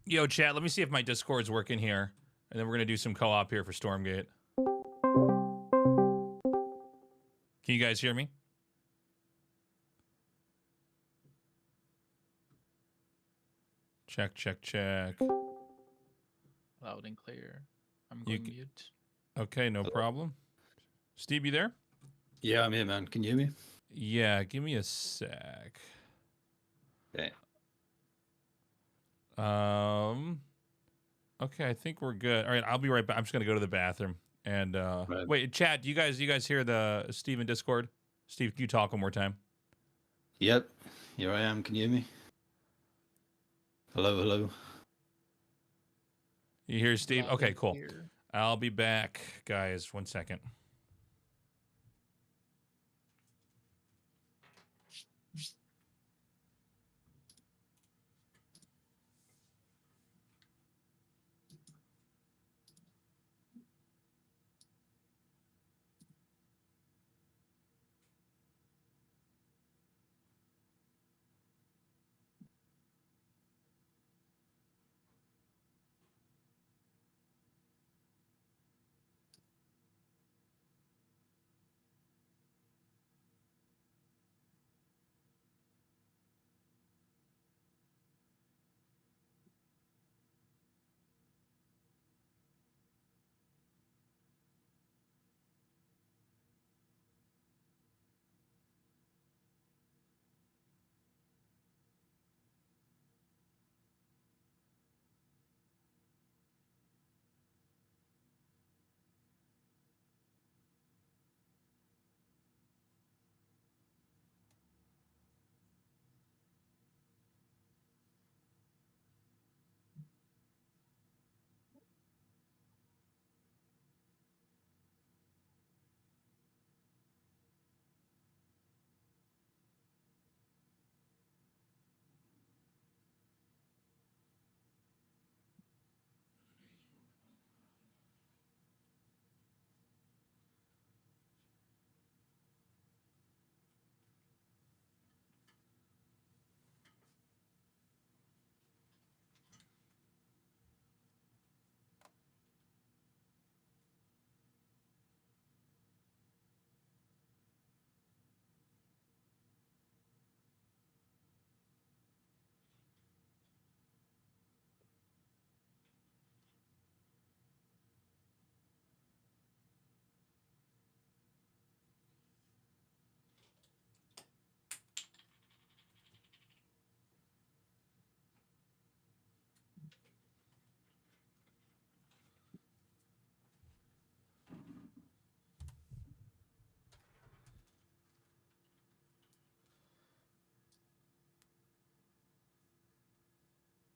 Yo, chat, let me see if my Discord's working here. And then we're going to do some co-op here for Stormgate. Can you guys hear me? Check, check, check. Loud and clear. I'm going mute. Okay, no problem. Steve, you there? Yeah, I'm here, man. Can you hear me? Yeah, give me a sec. Okay. Okay, I think we're good. All right, I'll be right back. I'm just gonna go to the bathroom. And Right. wait, chat, do you guys hear the Steve in Discord? Steve, can you talk one more time? Yep. Here I am. Can you hear me? Hello, hello. You hear Steve? Loud Okay, and cool. clear. I'll be back, guys. 1 second.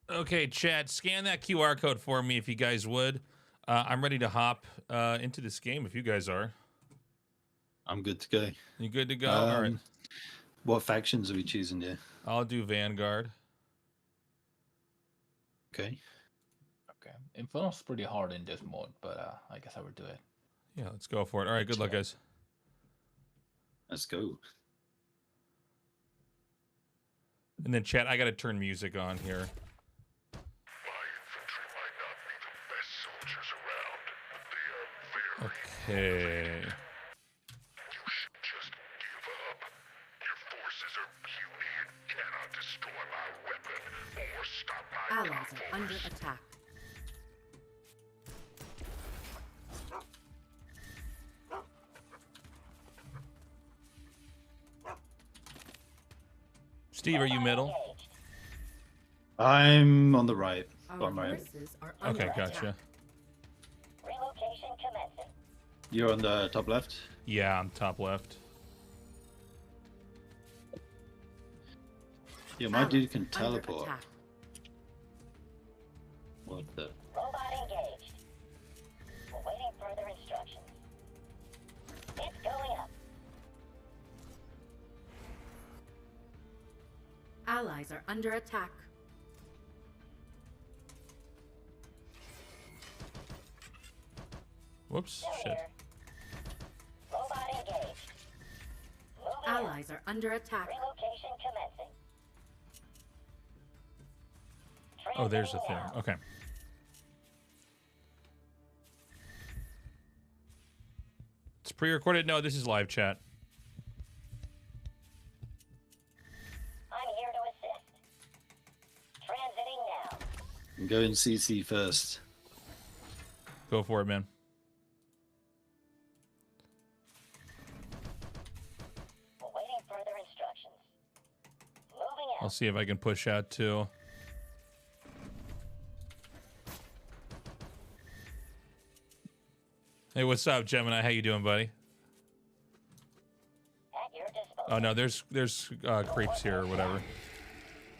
Okay, chat, scan that QR code for me if you guys would. I'm ready to hop into this game if you guys are. I'm good to go. You good to go? All right. What factions are we choosing here? I'll do Vanguard. Okay. Okay. Infernal's pretty hard in this mode, but I guess I would do it. Yeah, let's go for it. All right, good luck, guys. Let's go. And then, chat, I got to turn music on here. Okay. Allies are under attack. Steve, are you middle? I'm on the right. Our I'm right. forces are under Okay, attack. gotcha. Relocation commencing. You're on the top left? Yeah, I'm top left. Yeah, my Allies dude can under teleport. attack. What the? Robot engaged. Awaiting further instructions. It's going up. Allies are under attack. Whoops, Still shit. here. Robot engaged. Moving in. Allies are under attack. Relocation commencing. Oh, there's the thing. Okay. It's pre-recorded. No, this is live chat. I'm here to assist. Transiting now. I'm going CC first. Go for it, man. Awaiting further instructions. Moving I'll out. see if I can push out too. Hey, what's up, Gemini? How you doing, buddy? At your disposal. Oh no, there's creeps here or whatever.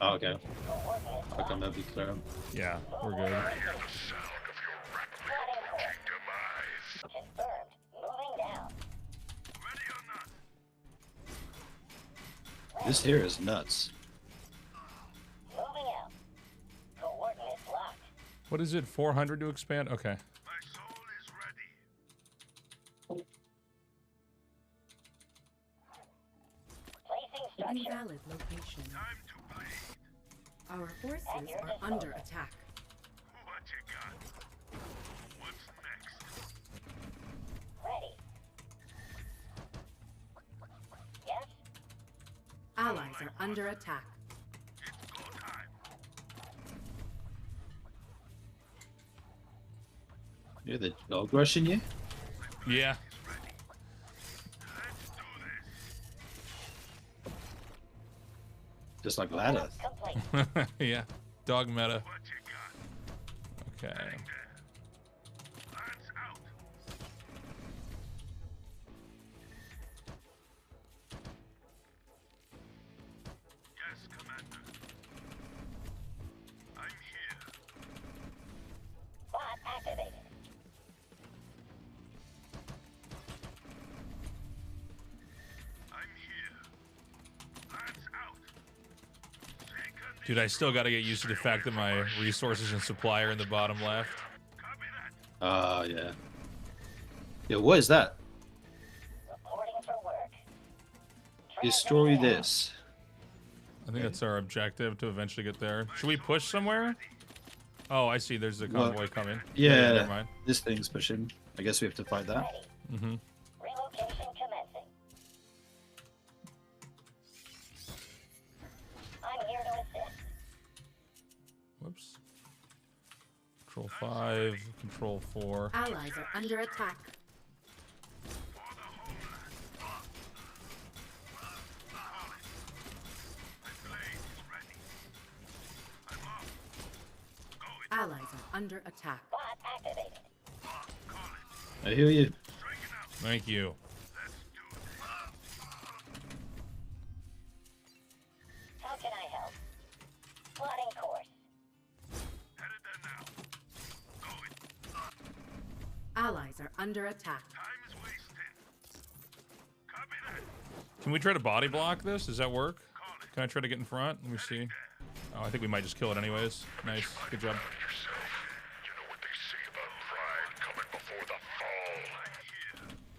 Oh, okay. I can maybe clear him. Yeah, we're good. Confirmed. Moving down. This here is nuts. Moving out. Coordinates locked. What is it? 400 to expand? Okay. Placing structure. Invalid location. Our forces are under attack. Ready. Yes. Allies are under attack. You're the dog rushing you? Yeah. Just like ladder. Complete. Yeah. Dog meta. Okay. Bot activated. Dude, I still got to get used to the fact that my resources and supply are in the bottom left. Yeah. Yeah, what is that? Reporting for work. Destroy this. I think that's our objective to eventually get there. Should we push somewhere? Oh, I see. There's a convoy coming. Yeah, Never mind. this thing's pushing. I guess we have to fight that. Ready. Mm-hmm. Relocation commencing. I'm here to assist. Whoops. Control 5, Control 4. Allies are under attack. Allies are under attack. Bot activated. I hear you. Thank you. How can I help? Plotting course. Allies are under attack. Can we try to body block this? Does that work? Can I try to get in front? Let me see. Oh, I think we might just kill it anyways. Nice. Good job.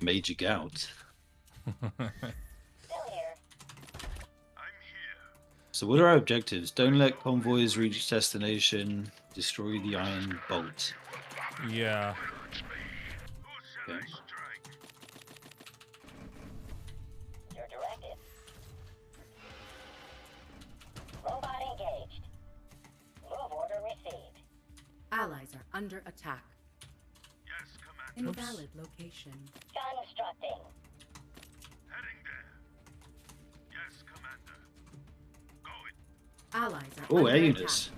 Major gout. Still here. So what are our objectives? Don't let convoys reach destination. Destroy the iron bolt. Yeah. Okay. Your directive. Robot engaged. Move order received. Allies are under attack. Invalid location. Constructing. Allies are Oh, under air attack. units.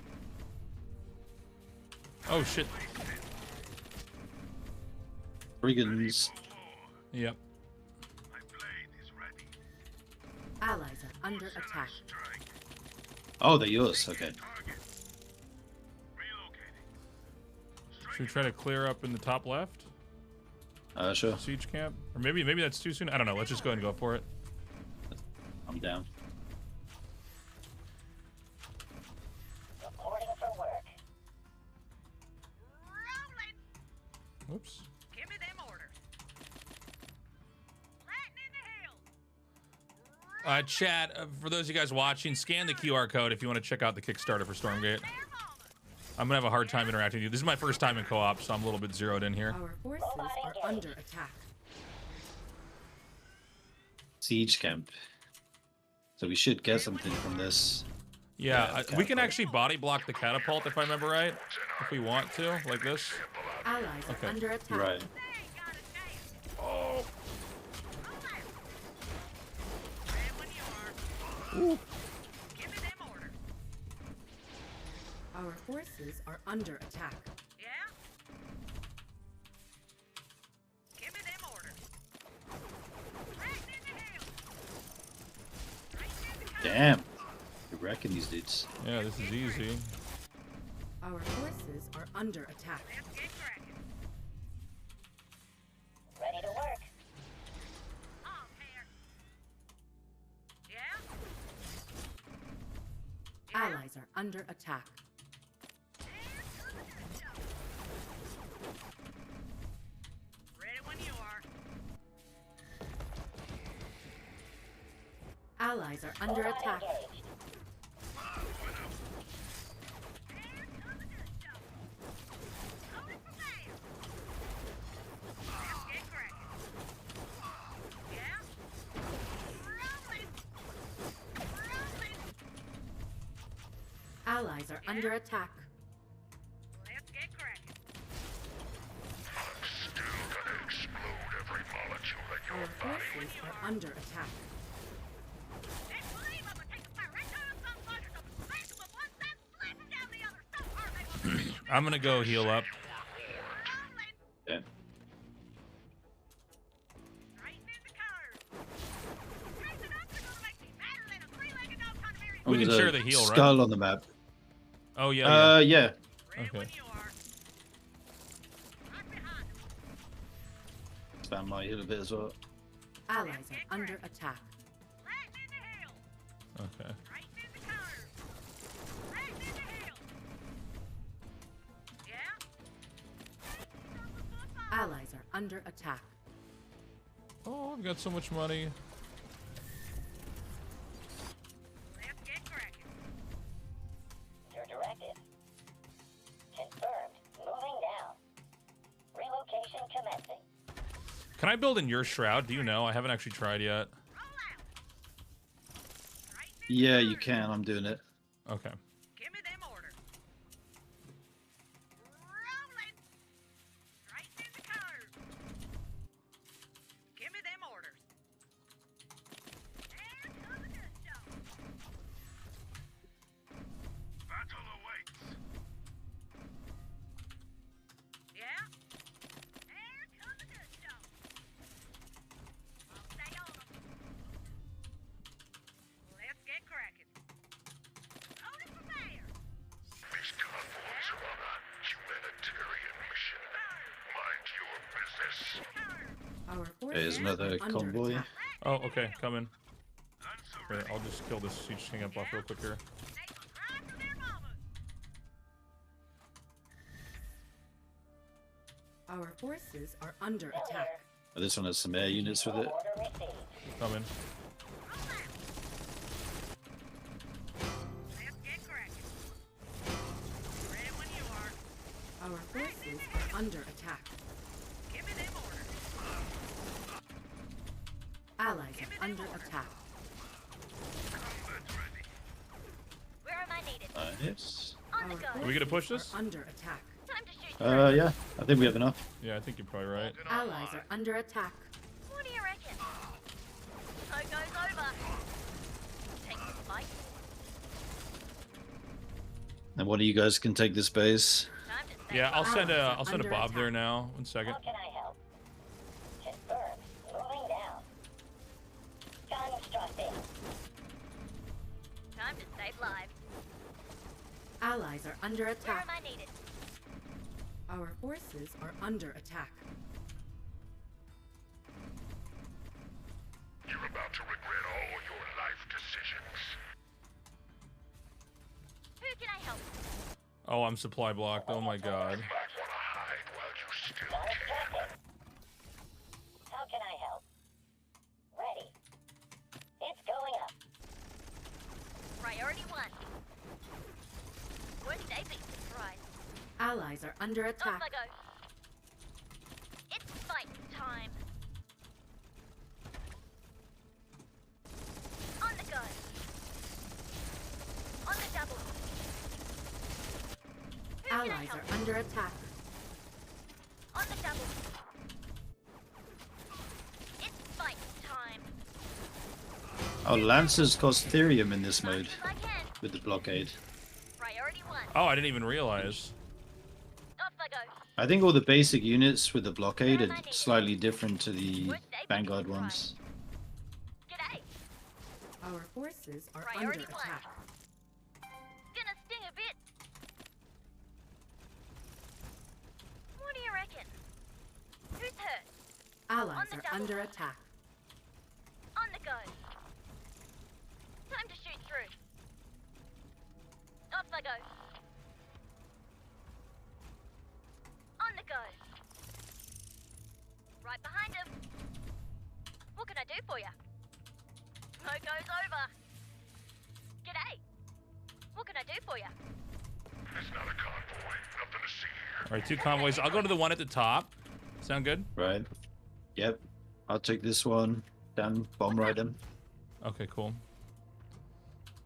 Oh, shit. Brigands. Yep. Allies are under attack. Oh, they're yours. Okay. Should we try to clear up in the top left? Sure. Siege camp? Or maybe that's too soon? I don't know. Let's just go ahead and go for it. I'm down. Reporting for work. Whoops. Give me them orders. Flatten in the hills. Chat, for those of you guys watching, scan the QR code if you want to check out the Kickstarter for Stormgate. I'm gonna have a hard time interacting with you. This is my first time in co-op, so I'm a little bit zeroed in here. Our forces are under attack. Siege camp. So we should get something from this. Yeah, Yeah, we can actually body block the catapult if I remember right, if we want to, like this. Allies Okay. are under attack. Right. They got a chance. Oh. Ready when you are. Give me them orders. Our forces are under attack. Yeah? Give me them orders. Right in the hill. Right in the cover. Damn. You're wrecking these dudes. Yeah, this is easy. Our forces are under attack. Let's get cracking. Ready to work. On here. Yeah? Allies are under attack. Ready when you are. Allies are under Robot attack. engaged. Here comes the good stuff. Coming from there. Let's get cracking. Yeah? Rolling. Rolling. Allies are under attack. Let's get cracking. Our forces are under attack. That flame up and take a fire right down on some soldiers. So smash them with one side, blast them down the other. So hard they will be. I'm gonna go heal up. Rolling. Yeah. Right in the curve. Crazy nuts are gonna make me madder than a three-legged dog trying to marry We can There's a share the heal, right? skull on the map. Oh yeah. Yeah. Ready when Okay. you are. Right behind them. Spam my heal a bit as well. Allies are under attack. Right in the hill. Okay. Right in the curve. Right in the hill. Yeah? Allies are under attack. Oh, I've got so much money. Let's get cracking. Your directive. Confirmed. Moving down. Relocation commencing. Can I build in your shroud? Do you know? I haven't actually tried yet. Roll out. Right in the Yeah, you curve. can. I'm doing it. Okay. Give me them orders. Rolling. Right in the curve. Give me them orders. Here comes the good stuff. Battle awaits. Yeah? Here comes the good stuff. I'll stay on 'em. Let's get cracking. Loaded from there. These convoys are on a humanitarian mission. Mind your business. Our forces There's another are under convoy. attack. Oh, okay. Coming. Here, I'll just kill this siege thing up off real quick here. They can cry for their mamas. Our forces are under attack. Clear. Oh, this one has some air units with it. Order received. Coming. Roll out. Let's get cracking. Ready when you are. Our forces are under attack. Give me them orders. Allies are under attack. Where am I needed? Nice. On the Our go. Are we gonna push forces this? are under attack. Time to shoot. Yeah. I think we have enough. Yeah, I think you're probably right. Allies are under attack. What do you reckon? So goes over. Take the fight. And one of you guys can take this base. Time to stay Yeah, I'll send a Allies are I'll send a under Bob there attack. now. 1 second. How can I help? Confirmed. Moving down. Constructing. Time to save lives. Allies are under Where attack. am I needed? Our forces are under attack. You're about to regret all your life decisions. Who can I help? Oh, I'm supply blocked. Oh my god. Might want to hide while you still Not can. extracted. How can I help? Ready. It's going up. Priority 1. Wouldn't they be surprised? Allies are under Off attack. I go. It's fight time. On the go. On the double. Who can I Allies help? are under attack. On the double. It's fight time. Oh, Lancers cost Therium in this mode Fast as I can. with the blockade. Priority 1. Oh, I didn't even realize. Off I go. I think all the basic units with the blockade are slightly different to the Vanguard ones. G'day. Our forces are Priority under 1. attack. Gonna sting a bit. What do you reckon? Who's hurt? Allies the are double. under attack. On the go. Time to shoot through. Off I go. On the go. Right behind him. What can I do for you? Smoke goes over. G'day. What can I do for you? It's not a convoy. Nothing to see here. All right, 2 convoys. I'll go to the one at the top. Sound good? Right. Yep. I'll take this one. Down, bomb right him. Okay, cool.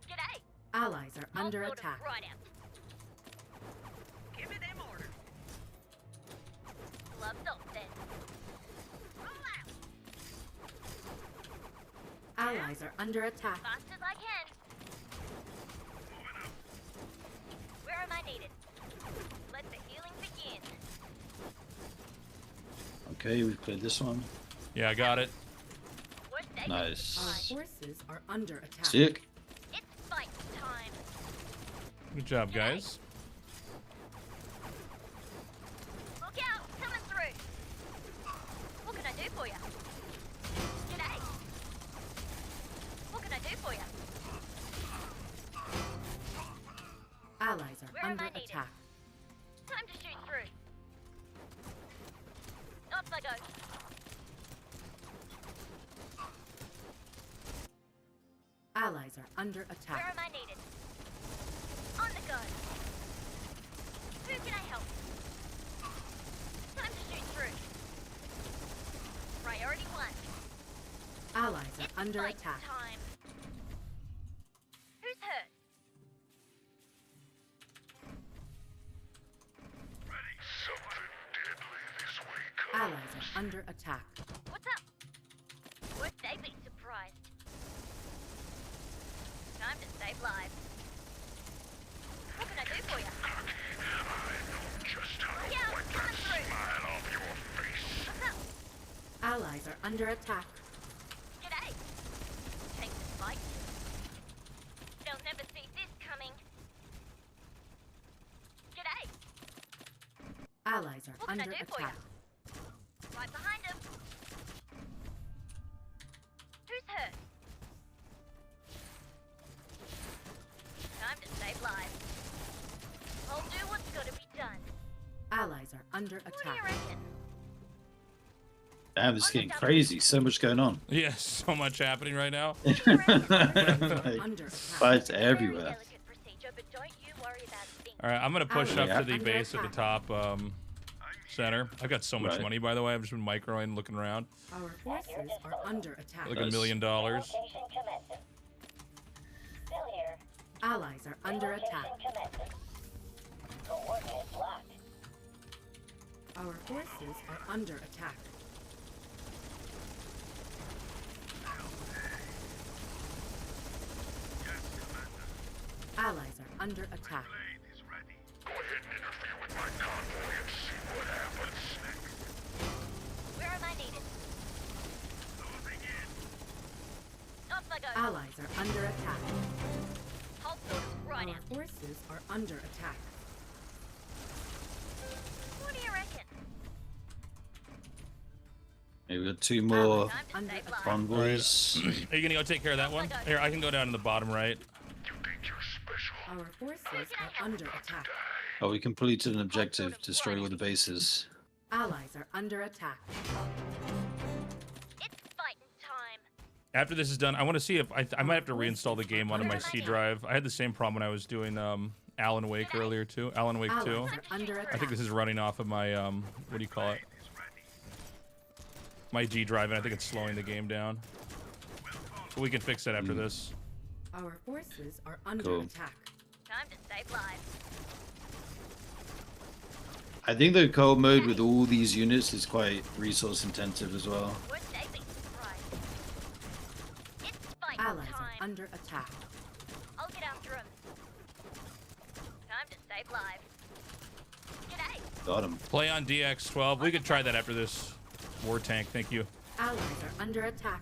G'day. Allies are I'll under sort 'em attack. right out. Give me them orders. Gloves off then. Roll out. Allies are under attack. Fast as I can. Where am I needed? Let the healing begin. Okay, we've cleared this one. Yeah, I got it. Worst day Nice. Our forces are under attack. Sick. It's fight time. Good job, guys. Look out, coming through. What can I do for you? G'day. What can I do for you? Allies are Where am under I needed? attack. Time to shoot through. Off I go. Allies are under Where attack. am I needed? On the go. Who can I help? Time to shoot through. Priority 1. Allies It's are under fight attack. time. Who's hurt? Something deadly this way comes. Allies are under attack. What's up? Would they be surprised? Time to save lives. What can I do for you? Just how to Yeah, wipe that coming through. smile off your face. What's up? Allies are under attack. G'day. Take the fight. They'll never see this coming. G'day. Allies are What can I under do for attack. you? Right behind him. Who's hurt? Time to save lives. I'll do what's gotta be done. Allies are under What do you attack. reckon? Damn, this is getting crazy. So much going on. Yeah, so much happening right now. Like, Under attack. fights Very everywhere. delicate procedure, but don't you worry about things. All right, I'm gonna push Allies up are to the under base at the attack. top center. I've got so much Right. money, by the way. I've just been microing, looking around, Our forces are under attack. like Nice. $1 million. Location commencing. Still here. Allies are under attack. Location commencing. Coordinates locked. Our forces are under attack. Allies are under attack. Go ahead and interfere with my convoy and see what happens. Where am I needed? Off I go. Allies are under attack. Hold sort of right Our out. forces are under attack. What do you reckon? Maybe we've got 2 more Time to Under save attack. lives. convoys. Are you gonna go take care of that one? Here, I can go down to the bottom right. You think you're special? Our forces are under attack. Oh, we completed an objective. Destroy all the bases. Allies are under attack. It's fighting time. After this is done, I want to see if I might have to reinstall the game onto my C drive. I had the same problem when I was doing Alan Wake earlier too. Alan Wake 2. Allies are under attack. I think this is running off of my what do you call it? My G drive, and I think it's slowing the game down. But we can fix that after this. Our forces are under Cool. attack. Time to save lives. I think the co-op mode with all these units is quite resource intensive as well. We're saving surprise. It's fight Allies time. are under attack. I'll get after him. Time to save lives. G'day. Got him. Play on DX12. We could try that after this. War tank, thank you. Allies are under attack.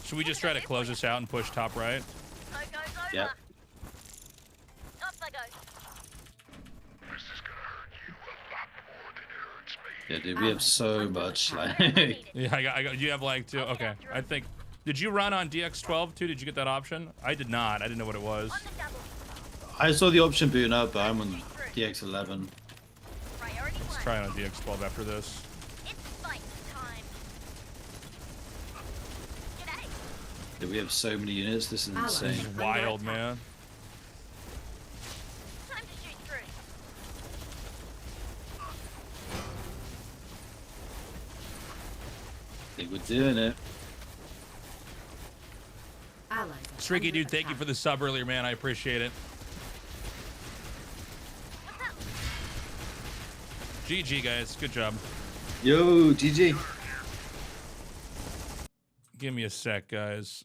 Should we just try to close this out and push top right? Logo's over. Yep. Off I go. This is gonna hurt you a lot more than it hurts me. Yeah, dude, we have so much like. Yeah, I got. You have like two. Okay, I think. Did you run on DX12 too? Did you get that option? I did not. I didn't know what it was. On the double. I saw the option booting up, but I'm on DX11. Priority Let's one. try it on DX12 after this. It's fight time. G'day. Dude, we have so many units. This is Allies. This insane. is wild, man. Time to shoot through. I think we're doing it. Allies are Stricky under dude, thank you attack. for the sub earlier, man. I appreciate it. What's up? GG, guys. Good job. Yo, GG. Give me a sec, guys.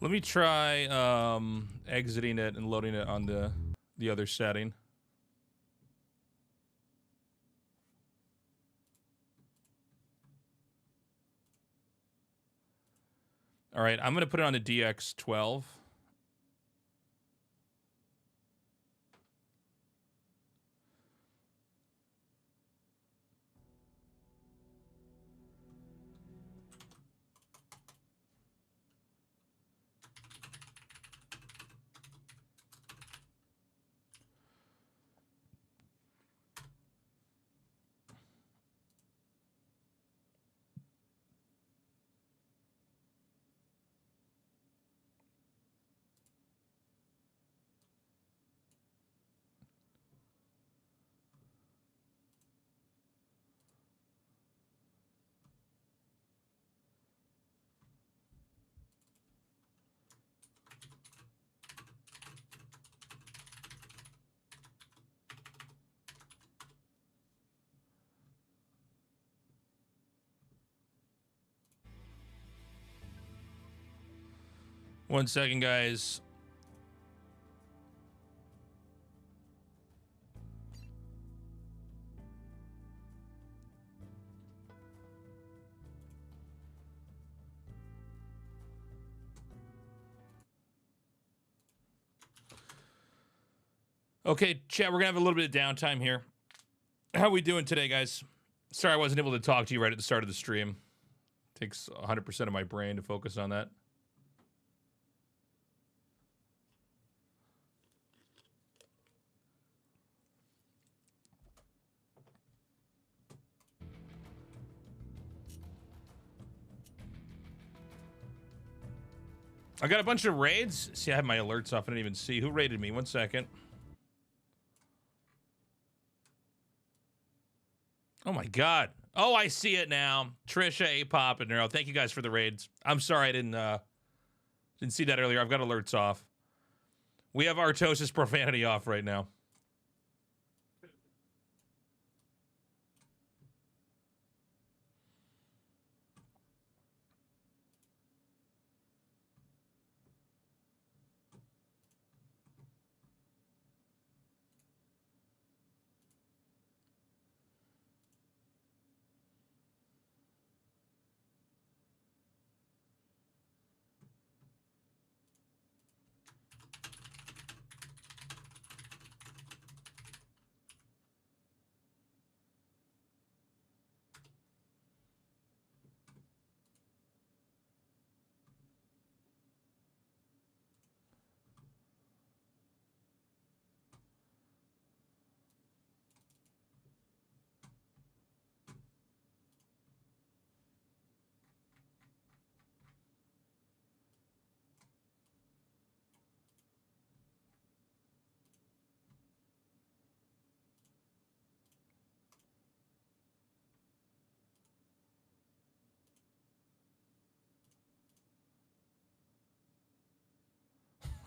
Let me try exiting it and loading it on the other setting. All right, I'm going to put it on the DX12. One second, guys. Okay, chat, we're gonna have a little bit of downtime here. How we doing today, guys? Sorry I wasn't able to talk to you right at the start of the stream. Takes 100% of my brain to focus on that. I got a bunch of raids. See, I have my alerts off. I didn't even see who raided me. One second. Oh my god. Oh, I see it now. Trisha, A-Pop, and Neuro. Thank you guys for the raids. I'm sorry I didn't see that earlier. I've got alerts off. We have Artosis Profanity off right now.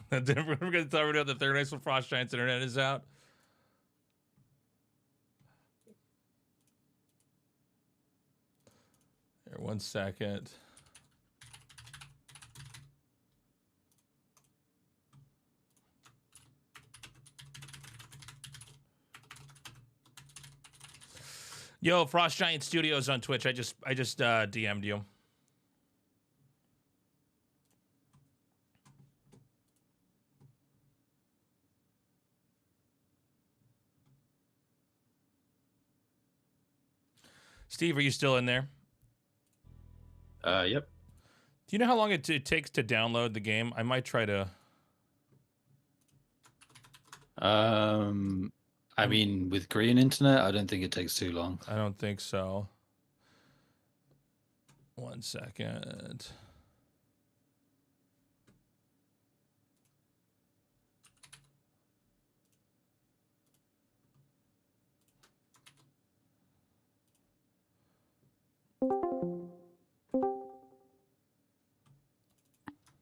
We're going to tell everybody that their nice when Frost Giants internet is out. Here, 1 second. Yo, Frost Giant Studios on Twitch. I just DM'd you. Steve, are you still in there? Yep. Do you know how long it takes to download the game? I might try to. I mean, with green internet, I don't think it takes too long. I don't think so. 1 second.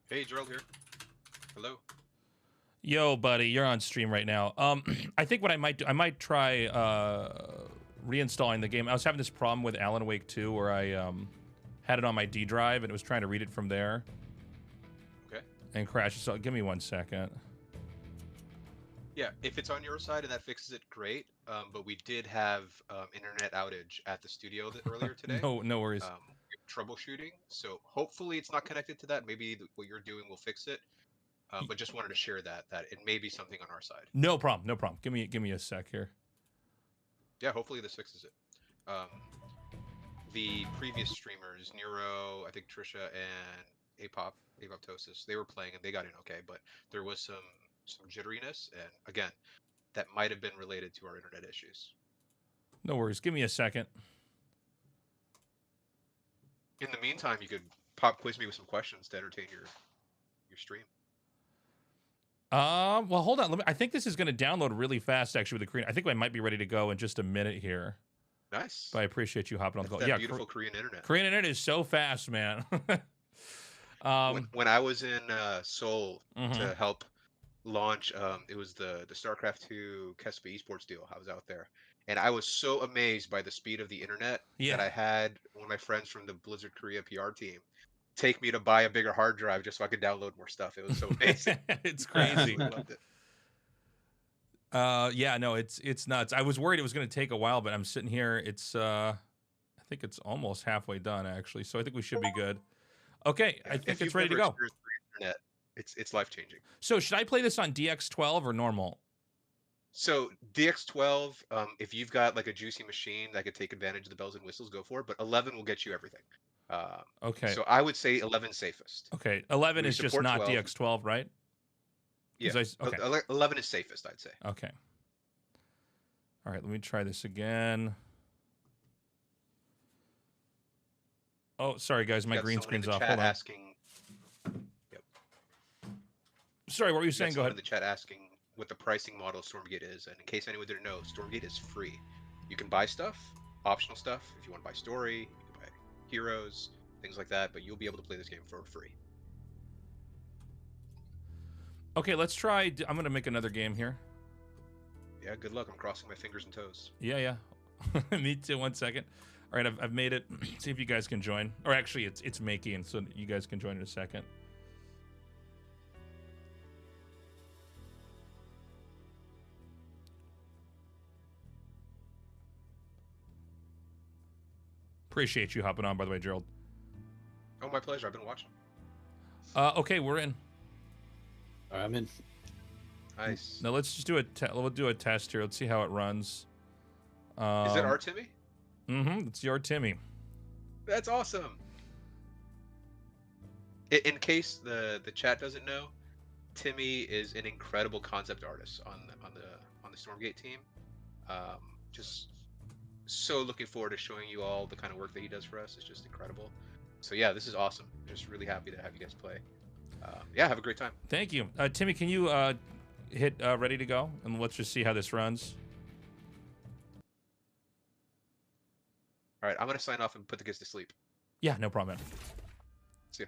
Hey, Gerald here. Hello. Yo, buddy, you're on stream right now. I think what I might do, I might try reinstalling the game. I was having this problem with Alan Wake 2 where I had it on my D drive and it was trying to read it from there. Okay. And crashed. So give me 1 second. Yeah, if it's on your side and that fixes it, great. But we did have internet outage at the studio earlier today. No worries. Troubleshooting. So hopefully it's not connected to that. Maybe what you're doing will fix it. But just wanted to share that it may be something on our side. No problem. No problem. Give me a sec here. Yeah, hopefully this fixes it. The previous streamers, Nero, I think Trisha and Apoptosis, they were playing and they got in okay, but there was some jitteriness, and again, that might have been related to our internet issues. No worries. Give me a second. In the meantime, you could pop quiz me with some questions to entertain your stream. Well, hold on. I think this is going to download really fast, actually, with the Korean. I think I might be ready to go in just a minute here. Nice. But I appreciate you hopping on the call. That Yeah, beautiful Korean internet. Korean internet is so fast, man. When I was in Seoul Mhm. to help launch, it was the StarCraft 2 Kespa Esports deal. I was out there, and I was so amazed by the speed of the internet Yeah. that I had one of my friends from the Blizzard Korea PR team take me to buy a bigger hard drive just so I could download more stuff. It was so amazing. It's I crazy. absolutely loved it. Yeah, no, it's nuts. I was worried it was going to take a while, but I'm sitting here. It's I think it's almost halfway done, actually. So I think we should be good. Okay, I think If it's you've ready to never go. experienced the internet, it's life changing. So should I play this on DX12 or normal? So DX12, if you've got like a juicy machine that could take advantage of the bells and whistles, go for it. But 11 will get you everything. Okay. So I would say 11 safest. Okay, 11 We is just support not 12. DX12, right? Yeah. 'Cause okay. 11 is safest, I'd say. Okay. All right, let me try this again. Oh, sorry, guys, my Got green someone in screen's the off. chat Hold on. asking, Sorry, what were you got saying? Go someone in ahead. the chat asking what the pricing model of Stormgate is. And in case anyone didn't know, Stormgate is free. You can buy stuff, optional stuff. If you want to buy story, you can buy heroes, things like that. But you'll be able to play this game for free. Okay, let's try. I'm going to make another game here. Yeah, good luck. I'm crossing my fingers and toes. Yeah. Me too. 1 second. All right, I've made it. See if you guys can join. Or actually, it's making, so you guys can join in a second. Appreciate you hopping on, by the way, Gerald. Oh, my pleasure. I've been watching. Okay, we're in. All right, I'm in. Nice. Now let's just do we'll do a test here. Let's see how it runs. Is it our Timmy? Mm-hmm. It's your Timmy. That's awesome. In case the chat doesn't know, Timmy is an incredible concept artist on the Stormgate team. Just so looking forward to showing you all the kind of work that he does for us. It's just incredible. So yeah, this is awesome. Just really happy to have you guys play. Yeah, have a great time. Thank you, Timmy. Can you hit ready to go, and let's just see how this runs. All right, I'm gonna sign off and put the kids to sleep. Yeah, no problem, man. See ya.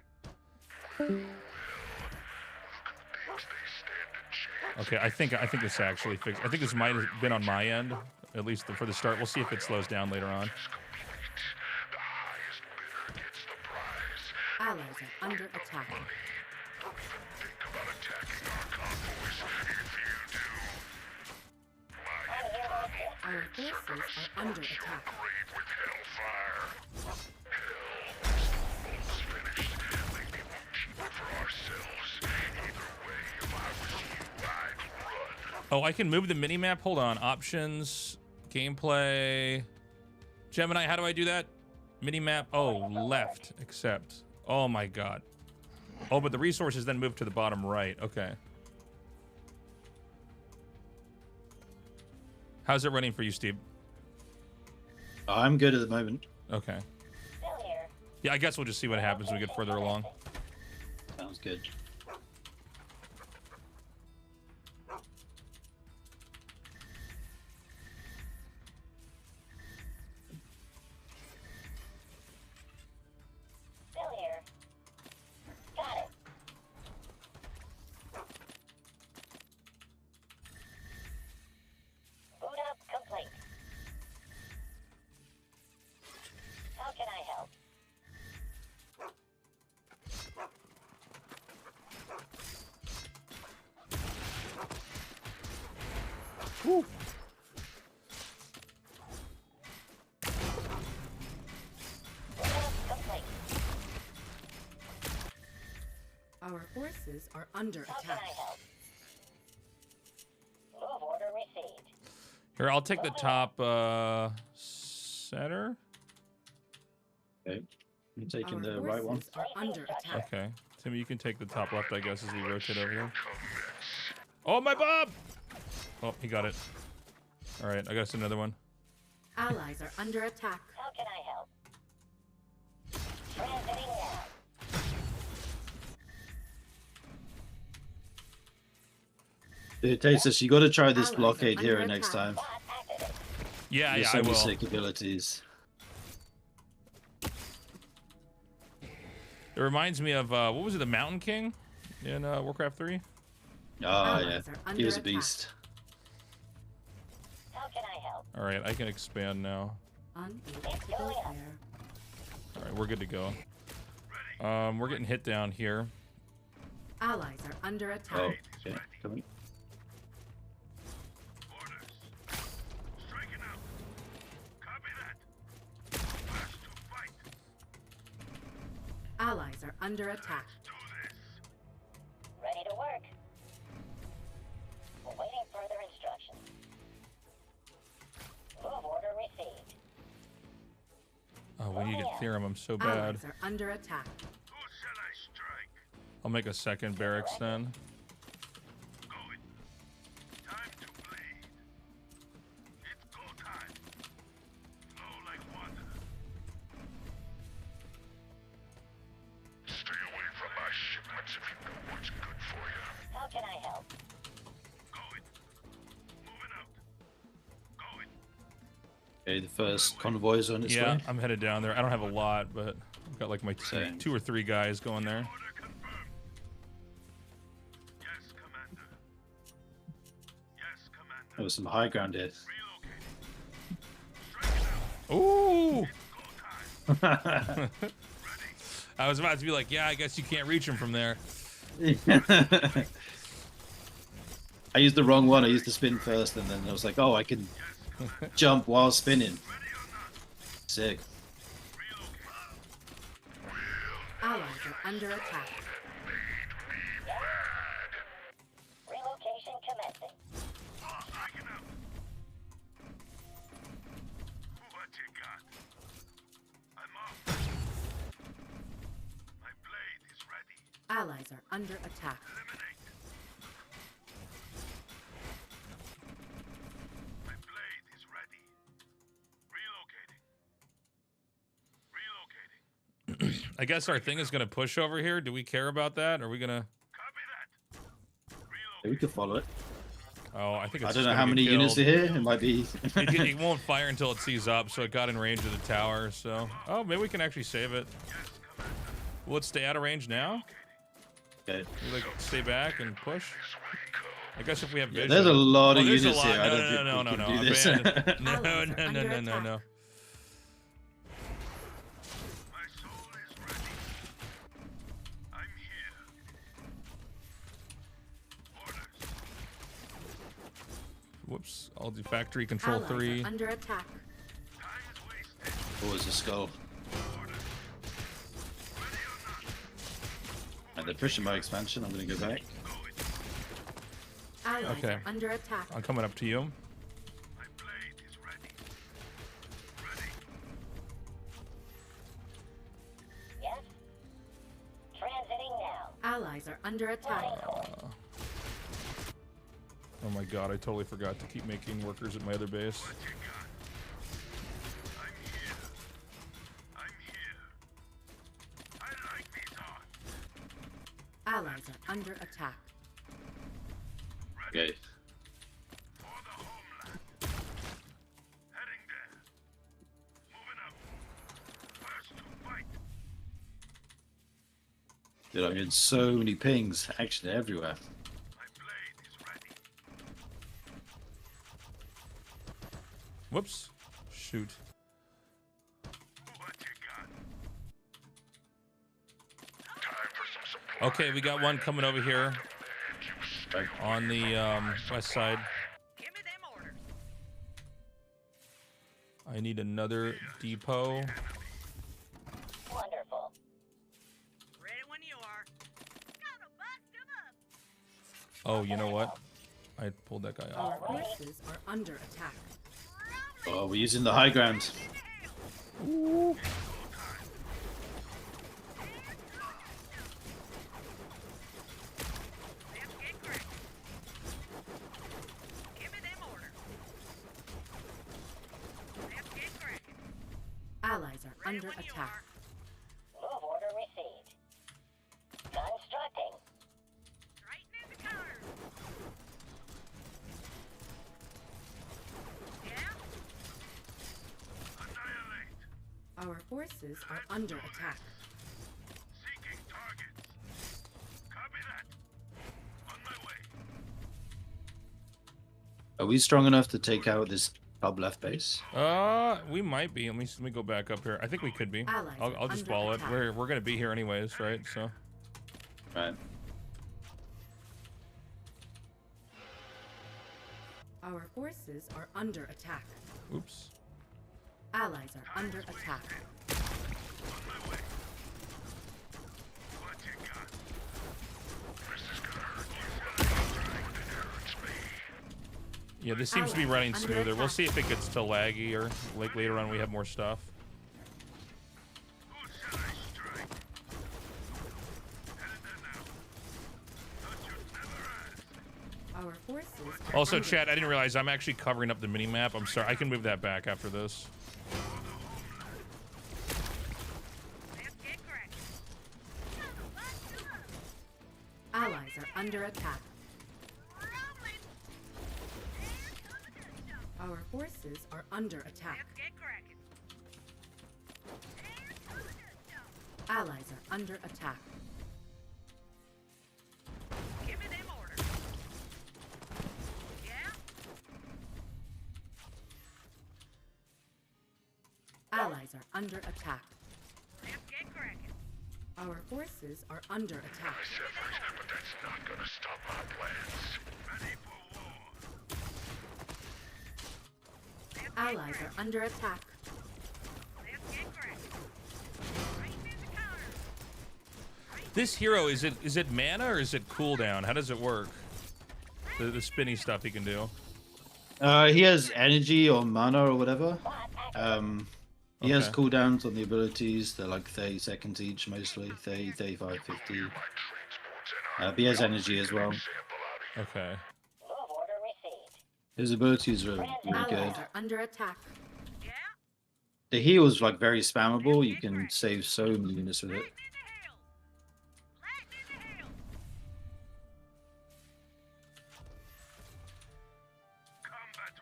Welcome to the base station. Okay, I think this actually fixed. I think this might have been on my end, at least for the start. We'll see if it slows down later on. The highest bidder gets the prize. Allies are under attack. Don't even think about attacking our convoys if you do. My Our forces are under attack. brave with hellfire. Hell is almost finished. Maybe we'll keep it for ourselves. Either way, if I was you, I'd run. Oh, I can move the mini map. Hold on. Options, gameplay. Gemini, how do I do that? Mini map. Oh, left. Accept. Oh my god. Oh, but the resources then move to the bottom right. Okay. How's it running for you, Steve? I'm good at the moment. Okay. Still here. Yeah, I guess we'll just see what happens when we get further along. Sounds good. Still here. Got it. Boot up complete. How can I help? Woo. Boot up complete. Our forces are under How can attack. I help? Move order received. Here, I'll take the top center. Okay. I'm taking Our the right one. forces are under attack. Okay. Timmy, you can take the top left, I guess, as we rotate over here. Oh, my Bob! Oh, he got it. All right, I got us another one. Allies are under attack. How can I help? Transiting now. It takes us. You got to try this Allies are blockade under hero next attack. time. Bot activated. Yeah, There's yeah, so I many will. sick abilities. It reminds me of, what was it, the Mountain King in Warcraft 3? Oh Allies yeah, are he was a under beast. How can I help? All right, I can expand now. Unable to go there. All right, we're good to go. We're getting hit down here. Allies are under attack. Oh, okay. Coming. Orders. Striking out. Copy that. Last to fight. Allies are under attack. Do this. Ready to work. Awaiting further instructions. Move order received. Oh, when you get Theorem, I'm so bad. Allies are under attack. Who shall I strike? I'll make a second barracks then. Going. Time to bleed. It's go time. Flow like water. Stay away from my shipments if you know what's good for you. How can I help? Going. Moving out. Going. Okay, the first convoy is on its Yeah, way. I'm headed down there. I don't have a lot, but I've got like my Same. 2 or 3 guys going there. Order confirmed. Yes, Commander. Yes, Commander. There was some high ground here. Relocating. Striking out. Ooh! Go time. I was about to be like, yeah, I guess you can't reach him from there. I used the wrong one. I used the spin first, and then I was like, oh, I can jump while spinning. Sick. Allies are under attack. Relocation commencing. Striking out. What you got? I'm off. My blade is ready. Allies are under attack. Eliminate. My blade is ready. Relocating. Relocating. I guess our thing is going to push over here. Do we care about that? Are we going to... Copy that. We could follow it. Oh, I think it's I just don't know gonna how get many units are killed. here. It might be. It won't fire until it sees up, so it got in range of the tower. So, oh, maybe we can actually save it. Will it stay out of range now? Okay. We like stay back and push. I guess if we have vision. There's a lot of there's a units lot. here. I don't No, think we no. can do this. Abandon. No, Allies are under no. My attack. soul is ready. I'm here. Orders. Whoops. I'll do factory control Allies 3. are under attack. Time is wasted. Oh, it's a skull. Orders. Ready or not? And they're pushing my expansion. I'm going to go back. Allies Okay. are under attack. I'm coming up to you. My blade is ready. Ready. Yes? Transiting now. Allies are under attack. Oh my god, I totally forgot to keep making workers at my other base. What you got? I'm here. I'm here. I like these odds. Allies are under attack. Okay. For the homeland. Heading there. Moving up. First to fight. Dude, I'm getting so many pings. Actually, everywhere. My blade is ready. Whoops. Shoot. What you got? Time for some supply. Okay, we got one coming over here on the west side. Give me them orders. I need another depot. Wonderful. Ready when you are. Gotta bust 'em up. Oh, you know what? I pulled that guy Our off. forces are under attack. Oh, we're using the high ground. Let's get cracking. Give me them orders. Let's get cracking. Allies are Ready under when you attack. are. Move order received. Constructing. Straightening the curve. Yeah? Annihilate. Our forces are under attack. Seeking targets. Copy that. On my way. Are we strong enough to take out this top left base? We might be. Let me go back up here. I think we could be. Allies I'll are just under ball it. attack. We're gonna be here anyways, right? So Right. Our forces are under attack. oops. Allies are under attack. On my way. What you got? This is gonna hurt you. It hurts me. Yeah, this seems to be Allies running under smoother. We'll attack. see if it gets to laggy or like later on we have more stuff. Who shall I strike? Headed there now. Thought you'd never ask. Our forces are Also, under chat, I didn't realize I'm actually covering up the mini map. I'm sorry. I can move that back after this. Let's get cracking. Gotta bust 'em up. Allies are under attack. Rolling. And to the good stuff. Our forces are under attack. Let's get cracking. And to the good stuff. Allies are under attack. Give me them orders. Yeah? Allies are under attack. Let's get cracking. Our forces are under attack. Shepherds, but that's not gonna stop our plans. Ready for war. Let's get Allies cracking. are under attack. Let's get cracking. Right in the counter. This hero, is it mana or is it cooldown? How does it work? The spinny stuff he can do. He has energy or mana or whatever. He has Okay. cooldowns on the abilities. They're like 30 seconds each, mostly 30, 35, 50. But he has energy as well. Okay. Move order received. His abilities are really Allies good. are under attack. Yeah? The heal is like very spammable. You can save so many units with it. Lightning in the hill. Lightning in the hill. Combat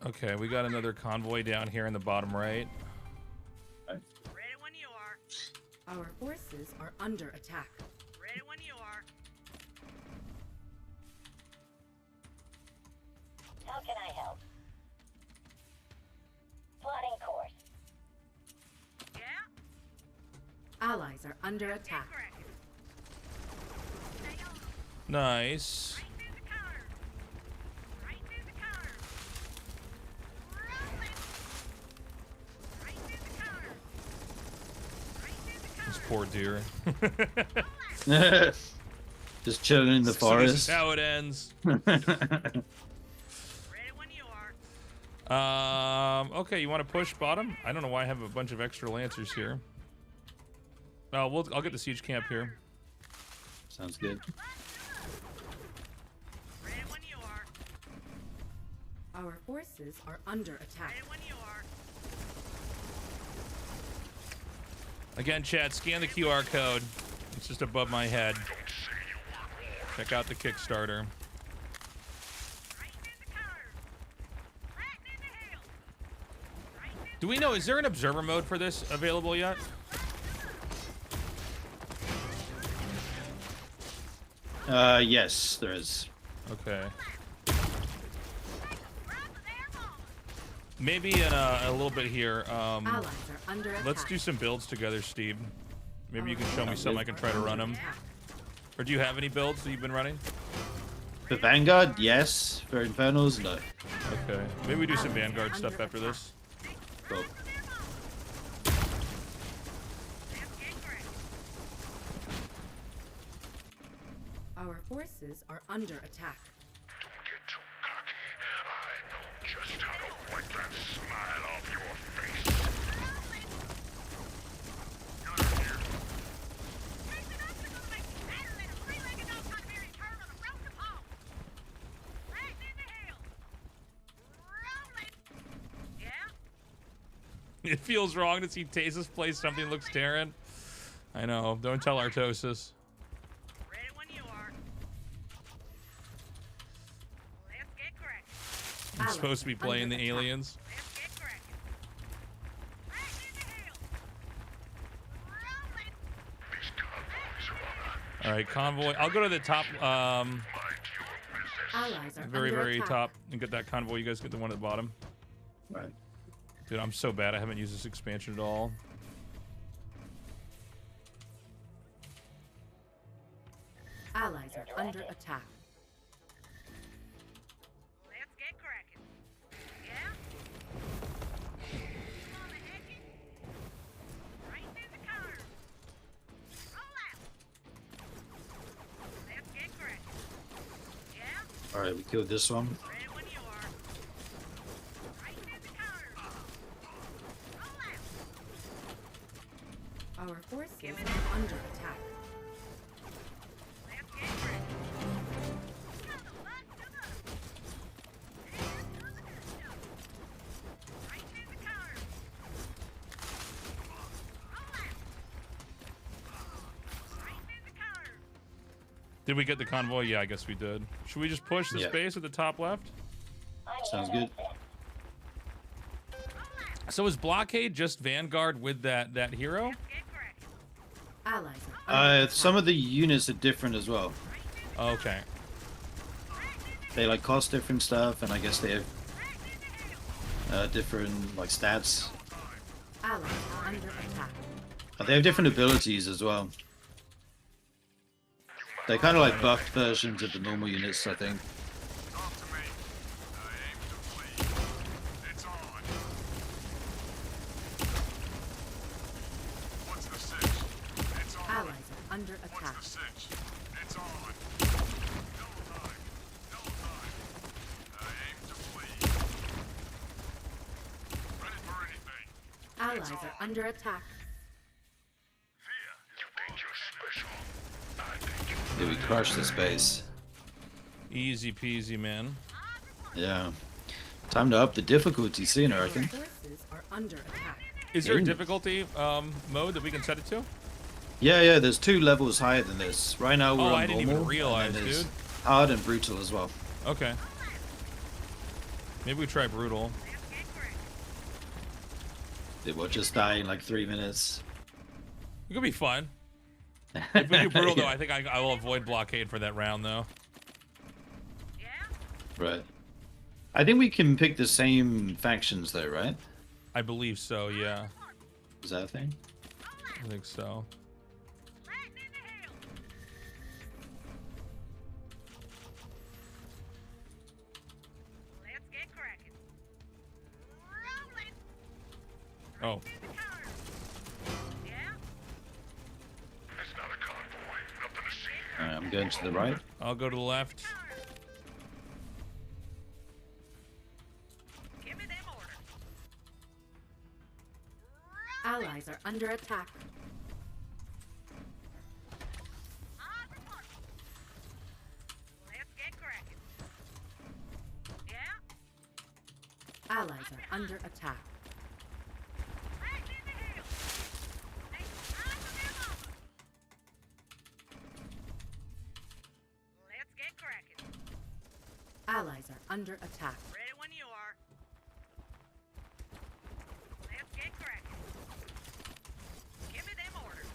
ready. Okay, we got another convoy down here in the bottom right. Ready when you are. Our forces are under attack. Ready when you are. Allies are under attack. Nice. This poor deer. Just chilling in the So this is forest. how it ends. Okay, you want to push bottom? I don't know why I have a bunch of extra lancers here. Oh, I'll get the siege camp here. Sounds good. Our forces are under attack. Again, chat, scan the QR code. It's just above my head. Check out the Kickstarter. Do we know, is there an observer mode for this available yet? Yes, there is. Okay. Maybe in a little bit here. Allies are under attack. Let's do some builds together, Steve. Maybe you can Our show me forces some I can try to are run under them. attack. Or do you have any builds that you've been running? For Vanguard, yes. For Infernals, no. Okay. Maybe we do some Vanguard stuff after this. Cool. Our forces are under attack. Don't get too cocky. I know just how to wipe that smile off your face. Gunner here. It feels wrong to see Tasis play something that looks Terran. I know. Don't tell Artosis. I'm supposed to be playing the aliens. These convoys are on a Alright, convoy. I'll go to the top, mind your business. Allies are very, under very attack. top, and get that convoy. You guys get the one at the bottom. Right. Dude, I'm so bad. I haven't used this expansion at all. Allies are under attack. Alright, we killed this one. Our forces are under attack. Did we get the convoy? Yeah, I guess we did. Should we just push this Yeah. base at the top left? Sounds good. So is Blockade just Vanguard with that hero? Allies are under attack. Some of the units are different as well. Okay. They like cost different stuff, and I guess they have different like stats. Allies are under attack. They have different abilities as well. They're kind of like buffed versions of the normal units, I think. Talk to me. I aim to flee. It's on. What's the six? It's on. Allies are under attack. What's the six? It's on. No time. No time. I aim to flee. Ready for anything. Allies are under attack. Fear, you think you're special. I think you Yeah, we crushed this base. Easy peasy, man. Yeah. Time to up the difficulty scene, I Our reckon. forces are under attack. Is there a Ooh. difficulty mode that we can set it to? Yeah, there's 2 levels higher than this. Right now we're Oh, on I didn't even normal, and realize, then there's dude. hard and brutal as well. Okay. Maybe we try brutal. It will just die in like 3 minutes. It could be fun. If we do brutal, though, Yeah. I think I will avoid Blockade for that round, though. Right. I think we can pick the same factions though, right? I believe so, yeah. Is that a thing? I think so. Oh, It's not a convoy. Nothing to see here. I'm going to the right. I'll go to the left. Give me them orders. Allies are under attack. On report. Let's get cracking. Yeah? Allies are under attack. Back in the hills. Hey, time for them over. Let's get cracking. Allies are under attack. Ready when you are. Let's get cracking. Give me them orders.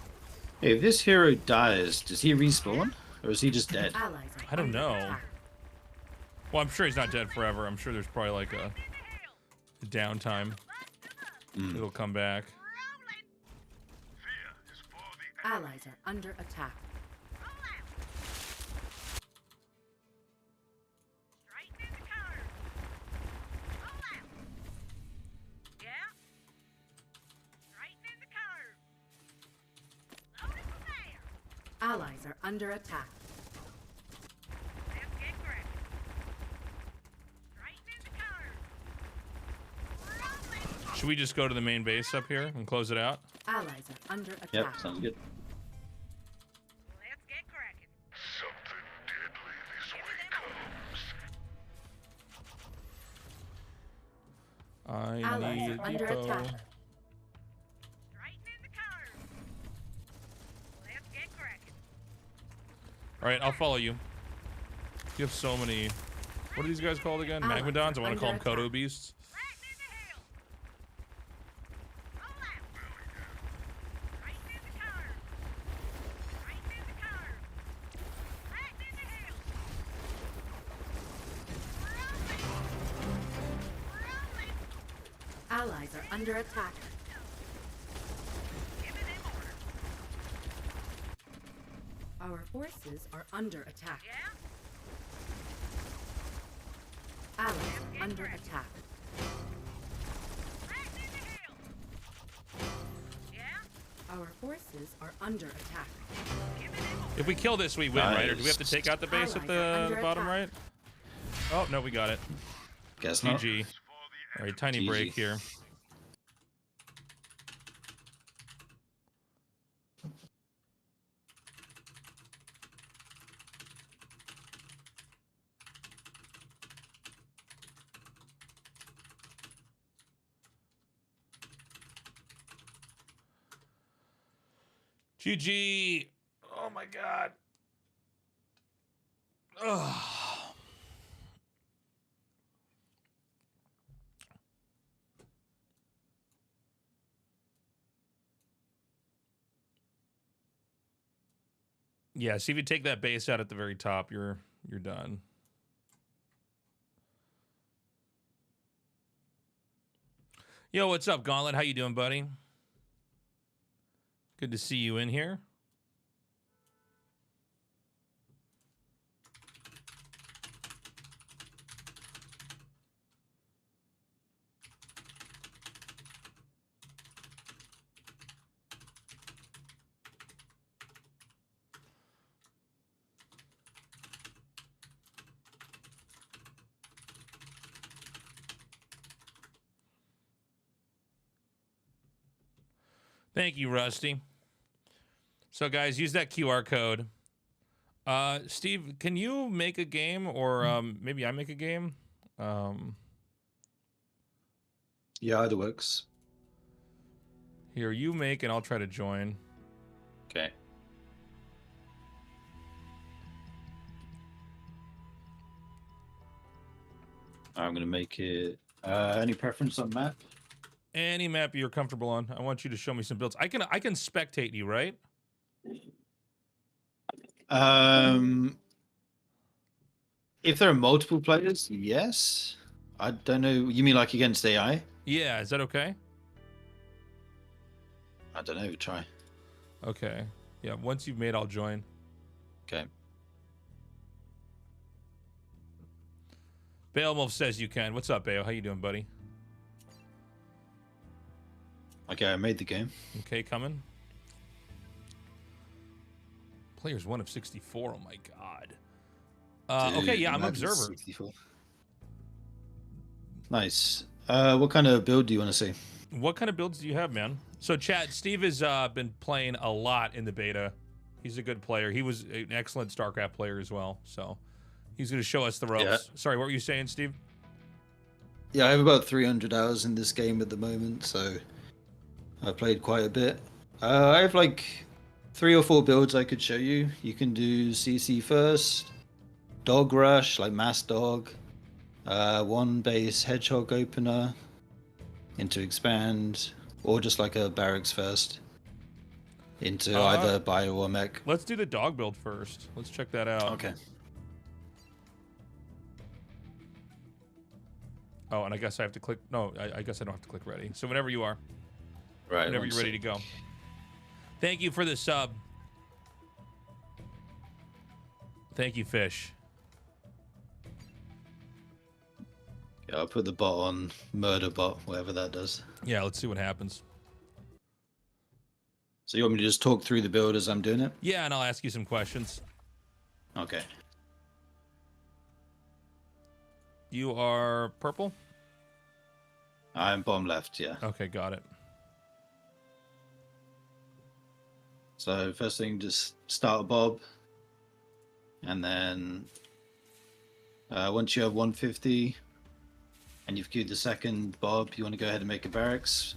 Hey, if this hero dies, does he respawn? Or is he just dead? Allies are I don't under know. attack. Well, I'm sure he's not dead forever. I'm sure there's probably like a downtime. It'll come back. Rolling. Fear is for the Allies are under attack. Roll out. Straighten in the corner. Roll out. Yeah? Straighten in the corner. Loaded from there. Allies are under attack. Let's get cracking. Straighten in the corner. Rolling. Should we just go to the main base up here and close it out? Allies are under attack. Yep, sounds good. Let's get cracking. something deadly this Give me way them orders. I Allies need are a under depot. attack. Straighten in the corner. Let's get cracking. All right, I'll follow you. You have so many. What are these guys called again? Allies Magmadons? I are want to call them under Kodo attack. beasts. Flatten in the hills. Roll out. Straighten in the corner. Straighten in the corner. Flatten in the hills. Rolling. Allies are under attack. Give me them orders. Our forces are under attack. Yeah? Allies are under attack. Flatten in the hills. Yeah? Our forces are under attack. Give me them orders. If we kill this, we win, right? Or do we have to Nice. take out the base at Allies are the under bottom attack. right? Oh, no, we got it. Guess not. GG. All right, tiny GG. break here. GG. Oh my god. Ugh. Yeah, see if you take that base out at the very top, you're done. Yo, what's up, Gauntlet? How you doing, buddy? Good to see you in here. Thank you, Rusty. So, guys, use that QR code. Steve, can you make a game, or maybe I make a game? Yeah, either works. Here, you make, and I'll try to join. Okay. I'm gonna make it. Any preference on map? Any map you're comfortable on. I want you to show me some builds. I can spectate you, right? If there are multiple players, yes. I don't know. You mean like against AI? Yeah, is that okay? I don't know. Try. Okay. Yeah, once you've made, I'll join. Okay. Beowulf says you can. What's up, Bale? How you doing, buddy? Okay, I made the game. Okay, coming. Players 1 of 64. Oh my god. Okay, Dude, yeah, I'm imagine observer. 64. Nice. What kind of build do you want to see? What kind of builds do you have, man? So, chat, Steve has been playing a lot in the beta. He's a good player. He was an excellent Starcraft player as well. So, he's going to show us the ropes. Yeah. Sorry, what were you saying, Steve? Yeah, I have about 300 hours in this game at the moment, so I played quite a bit. I have like 3 or 4 builds I could show you. You can do CC first, Dog Rush, like Mass Dog, 1 base Hedgehog opener, into Expand, or just like a Barracks first, into either Bio or Mech. Let's do the dog build first. Let's check that out. Okay. Oh, and I guess I have to click. No, I guess I don't have to click ready. So whenever you are, Right. whenever you're ready to go. Thank you for the sub. Thank you, Fish. Yeah, I'll put the bot on Murder Bot, whatever that does. Yeah, let's see what happens. So you want me to just talk through the build as I'm doing it? Yeah, and I'll ask you some questions. Okay. You are purple? I'm bottom left, yeah. Okay, got it. So first thing, just start a bob. And then once you have 150 and you've queued the second bob, you want to go ahead and make a barracks.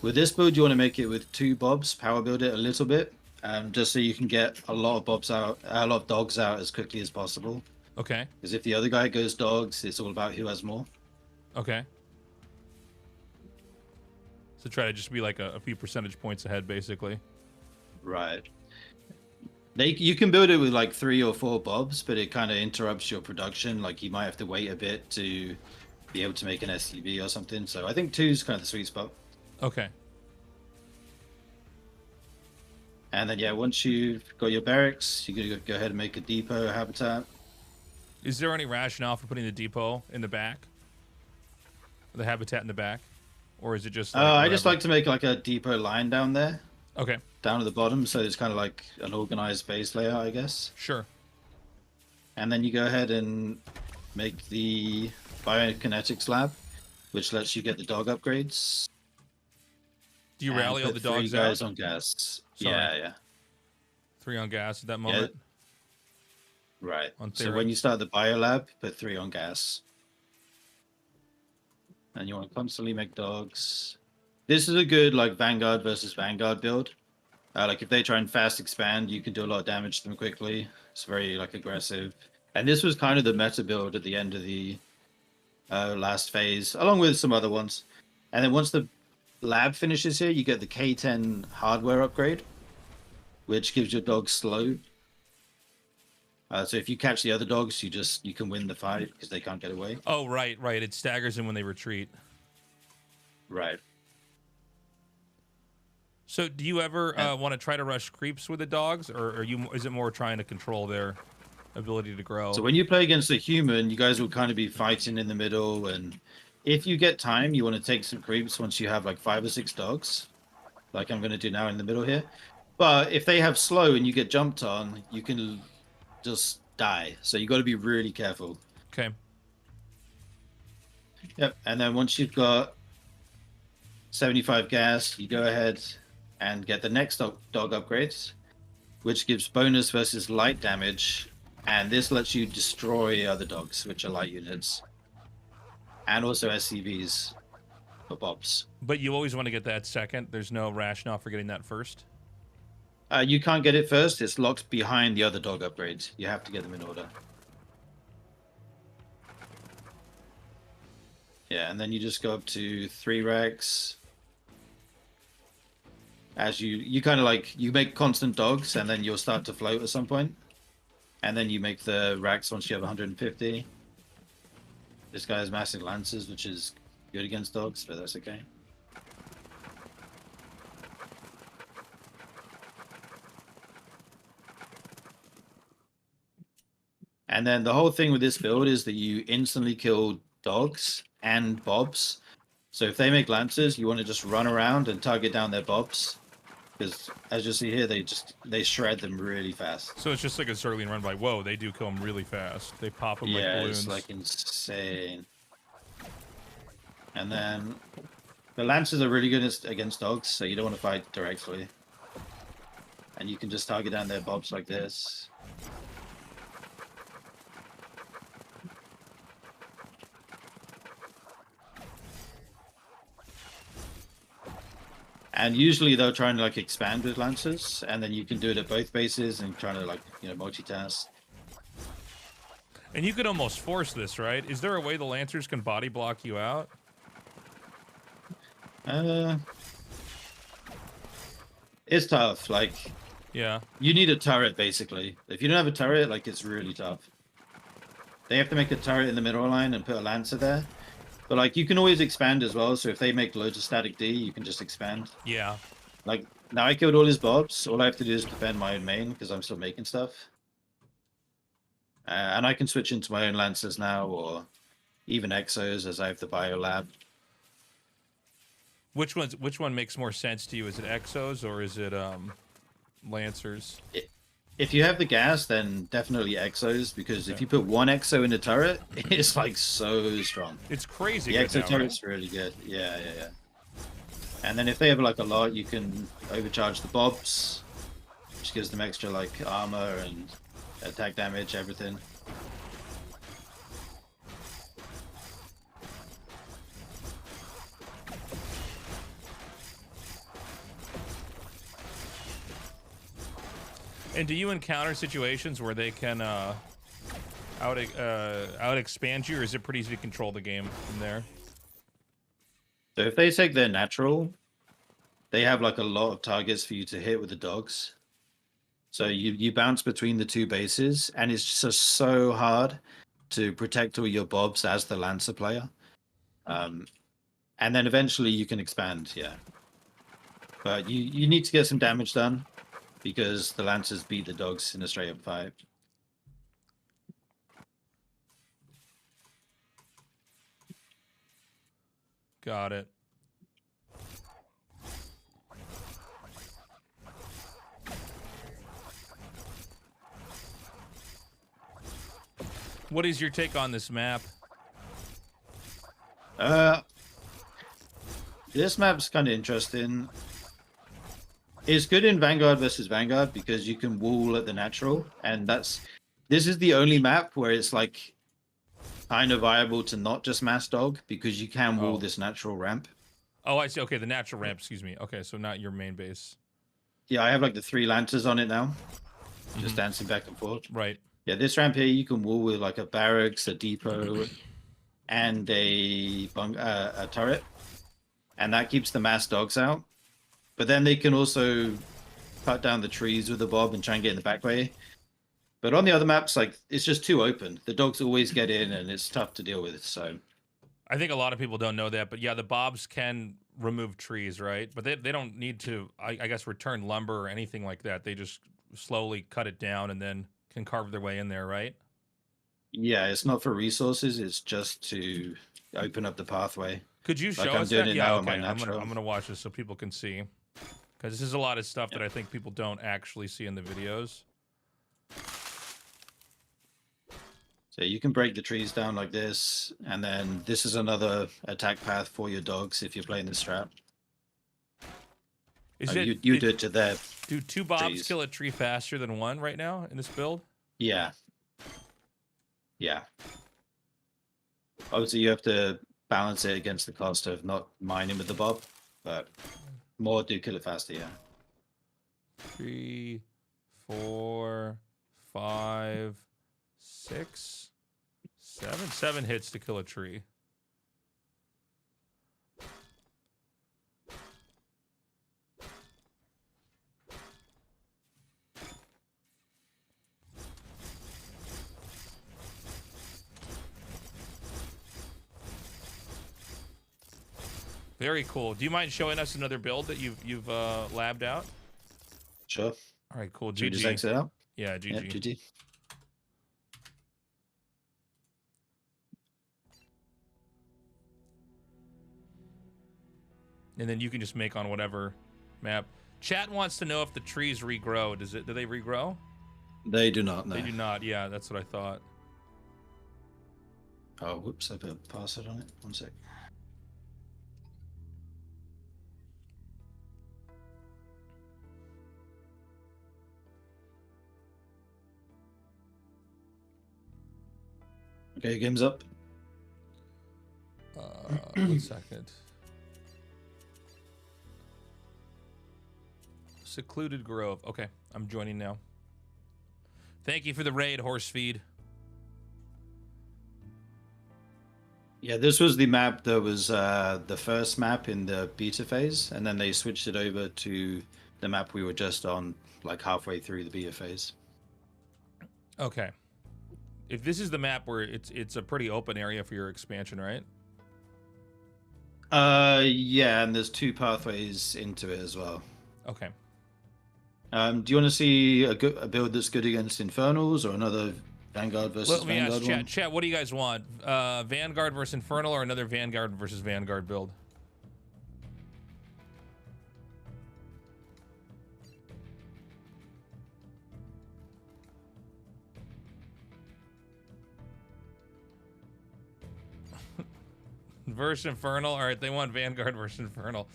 With this build, you want to make it with 2 bobs, power build it a little bit, just so you can get a lot of bobs out, a lot of dogs out as quickly as possible. Okay. Because if the other guy goes dogs, it's all about who has more. Okay. So try to just be like a few percentage points ahead, basically. Right. You can build it with like 3 or 4 bobs, but it kind of interrupts your production. Like you might have to wait a bit to be able to make an SCV or something. So I think 2 is kind of the sweet spot. Okay. And then yeah, once you've got your barracks, you're gonna go ahead and make a depot habitat. Is there any rationale for putting the depot in the back? The habitat in the back? Or is it just like I just wherever? like to make like a depot line down there, Okay, down at the bottom, so it's kind of like an organized base layout, I guess. sure. And then you go ahead and make the biokinetics lab, which lets you get the dog upgrades. Do you and rally all put the 3 dogs guys out? on gas. Sorry. Yeah. 3 on gas at that moment? Right. On So theory. when you start the biolab, put 3 on gas. And you want to constantly make dogs. This is a good like Vanguard versus Vanguard build. Like if they try and fast expand, you can do a lot of damage to them quickly. It's very like aggressive. And this was kind of the meta build at the end of the last phase, along with some other ones. And then once the lab finishes here, you get the K10 hardware upgrade, which gives your dogs slow. So if you catch the other dogs, you can win the fight because they can't get away. Oh, right. It staggers them when they retreat. Right. So do you ever want to try to rush creeps with the dogs, or is it more trying to control their ability to grow? So when you play against a human, you guys will kind of be fighting in the middle, and if you get time, you want to take some creeps once you have like 5 or 6 dogs, like I'm going to do now in the middle here. But if they have slow and you get jumped on, you can just die. So you got to be really careful. Okay. Yep. And then once you've got 75 gas, you go ahead and get the next dog upgrades, which gives bonus versus light damage. And this lets you destroy other dogs, which are light units. And also SCVs for bobs. But you always want to get that second. There's no rationale for getting that first. You can't get it first. It's locked behind the other dog upgrades. You have to get them in order. Yeah, and then you just go up to 3 racks. As you kind of like, you make constant dogs, and then you'll start to float at some point. And then you make the racks once you have 150. This guy has massive lances, which is good against dogs, but that's okay. And then the whole thing with this build is that you instantly kill dogs and bobs. So if they make lancers, you want to just run around and target down their bobs, because as you see here, they shred them really fast. So it's just like a Zergling run by. Whoa, they do kill them really fast. They pop them like Yeah, balloons. it's like insane. And then the lancers are really good against dogs, so you don't want to fight directly. And you can just target down their bobs like this. And usually they'll try and like expand with lancers, and then you can do it at both bases and trying to like, you know, multitask. And you could almost force this, right? Is there a way the Lancers can body block you out? It's tough. Like, Yeah. you need a turret basically. If you don't have a turret, like it's really tough. They have to make a turret in the middle line and put a lancer there. But like you can always expand as well. So if they make loads of static D, you can just expand. Yeah. Like now I killed all his bobs. All I have to do is defend my own main because I'm still making stuff. And I can switch into my own lancers now, or even exos as I have the bio lab. Which one makes more sense to you? Is it Exos or is it Lancers? If you have the gas, then definitely exos, because if you put one exo in the turret, it's like so strong. It's crazy. The good exo now, turret's really good. Yeah. And then if they have like a lot, you can overcharge the bobs, which gives them extra like armor and attack damage, everything. And do you encounter situations where they can out expand you, or is it pretty easy to control the game from there? So if they take their natural, they have like a lot of targets for you to hit with the dogs. So you bounce between the two bases, and it's just so hard to protect all your bobs as the lancer player. And then eventually you can expand, yeah. But you need to get some damage done, because the lancers beat the dogs in a straight up fight. Got it. What is your take on this map? This map's kind of interesting. It's good in Vanguard versus Vanguard because you can wall at the natural, and this is the only map where it's like kind of viable to not just mass dog, because you can wall this natural ramp. Oh, I see. Okay, the natural ramp, excuse me. Okay, so not your main base. Yeah, I have like the 3 lancers on it now, just dancing back and forth. Right. Yeah, this ramp here you can wall with like a barracks, a depot, and a turret, and that keeps the mass dogs out. But then they can also cut down the trees with the bob and try and get in the back way. But on the other maps, like, it's just too open. The dogs always get in, and it's tough to deal with. So I think a lot of people don't know that, but yeah, the bobs can remove trees, right? But they don't need to, I guess, return lumber or anything like that. They just slowly cut it down and then can carve their way in there, right? yeah, it's not for resources. It's just to open up the pathway. Could you show Like I'm us doing that? it Yeah, now on okay. my I'm natural. gonna watch this so people can see, because this is a lot of stuff that I think people don't actually see in the videos. So you can break the trees down like this, and then this is another attack path for your dogs if you're playing this strat. Is You do it to their... do 2 bobs trees. kill a tree faster than 1 right now in this build? Yeah. Yeah. Obviously, you have to balance it against the cost of not mining with the bob, but more do kill it faster, yeah. 3, 4, 5, 6, 7. 7 hits to kill a tree. Very cool. Do you mind showing us another build that you've labbed out? Sure. All right, cool. Should we just GG. exit out? Yeah, GG. Yep, GG. And then you can just make on whatever map. Chat wants to know if the trees regrow. Do they regrow? They do not, no. They do not. Yeah, that's what I thought. Oh, whoops, I put a password on it. One sec. Okay, game's up. 1 second. Secluded Grove. Okay, I'm joining now. Thank you for the raid, horse feed. Yeah, this was the map that was the first map in the beta phase, and then they switched it over to the map we were just on, like halfway through the beta phase. Okay. If this is the map where it's a pretty open area for your expansion, right? Yeah, and there's 2 pathways into it as well. Okay. Do you want to see a build that's good against Infernals or another Vanguard versus Let me Vanguard ask one? chat, what do you guys want? Vanguard versus Infernal or another Vanguard versus Vanguard build? Versus Infernal? Alright, they want Vanguard versus Infernal.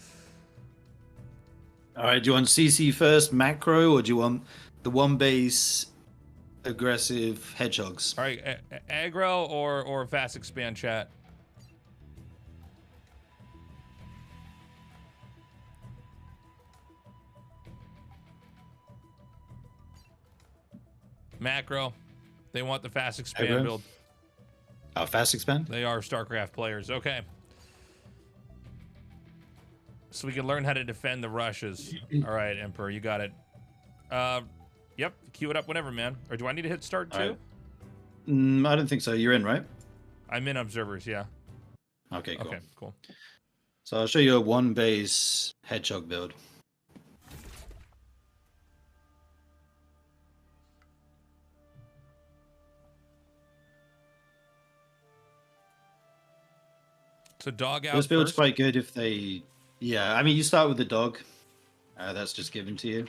All right, do you want CC first, macro, or do you want the one base aggressive hedgehogs? Alright, aggro or fast expand, chat? Macro. They want the fast expand Aggro? build. Oh, fast expand? They are Starcraft players. Okay. So we can learn how to defend the rushes. All right, Emperor, you got it. Yep, queue it up whenever, man. Or do I need to hit start too? All right. I don't think so. You're in, right? I'm in observers, yeah. Okay, cool. Okay, cool. So I'll show you a one base hedgehog build. So dog out This build's first? quite good if they... Yeah, I mean, you start with the dog. That's just given to you.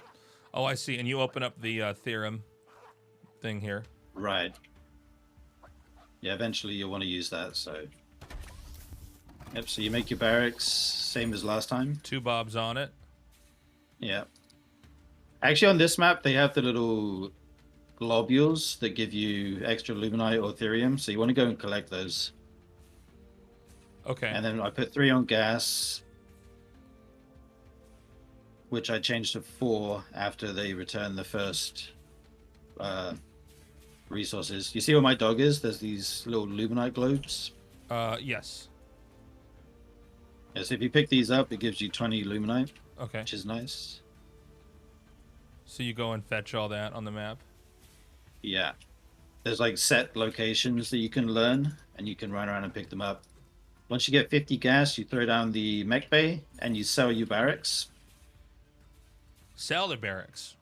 Oh, I see. And you open up the theorem thing here. Right. Yeah, eventually you'll want to use that, so... Yep, so you make your barracks, same as last time. 2 bobs on it. Yeah. Actually, on this map, they have the little globules that give you extra luminite or therium, so you want to go and collect those. Okay. And then I put 3 on gas, which I changed to 4 after they return the first resources. You see where my dog is? There's these little luminite globes. Yes. Yeah, so if you pick these up, it gives you 20 luminite, Okay. which is nice. So you go and fetch all that on the map. Yeah. There's like set locations that you can learn, and you can run around and pick them up. Once you get 50 gas, you throw down the mech bay, and you sell your barracks. Sell the barracks.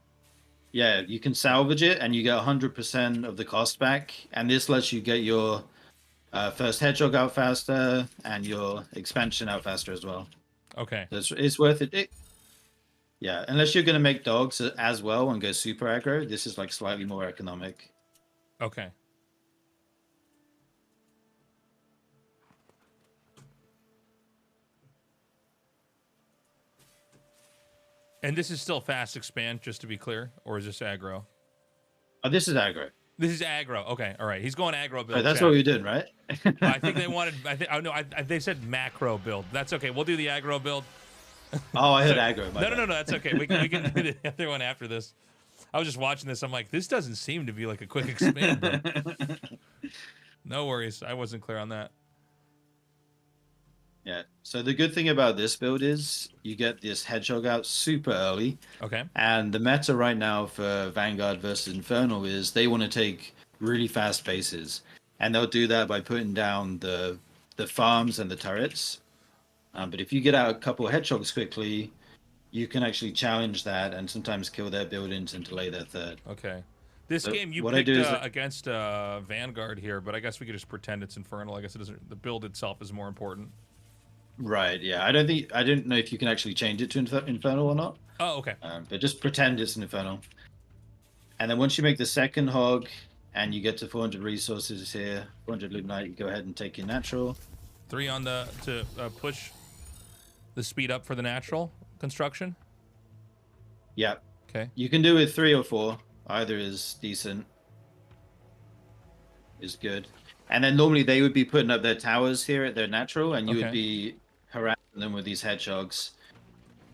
Yeah, you can salvage it, and you get 100% of the cost back. And this lets you get your first hedgehog out faster, and your expansion out faster as well. Okay. So it's worth it. Yeah, unless you're going to make dogs as well and go super aggro, this is like slightly more economic. Okay. And this is still fast expand, just to be clear, or is this aggro? Oh, this is aggro. This is aggro. Okay, all right. He's going aggro build. Right, that's chat. what we did, right? I think they wanted. I think. Oh no. They said macro build. That's okay. We'll do the aggro build. Oh, I heard aggro. No. That's okay. We can do the other one after this. I was just watching this. I'm like, this doesn't seem to be like a quick expand build. No worries. I wasn't clear on that. Yeah. So the good thing about this build is you get this hedgehog out super early. Okay. And the meta right now for Vanguard versus Infernal is they want to take really fast bases. And they'll do that by putting down the farms and the turrets. But if you get out a couple of hedgehogs quickly, you can actually challenge that and sometimes kill their buildings and delay their third. Okay. This So game you what I picked do is against Vanguard here, but I guess we could just pretend it's Infernal. I guess it doesn't. The build itself is more important. Right. Yeah. I didn't know if you can actually change it to Infernal or not. Oh, okay. But just pretend it's an Infernal. And then once you make the second hog and you get to 400 resources here, 400 Luminite, you go ahead and take your natural. 3 on the to push the speed up for the natural construction. Yeah. Okay. You can do it 3 or 4. Either is decent. Is good. And then normally they would be putting up their towers here at their natural, and you Okay. would be harassing them with these hedgehogs.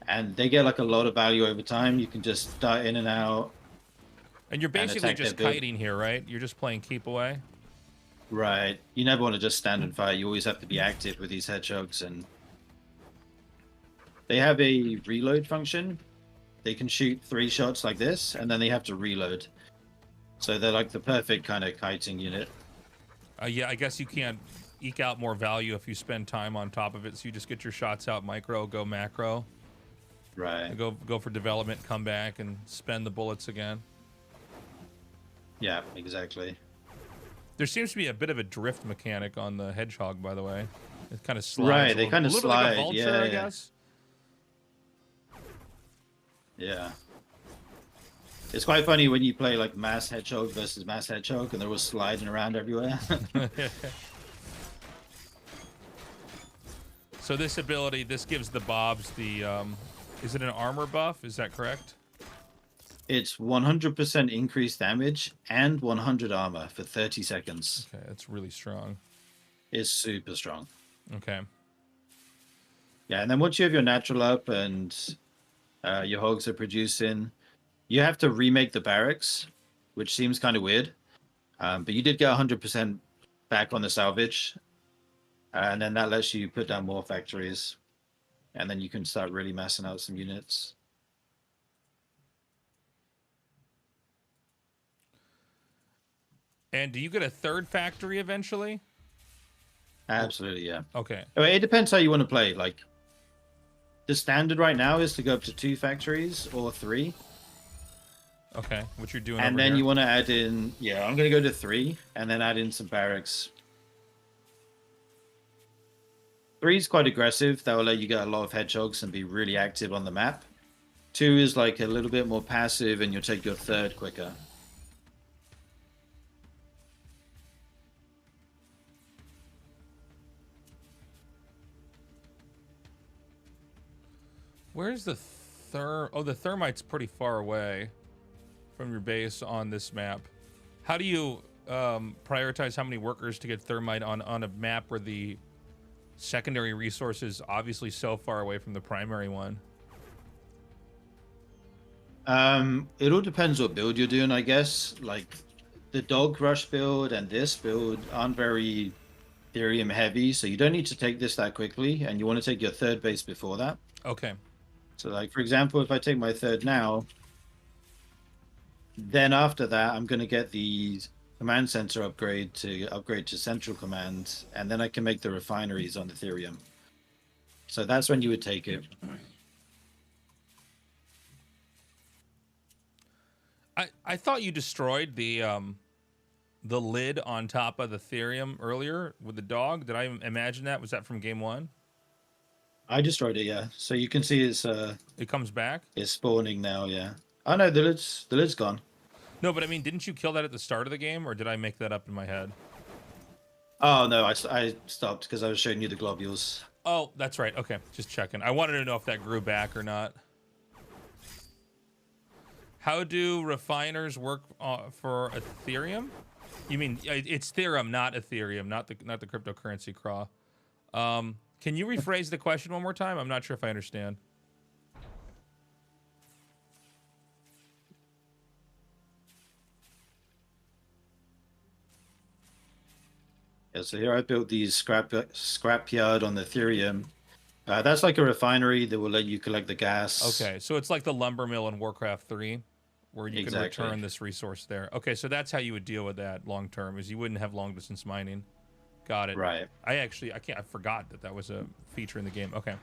And they get like a lot of value over time. You can just dart in and out. And you're basically attack just their build. kiting here, right? You're just playing keep away. Right. You never want to just stand and fight. You always have to be active with these hedgehogs. And they have a reload function. They can shoot 3 shots like this, and then they have to reload. So they're like the perfect kind of kiting unit. Yeah, I guess you can't eke out more value if you spend time on top of it. So you just get your shots out micro, go macro, Right. go for development, come back and spend the bullets again. Yeah, exactly. There seems to be a bit of a drift mechanic on the Hedgehog, by the way. It kind of slides. Right, a they little- kinda a little bit like a slide, vulture, yeah, I yeah. guess. Yeah. It's quite funny when you play like mass hedgehog versus mass hedgehog and they're all sliding around everywhere. So this ability, this gives the Bobs the, is it an armor buff? Is that correct? It's 100% increased damage and 100 armor for 30 seconds. Okay, that's really strong. It's super strong. Okay. Yeah, and then once you have your natural up and your hogs are producing, you have to remake the barracks, which seems kind of weird. But you did get 100% back on the salvage. And then that lets you put down more factories. And then you can start really massing out some units. And do you get a 3rd factory eventually? Absolutely, yeah. Okay. I mean, it depends how you want to play. Like, the standard right now is to go up to 2 factories or 3. Okay, what you're doing And over then here. you want to add in, yeah, I'm going to go to 3 and then add in some barracks. 3 is quite aggressive. That will let you get a lot of hedgehogs and be really active on the map. 2 is like a little bit more passive and you'll take your 3rd quicker. Where's the Oh, the thermite's pretty far away from your base on this map. How do you prioritize how many workers to get thermite on a map where the secondary resource is obviously so far away from the primary one? It all depends what build you're doing, I guess. Like, the dog rush build and this build aren't very Ethereum heavy, so you don't need to take this that quickly, and you want to take your 3rd base before that. Okay. So, like, for example, if I take my 3rd now, then after that, I'm going to get the command center upgrade to central command, and then I can make the refineries on Ethereum. So that's when you would take it. I thought you destroyed the lid on top of the Ethereum earlier with the dog. Did I imagine that? Was that from game 1? I destroyed it, yeah. So you can see It comes back? it's spawning now, yeah. Oh no, the lid's gone. No, but I mean, didn't you kill that at the start of the game, or did I make that up in my head? Oh no, I stopped because I was showing you the globules. Oh, that's right. Okay, just checking. I wanted to know if that grew back or not. How do refiners work for Ethereum? You mean it's Theorem, not Ethereum, not the cryptocurrency craw. Can you rephrase the question one more time? I'm not sure if I understand. Yeah, so here I built these scrapyard on the Ethereum. That's like a refinery that will let you collect the gas. Okay, so it's like the lumber mill in Warcraft 3, where you Exactly. can return this resource there. Okay, so that's how you would deal with that long term, is you wouldn't have long distance mining. Got it. Right. I forgot that was a feature in the game. Okay.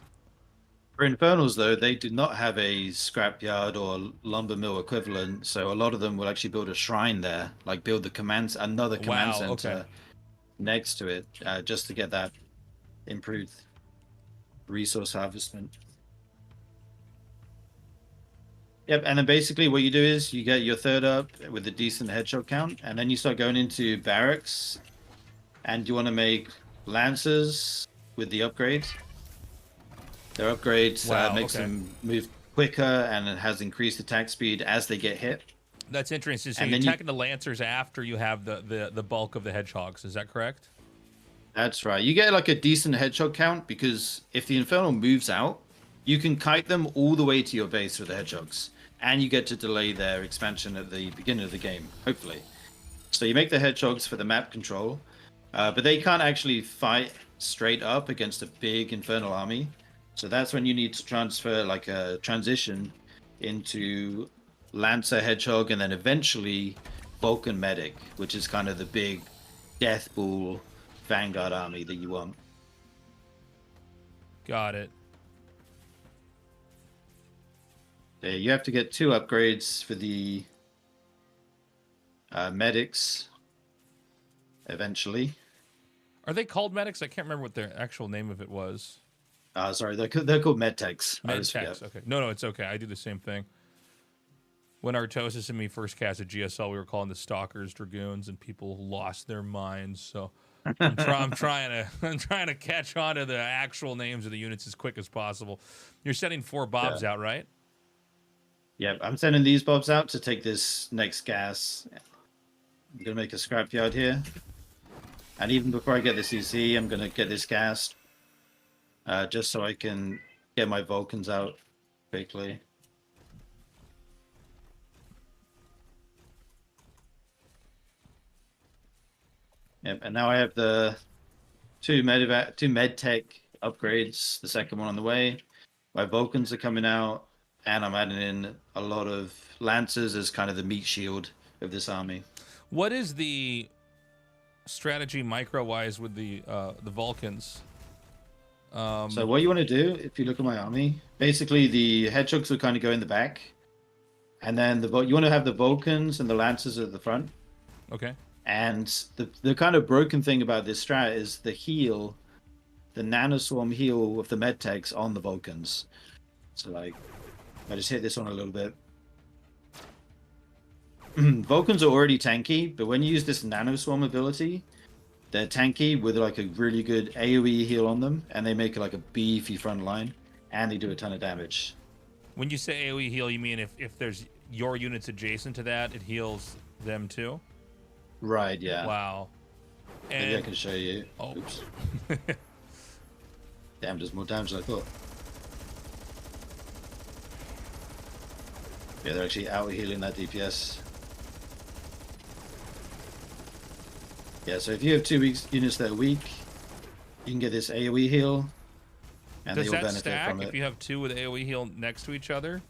For Infernals, though, they do not have a scrapyard or lumber mill equivalent, so a lot of them will actually build a shrine there, like build another command Wow, center okay. next to it, just to get that improved. resource harvestment. Yep, and then basically what you do is you get your third up with a decent hedgehog count, and then you start going into barracks, and you want to make lancers with the upgrades. Their upgrades makes them move quicker, and it has increased attack speed as they get hit. That's interesting. So And you're then attacking the Lancers after you have the bulk of the Hedgehogs. Is that correct? That's right. You get like a decent hedgehog count because if the Infernal moves out, you can kite them all the way to your base with the hedgehogs, and you get to delay their expansion at the beginning of the game, hopefully. So you make the hedgehogs for the map control, but they can't actually fight straight up against a big Infernal army. So that's when you need to transfer like a transition into Lancer, Hedgehog, and then eventually Vulcan Medic, which is kind of the big death ball Vanguard army that you want. Got it. Yeah, you have to get 2 upgrades for the medics eventually. Are they called medics? I can't remember what their actual name of it was. Sorry, they're called medtechs. Medtechs. Okay. No, it's okay. I do the same thing. When Artosis and me first casted GSL, we were calling the Stalkers Dragoons, and people lost their minds. So I'm trying to catch on to the actual names of the units as quick as possible. You're sending 4 Bobs out, right? Yeah, I'm sending these Bobs out to take this next gas. I'm gonna make a scrapyard here, and even before I get the CC, I'm gonna get this gas, just so I can get my Vulcans out quickly. Yep, and now I have the 2 medtech upgrades. The second one on the way. My Vulcans are coming out, and I'm adding in a lot of Lancers as kind of the meat shield of this army. What is the strategy micro-wise with the Vulcans? So what you want to do, if you look at my army, basically the Hedgehogs will kind of go in the back, and then you want to have the Vulcans and the Lancers at the front. Okay. And the kind of broken thing about this strat is the nanoswarm heal of the medtechs on the Vulcans. So like, I just hit this one a little bit. Vulcans are already tanky, but when you use this nanoswarm ability, they're tanky with like a really good AoE heal on them, and they make like a beefy front line, and they do a ton of damage. When you say AoE heal, you mean if there's your units adjacent to that, it heals them too? Right, yeah. Wow. Maybe I And can show you. oh. Oops. Damn, does more damage than I thought. Yeah, they're actually out healing that DPS. Yeah, so if you have 2 units that are weak, you can get this AoE heal, and Does they all that benefit stack from if it. you have 2 with AoE heal next to each other?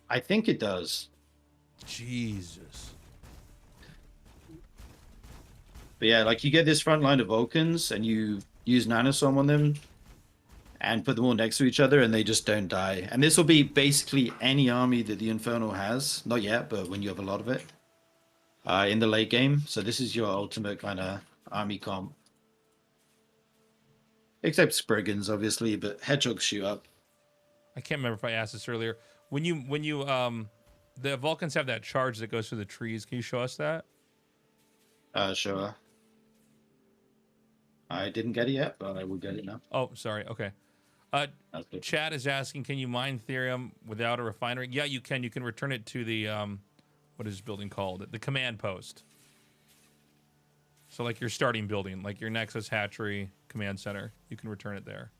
I think it does. Jesus. But yeah, like you get this front line of Vulcans, and you use Nanoswarm on them, and put them all next to each other, and they just don't die. And this will be basically any army that the Infernal has. Not yet, but when you have a lot of it. In the late game. So this is your ultimate kind of army comp. Except Spriggans, obviously, but Hedgehogs shoot up. I can't remember if I asked this earlier. When you the Vulcans have that charge that goes through the trees. Can you show us that? Sure. I didn't get it yet, but I will get it now. Oh, sorry. Okay. That's good. Chad is asking, can you mine Therium without a refinery? Yeah, you can. You can return it to the what is this building called? The command post. So like your starting building, like your Nexus Hatchery command center, you can return it there.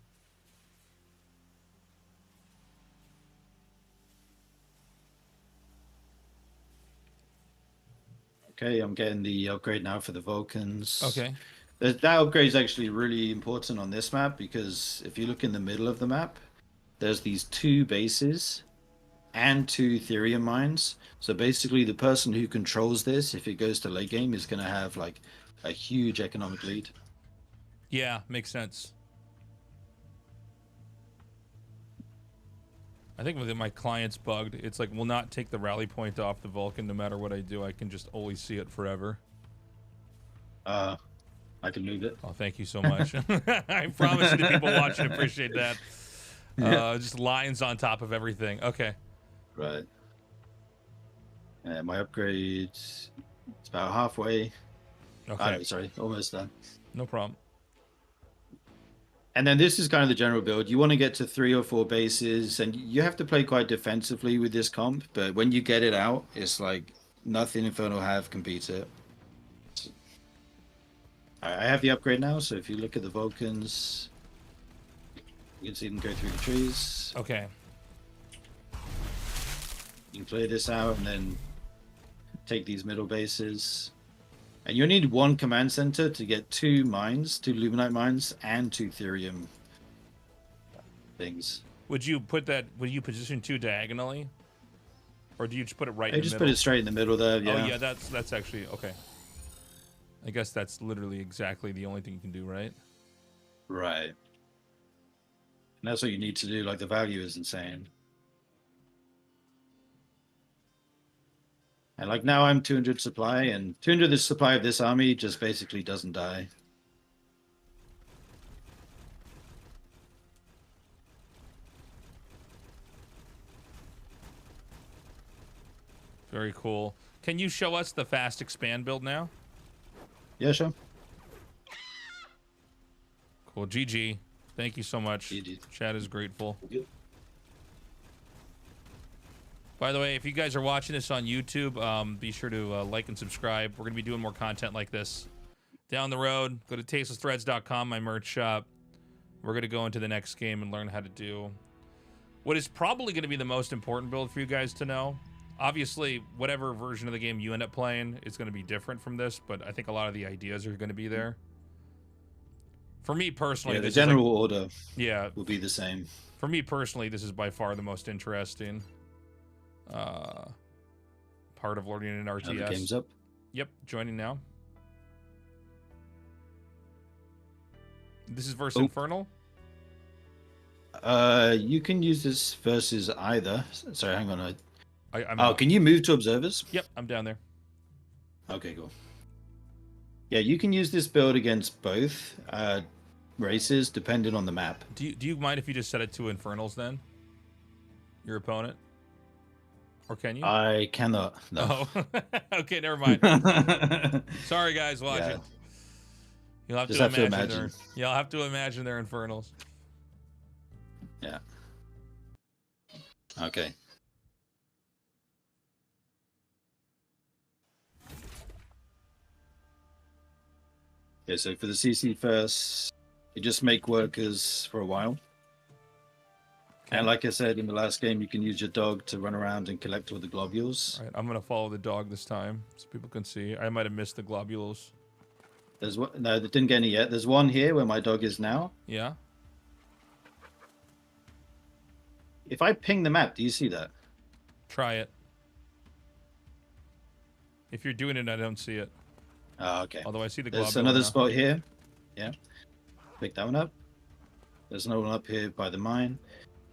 Okay, I'm getting the upgrade now for the Vulcans. Okay. That upgrade is actually really important on this map because if you look in the middle of the map, there's these 2 bases and 2 Therium mines. So basically the person who controls this, if it goes to late game, is going to have like a huge economic lead. Yeah, makes sense. I think with my client's bugged, it's like will not take the rally point off the Vulcan no matter what I do. I can just always see it forever. I can move it. Oh, thank you so much. I promise you the people watching appreciate that. Just lines on top of everything. Okay. Right. My upgrade, it's about halfway. Okay. Oh, sorry, almost done. No problem. And then this is kind of the general build. You want to get to 3 or 4 bases, and you have to play quite defensively with this comp. But when you get it out, it's like nothing Infernal have can beat it. I have the upgrade now, so if you look at the Vulcans, you can see them go through the trees. Okay. You can clear this out and then take these middle bases. And you'll need 1 command center to get 2 mines, 2 Luminite mines, and 2 Therium things. Would you position 2 diagonally? Or do you just put it right I in the just middle? put it straight in the middle there, yeah. Oh, yeah, that's actually... Okay. I guess that's literally exactly the only thing you can do, right? Right. And that's what you need to do, like the value is insane. And like now I'm 200 supply, and 200 the supply of this army just basically doesn't die. Very cool. Can you show us the fast expand build now? Yeah, sure. Cool. GG. Thank you so much. GG. Chat is grateful. Good. By the way, if you guys are watching this on YouTube, be sure to like and subscribe. We're going to be doing more content like this down the road. Go to tastelessthreads.com, my merch shop. We're going to go into the next game and learn how to do what is probably going to be the most important build for you guys to know. Obviously, whatever version of the game you end up playing is going to be different from this, but I think a lot of the ideas are going to be there. For me personally, Yeah, the this is general order yeah, will be the same. for me personally, this is by far the most interesting part of learning an Now RTS. the game's up. Yep, joining now. This is versus Infernal. You can use this versus either. Sorry, hang on. I'm Can you move to observers? Yep, I'm down there. Okay, cool. Yeah, you can use this build against both races, depending on the map. Do you mind if you just set it to Infernals then? Your opponent? Or can you? I cannot. No. Oh, okay, never mind. Sorry, guys, watching. Yeah. You'll have Just to have to imagine. imagine. You'll have to imagine they're Infernals. Yeah. Okay. Okay, so for the CC first, you just make workers for a while. And like I said in the last game, you can use your dog to run around and collect all the globules. All right, I'm gonna follow the dog this time so people can see. I might have missed the globules. There's one. No, they didn't get any yet. There's one here where my dog is now. Yeah. If I ping the map, do you see that? Try it. If you're doing it, I don't see it. Oh, okay. Although I see the There's globule another now. spot here. Yeah. Pick that one up. There's another one up here by the mine.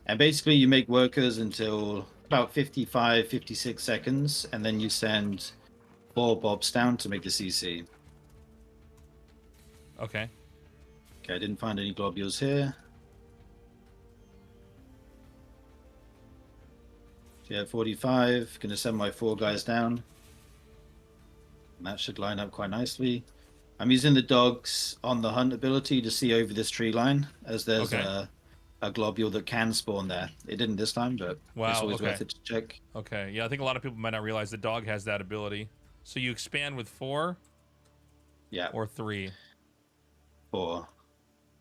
And basically you make workers until about 55, 56 seconds, and then you send 4 bobs down to make the CC. Okay. Okay, I didn't find any globules here. Yeah, 45. Gonna send my 4 guys down. And that should line up quite nicely. I'm using the dogs on the hunt ability to see over this tree line, as there's Okay. a globule that can spawn there. It didn't this time, but Wow, it's always okay. worth it to check. Okay. Yeah, I think a lot of people might not realize the dog has that ability. So you expand with 4 Yeah, or 3. 4.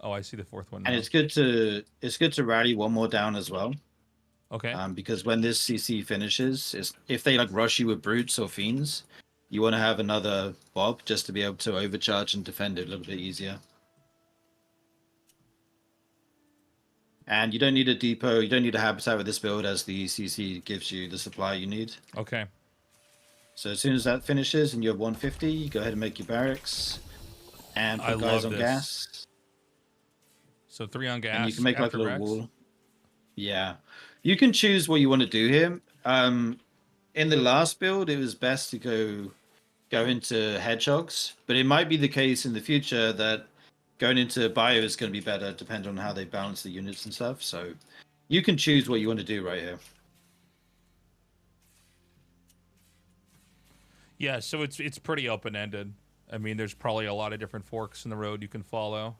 Oh, I see the 4th one now. And it's good to rally one more down as well. Okay. Because when this CC finishes, if they like rush you with brutes or fiends, you want to have another bob just to be able to overcharge and defend it a little bit easier. And you don't need a depot, you don't need a habitat with this build, as the CC gives you the supply you need. Okay. So as soon as that finishes and you have 150, you go ahead and make your barracks and I put guys love on this. gas. So 3 on gas. And you can make like after a little Rex. wall. Yeah. You can choose what you want to do here. In the last build, it was best to go go into hedgehogs, but it might be the case in the future that going into bio is going to be better, depending on how they balance the units and stuff. So you can choose what you want to do right here. Yeah, so it's pretty open ended. I mean, there's probably a lot of different forks in the road you can follow.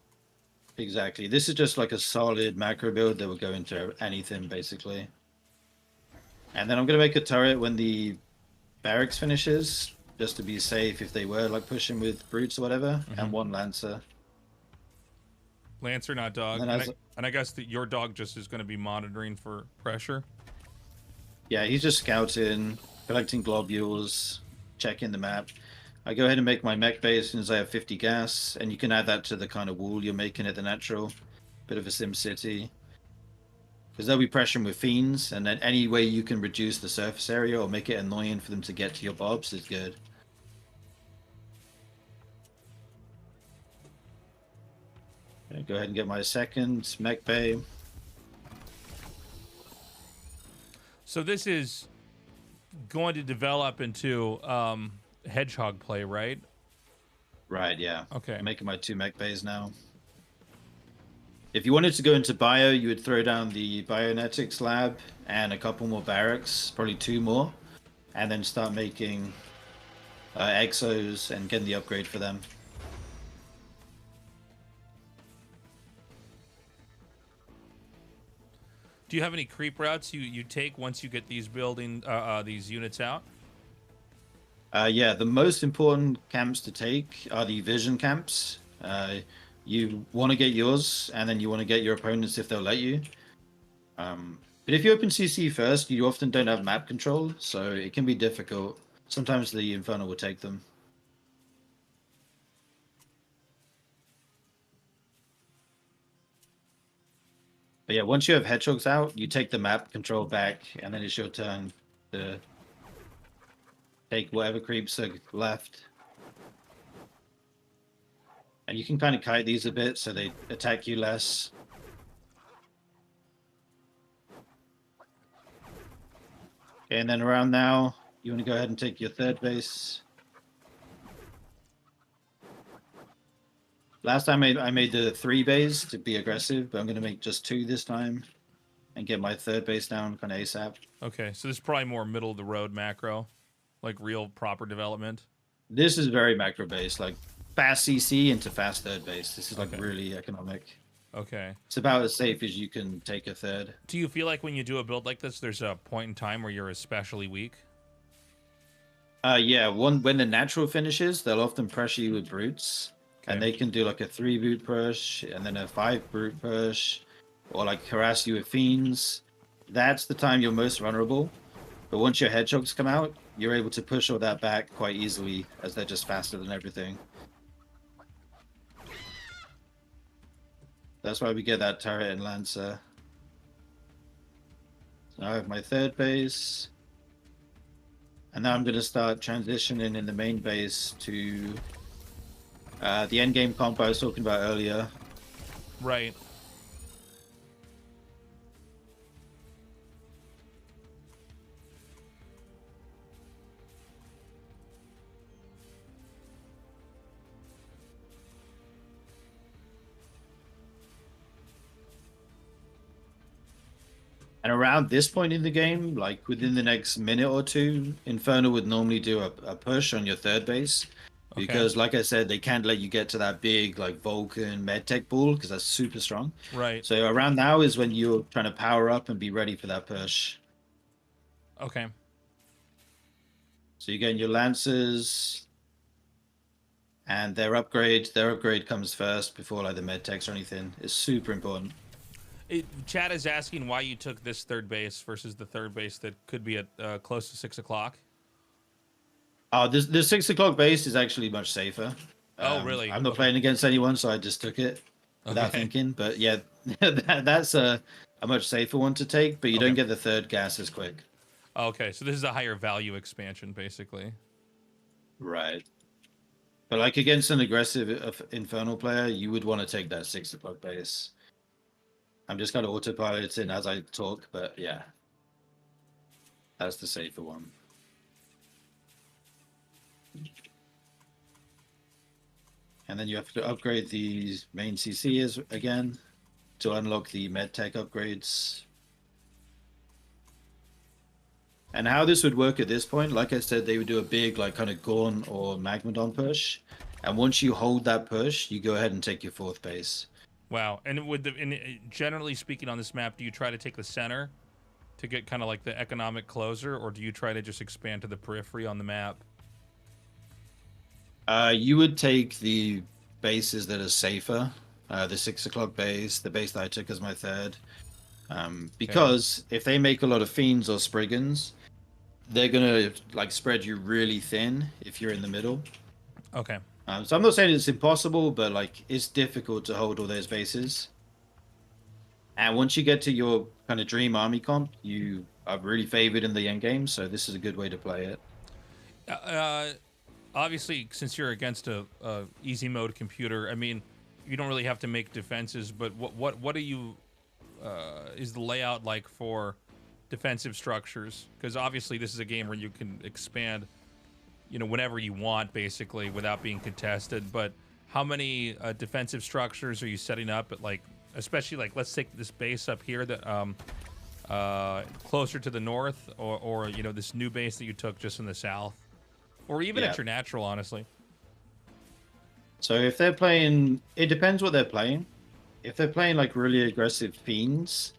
Exactly. This is just like a solid macro build that will go into anything basically. And then I'm going to make a turret when the barracks finishes, just to be safe if they were like pushing with brutes or whatever, and one lancer. Lancer, not dog. And And I guess that your dog just is going to be monitoring for pressure. Yeah, he's just scouting, collecting globules, checking the map. I go ahead and make my mech base as soon as I have 50 gas, and you can add that to the kind of wall you're making at the natural. Bit of a sim city. Because they'll be pressuring with fiends, and then any way you can reduce the surface area or make it annoying for them to get to your bobs is good. Okay, go ahead and get my second mech bay. So this is going to develop into Hedgehog play, right? Right, yeah. Okay. I'm making my 2 mech bays now. If you wanted to go into bio, you would throw down the bionetics lab and a couple more barracks, probably 2 more, and then start making exos and getting the upgrade for them. Do you have any creep routes you take once you get these these units out? Yeah, the most important camps to take are the vision camps. You want to get yours, and then you want to get your opponents if they'll let you. But if you open CC first, you often don't have map control, so it can be difficult. Sometimes the Infernal will take them. But yeah, once you have hedgehogs out, you take the map control back, and then it's your turn to take whatever creeps are left. And you can kind of kite these a bit so they attack you less. Okay, and then around now, you want to go ahead and take your third base. Last time I made the 3 bays to be aggressive, but I'm going to make just 2 this time and get my third base down kind of ASAP. Okay, so this is probably more middle of the road macro, like real proper development. This is very macro based, like fast CC into fast third base. This is like Okay. really economic. Okay. It's about as safe as you can take a third. Do you feel like when you do a build like this, there's a point in time where you're especially weak? Yeah, when the natural finishes, they'll often pressure you with brutes. And Okay. they can do like a 3 brute push and then a 5 brute push, or like harass you with fiends. That's the time you're most vulnerable. But once your hedgehogs come out, you're able to push all that back quite easily, as they're just faster than everything. That's why we get that turret and lancer. So I have my third base. And now I'm going to start transitioning in the main base to the endgame comp I was talking about earlier. Right. And around this point in the game, like within the next minute or 2, Infernal would normally do a push on your third base. Okay. Because, like I said, they can't let you get to that big, like, Vulcan medtech pool, because that's super strong. Right. So around now is when you're trying to power up and be ready for that push. Okay. So you're getting your Lancers and their upgrade. Their upgrade comes first before, like, the medtechs or anything. It's super important. Chad is asking why you took this third base versus the third base that could be at close to 6 o'clock. The 6 o'clock base is actually much safer. Oh, really? I'm not Okay. playing against anyone, so I just took it without Okay. thinking. But yeah, that's a much safer one to take, but you Okay. don't get the third gas as quick. Okay, so this is a higher value expansion, basically. Right. But like against an aggressive Infernal player, you would want to take that 6 o'clock base. I'm just kind of autopiloting as I talk, but yeah. That's the safer one. And then you have to upgrade the main CC again to unlock the medtech upgrades. And how this would work at this point, like I said, they would do a big like kind of Gorn or Magmadon push. And once you hold that push, you go ahead and take your 4th base. Wow. And generally speaking on this map, do you try to take the center to get kind of like the economic closer, or do you try to just expand to the periphery on the map? You would take the bases that are safer. The 6 o'clock base, the base that I took as my 3rd. Because if they make a lot of Fiends or Spriggans, they're going to like spread you really thin if you're in the middle. Okay. So I'm not saying it's impossible, but like it's difficult to hold all those bases. And once you get to your kind of dream army comp, you are really favored in the end game. So this is a good way to play it. Obviously, since you're against a easy mode computer, I mean, you don't really have to make defenses. But what do you is the layout like for defensive structures? Because obviously, this is a game where you can expand, you know, whenever you want, basically, without being contested. But how many defensive structures are you setting up at, like, especially like, let's take this base up here that closer to the north, or you know, this new base that you took just in the south, or even at your natural, honestly. So if they're playing, it depends what they're playing. If they're playing like really aggressive Fiends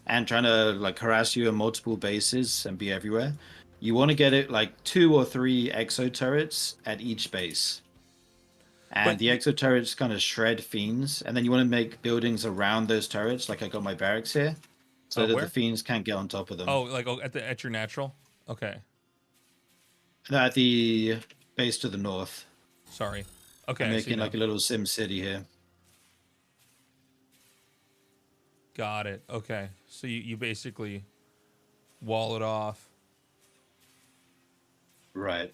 and trying to like harass you on multiple bases and be everywhere, you want to get it like 2 or 3 exo turrets at each base. And the exo turrets kind of shred Fiends, and then you want to make buildings around those turrets, like I got my barracks here, so that the Fiends can't get on top of them. Oh, like at your natural? Okay. No, at the base to the north. Sorry. Okay. I'm making like a little Sim City here. Got it. Okay. So you basically wall it off. Right.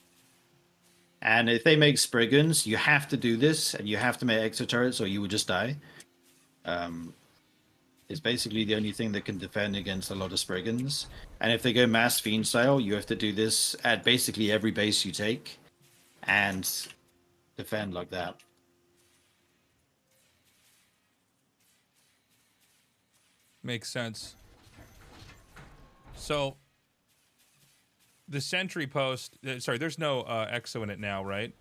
And if they make Spriggans, you have to do this, and you have to make exo turrets, or you will just die. It's basically the only thing that can defend against a lot of Spriggans. And if they go mass Fiend style, you have to do this at basically every base you take, and defend like that. Makes sense. So the sentry post, sorry, there's no exo in it now, right?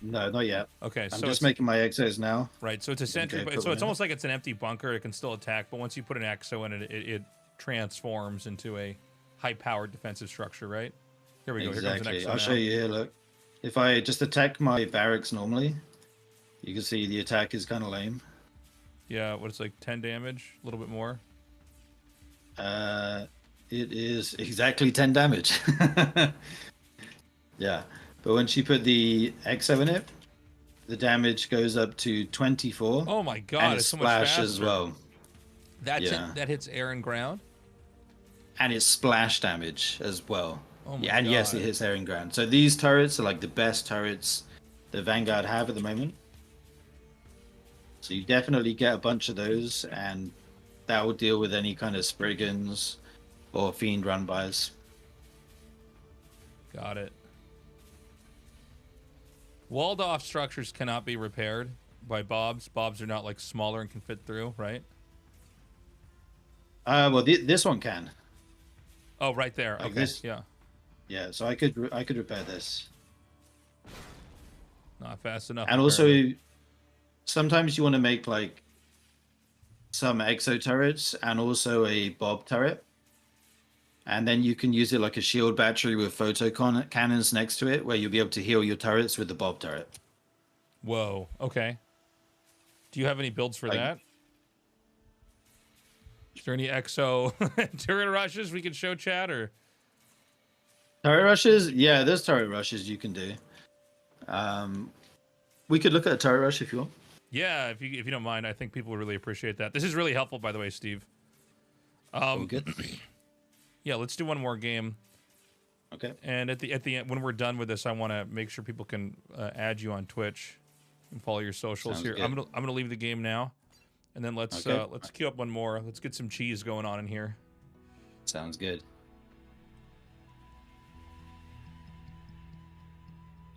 No, not yet. Okay, I'm so just making my exos now. Right, so it's a sentry, Okay, so it's almost like it's an empty bunker. It can still attack, but once you put an exo in it, it transforms into a high-powered defensive structure, right? Here we go. Exactly. Here comes an exo I'll now. show you here, look. If I just attack my barracks normally, you can see the attack is kind of lame. Yeah, what, it's like 10 damage? A little bit more? It is exactly 10 damage. Yeah. But once you put the exo in it, the damage goes up to 24. Oh my god, and it's so much splash faster. as well. That hits air and ground? And it's splash damage as well. Oh my and god. yes, it hits air and ground. So these turrets are like the best turrets that Vanguard have at the moment. So you definitely get a bunch of those, and that will deal with any kind of Spriggans or Fiend run-bys. Got it. Walled off structures cannot be repaired by bobs. Bobs are not like smaller and can fit through, right? Well, this one can. Oh, right there. Like okay. this? Yeah. Yeah, so I could repair this. Not fast enough. And also, sometimes you want to make like some exo turrets and also a bob turret. And then you can use it like a shield battery with photo cannons next to it, where you'll be able to heal your turrets with the bob turret. Whoa. Okay. Do you have any builds for that? Is there any exo turret rushes we can show chat, or? Turret rushes? Yeah, there's turret rushes you can do. We could look at a turret rush if you want. Yeah, if you don't mind, I think people would really appreciate that. This is really helpful, by the way, Steve. Good. Yeah, let's do one more game. Okay. And at the end, when we're done with this, I want to make sure people can add you on Twitch and follow your socials. Sounds here. good. I'm gonna leave the game now, and then let's queue up one more. Let's get some cheese going on in here. Sounds good.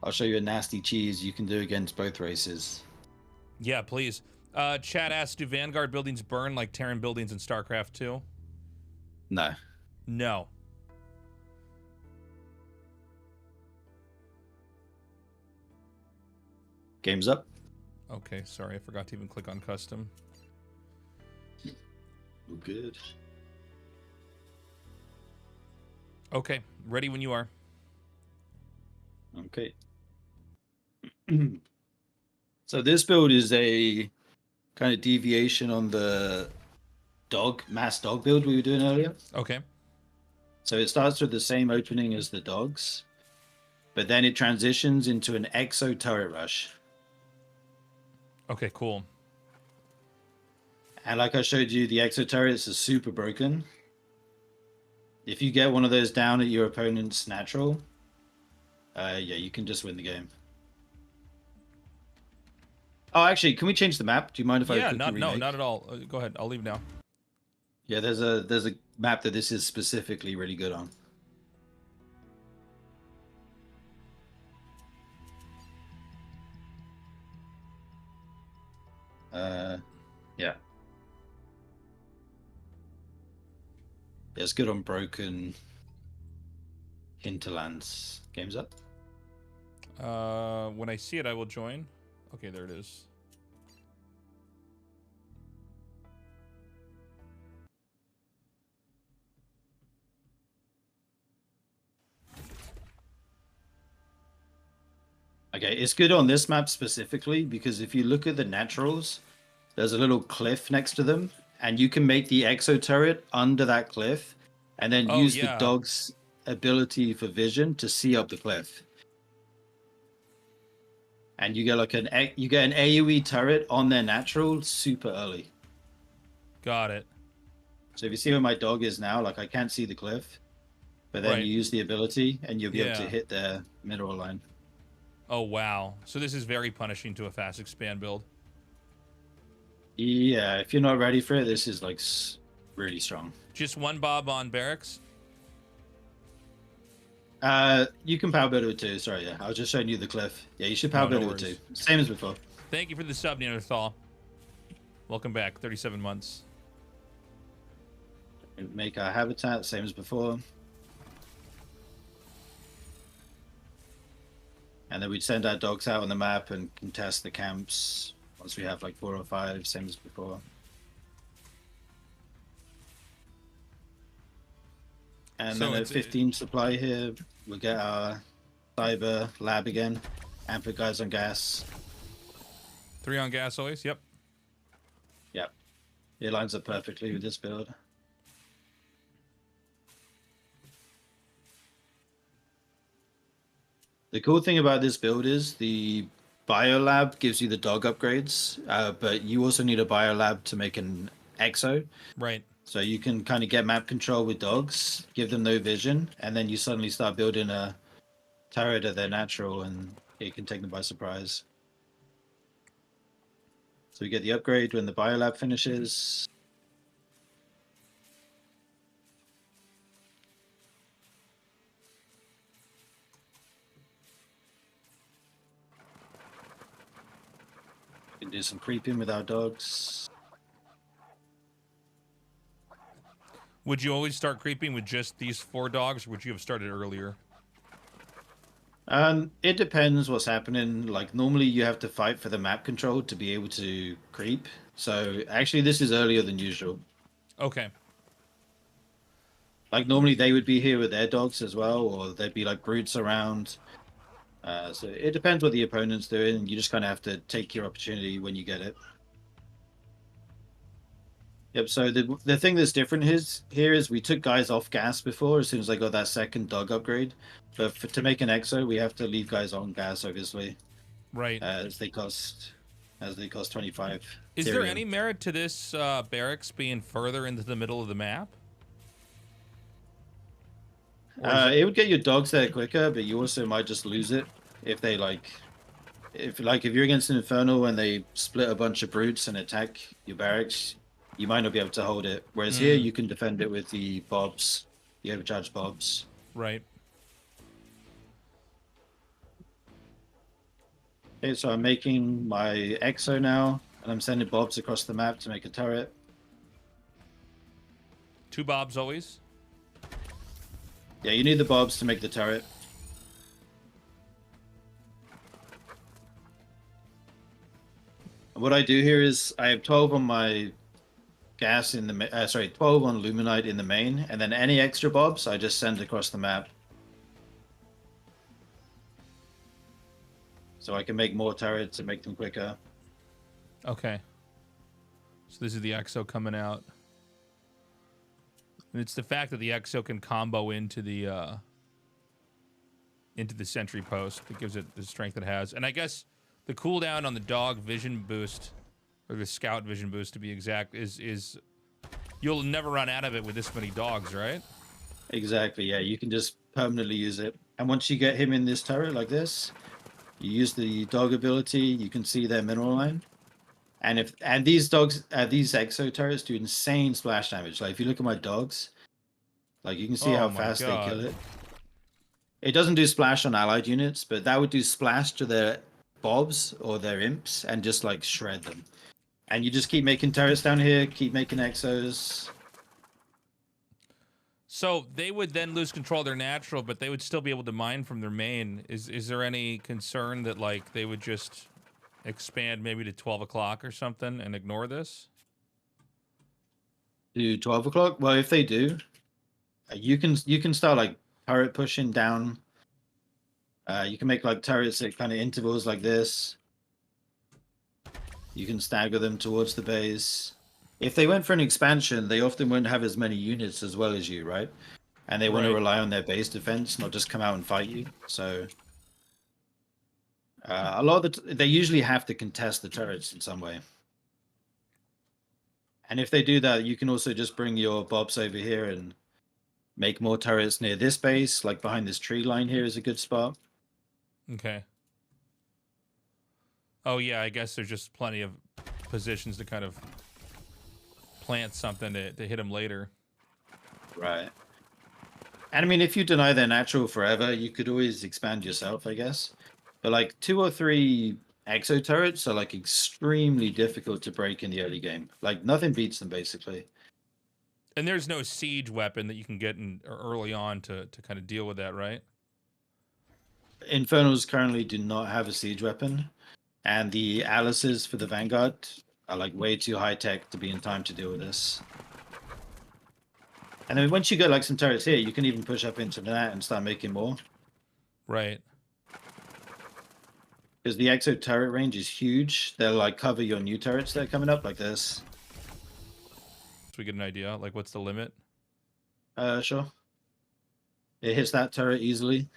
I'll show you a nasty cheese you can do against both races. Yeah, please. Chat asks, do Vanguard buildings burn like Terran buildings in Starcraft 2? No. No. Game's up. Okay, sorry, I forgot to even click on custom. All good. Okay, ready when you are. Okay. So this build is a kind of deviation on the mass dog build we were doing earlier. Okay. So it starts with the same opening as the dogs, but then it transitions into an exo turret rush. Okay, cool. And like I showed you, the exo turrets are super broken. If you get one of those down at your opponent's natural, yeah, you can just win the game. Oh, actually, can we change the map? Do you mind if I quickly no, remake? not at all. Go ahead. I'll leave now. Yeah, there's a map that this is specifically really good on. Yeah. Yeah, it's good on broken hinterlands. Game's up. When I see it, I will join. Okay, there it is. Okay, it's good on this map specifically because if you look at the naturals, there's a little cliff next to them, and you can make the exo turret under that cliff, and then use the dog's ability for vision to see up the cliff. And you get like an AoE turret on their natural super early. Got it. So if you see where my dog is now, like I can't see the cliff, but then you use the ability and you'll be able to hit their mineral line. Oh, wow. So this is very punishing to a fast expand build. Yeah, if you're not ready for it, this is like really strong. Just one bob on barracks? You can power build it with two. Sorry, yeah. I was just showing you the cliff. Yeah, you should power build it with two. Same as before. Thank you for the sub, Neanderthal. Welcome back. 37 months. Make our habitat, same as before. And then we'd send our dogs out on the map and contest the camps once we have like 4 or 5, same as before. And so then at 15 supply here, we'll get our cyber lab again and put guys on gas. 3 on gas always? Yep. Yep. It lines up perfectly with this build. The cool thing about this build is the biolab gives you the dog upgrades, but you also need a biolab to make an exo. Right. So you can kind of get map control with dogs, give them no vision, and then you suddenly start building a turret at their natural, and it can take them by surprise. So we get the upgrade when the biolab finishes. We can do some creeping with our dogs. Would you always start creeping with just these 4 dogs, or would you have started earlier? It depends what's happening. Like normally you have to fight for the map control to be able to creep. So actually this is earlier than usual. Okay. Like normally they would be here with their dogs as well, or there'd be like brutes around. So it depends what the opponent's doing. You just kind of have to take your opportunity when you get it. Yep, so the thing that's different here is we took guys off gas before as soon as I got that second dog upgrade. But to make an exo, we have to leave guys on gas, obviously. Right. As they cost 25. Is Ethereum. there any merit to this barracks being further into the middle of the map? It would get your dogs there quicker, but you also might just lose it if they if you're against an Infernal and they split a bunch of brutes and attack your barracks, you might not be able to hold it. Whereas here you can defend it with the bobs, the overcharged bobs. Right. Okay, so I'm making my exo now, and I'm sending bobs across the map to make a turret. 2 bobs always. Yeah, you need the bobs to make the turret. What I do here is I have 12 on my gas in the 12 on luminite in the main, and then any extra bobs I just send across the map. So I can make more turrets and make them quicker. Okay. So this is the exo coming out. And it's the fact that the exo can combo into the sentry post that gives it the strength it has. And I guess the cooldown on the dog vision boost, or the scout vision boost to be exact, is you'll never run out of it with this many dogs, right? Exactly, yeah. You can just permanently use it. And once you get him in this turret like this, you use the dog ability, you can see their mineral line. And these dogs, these exo turrets do insane splash damage. Like if you look at my dogs, like you can see Oh how my fast God. they kill it. It doesn't do splash on allied units, but that would do splash to their bobs or their imps and just like shred them. And you just keep making turrets down here, keep making exos. So they would then lose control of their natural, but they would still be able to mine from their main. Is there any concern that like they would just expand maybe to 12 o'clock or something and ignore this? Do 12 o'clock? Well, if they do, you can start like turret pushing down. You can make like turrets at kind of intervals like this. You can stagger them towards the base. If they went for an expansion, they often wouldn't have as many units as well as you, right? And they want to Right. rely on their base defense, not just come out and fight you. So a lot of they usually have to contest the turrets in some way. And if they do that, you can also just bring your bobs over here and make more turrets near this base, like behind this tree line here is a good spot. Okay. Oh yeah, I guess there's just plenty of positions to kind of plant something to hit them later. Right. And I mean, if you deny their natural forever, you could always expand yourself, I guess. But like 2 or 3 exo turrets are like extremely difficult to break in the early game. Like nothing beats them basically. And there's no siege weapon that you can get in early on to kind of deal with that, right? Infernals currently do not have a siege weapon, and the Alices for the Vanguard are like way too high tech to be in time to deal with this. And then once you get like some turrets here, you can even push up into that and start making more. Right. Because the exo turret range is huge. They'll like cover your new turrets that are coming up like this. So we get an idea. Like, what's the limit? Sure. It hits that turret easily.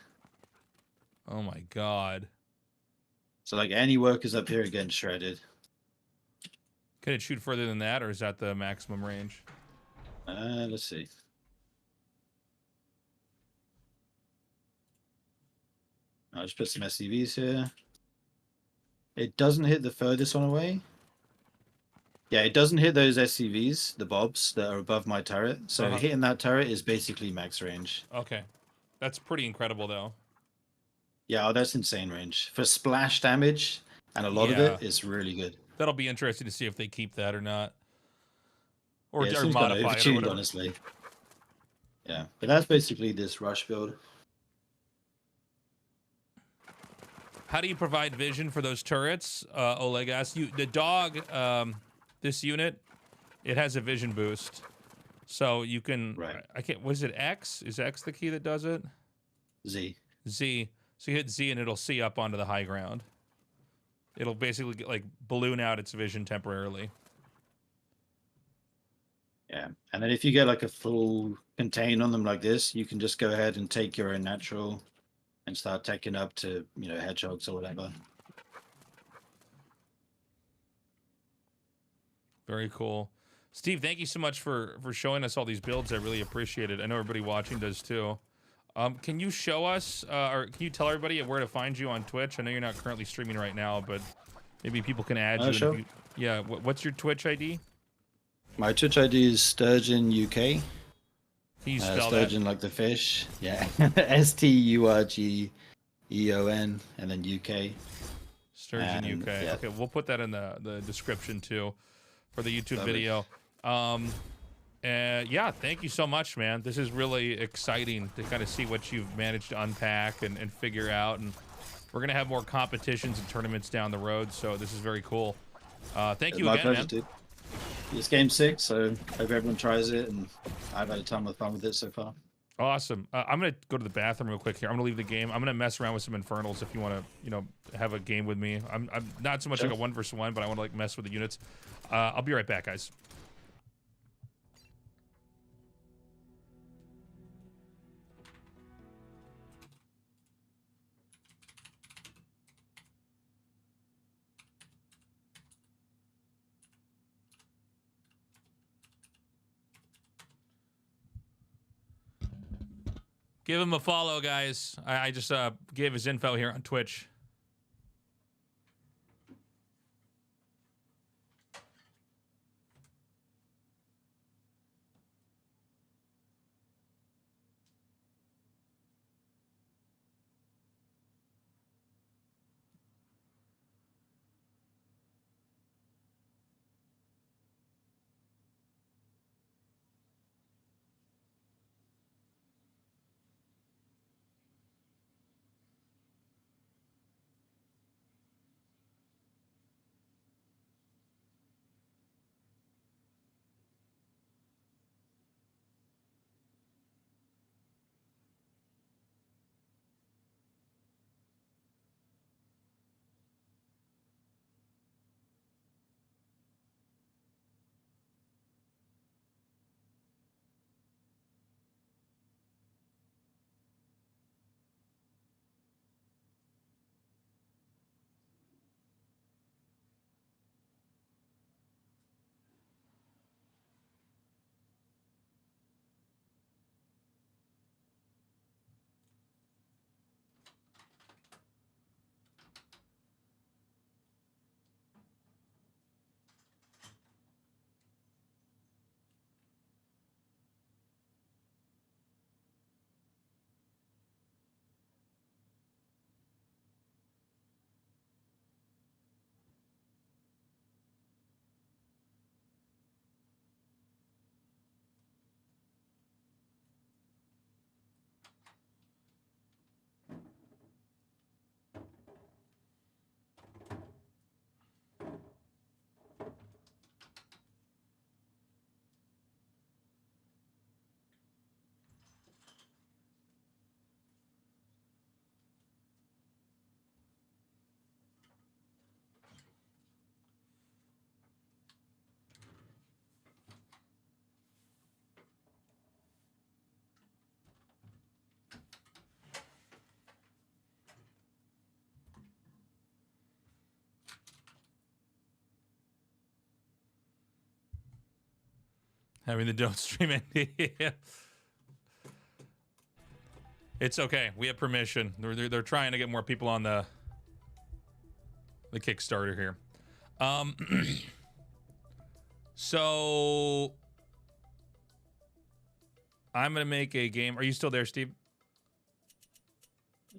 Oh my God. So like any workers up here are getting shredded. Can it shoot further than that, or is that the maximum range? Let's see. I'll just put some SCVs here. It doesn't hit the furthest one away. Yeah, it doesn't hit those SCVs, the bobs that are above my turret. So hitting that turret is basically max range. Okay. That's pretty incredible, though. Yeah, oh, that's insane range. For splash damage, and a lot of it is really good. That'll be interesting to see if they keep that or not. Or, Yeah, it or seems kind of modify it or overtuned, whatever. honestly. Yeah, but that's basically this rush build. How do you provide vision for those turrets? Oleg asked you. The dog, this unit, it has a vision boost. So you can, I can't, was it X? Is X the key that does it? Z. Z. So you hit Z and it'll see up onto the high ground. It'll basically get, like balloon out its vision temporarily. Yeah, and then if you get like a full contain on them like this, you can just go ahead and take your own natural and start taking up to, you know, hedgehogs or whatever. Very cool. Steve, thank you so much for showing us all these builds. I really appreciate it. I know everybody watching does too. Can you show us, or can you tell everybody where to find you on Twitch? I know you're not currently streaming right now, but maybe people can add you. Sure. Yeah, what's your Twitch ID? My Twitch ID is Sturgeon UK. Can you spell Sturgeon that? like the fish. Yeah. STURGEON and then UK. Sturgeon And, UK. yeah. Okay, we'll put that in the description too for the YouTube Lovely. video. Yeah, thank you so much, man. This is really exciting to kind of see what you've managed to unpack and figure out. And we're gonna have more competitions and tournaments down the road, so this is very cool. Thank you My again, pleasure, man. dude. It's game 6, so hope everyone tries it, and I've had a ton of fun with it so far. Awesome. I'm gonna go to the bathroom real quick here. I'm gonna leave the game. I'm gonna mess around with some Infernals if you want to, you know, have a game with me. I'm not so much Sure. like a 1v1, but I want to like mess with the units. I'll be right back, guys. Give him a follow, guys. I just gave his info here on Twitch. Having the don't stream idea. It's okay. We have permission. They're trying to get more people on the Kickstarter here. So I'm gonna make a game. Are you still there, Steve?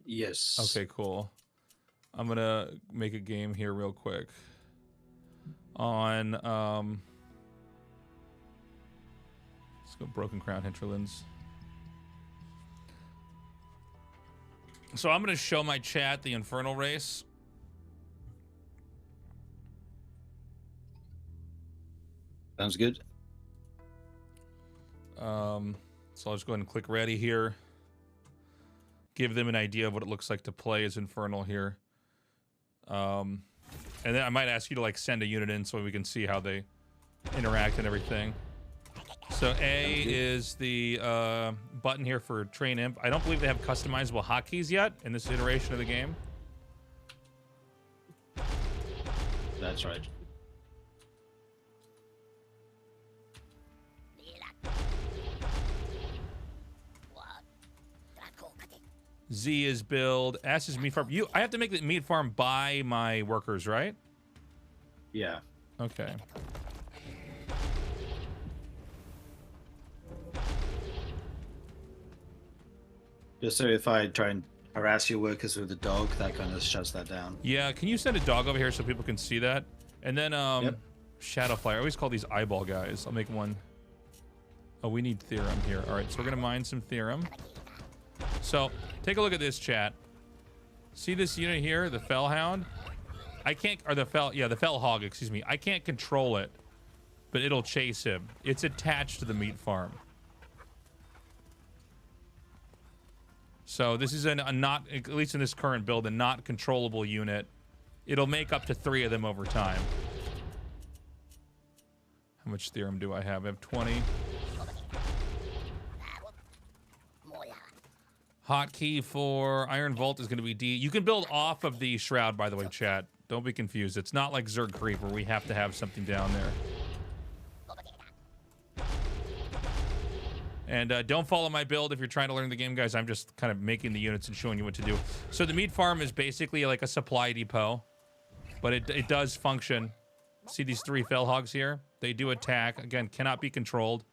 Yes. Okay, cool. I'm gonna make a game here real quick on let's go Broken Crown Hinterlands. So I'm gonna show my chat the Infernal race. Sounds good. So I'll just go ahead and click ready here. Give them an idea of what it looks like to play as Infernal here. And then I might ask you to like send a unit in so we can see how they interact and everything. So A is the button here for Train Imp. I don't believe they have customizable hotkeys yet in this iteration of the game. That's right. Z is build. S is meat farm. I have to make the meat farm by my workers, right? Yeah. Okay. Just so if I try and harass your workers with a dog, that kind of shuts that down. Yeah, can you send a dog over here so people can see that? And then Yep. Shadowfly. I always call these eyeball guys. I'll make one. Oh, we need Therum here. All right, so we're gonna mine some Therum. So take a look at this, chat. See this unit here, the Fellhound? I can't, or the Fellhog, excuse me. I can't control it, but it'll chase him. It's attached to the meat farm. So this is a not, at least in this current build, a not controllable unit. It'll make up to 3 of them over time. How much Therum do I have? I have 20. Hotkey for Iron Vault is going to be D. You can build off of the Shroud, by the way, chat. Don't be confused. It's not like Zerg Creep where we have to have something down there. And don't follow my build if you're trying to learn the game, guys. I'm just kind of making the units and showing you what to do. So the meat farm is basically like a supply depot, but it does function. See these 3 Fellhogs here? They do attack. Again, cannot be controlled.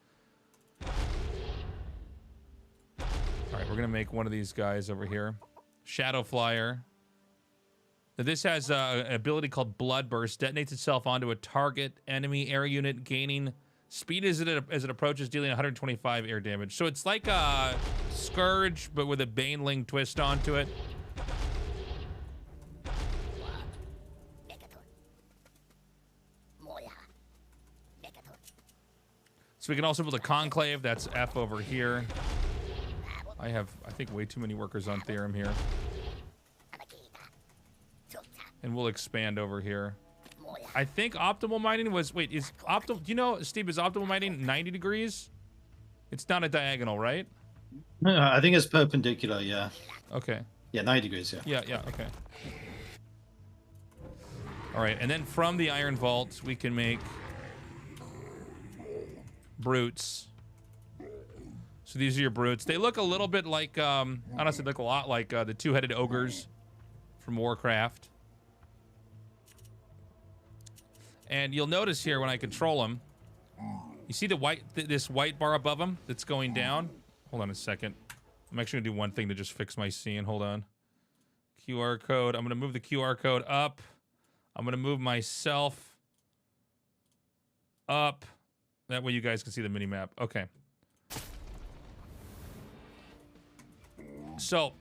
All right, we're going to make one of these guys over here. Shadow Flyer. Now, this has an ability called Blood Burst. Detonates itself onto a target enemy air unit, gaining speed as it approaches, dealing 125 air damage. So it's like a Scourge, but with a Baneling twist onto it. So we can also build a Conclave. That's F over here. I have, I think, way too many workers on Therum here. And we'll expand over here. I think optimal mining was, wait, is optimal, do you know, Steve, is optimal mining 90 degrees? It's not a diagonal, right? No, I think it's perpendicular, yeah. Okay. Yeah, 90 degrees, yeah. Yeah, okay. All right, and then from the Iron Vault, we can make brutes. So these are your brutes. They look a little bit like, honestly, look a lot like the 2-headed ogres from Warcraft. And you'll notice here when I control them, you see the white, this white bar above them that's going down? Hold on a second. I'm actually gonna do one thing to just fix my scene. Hold on. QR code. I'm gonna move the QR code up. I'm gonna move myself up. That way you guys can see the mini map. Okay. So,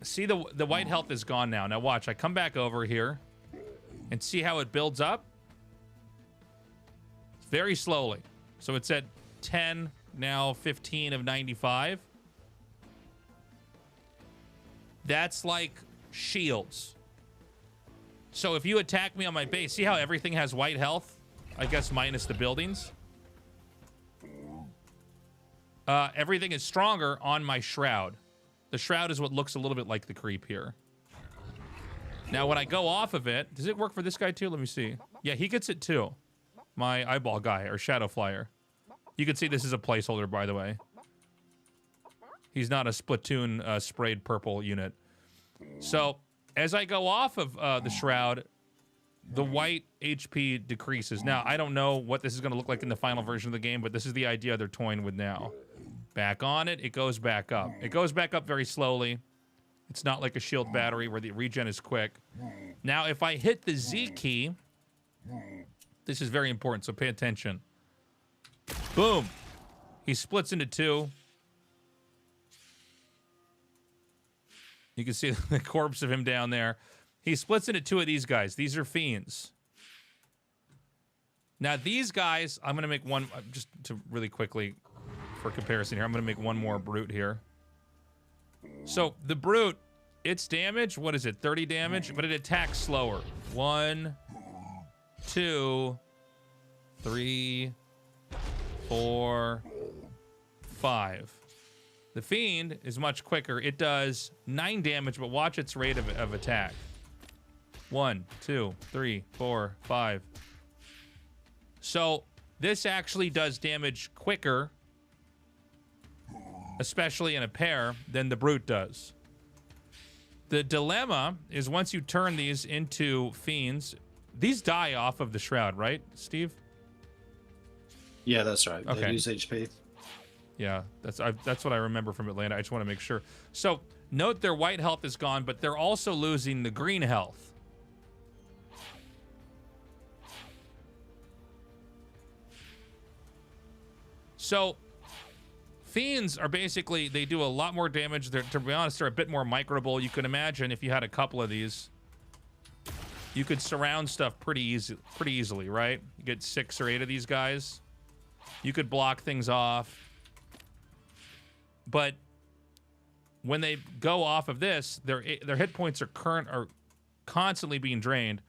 see the white health is gone now. Now watch, I come back over here and see how it builds up? Very slowly. So it's at 10, now 15 of 95. That's like shields. So if you attack me on my base, see how everything has white health? I guess minus the buildings. Everything is stronger on my Shroud. The Shroud is what looks a little bit like the creep here. Now, when I go off of it, does it work for this guy too? Let me see. Yeah, he gets it too. My eyeball guy, or Shadow Flyer. You can see this is a placeholder, by the way. He's not a Splatoon sprayed purple unit. So, as I go off of the Shroud, the white HP decreases. Now, I don't know what this is going to look like in the final version of the game, but this is the idea they're toying with now. Back on it, it goes back up. It goes back up very slowly. It's not like a shield battery where the regen is quick. Now, if I hit the Z key, this is very important, so pay attention. Boom. He splits into 2. You can see the corpse of him down there. He splits into 2 of these guys. These are fiends. Now, these guys, I'm going to make one, just to really quickly, for comparison here, I'm going to make one more brute here. So, the brute, its damage, what is it, 30 damage? But it attacks slower. 1, 2, 3, 4, 5. The fiend is much quicker. It does 9 damage, but watch its rate of attack. 1, 2, 3, 4, 5. So, this actually does damage quicker, especially in a pair, than the brute does. The dilemma is once you turn these into fiends, these die off of the Shroud, right, Steve? Yeah, that's right. Okay. They lose HP. Yeah, that's what I remember from Atlanta. I just want to make sure. So Note their white health is gone, but they're also losing the green health. So, Fiends are basically, they do a lot more damage. They're, to be honest, they're a bit more microable. You can imagine if you had a couple of these, you could surround stuff pretty easily, right? You get 6 or 8 of these guys. You could block things off. But when they go off of this, their hit points are constantly being drained.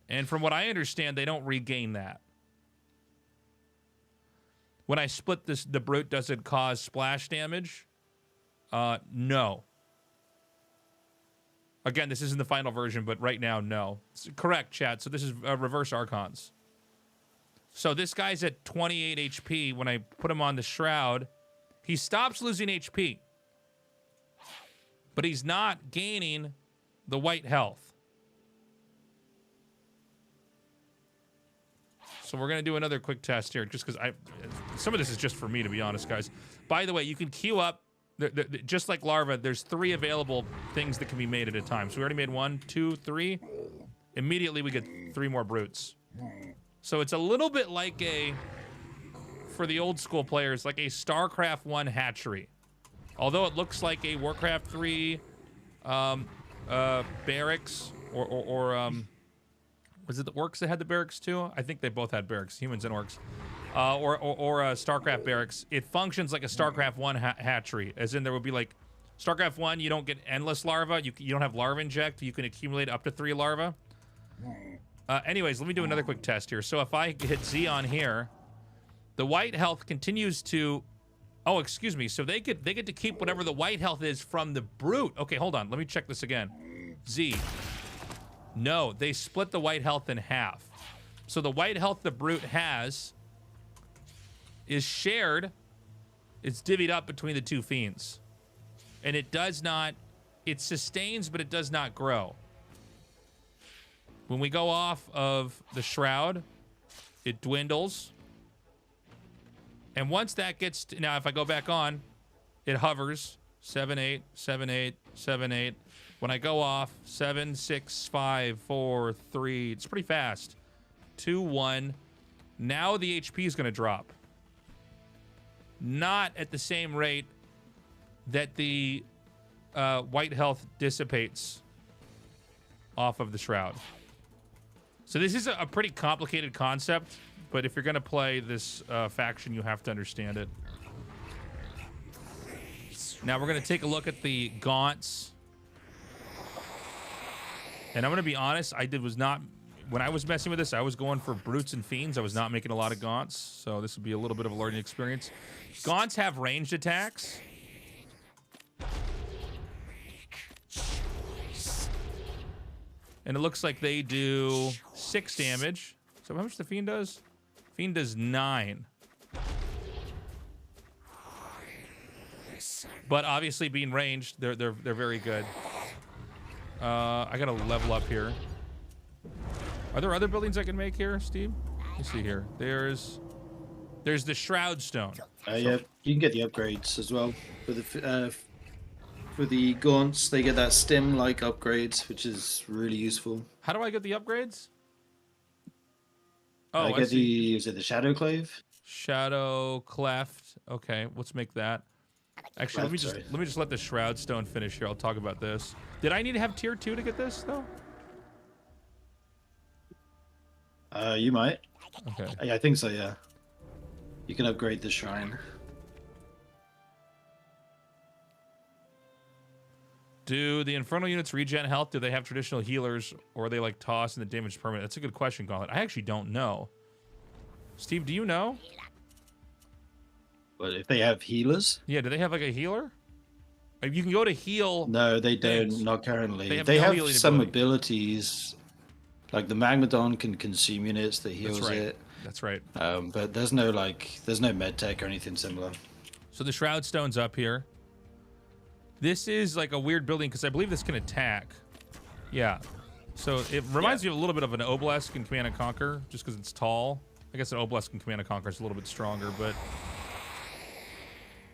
And from what I understand, they don't regain that. When I split this, the brute, does it cause splash damage? No. Again, this isn't the final version, but right now, no. It's correct, chat. So this is reverse Archons. So this guy's at 28 HP. When I put him on the Shroud, he stops losing HP. But he's not gaining the white health. So we're going to do another quick test here, just because some of this is just for me, to be honest, guys. By the way, you can queue up, just like Larva, there's 3 available things that can be made at a time. So we already made 1, 2, 3. Immediately we get 3 more brutes. So it's a little bit like for the old school players, like a StarCraft 1 hatchery. Although it looks like a Warcraft 3 barracks, or was it the orcs that had the barracks too? I think they both had barracks, humans and orcs. Or a StarCraft barracks. It functions like a StarCraft 1 hatchery, as in there would be like, StarCraft 1, you don't get endless larvae. You don't have larva inject. You can accumulate up to 3 larvae. Anyways, let me do another quick test here. So if I hit Z on here, the white health continues to... Oh, excuse me. So they get to keep whatever the white health is from the brute. Okay, hold on. Let me check this again. Z. No, they split the white health in half. So the white health the brute has is shared. It's divvied up between the 2 fiends. And it does not... It sustains, but it does not grow. When we go off of the Shroud, it dwindles. And once that gets... Now, if I go back on, it hovers. 7, 8, 7, 8, 7, 8. When I go off, 7, 6, 5, 4, 3. It's pretty fast. 2, 1. Now the HP is going to drop. Not at the same rate that the white health dissipates off of the Shroud. So this is a pretty complicated concept, but if you're going to play this faction, you have to understand it. Now we're going to take a look at the gaunts. And I'm going to be honest, when I was messing with this, I was going for brutes and fiends. I was not making a lot of gaunts, so this would be a little bit of a learning experience. Gaunts have ranged attacks. And it looks like they do 6 damage. So how much the fiend does? Fiend does 9. But obviously being ranged, they're very good. I gotta level up here. Are there other buildings I can make here, Steve? Let me see here. There's the Shroud Stone. Yeah, you can get the upgrades as well for the gaunts. They get that stem-like upgrades, which is really useful. How do I get the upgrades? Oh, I get the... Is it the Shadow Clave? Shadow Cleft. Okay, let's make that. Actually, let me just let the Shroud Stone finish here. I'll talk about this. Did I need to have tier 2 to get this though? You might. Okay. I think so. Yeah. You can upgrade the shrine. Do the Infernal units regen health? Do they have traditional healers, or are they like toss and the damage permanent? That's a good question, Gauntlet. I actually don't know. Steve, do you know? But if they have healers? Yeah, do they have like a healer? Like, you can go to heal. No, they don't. things. Not currently. They have no some ability. abilities. Like the Magmadon can consume units that heals That's right. it. That's right. But there's no med tech or anything similar. So the Shroud Stone's up here. This is like a weird building because I believe this can attack. Yeah. So it reminds me of a little bit of an Obelisk in Command & Conquer, just because it's tall. I guess an Obelisk in Command & Conquer is a little bit stronger, but...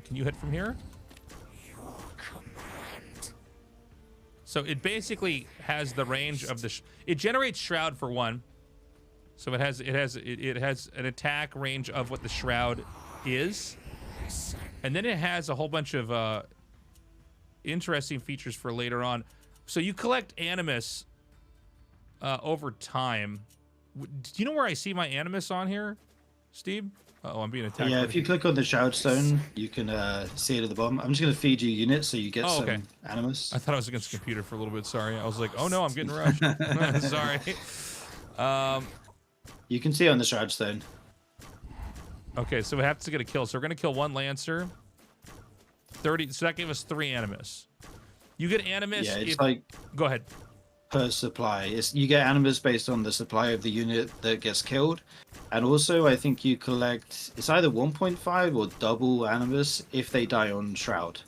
Can you hit from here? So it basically has the range of the. It generates shroud for one. So it has an attack range of what the shroud is, and then it has a whole bunch of interesting features for later on. So you collect animus over time. Do you know where I see my animus on here, Steve? Oh, I'm being attacked. Yeah, if you click on the Shroud Stone, you can see it at the bottom. I'm just going to feed you units so you get some animus. I thought I was against the computer for a little bit. Sorry. I was like, oh no, I'm getting rushed. Sorry. You can see it on the Shroud Stone. Okay, so we have to get a kill. So we're going to kill one Lancer. 30. So that gave us 3 animus. You get animus. Yeah, it's like Go ahead. per supply. You get animus based on the supply of the unit that gets killed. And also, I think you collect, it's either 1.5 or double animus if they die on Shroud.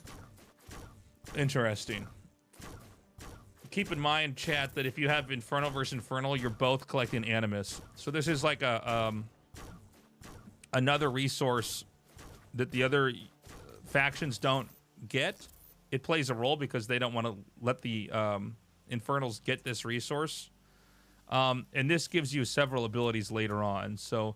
Interesting. Keep in mind, chat, that if you have Infernal versus Infernal, you're both collecting animus. So this is like a another resource that the other factions don't get. It plays a role because they don't want to let the Infernals get this resource. And this gives you several abilities later on. So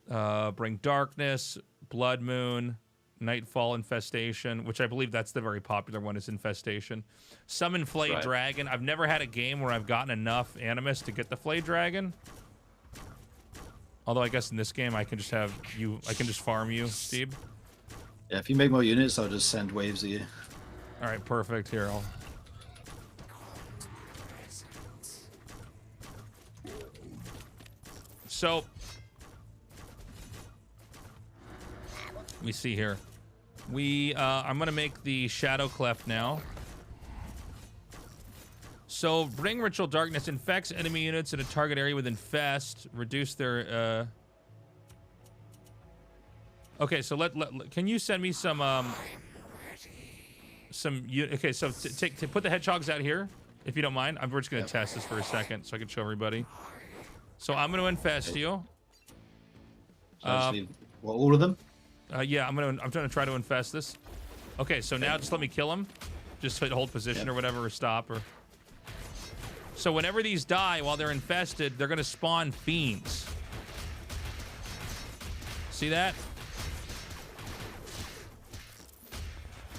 bring darkness, blood moon, nightfall infestation, which I believe that's the very popular one, is infestation. Summon flayed dragon. I've never had a game where I've gotten enough animus to get the flayed dragon. Although I guess in this game I can just have you, I can just farm you, Steve. Yeah, if you make more units, I'll just send waves of you. All right, perfect. Here, I'll... So, let me see here. I'm gonna make the Shadow Cleft now. So, bring Ritual Darkness, infects enemy units in a target area with infest, reduce their, Okay, so can you send me some, okay, so put the hedgehogs out here, if you don't mind. We're just gonna test this for a second so I can show everybody. So I'm gonna infest you. Actually, well, all of them? Yeah, I'm gonna try to infest this. Okay, so now just let me kill him. Just hold position or whatever, or stop, or... So whenever these die while they're infested, they're gonna spawn fiends. See that?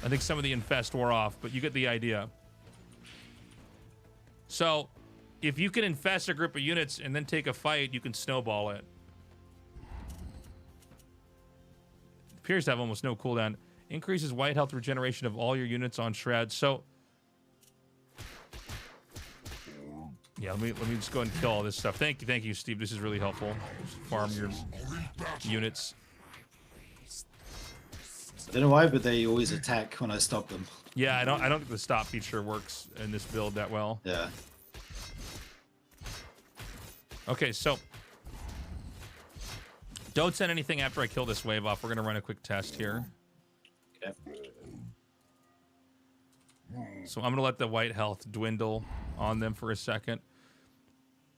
I think some of the infest wore off, but you get the idea. So, if you can infest a group of units and then take a fight, you can snowball it. It appears to have almost no cooldown. Increases white health regeneration of all your units on Shroud. So, yeah, let me just go ahead and kill all this stuff. Thank you, Steve. This is really helpful. Just farm your units. I don't know why, but they always attack when I stop them. Yeah, I don't think the stop feature works in this build that well. Yeah. Okay, so don't send anything after I kill this wave off. We're gonna run a quick test here. Okay. So I'm gonna let the white health dwindle on them for a second.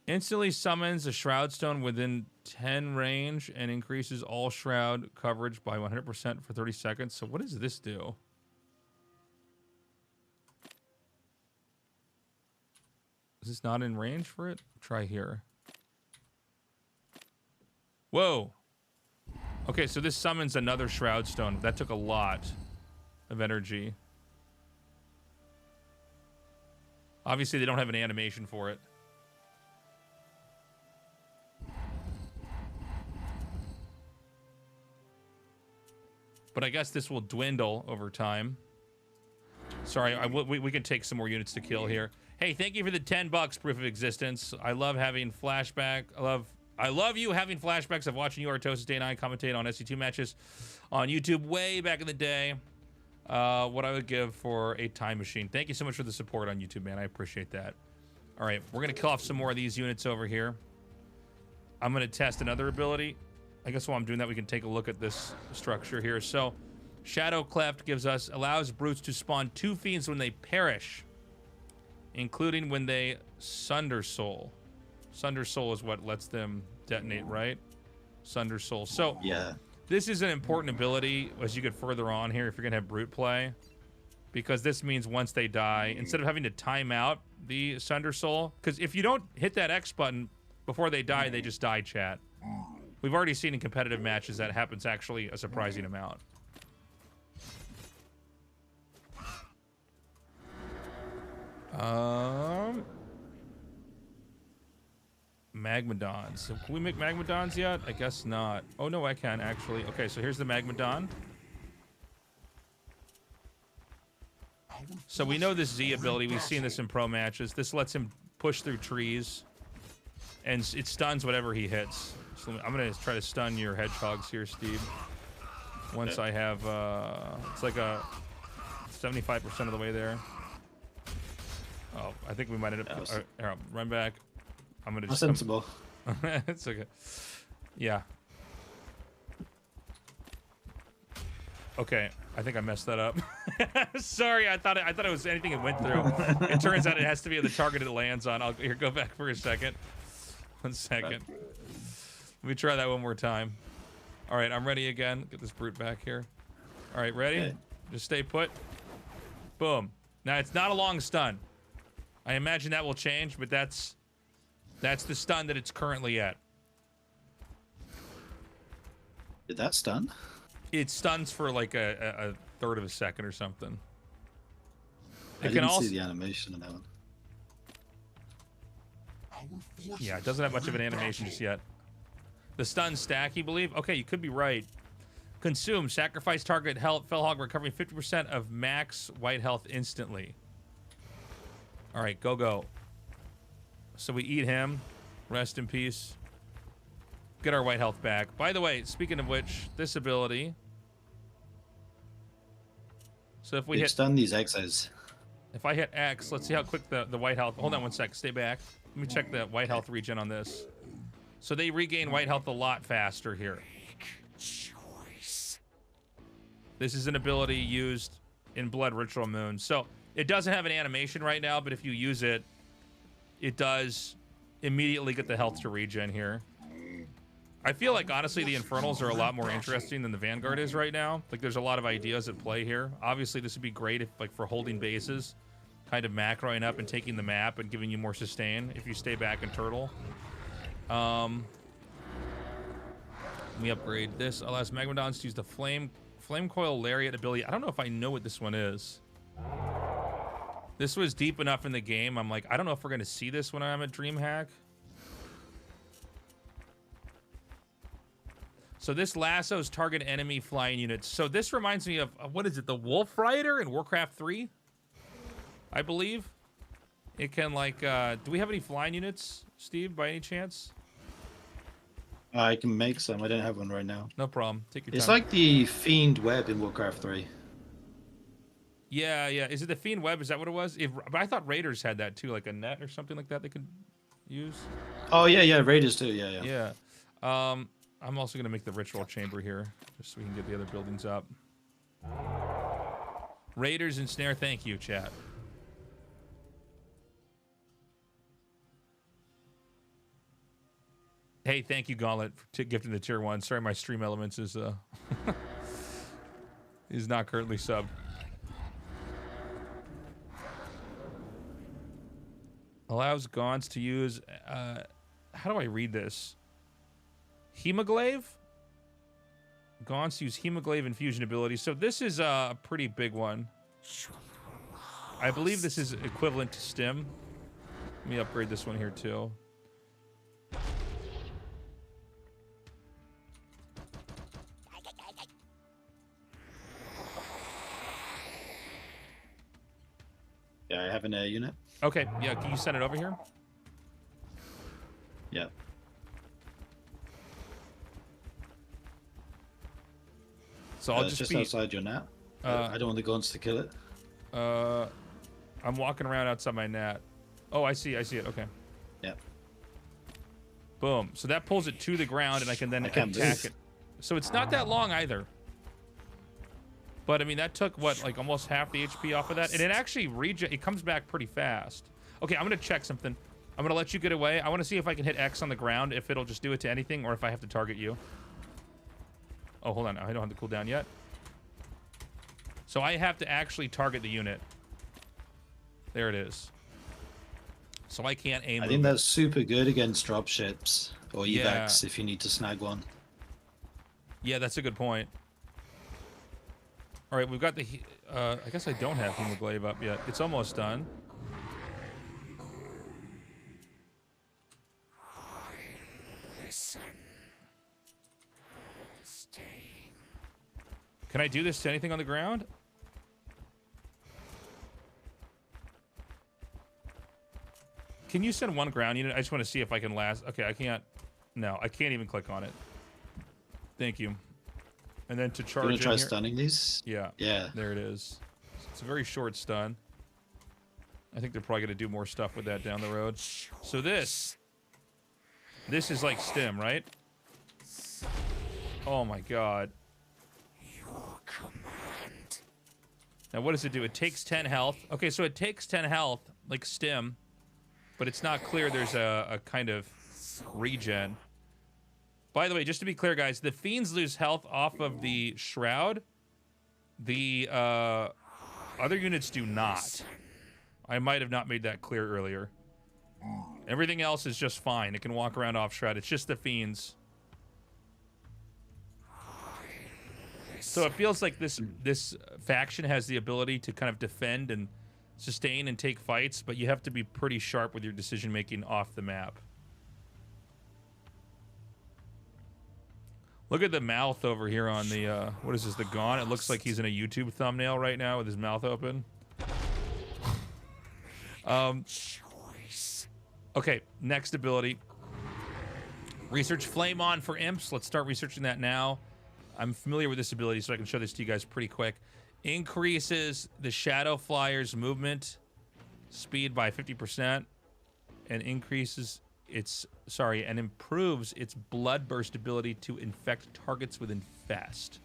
Instantly summons a Shroud Stone within 10 range and increases all Shroud coverage by 100% for 30 seconds. So what does this do? Is this not in range for it? Try here. Whoa. Okay, so this summons another Shroud Stone. That took a lot of energy. Obviously, they don't have an animation for it. But I guess this will dwindle over time. Sorry, we can take some more units to kill here. Hey, thank you for the $10, Proof of Existence. I love having flashback. I love you having flashbacks of watching you, Artosis Day 9, commentate on SC2 matches on YouTube way back in the day. What I would give for a time machine. Thank you so much for the support on YouTube, man. I appreciate that. All right, we're going to kill off some more of these units over here. I'm going to test another ability. I guess while I'm doing that, we can take a look at this structure here. So, Shadow Cleft allows brutes to spawn 2 fiends when they perish, including when they Sunder Soul. Sunder Soul is what lets them detonate, right? Sunder Soul. So, yeah, this is an important ability as you get further on here if you're going to have brute play, because this means once they die, instead of having to time out the Sunder Soul, because if you don't hit that X button before they die, they just die, chat. We've already seen in competitive matches that happens actually a surprising amount. Magmadons. So can we make Magmadons yet? I guess not. Oh no, I can actually. Okay, so here's the Magmadon. So we know this Z ability. We've seen this in pro matches. This lets him push through trees, and it stuns whatever he hits. So I'm gonna try to stun your hedgehogs here, Steve. Once I have, it's like a 75% of the way there. Oh, I think we might end up. Here, run back. I'm gonna just. Sensible. It's okay. Yeah. Okay, I think I messed that up. Sorry, I thought it was anything it went through. It turns out it has to be the target it lands on. Here, go back for a second. 1 second. Let me try that one more time. All right, I'm ready again. Get this brute back here. All right, ready? Okay. Just stay put. Boom. Now it's not a long stun. I imagine that will change, but that's the stun that it's currently at. Did that stun? It stuns for like a third of a second or something. I didn't see the animation on that one. Yeah, it doesn't have much of an animation just yet. The stun stack, you believe? Okay, you could be right. Consume. Sacrifice target health. Fellhog recovering 50% of max white health instantly. All right, go. So we eat him. Rest in peace. Get our white health back. By the way, speaking of which, this ability. So if we hit stun these X's. If I hit X, let's see how quick the white health. Hold on 1 sec. Stay back. Let me check the white health regen on this. So they regain white health a lot faster here. This is an ability used in Blood Ritual Moon. So it doesn't have an animation right now, but if you use it, it does immediately get the health to regen here. I feel like, honestly, the Infernals are a lot more interesting than the Vanguard is right now. Like, there's a lot of ideas at play here. Obviously, this would be great if, like, for holding bases, kind of macroing up and taking the map and giving you more sustain if you stay back and turtle. Let me upgrade this. Allows Magmadons to use the Flame Coil Lariat ability. I don't know if I know what this one is. This was deep enough in the game. I'm like, I don't know if we're going to see this when I'm at DreamHack. So this lassos target enemy flying units. So this reminds me of, what is it, the Wolf Rider in Warcraft 3? I believe. It can, like, do we have any flying units, Steve, by any chance? I can make some. I don't have one right now. No problem. Take your time. It's like the Fiend Web in Warcraft 3. Yeah. Is it the Fiend Web? Is that what it was? But I thought Raiders had that too, like a net or something like that they could use. Oh, yeah. Raiders too. Yeah. Yeah. I'm also going to make the Ritual Chamber here, just so we can get the other buildings up. Raiders and Snare, thank you, chat. Hey, thank you, Gauntlet, for gifting the tier 1. Sorry, my stream elements is is not currently subbed. Allows Gaunts to use, how do I read this? Hemoglaive? Gaunts use Hemoglaive infusion ability. So this is a pretty big one. I believe this is equivalent to Stim. Let me upgrade this one here too. Yeah, I have an air unit. Okay, yeah, can you send it over here? Yeah. So I'll just be outside your net. I don't want the guns to kill it. I'm walking around outside my net. Oh, I see it. Okay. Yeah. Boom. So that pulls it to the ground, and I can then attack it. So it's not that long either. But I mean, that took what, like almost half the HP off of that, and it actually it comes back pretty fast. Okay, I'm gonna check something. I'm gonna let you get away. I want to see if I can hit X on the ground, if it'll just do it to anything, or if I have to target you. Oh, hold on. I don't have the cooldown yet. So So I have to actually target the unit. There it is. So I can't aim. I think that's super good against dropships or Yeah. evacs if you need to snag one. Yeah, that's a good point. All right, we've got the... I guess I don't have Hemoglaive up yet. It's almost done. Can I do this to anything on the ground? Can you send one ground unit? I just want to see if I can last. Okay, I can't. No, I can't even click on it. Thank you. And then to charge You want in to try here- stunning these? Yeah. Yeah. There it is. It's a very short stun. I think they're probably going to do more stuff with that down the road. So this is like stim, right? Oh my god. Now what does it do? It takes 10 health. Okay, so it takes 10 health, like stim, but it's not clear there's a kind of regen. By the way, just to be clear, guys, the fiends lose health off of the shroud. The other units do not. I might have not made that clear earlier. Everything else is just fine. It can walk around off shroud. It's just the fiends. So it feels like this faction has the ability to kind of defend and sustain and take fights, but you have to be pretty sharp with your decision making off the map. Look at the mouth over here on the what is this, the Gaunt? It looks like he's in a YouTube thumbnail right now with his mouth open. Okay, next ability. Research Flame On for imps. Let's start researching that now. I'm familiar with this ability, so I can show this to you guys pretty quick. Increases the Shadow Flyer's movement speed by 50% and increases its, and improves its blood burst ability to infect targets with infest.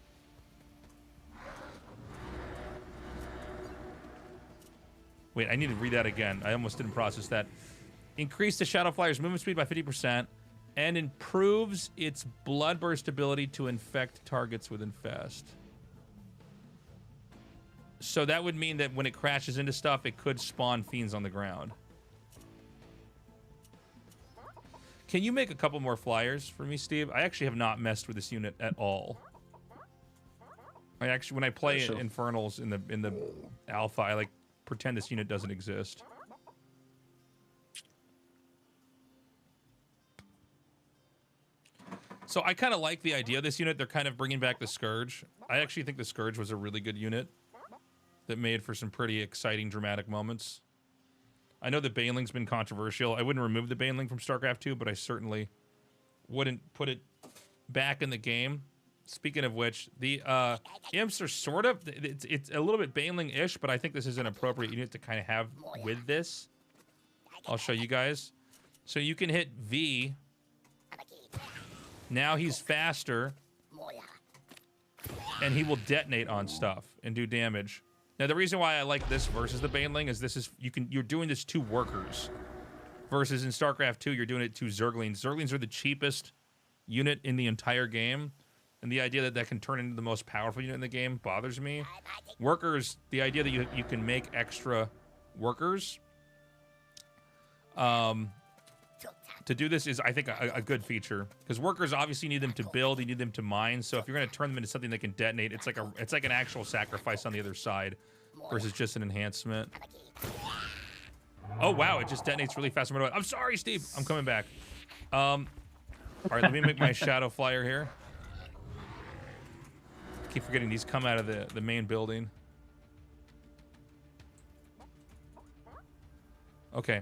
Wait, I need to read that again. I almost didn't process that. Increase the Shadow Flyer's movement speed by 50% and improves its blood burst ability to infect targets with infest. So that would mean that when it crashes into stuff, it could spawn fiends on the ground. Can you make a couple more flyers for me, Steve? I actually have not messed with this unit at all. I actually, when I play Sure. Infernals in the alpha, I like pretend this unit doesn't exist. So I kind of like the idea of this unit. They're kind of bringing back the Scourge. I actually think the Scourge was a really good unit that made for some pretty exciting, dramatic moments. I know the Baneling's been controversial. I wouldn't remove the Baneling from StarCraft 2, but I certainly wouldn't put it back in the game. Speaking of which, the imps are sort of... It's a little bit Baneling-ish, but I think this is an appropriate unit to kind of have with this. I'll show you guys. So you can hit V. Now he's faster. And he will detonate on stuff and do damage. Now the reason why I like this versus the Baneling is this is you're doing this to workers. Versus in StarCraft 2, you're doing it to Zerglings. Zerglings are the cheapest unit in the entire game. And the idea that that can turn into the most powerful unit in the game bothers me. Workers, the idea that you can make extra workers to do this is, I think, a good feature. Because workers obviously need them to build, you need them to mine. So if you're going to turn them into something that can detonate, it's like an actual sacrifice on the other side versus just an enhancement. Oh wow, it just detonates really fast. I'm sorry, Steve. I'm coming back. All right, let me make my Shadow Flyer here. Keep forgetting these come out of the main building. Okay.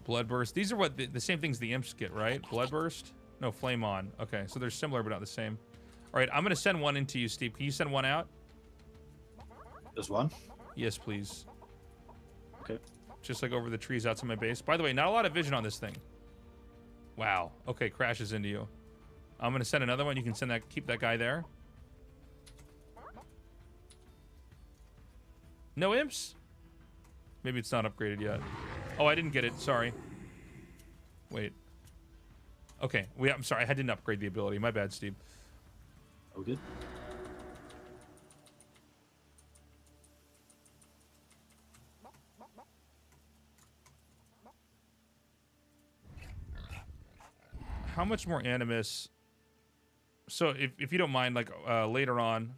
Bloodburst. These are what the same things the imps get, right? Bloodburst? No, Flame On. Okay, so they're similar but not the same. All right, I'm going to send one into you, Steve. Can you send one out? Just one? Yes, please. Okay. Just like over the trees outside my base. By the way, not a lot of vision on this thing. Wow. Okay, crashes into you. I'm going to send another one. You can send that. Keep that guy there. No imps? Maybe it's not upgraded yet. Oh, I didn't get it. Sorry. Wait. Okay. I'm sorry. I didn't upgrade the ability. My bad, Steve. Oh, good. how much more Animus? So if you don't mind, like later on,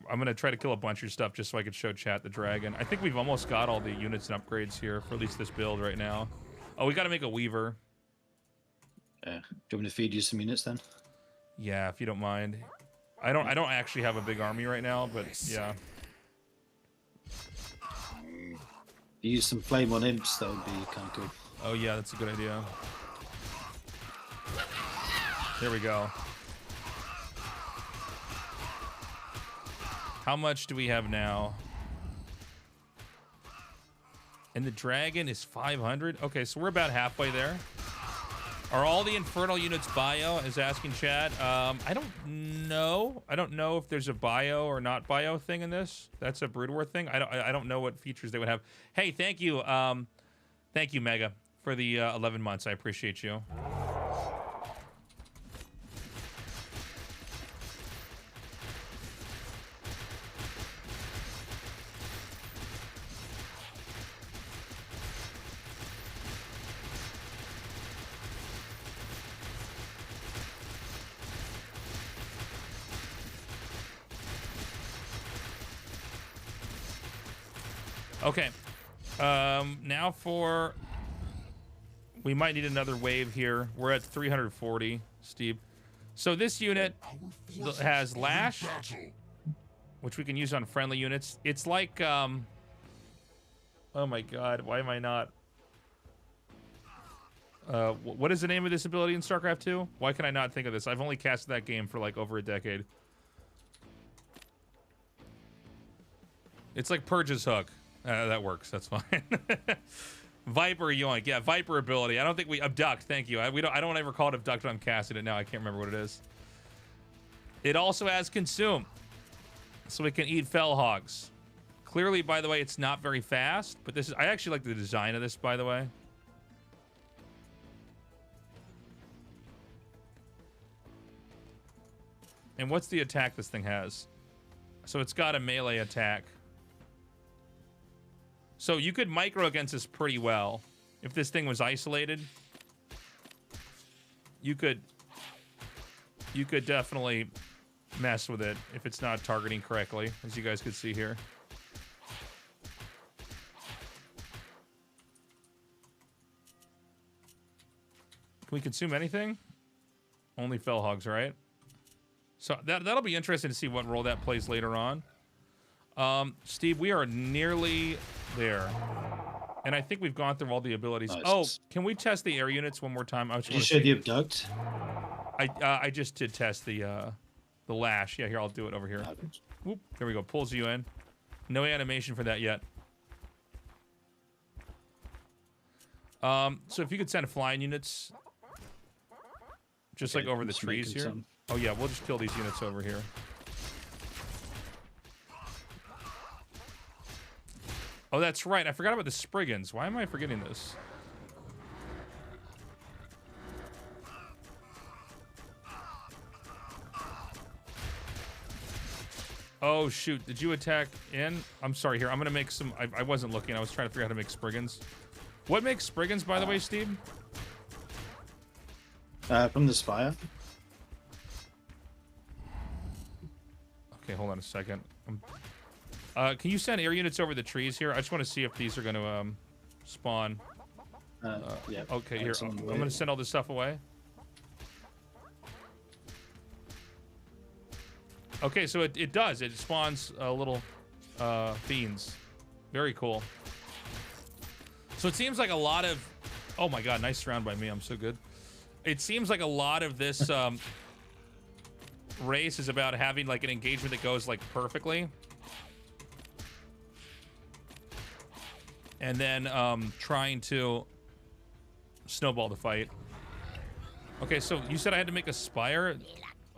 I'm gonna try to kill a bunch of your stuff just so I could show chat the dragon. I think we've almost got all the units and upgrades here for at least this build right now. Oh, we got to make a Weaver. Yeah. Do you want me to feed you some units then? Yeah, if you don't mind. I don't actually have a big army right now, but yeah. Use some flame on imps, that would be kind of good. Oh yeah, that's a good idea. There we go. How much do we have now? And the dragon is 500. Okay, so we're about halfway there. Are all the Infernal units bio? Is asking chat. I don't know. I don't know if there's a bio or not bio thing in this. That's a Brood War thing. I don't know what features they would have. Hey, thank you. Thank you, Mega, for the 11 months. I appreciate you. Okay, now for, we might need another wave here. We're at 340, Steve. So this unit has Lash, which we can use on friendly units. It's like, oh my god, why am I not? What is the name of this ability in StarCraft 2? Why can I not think of this? I've only casted that game for like over a decade. It's like Purge's Hook. That works. That's fine. Viper yoink. Yeah, Viper ability. I don't think we abduct. Thank you. I don't ever call it abduct when I'm casting it now. I can't remember what it is. It also has consume, so it can eat fell hogs. Clearly, by the way, it's not very fast, but this is. I actually like the design of this, by the way. And what's the attack this thing has? So it's got a melee attack. So you could micro against this pretty well. If this thing was isolated, you could definitely mess with it if it's not targeting correctly, as you guys could see here. Can we consume anything? Only fell hogs, right? So that'll be interesting to see what role that plays later on. Steve, we are nearly there. And I think we've gone through all the abilities. Nice. Oh, can we test the air units one more time? Did you show the abduct? I just did test the lash. Yeah, here, I'll do it over here. Whoop, there we go. Pulls you in. No animation for that yet. So if you could send flying units just like over the trees here. Oh yeah, we'll just kill these units over here. Oh, that's right. I forgot about the Spriggans. Why am I forgetting this? Oh, shoot. Did you attack in? I'm sorry. Here, I'm going to make some... I wasn't looking. I was trying to figure out how to make Spriggans. What makes Spriggans, by the way, Steve? From the Spire. Okay, hold on a second. Can you send air units over the trees here? I just want to see if these are going to spawn. Yeah. Okay, here. I'm going to send all this stuff away. Okay, so it does. It spawns little fiends. Very cool. So it seems like a lot of... Oh my god, nice round by me. I'm so good. It seems like a lot of this race is about having like an engagement that goes like perfectly. And then trying to snowball the fight. Okay, so you said I had to make a spire.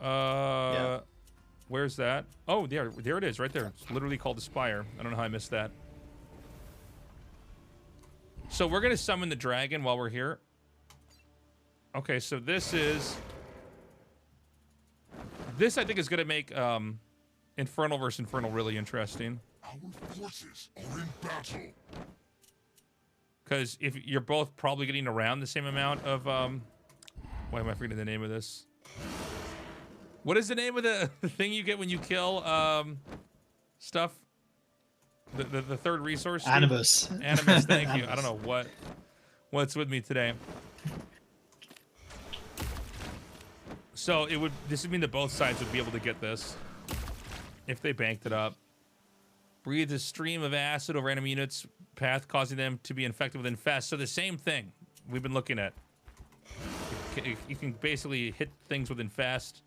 Yeah. Where's that? Oh, there it is, right there. It's literally called the spire. I don't know how I missed that. So we're gonna summon the dragon while we're here. Okay, so this I think is gonna make Infernal versus Infernal really interesting. Our forces are in battle. Because if you're both probably getting around the same amount of Why am I forgetting the name of this? What is the name of the thing you get when you kill stuff? The third resource? Steve? Animus. Animus, thank you. I Animus. don't know what's with me today. So this would mean that both sides would be able to get this if they banked it up. Breathe a stream of acid over enemy units, path causing them to be infected with infest. So the same thing we've been looking at. You can basically hit things with infest.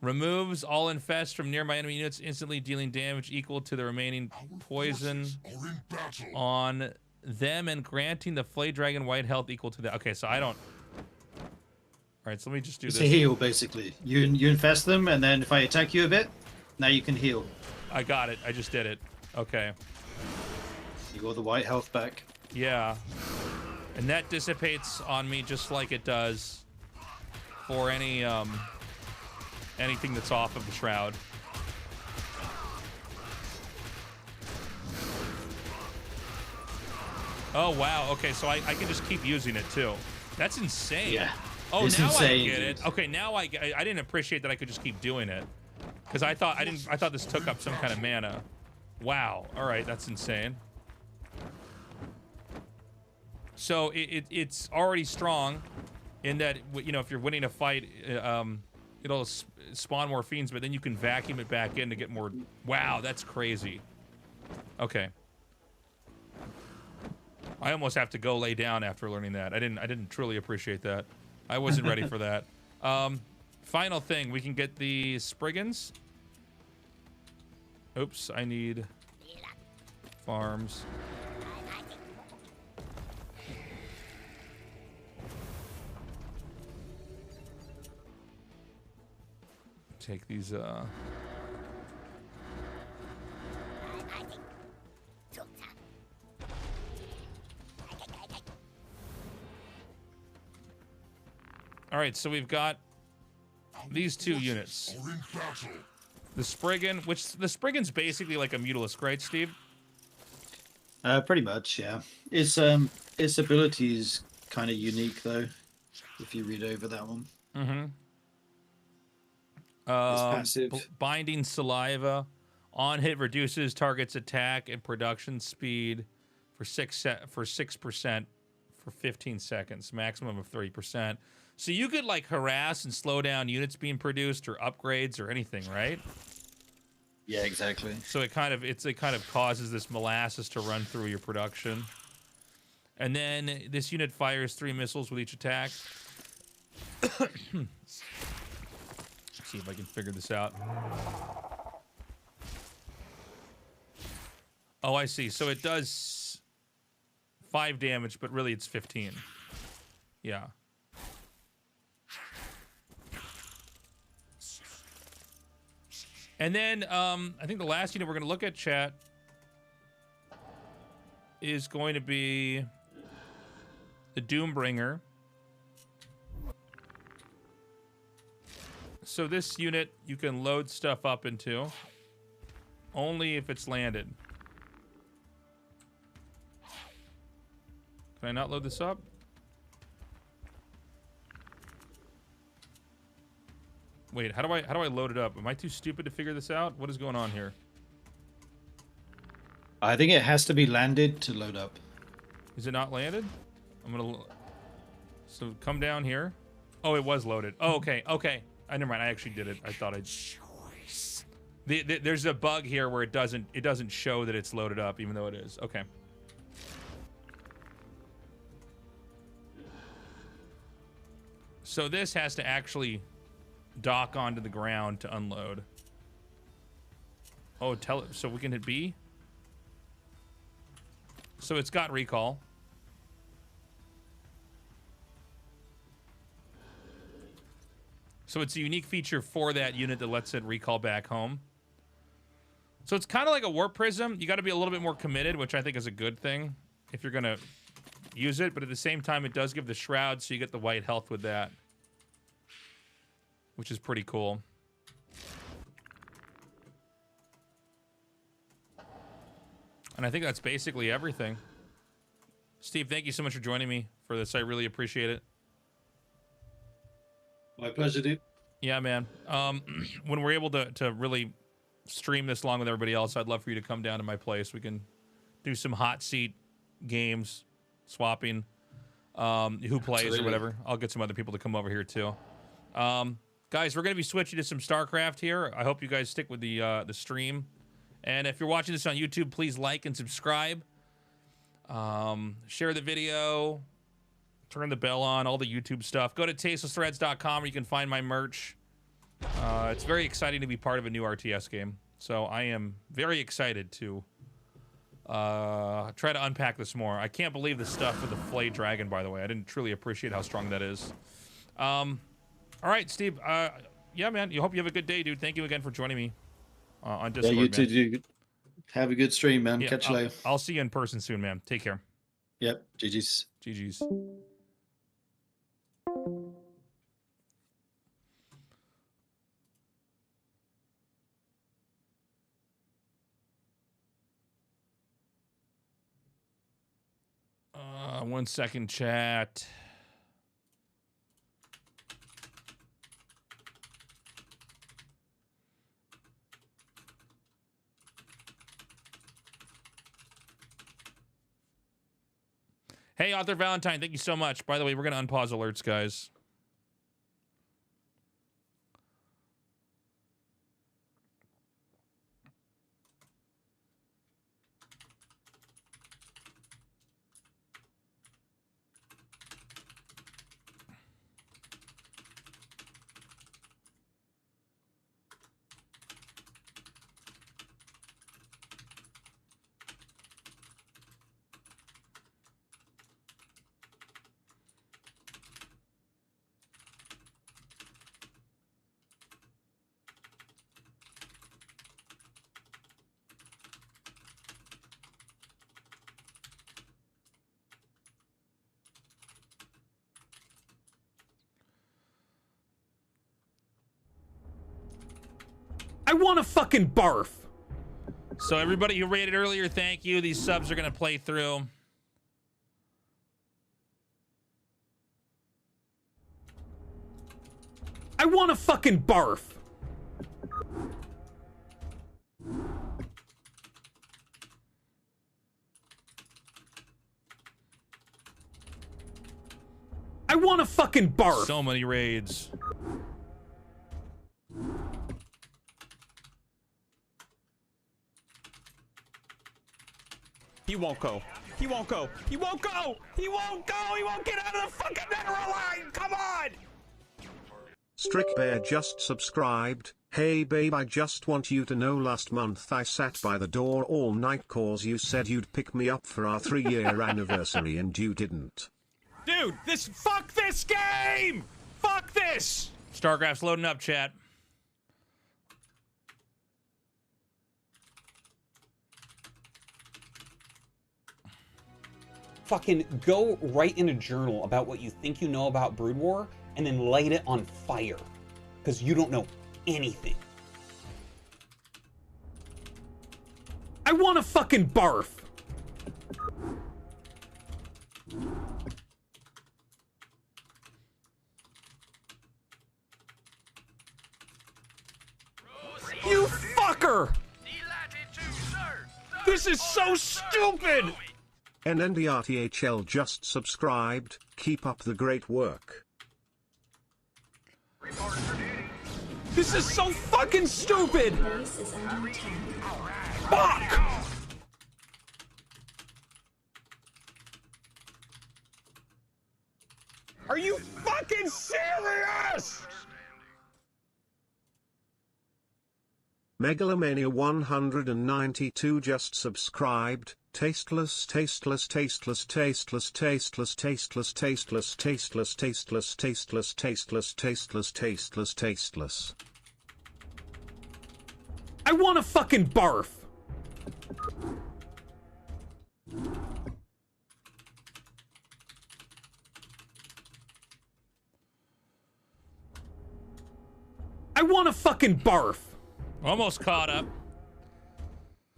Removes all infest from nearby enemy units, instantly dealing damage equal to the remaining poison on them and granting the Flay Dragon white health equal to that. Okay, so I don't... Alright, so let me just do It's this. a heal, basically. You infest them, and then if I attack you a bit, now you can heal. I got it. I just did it. Okay. You got the white health back. Yeah. And that dissipates on me just like it does for any anything that's off of the shroud. Oh wow, okay, so I can just keep using it too. That's insane. Yeah. Oh, It's now insane, I get dude. it. Okay, now I didn't appreciate that I could just keep doing it. Because I thought this took up some kind of mana. Wow. Alright, that's insane. So it's already strong in that, you know, if you're winning a fight, it'll spawn more fiends, but then you can vacuum it back in to get more. Wow, that's crazy. Okay. I almost have to go lay down after learning that. I didn't truly appreciate that. I wasn't ready for that. Final thing, we can get the Spriggans. Oops, I need farms. Take these All right, so we've got these two units. The Spriggan, which the Spriggan's basically like a Mutalisk, right, Steve? Pretty much, yeah. Its ability is kind of unique, though, if you read over that one. Mm-hmm. passive. Binding Saliva. On hit reduces target's attack and production speed for 6% for 15 seconds, maximum of 30%. So you could like harass and slow down units being produced or upgrades or anything, right? Yeah, exactly. So it kind of causes this molasses to run through your production. And then this unit fires 3 missiles with each attack. Let's see if I can figure this out. Oh, I see. So it does 5 damage, but really it's 15. Yeah. And then I think the last unit we're going to look at, chat, is going to be the Doombringer. So this unit you can load stuff up into only if it's landed. Can I not load this up? Wait, how do I load it up? Am I too stupid to figure this out? What is going on here? I think it has to be landed to load up. Is it not landed? So come down here. Oh, it was loaded. Oh, okay, okay. Never mind. I actually did it. I thought I'd. There's a bug here where it doesn't show that it's loaded up, even though it is. Okay. So this has to actually dock onto the ground to unload. Oh, so we can hit B. So it's got recall. So it's a unique feature for that unit that lets it recall back home. So it's kind of like a warp prism. You got to be a little bit more committed, which I think is a good thing if you're going to use it. But at the same time, it does give the shroud, so you get the white health with that, which is pretty cool. And I think that's basically everything. Steve, thank you so much for joining me for this. I really appreciate it. My pleasure, dude. Yeah, man. When we're able to really stream this along with everybody else, I'd love for you to come down to my place. We can do some hot seat games, swapping, who plays Absolutely. or whatever. I'll get some other people to come over here too. Guys, we're gonna be switching to some Starcraft here. I hope you guys stick with the stream. And if you're watching this on YouTube, please like and subscribe. Share the video. Turn the bell on, all the YouTube stuff. Go to tastelessthreads.com where you can find my merch. It's very exciting to be part of a new RTS game. So I am very excited to try to unpack this more. I can't believe the stuff with the Flayed Dragon, by the way. I didn't truly appreciate how strong that is. All right, Steve. Yeah, man. You hope you have a good day, dude. Thank you again for joining me on Discord, Yeah, you man. too, dude. Have a good stream, man. Yeah, Catch you later. I'll see you in person soon, man. Take care. Yep. GG's. GG's. One second, chat. Hey, Author Valentine, thank you so much. By the way, we're going to unpause alerts, guys. I want to fucking barf. So everybody who rated earlier, thank you. These subs are going to play through. I want to fucking barf. I want to fucking barf. So many raids. He won't go. He won't go. He won't go. He won't go. He won't get out of the fucking mineral line. Come on. Strict Bear just subscribed. Hey babe, I just want you to know last month I sat by the door all night cause you said you'd pick me up for our 3-year anniversary and you didn't. Dude, fuck this game. Fuck this. Starcraft's loading up, chat. Fucking go write in a journal about what you think you know about Brood War and then light it on fire. Because you don't know anything. I want to fucking barf. You fucker! This is so stupid! And NDRTHL just subscribed. Keep up the great work. This is so fucking stupid! Fuck! Are you fucking serious? Megalomania 192 just subscribed. Tasteless, tasteless, tasteless, tasteless, tasteless, tasteless, tasteless, tasteless, tasteless, tasteless, tasteless, tasteless, tasteless, tasteless. I want to fucking barf. I want to fucking barf. Almost caught up.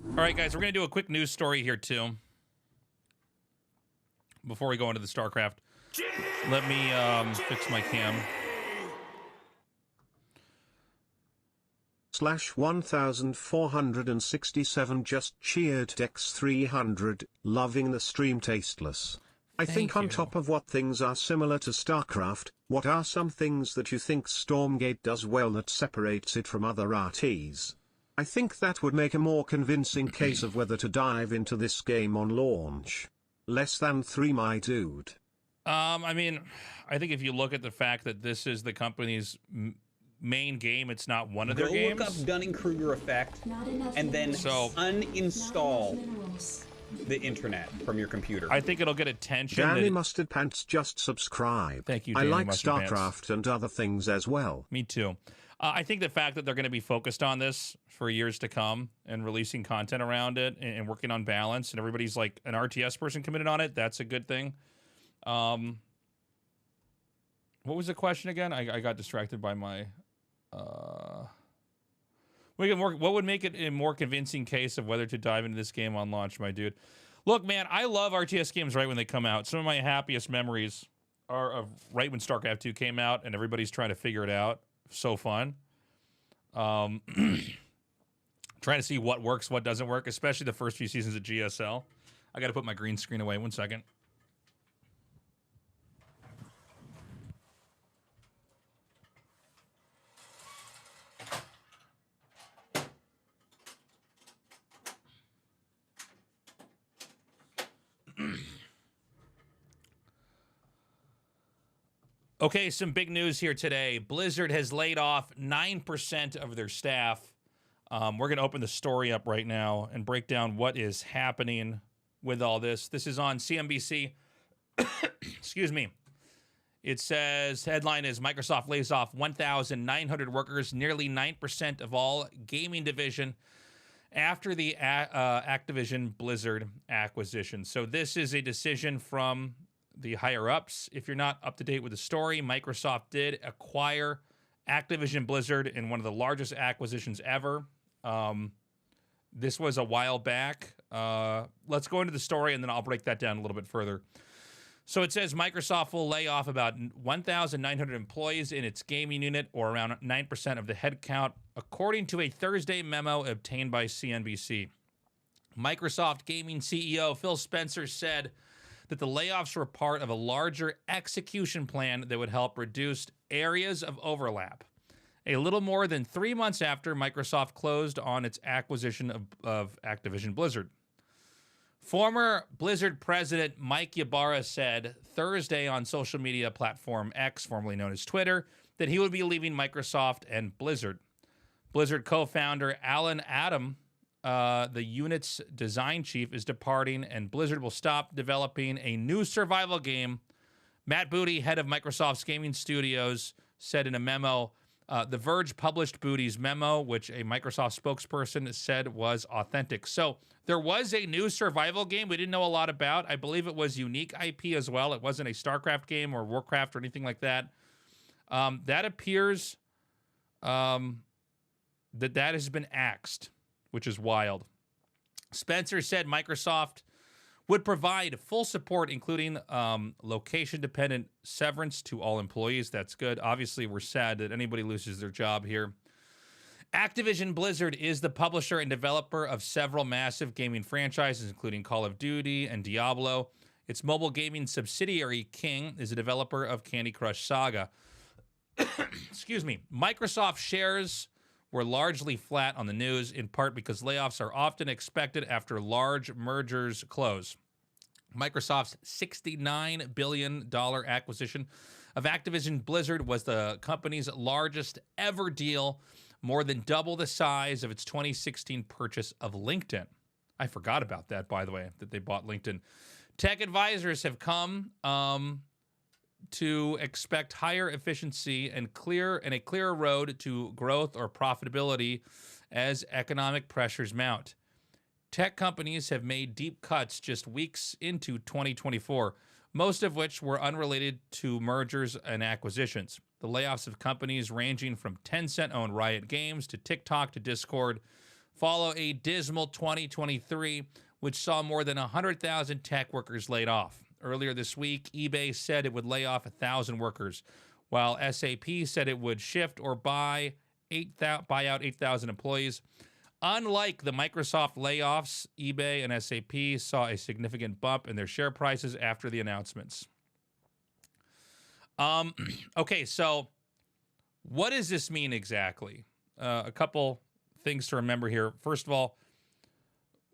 All right, guys, we're going to do a quick news story here, too. Before we go into the StarCraft. Let me fix my cam. /1467 just cheered Dex300, loving the stream tasteless. I think Thank on you. top of what things are similar to Starcraft, what are some things that you think Stormgate does well that separates it from other RTs? I think that would make a more convincing case of whether to dive into this game on launch. Less than 3, my dude. I mean, I think if you look at the fact that this is the company's main game, it's not one of their games. Look up Dunning-Kruger effect, and then uninstall the internet from your computer. I think it'll get attention. Danny Mustard Pants just subscribe. Thank you, I Danny like Mustard StarCraft Pants. and other things as well. Me too. I think the fact that they're going to be focused on this for years to come and releasing content around it and working on balance, and everybody's like an RTS person committed on it, that's a good thing. What was the question again? I got distracted by my... what would make it a more convincing case of whether to dive into this game on launch, my dude? Look, man, I love RTS games right when they come out. Some of my happiest memories are of right when StarCraft 2 came out and everybody's trying to figure it out. So fun. Trying to see what works, what doesn't work, especially the first few seasons of GSL. I got to put my green screen away. 1 second. Okay, some big news here today. Blizzard has laid off 9% of their staff. We're going to open the story up right now and break down what is happening with all this. This is on CNBC. Excuse me. It says, headline is Microsoft lays off 1,900 workers, nearly 9% of all gaming division after the Activision Blizzard acquisition. So this is a decision from the higher-ups. If you're not up to date with the story, Microsoft did acquire Activision Blizzard in one of the largest acquisitions ever. This was a while back. Let's go into the story, and then I'll break that down a little bit further. So it says Microsoft will lay off about 1,900 employees in its gaming unit, or around 9% of the headcount, according to a Thursday memo obtained by CNBC. Microsoft Gaming CEO Phil Spencer said that the layoffs were part of a larger execution plan that would help reduce areas of overlap. A little more than 3 months after Microsoft closed on its acquisition of Activision Blizzard. Former Blizzard president Mike Ybarra said Thursday on social media platform X, formerly known as Twitter, that he would be leaving Microsoft and Blizzard. Blizzard co-founder Alan Adam, the unit's design chief, is departing, and Blizzard will stop developing a new survival game. Matt Booty, head of Microsoft's gaming studios, said in a memo, The Verge published Booty's memo, which a Microsoft spokesperson said was authentic. So there was a new survival game we didn't know a lot about. I believe it was unique IP as well. It wasn't a StarCraft game or Warcraft or anything like that. That appears that has been axed, which is wild. Spencer said Microsoft would provide full support, including location-dependent severance to all employees. That's good. Obviously, we're sad that anybody loses their job here. Activision Blizzard is the publisher and developer of several massive gaming franchises, including Call of Duty and Diablo. Its mobile gaming subsidiary, King, is a developer of Candy Crush Saga. Excuse me. Microsoft shares were largely flat on the news, in part because layoffs are often expected after large mergers close. Microsoft's $69 billion acquisition of Activision Blizzard was the company's largest ever deal, more than double the size of its 2016 purchase of LinkedIn. I forgot about that, by the way, that they bought LinkedIn. Tech advisors have come to expect higher efficiency and a clearer road to growth or profitability as economic pressures mount. Tech companies have made deep cuts just weeks into 2024, most of which were unrelated to mergers and acquisitions. The layoffs of companies ranging from Tencent-owned Riot Games to TikTok to Discord follow a dismal 2023, which saw more than 100,000 tech workers laid off. Earlier this week, eBay said it would lay off 1,000 workers, while SAP said it would shift or buy buyout 8,000 employees. Unlike the Microsoft layoffs, eBay and SAP saw a significant bump in their share prices after the announcements. Okay, so what does this mean exactly? A couple things to remember here. First of all,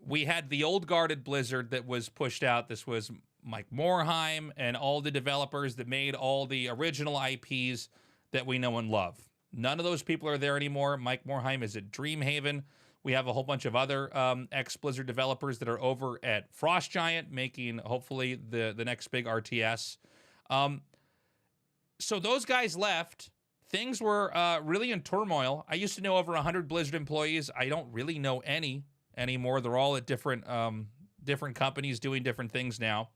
we had the old guard at Blizzard that was pushed out. This was Mike Morhaime and all the developers that made all the original IPs that we know and love. None of those people are there anymore. Mike Morhaime is at Dreamhaven. We have a whole bunch of other ex-Blizzard developers that are over at Frost Giant, making hopefully the next big RTS. So those guys left. Things were really in turmoil. I used to know over 100 Blizzard employees. I don't really know any anymore. They're all at different companies doing different things now.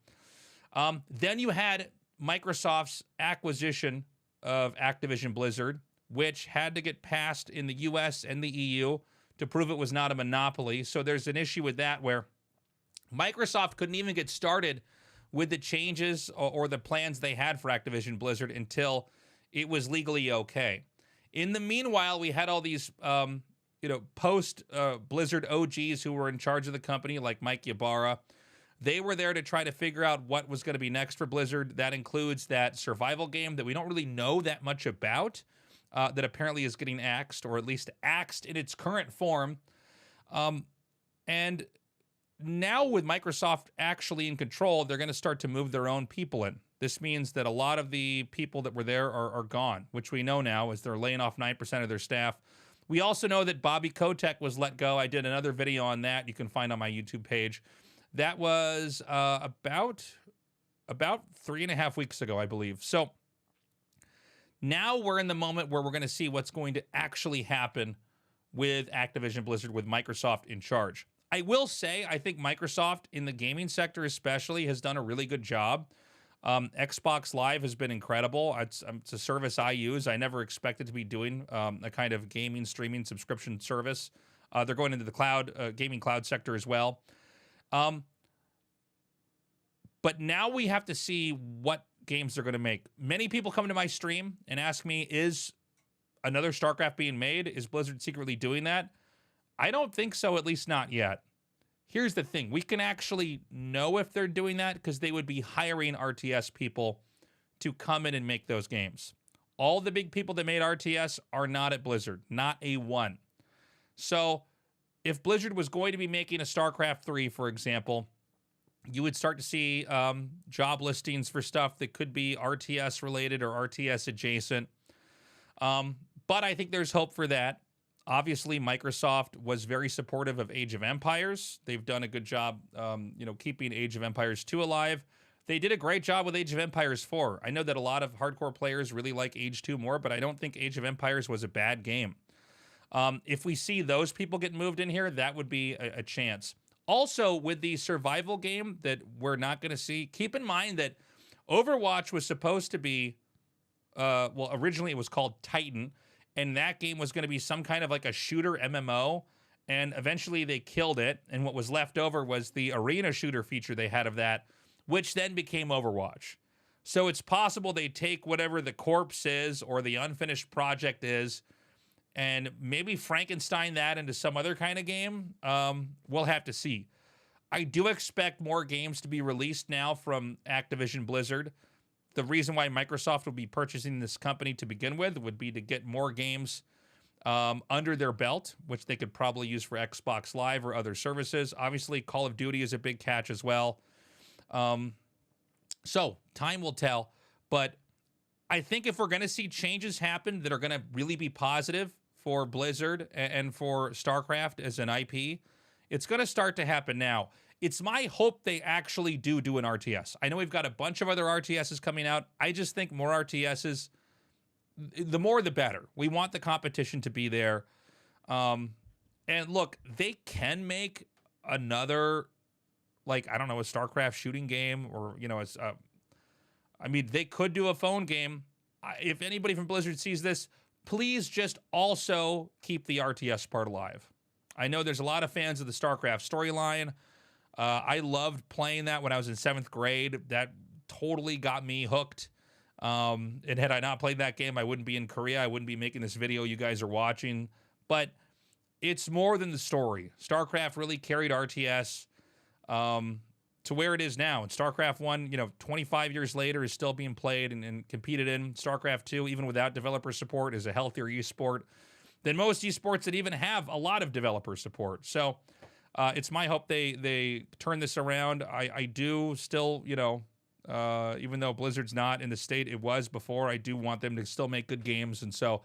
Then you had Microsoft's acquisition of Activision Blizzard, which had to get passed in the US and the EU to prove it was not a monopoly. So there's an issue with that where Microsoft couldn't even get started with the changes or the plans they had for Activision Blizzard until it was legally okay. In the meanwhile, we had all these post Blizzard OGs who were in charge of the company, like Mike Ybarra. They were there to try to figure out what was going to be next for Blizzard. That includes that survival game that we don't really know that much about, that apparently is getting axed, or at least axed in its current form. And now with Microsoft actually in control, they're going to start to move their own people in. This means that a lot of the people that were there are gone, which we know now as they're laying off 9% of their staff. We also know that Bobby Kotick was let go. I did another video on that you can find on my YouTube page. That was about 3.5 weeks ago, I believe. So now we're in the moment where we're going to see what's going to actually happen with Activision Blizzard, with Microsoft in charge. I will say, I think Microsoft, in the gaming sector especially, has done a really good job. Xbox Live has been incredible. It's a service I use. I never expected to be doing a kind of gaming streaming subscription service. They're going into the cloud, gaming cloud sector as well. But now we have to see what games they're going to make. Many people come to my stream and ask me, is another StarCraft being made? Is Blizzard secretly doing that? I don't think so, at least not yet. Here's the thing. We can actually know if they're doing that because they would be hiring RTS people to come in and make those games. All the big people that made RTS are not at Blizzard. Not a one. So if Blizzard was going to be making a StarCraft 3, for example, you would start to see job listings for stuff that could be RTS related or RTS adjacent. But I think there's hope for that. Obviously, Microsoft was very supportive of Age of Empires. They've done a good job, keeping Age of Empires 2 alive. They did a great job with Age of Empires 4. I know that a lot of hardcore players really like Age 2 more, but I don't think Age of Empires was a bad game. If we see those people get moved in here, that would be a chance. Also, with the survival game that we're not going to see, keep in mind that Overwatch was supposed to be, originally it was called Titan, and that game was going to be some kind of like a shooter MMO, and eventually they killed it, and what was left over was the arena shooter feature they had of that, which then became Overwatch. So it's possible they take whatever the corpse is or the unfinished project is and maybe Frankenstein that into some other kind of game. We'll have to see. I do expect more games to be released now from Activision Blizzard. The reason why Microsoft would be purchasing this company to begin with would be to get more games under their belt, which they could probably use for Xbox Live or other services. Obviously, Call of Duty is a big catch as well. So time will tell. But I think if we're going to see changes happen that are going to really be positive for Blizzard and for StarCraft as an IP, it's going to start to happen now. It's my hope they actually do an RTS. I know we've got a bunch of other RTSs coming out. I just think more RTSs, the more the better. We want the competition to be there. And look, they can make another, like, I don't know, a StarCraft shooting game or, they could do a phone game. If anybody from Blizzard sees this, please just also keep the RTS part alive. I know there's a lot of fans of the StarCraft storyline. I loved playing that when I was in 7th grade. That totally got me hooked. And had I not played that game, I wouldn't be in Korea. I wouldn't be making this video you guys are watching. But it's more than the story. StarCraft really carried RTS to where it is now. And StarCraft 1, 25 years later, is still being played and competed in. StarCraft 2, even without developer support, is a healthier esport than most esports that even have a lot of developer support. So it's my hope they turn this around. I do still, even though Blizzard's not in the state it was before, I do want them to still make good games. And so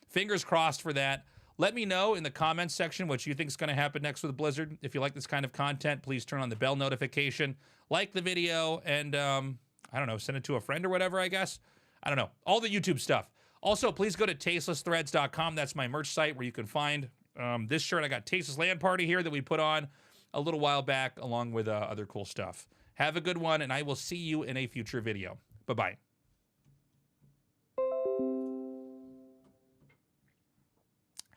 fingers crossed for that. Let me know in the comments section what you think is going to happen next with Blizzard. If you like this kind of content, please turn on the bell notification, like the video, and I don't know, send it to a friend or whatever, I guess. I don't know. All the YouTube stuff. Also, please go to tastelessthreads.com. That's my merch site where you can find this shirt. I got Tasteless Land Party here that we put on a little while back, along with other cool stuff. Have a good one, and I will see you in a future video. Bye-bye.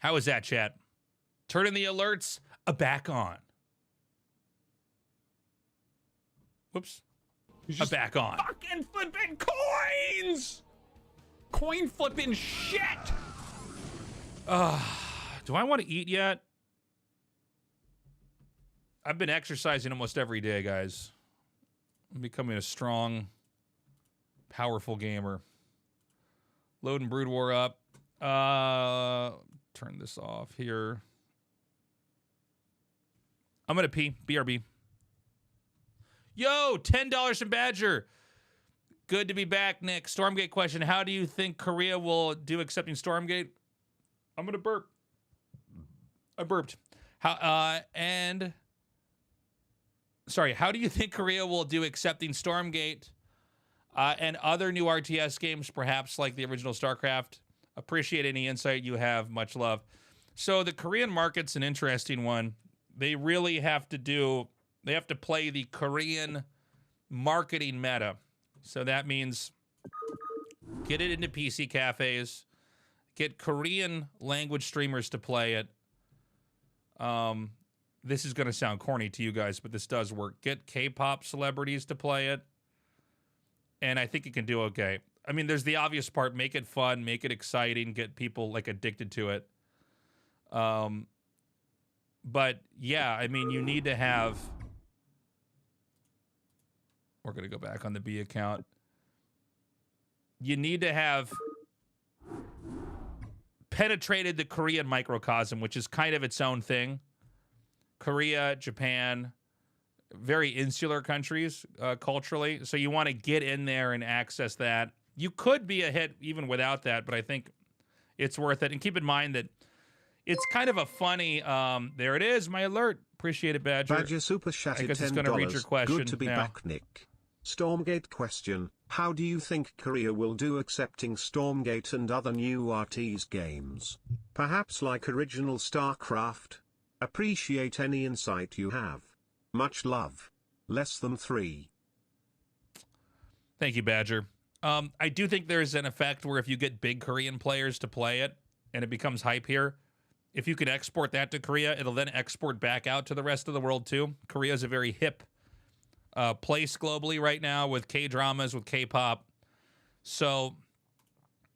How was that, chat? Turning the alerts back on. Whoops. Back on. Fucking flipping coins! Coin flipping shit! Do I want to eat yet? I've been exercising almost every day, guys. I'm becoming a strong, powerful gamer. Loading Brood War up. Turn this off here. I'm gonna pee. BRB. Yo, $10 from Badger. Good to be back, Nick. Stormgate question. How do you think Korea will do accepting Stormgate? I'm gonna burp. I burped. How do you think Korea will do accepting Stormgate and other new RTS games, perhaps like the original Starcraft? Appreciate any insight you have. Much love. So the Korean market's an interesting one. They really have to play the Korean marketing meta. So that means get it into PC cafes, get Korean language streamers to play it. This is going to sound corny to you guys, but this does work. Get K-pop celebrities to play it. And I think it can do okay. I mean, there's the obvious part, make it fun, make it exciting, get people like addicted to it. But yeah, I mean, you need to have, we're going to go back on the B account. You need to have penetrated the Korean microcosm, which is kind of its own thing. Korea, Japan, very insular countries culturally. So you want to get in there and access that. You could be a hit even without that, but I think it's worth it. And keep in mind that it's kind of a funny, there it is, my alert. Appreciate it, Badger. Badger super chatted $10. I guess it's going to read your question. Good to be back, Nick. Stormgate question. How do you think Korea will do accepting Stormgate and other new RTS games? Perhaps like original Starcraft? Appreciate any insight you have. Much love. Less than 3. Thank you, Badger. I do think there's an effect where if you get big Korean players to play it and it becomes hype here, if you can export that to Korea, it'll then export back out to the rest of the world too. Korea is a very hip place globally right now with K-dramas, with K-pop. So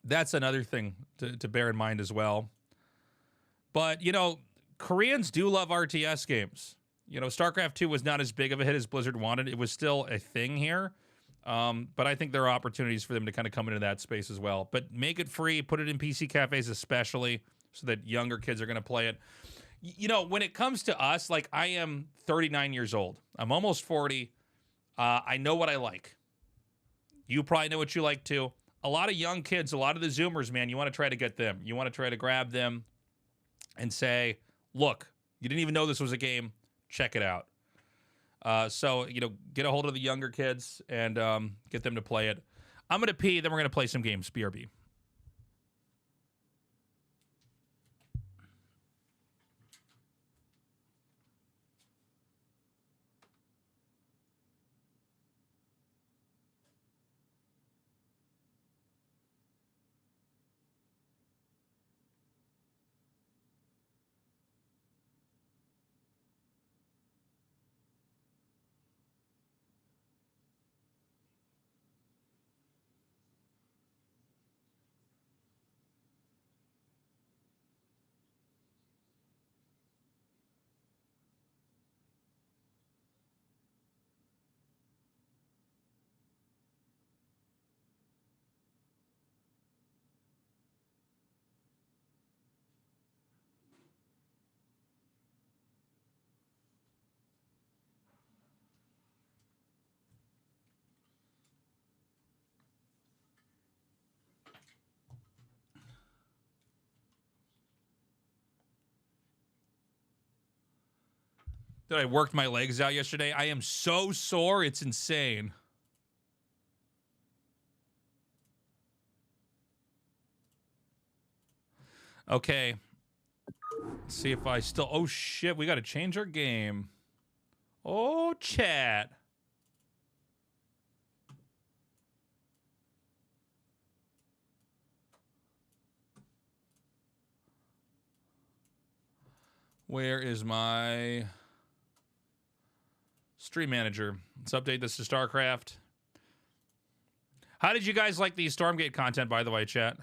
that's another thing to bear in mind as well. But, Koreans do love RTS games. StarCraft 2 was not as big of a hit as Blizzard wanted. It was still a thing here. But I think there are opportunities for them to kind of come into that space as well. But make it free, put it in PC cafes especially, so that younger kids are going to play it. When it comes to us, like I am 39 years old. I'm almost 40. I know what I like. You probably know what you like too. A lot of young kids, a lot of the Zoomers, man, you want to try to get them. You want to try to grab them and say, look, you didn't even know this was a game. Check it out. So, get a hold of the younger kids and get them to play it. I'm going to pee, then we're going to play some games. BRB. Dude, I worked my legs out yesterday. I am so sore, it's insane. Okay. Let's see if I still... Oh, shit. We got to change our game. Oh, chat. Where is my stream manager? Let's update this to Starcraft. How did you guys like the Stormgate content, by the way, chat?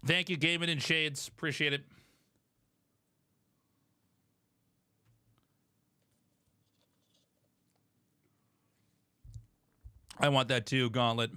Thank you, Gaming in Shades. Appreciate it. I want that too, Gauntlet.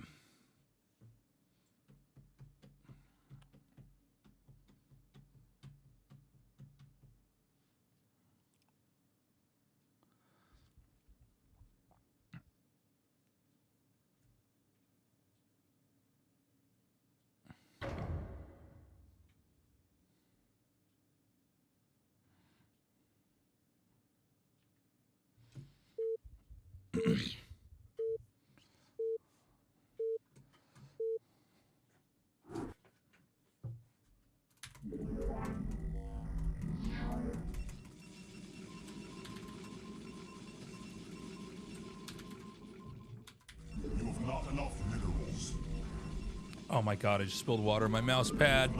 Oh my god, I just spilled water on my mouse pad.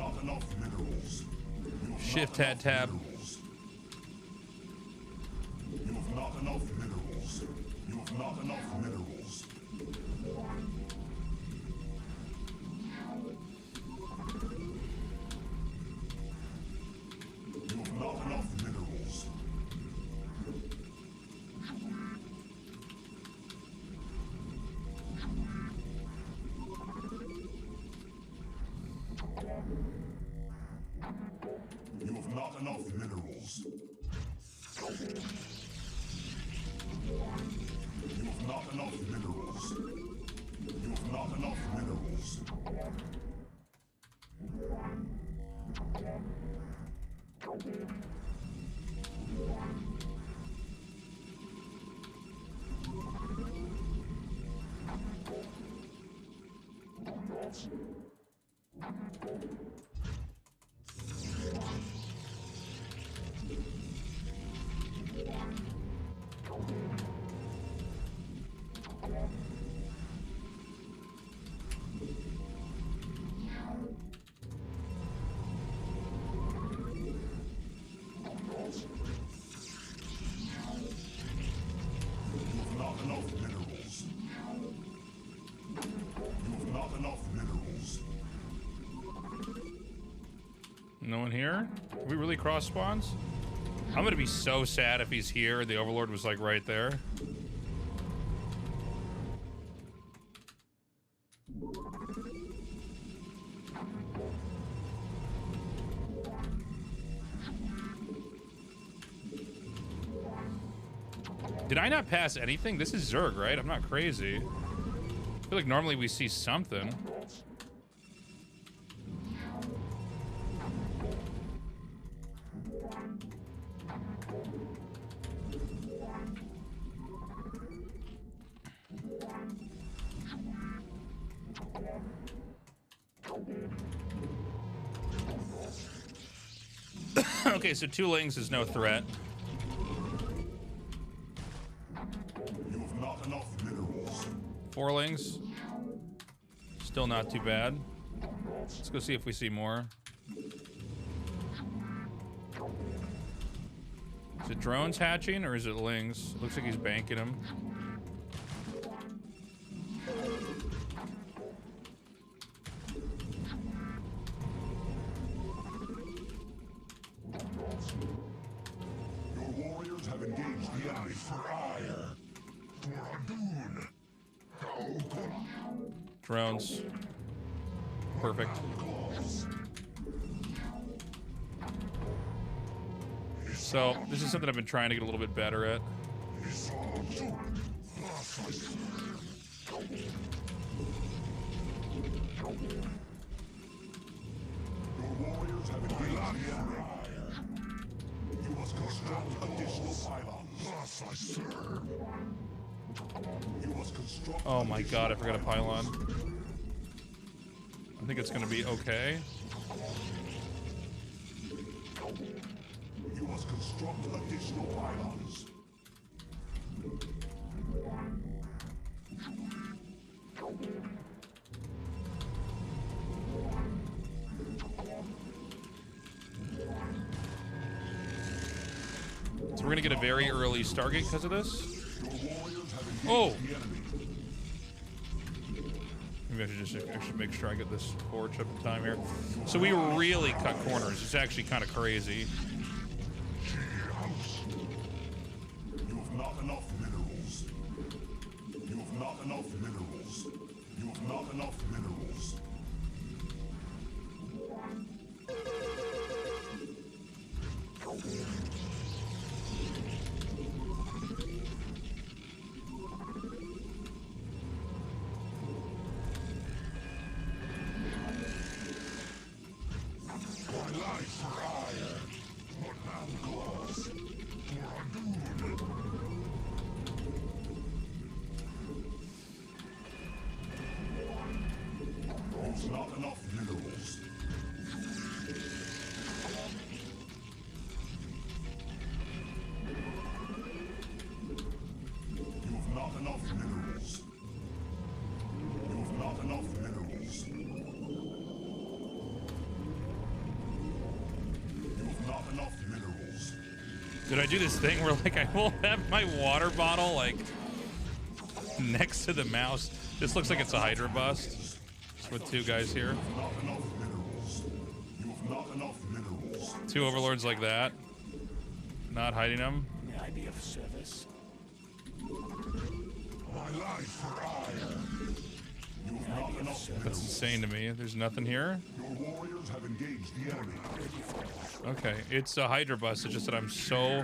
Shift tab tab. You have not enough minerals. You have not enough minerals. You have not enough minerals. You have not enough minerals. You have not enough minerals. You have not enough minerals. No one here? Are we really cross spawns? I'm gonna be so sad if he's here. The Overlord was like right there. Did I not pass anything? This is Zerg, right? I'm not crazy. I feel like normally we see something. Okay, so 2 lings is no threat. You have not enough minerals. 4 lings. Still not too bad. Let's go see if we see more. Is it drones hatching or is it lings? Looks like he's banking them. Drones. Perfect. So, this is something I've been trying to get a little bit better at. Oh my god, I forgot a pylon. I think it's gonna be okay. You must construct additional pylons. So we're gonna get a very early Stargate because of this. Oh! Maybe I should make sure I get this forge up in time here. So we really cut corners. It's actually kind of crazy. You have not enough minerals. You have not enough minerals. You have not enough minerals. Not enough minerals. You have not enough minerals. You have not enough minerals. You have not enough minerals. Did I do this thing where like I will have my water bottle like next to the mouse? This looks like it's a Hydra bust. With two guys here. Two overlords like that. Not hiding them. May I be of service? My life for hire. You have not enough minerals. That's insane to me. There's nothing here. Your warriors have engaged the enemy. Okay, it's a Hydra bust. It's just that I'm so.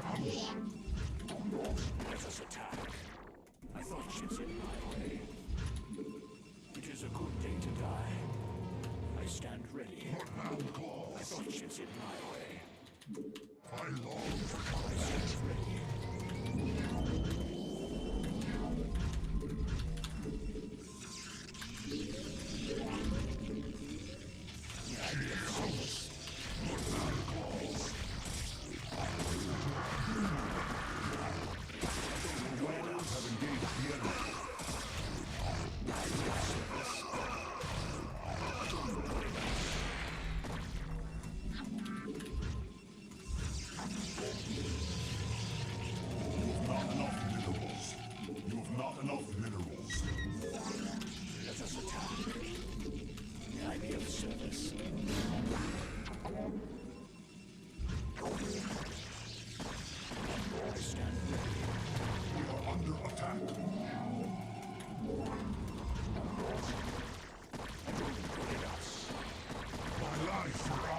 Let us attack. I thought ships in my way. It is a good day to die. I stand ready. I thought ships in my way. I long for combat. I stand ready.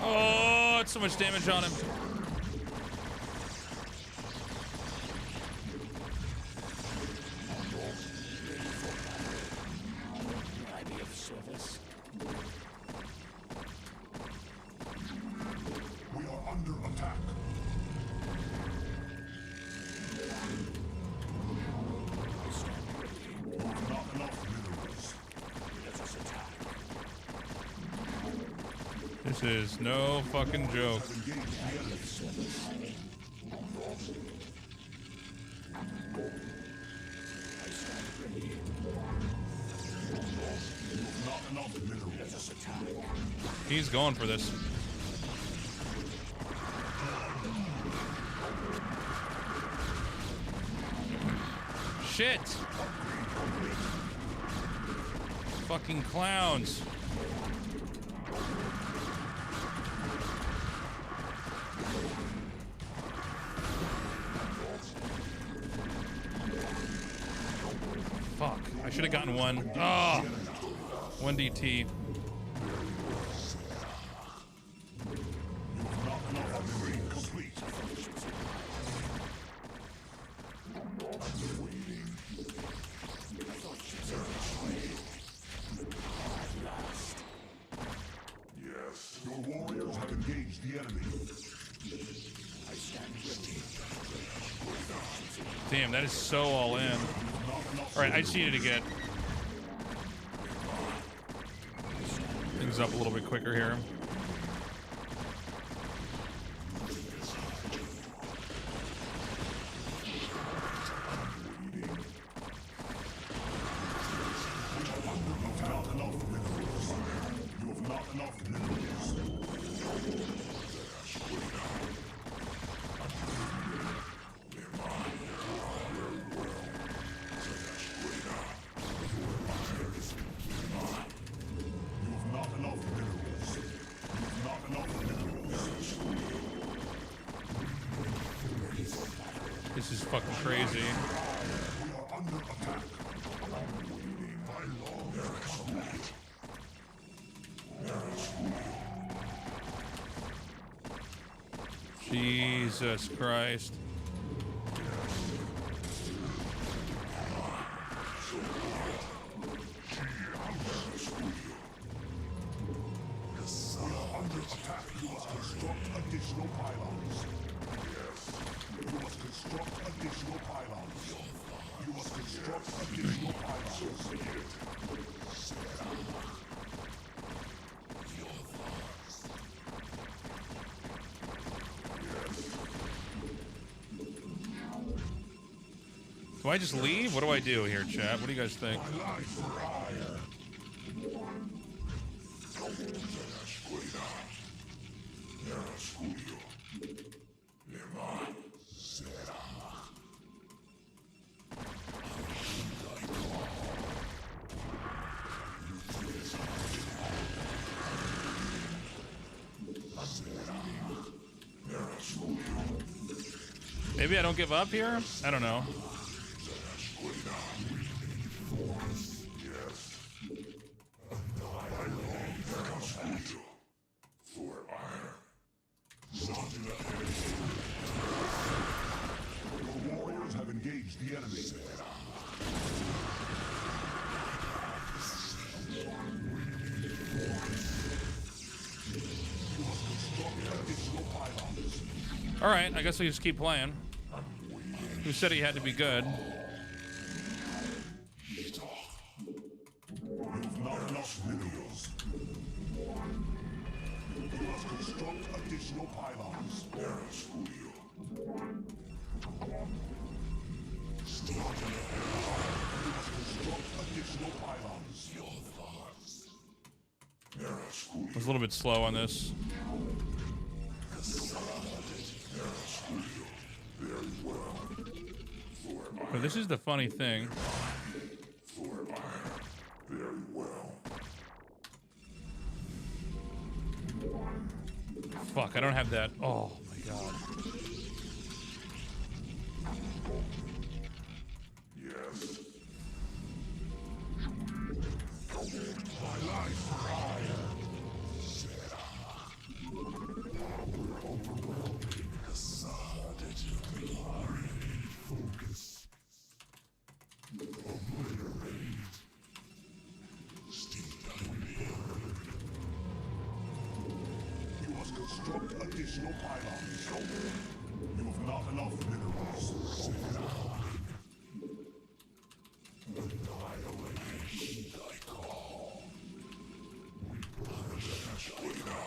Oh, it's so much damage on him. We are under attack. I stand ready. You have not enough minerals. Let us attack. This is no fucking joke. He's going for this. Shit! Fucking clowns. I should have gotten one. Oh, 1 DT. Yes, your warriors have engaged the enemy. I stand ready. Damn, that is so all in. All right, I just needed to get things up a little bit quicker here. This is fucking crazy. Jesus Christ. Do I just leave? What do I do here, chat? What do you guys think? Maybe I don't give up here? I don't know. All right, I guess we just keep playing. Who said he had to be good? I was a little bit slow on this. But this is the funny thing. Fuck, I don't have that. Oh my god. Yes. My life fire. Focus. Obliterate. You must construct additional pylons. You have not enough minerals. Annihilation I call. We purge now.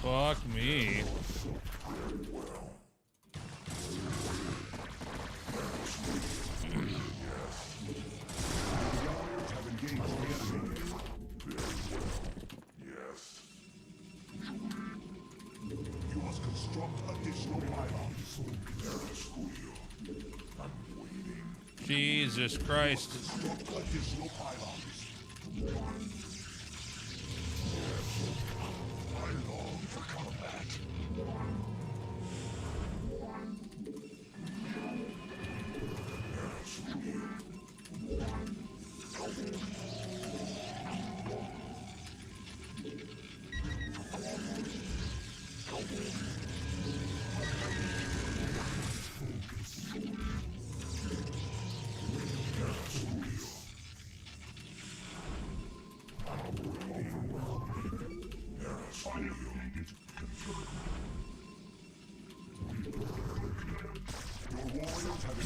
Fuck me. You must construct additional pylons. I'm waiting. Jesus Christ.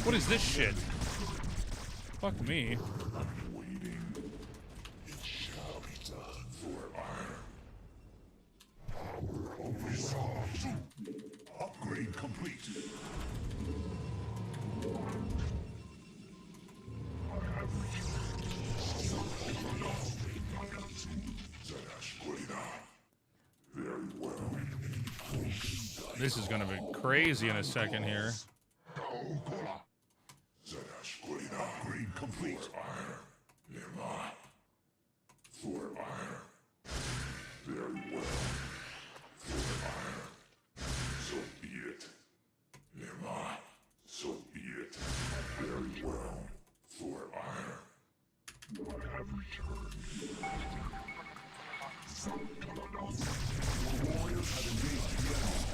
What is this shit? Fuck me. Upgrade complete. This is gonna be crazy in a second here. Upgrade complete. For iron. Very well. For iron. So be it. So be it. Very well. For iron. I have returned. Your warriors have engaged the enemy.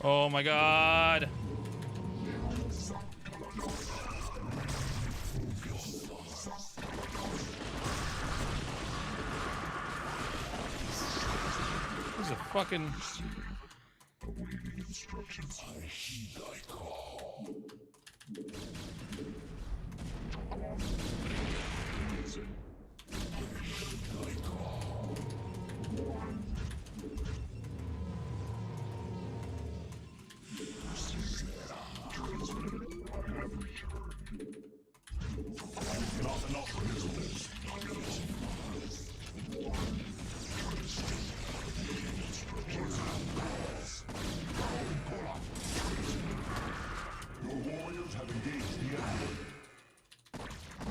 Oh my god. This is a fucking... Awaiting instructions. I heed thy call.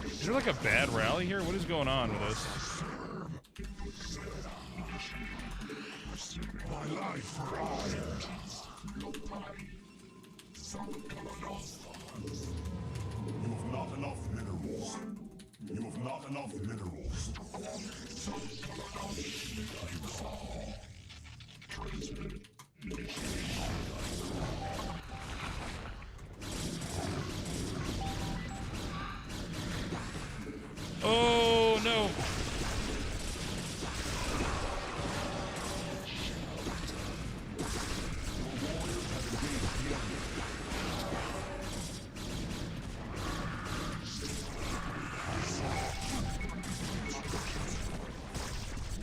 Is there like a bad rally here? What is going on with this? My life for iron. You have not enough minerals. You have not enough minerals. Oh no!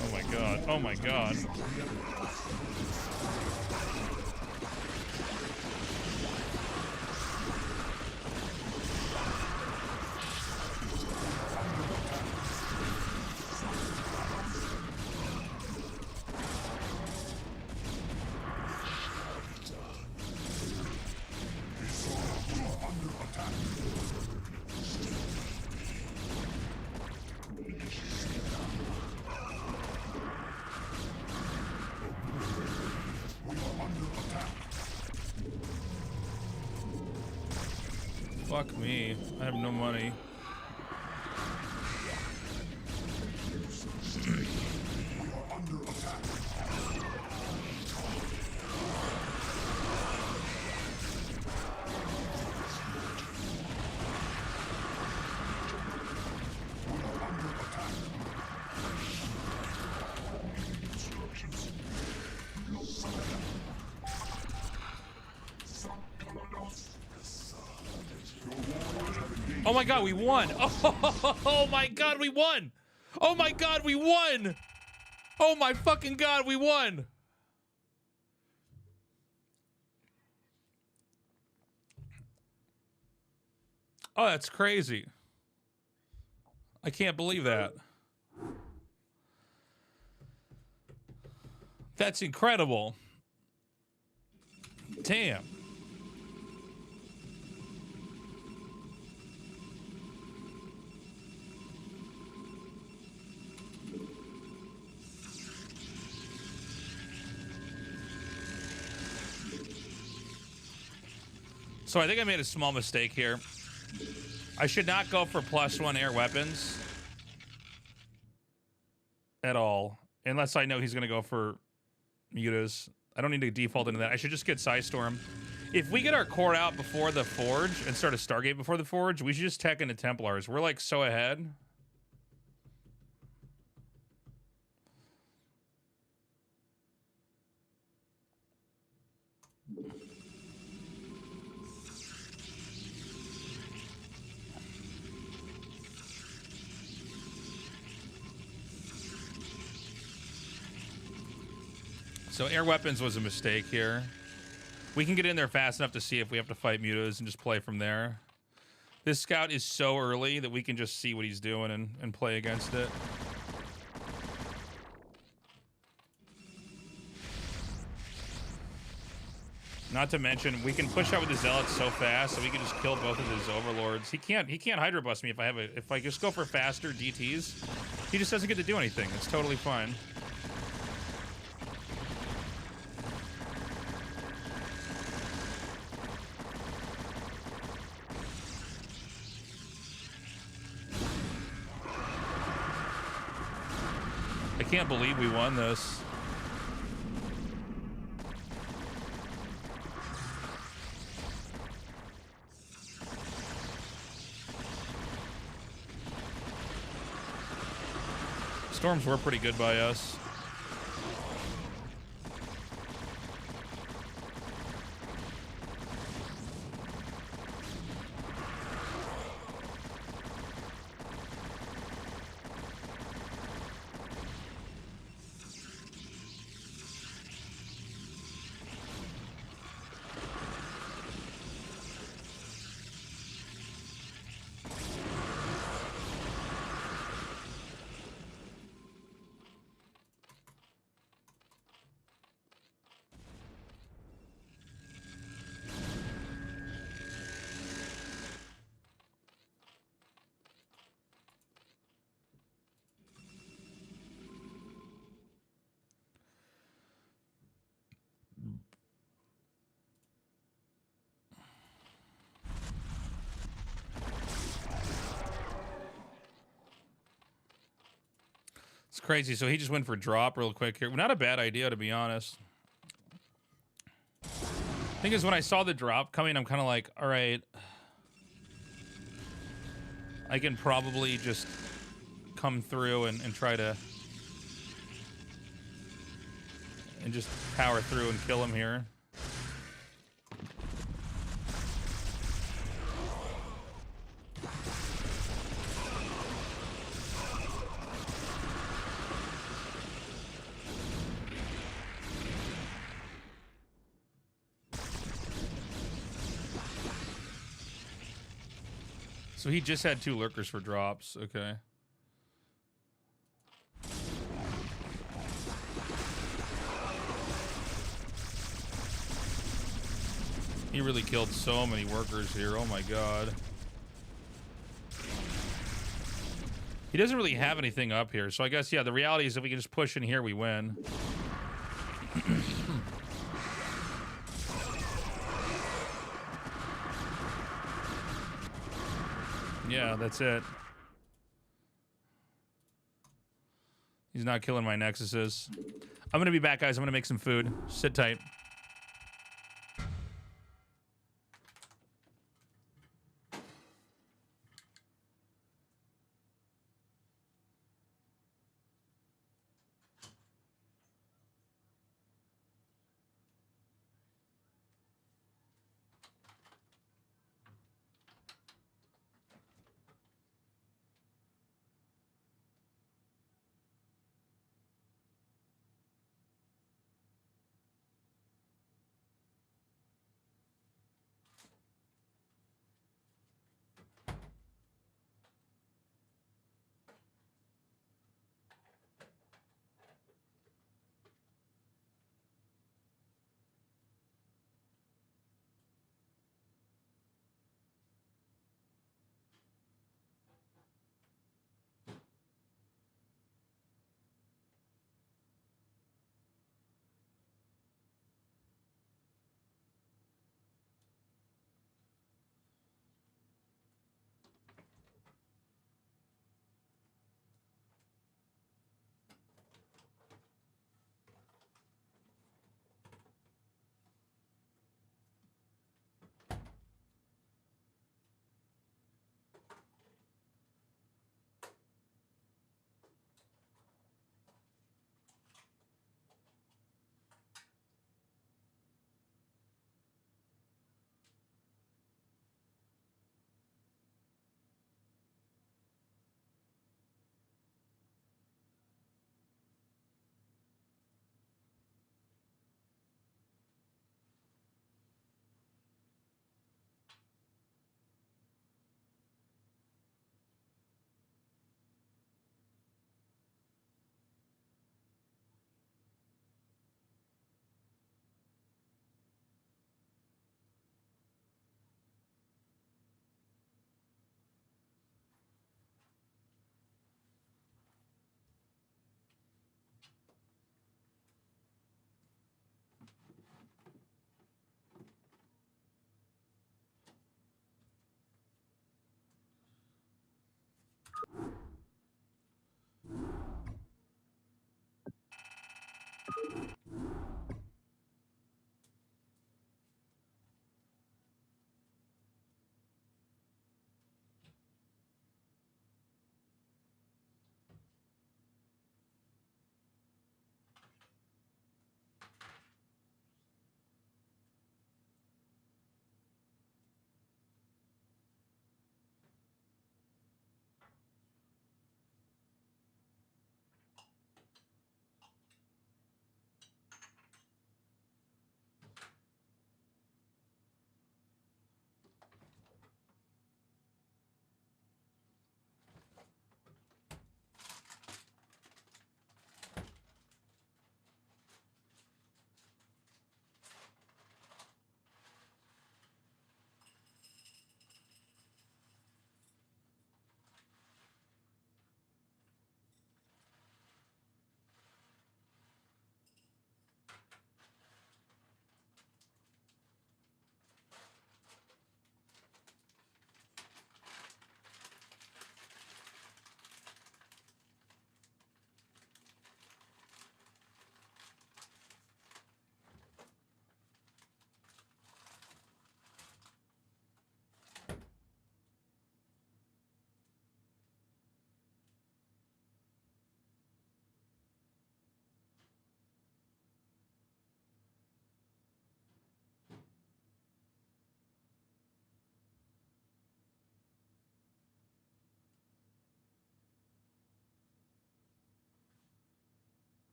Oh my god, oh my god. Fuck me. I have no money. Oh my god, we won! Oh my god, we won! Oh my god, we won! Oh my fucking god, we won! Oh, that's crazy. I can't believe that. That's incredible. Damn. So I think I made a small mistake here. I should not go for +1 air weapons at all, unless I know he's going to go for mutas. I don't need to default into that. I should just get Psystorm. If we get our core out before the Forge and start a Stargate before the Forge, we should just tech into Templars. We're like so ahead. So air weapons was a mistake here. We can get in there fast enough to see if we have to fight mutas and just play from there. This scout is so early that we can just see what he's doing and play against it. Not to mention, we can push out with the Zealots so fast, so we can just kill both of his overlords. He can't Hydra bust me if I just go for faster DTs. He just doesn't get to do anything. It's totally fine. I can't believe we won this. Storms were pretty good by us. It's crazy. So he just went for drop real quick here. Not a bad idea, to be honest. Thing is, when I saw the drop coming, I'm kind of like, all right, I can probably just come through and try to and just power through and kill him here. So he just had 2 lurkers for drops. Okay. He really killed so many workers here. Oh my god. He doesn't really have anything up here. So I guess, yeah, the reality is if we can just push in here, we win. Yeah, that's it. He's not killing my nexuses. I'm gonna be back, guys. I'm gonna make some food. Sit tight.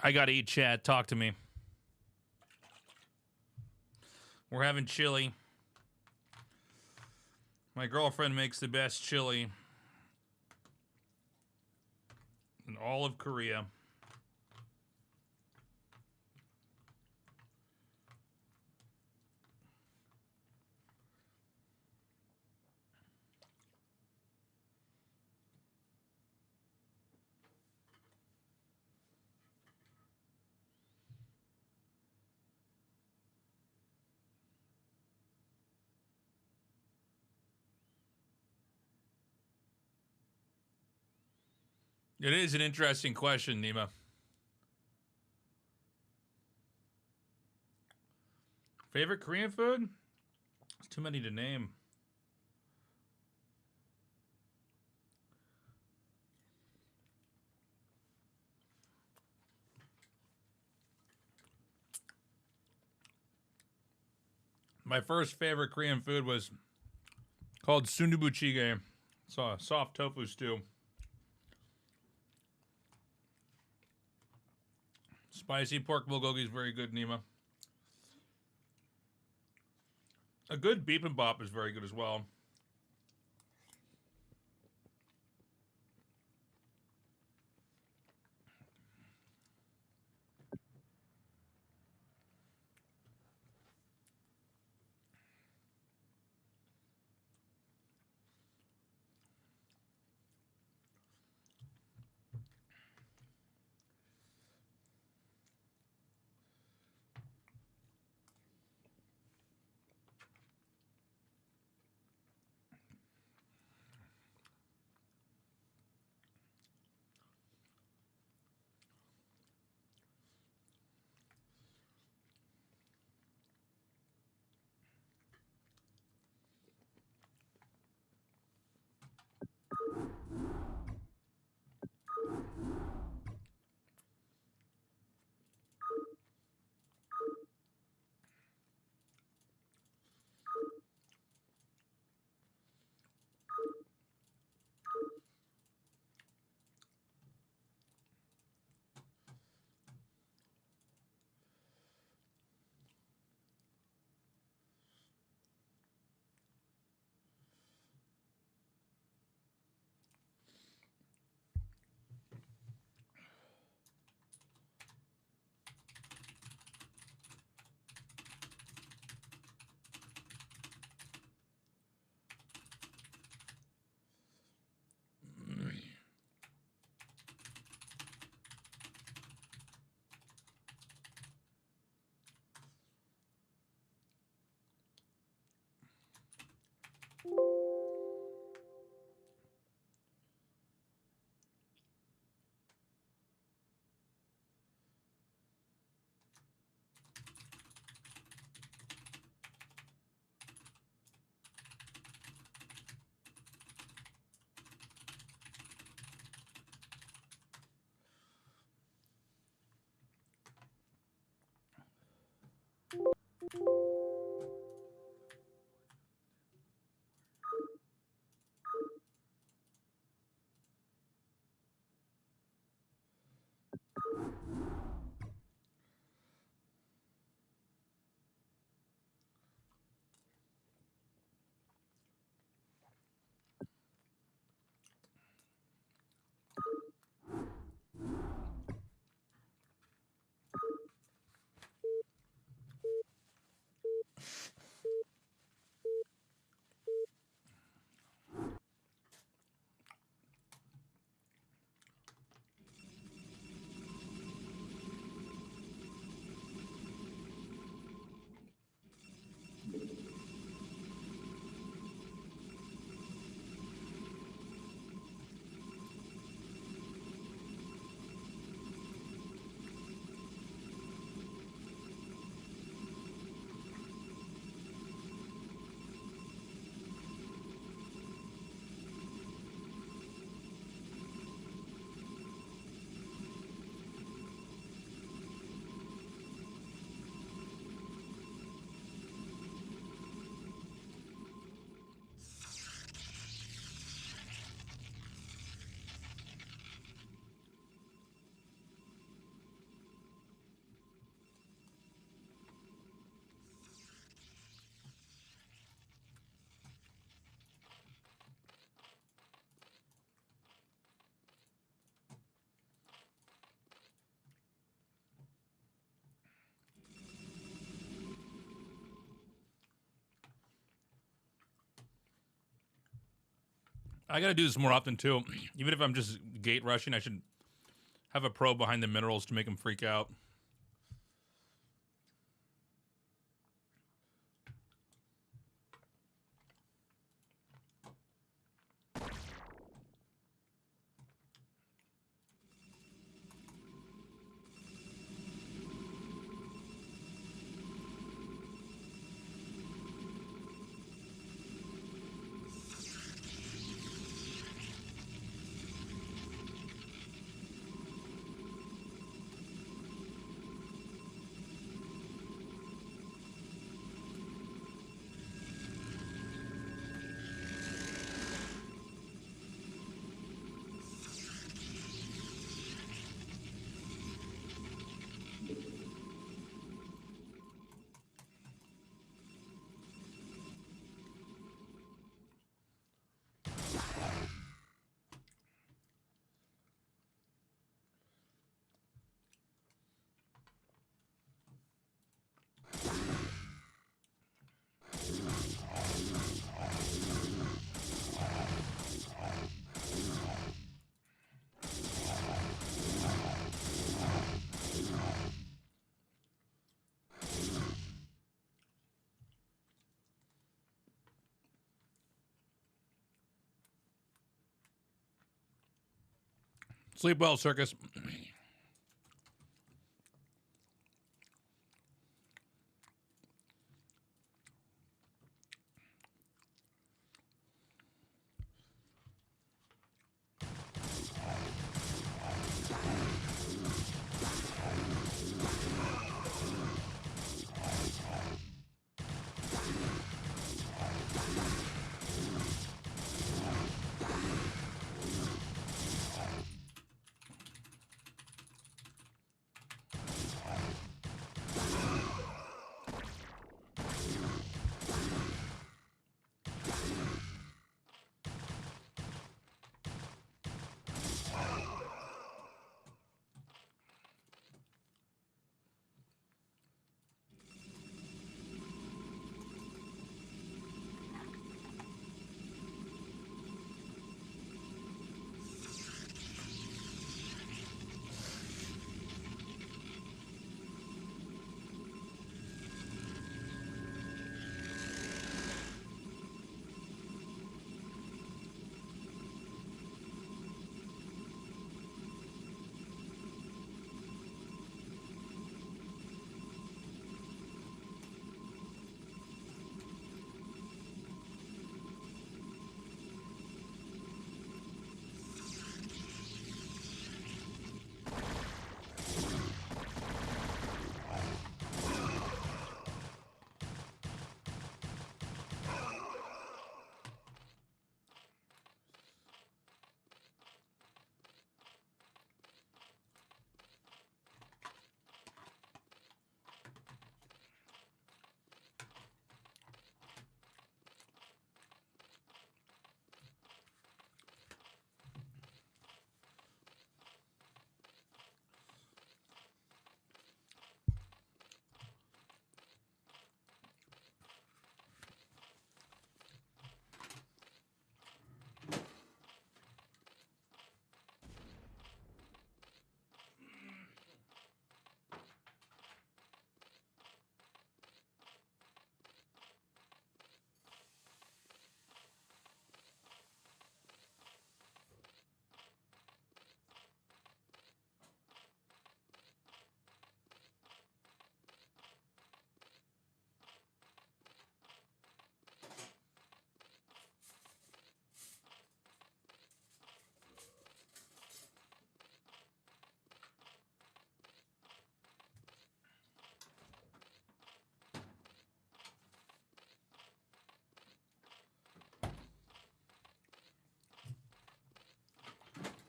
I gotta eat, chat. Talk to me. We're having chili. My girlfriend makes the best chili in all of Korea. It is an interesting question, Nima. Favorite Korean food? It's too many to name. My first favorite Korean food was called sundubuchige. It's a soft tofu stew. Spicy pork bulgogi is very good, Nima. A good bibimbap is very good as well. I gotta do this more often too. Even if I'm just gate rushing, I should have a pro behind the minerals to make them freak out. Sleep well, Circus.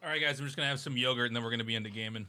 All right, guys, I'm just going to have some yogurt, and then we're going to be into gaming.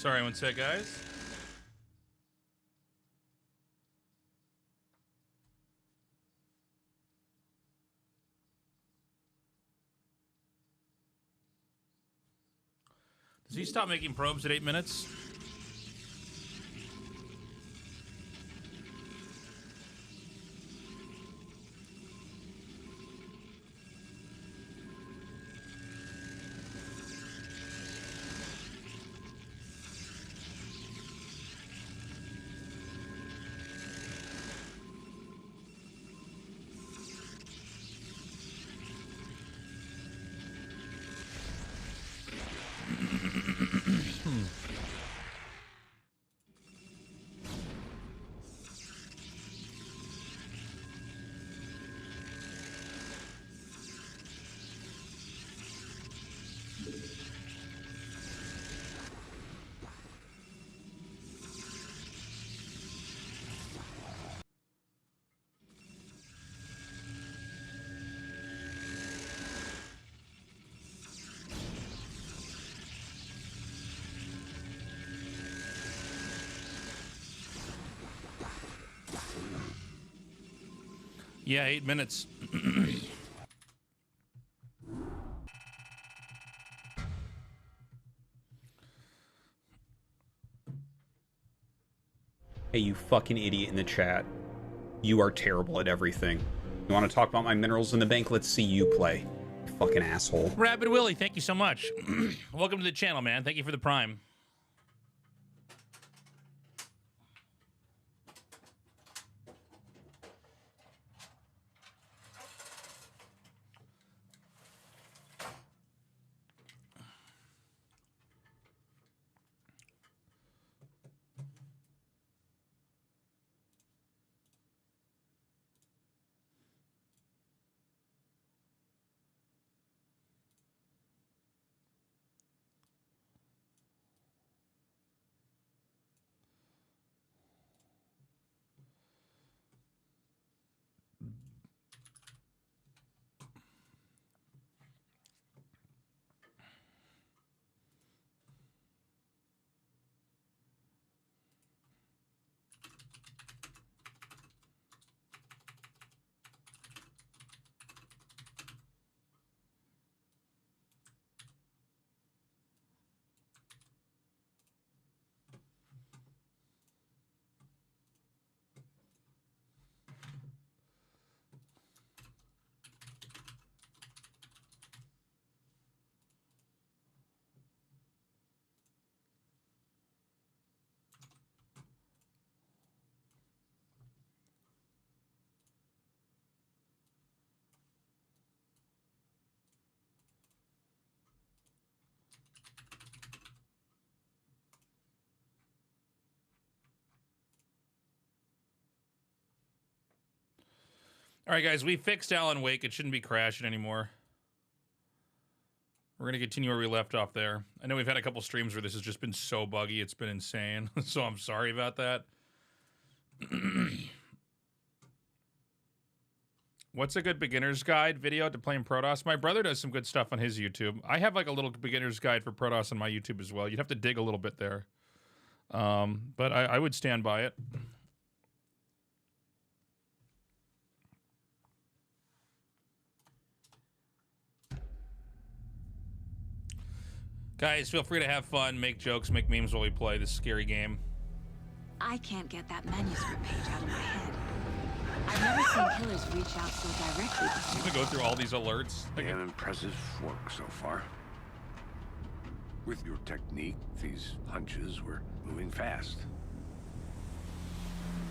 Sorry, one sec, guys. Does he stop making probes at 8 minutes? Yeah, 8 minutes. Hey, you fucking idiot in the chat. You are terrible at everything. You want to talk about my minerals in the bank? Let's see you play. You fucking asshole. Rapid Willie, thank you so much. Welcome to the channel, man. Thank you for the prime. All right, guys, we fixed Alan Wake. It shouldn't be crashing anymore. We're going to continue where we left off there. I know we've had a couple streams where this has just been so buggy. It's been insane. So I'm sorry about that. What's a good beginner's guide video to playing Protoss? My brother does some good stuff on his YouTube. I have like a little beginner's guide for Protoss on my YouTube as well. You'd have to dig a little bit there. But I would stand by it. Guys, feel free to have fun, make jokes, make memes while we play this scary game. I can't get that manuscript page out of my head. I've never seen killers reach out so directly before. I'm gonna go through all these alerts. Damn impressive work so far. With your technique, these hunches were moving fast.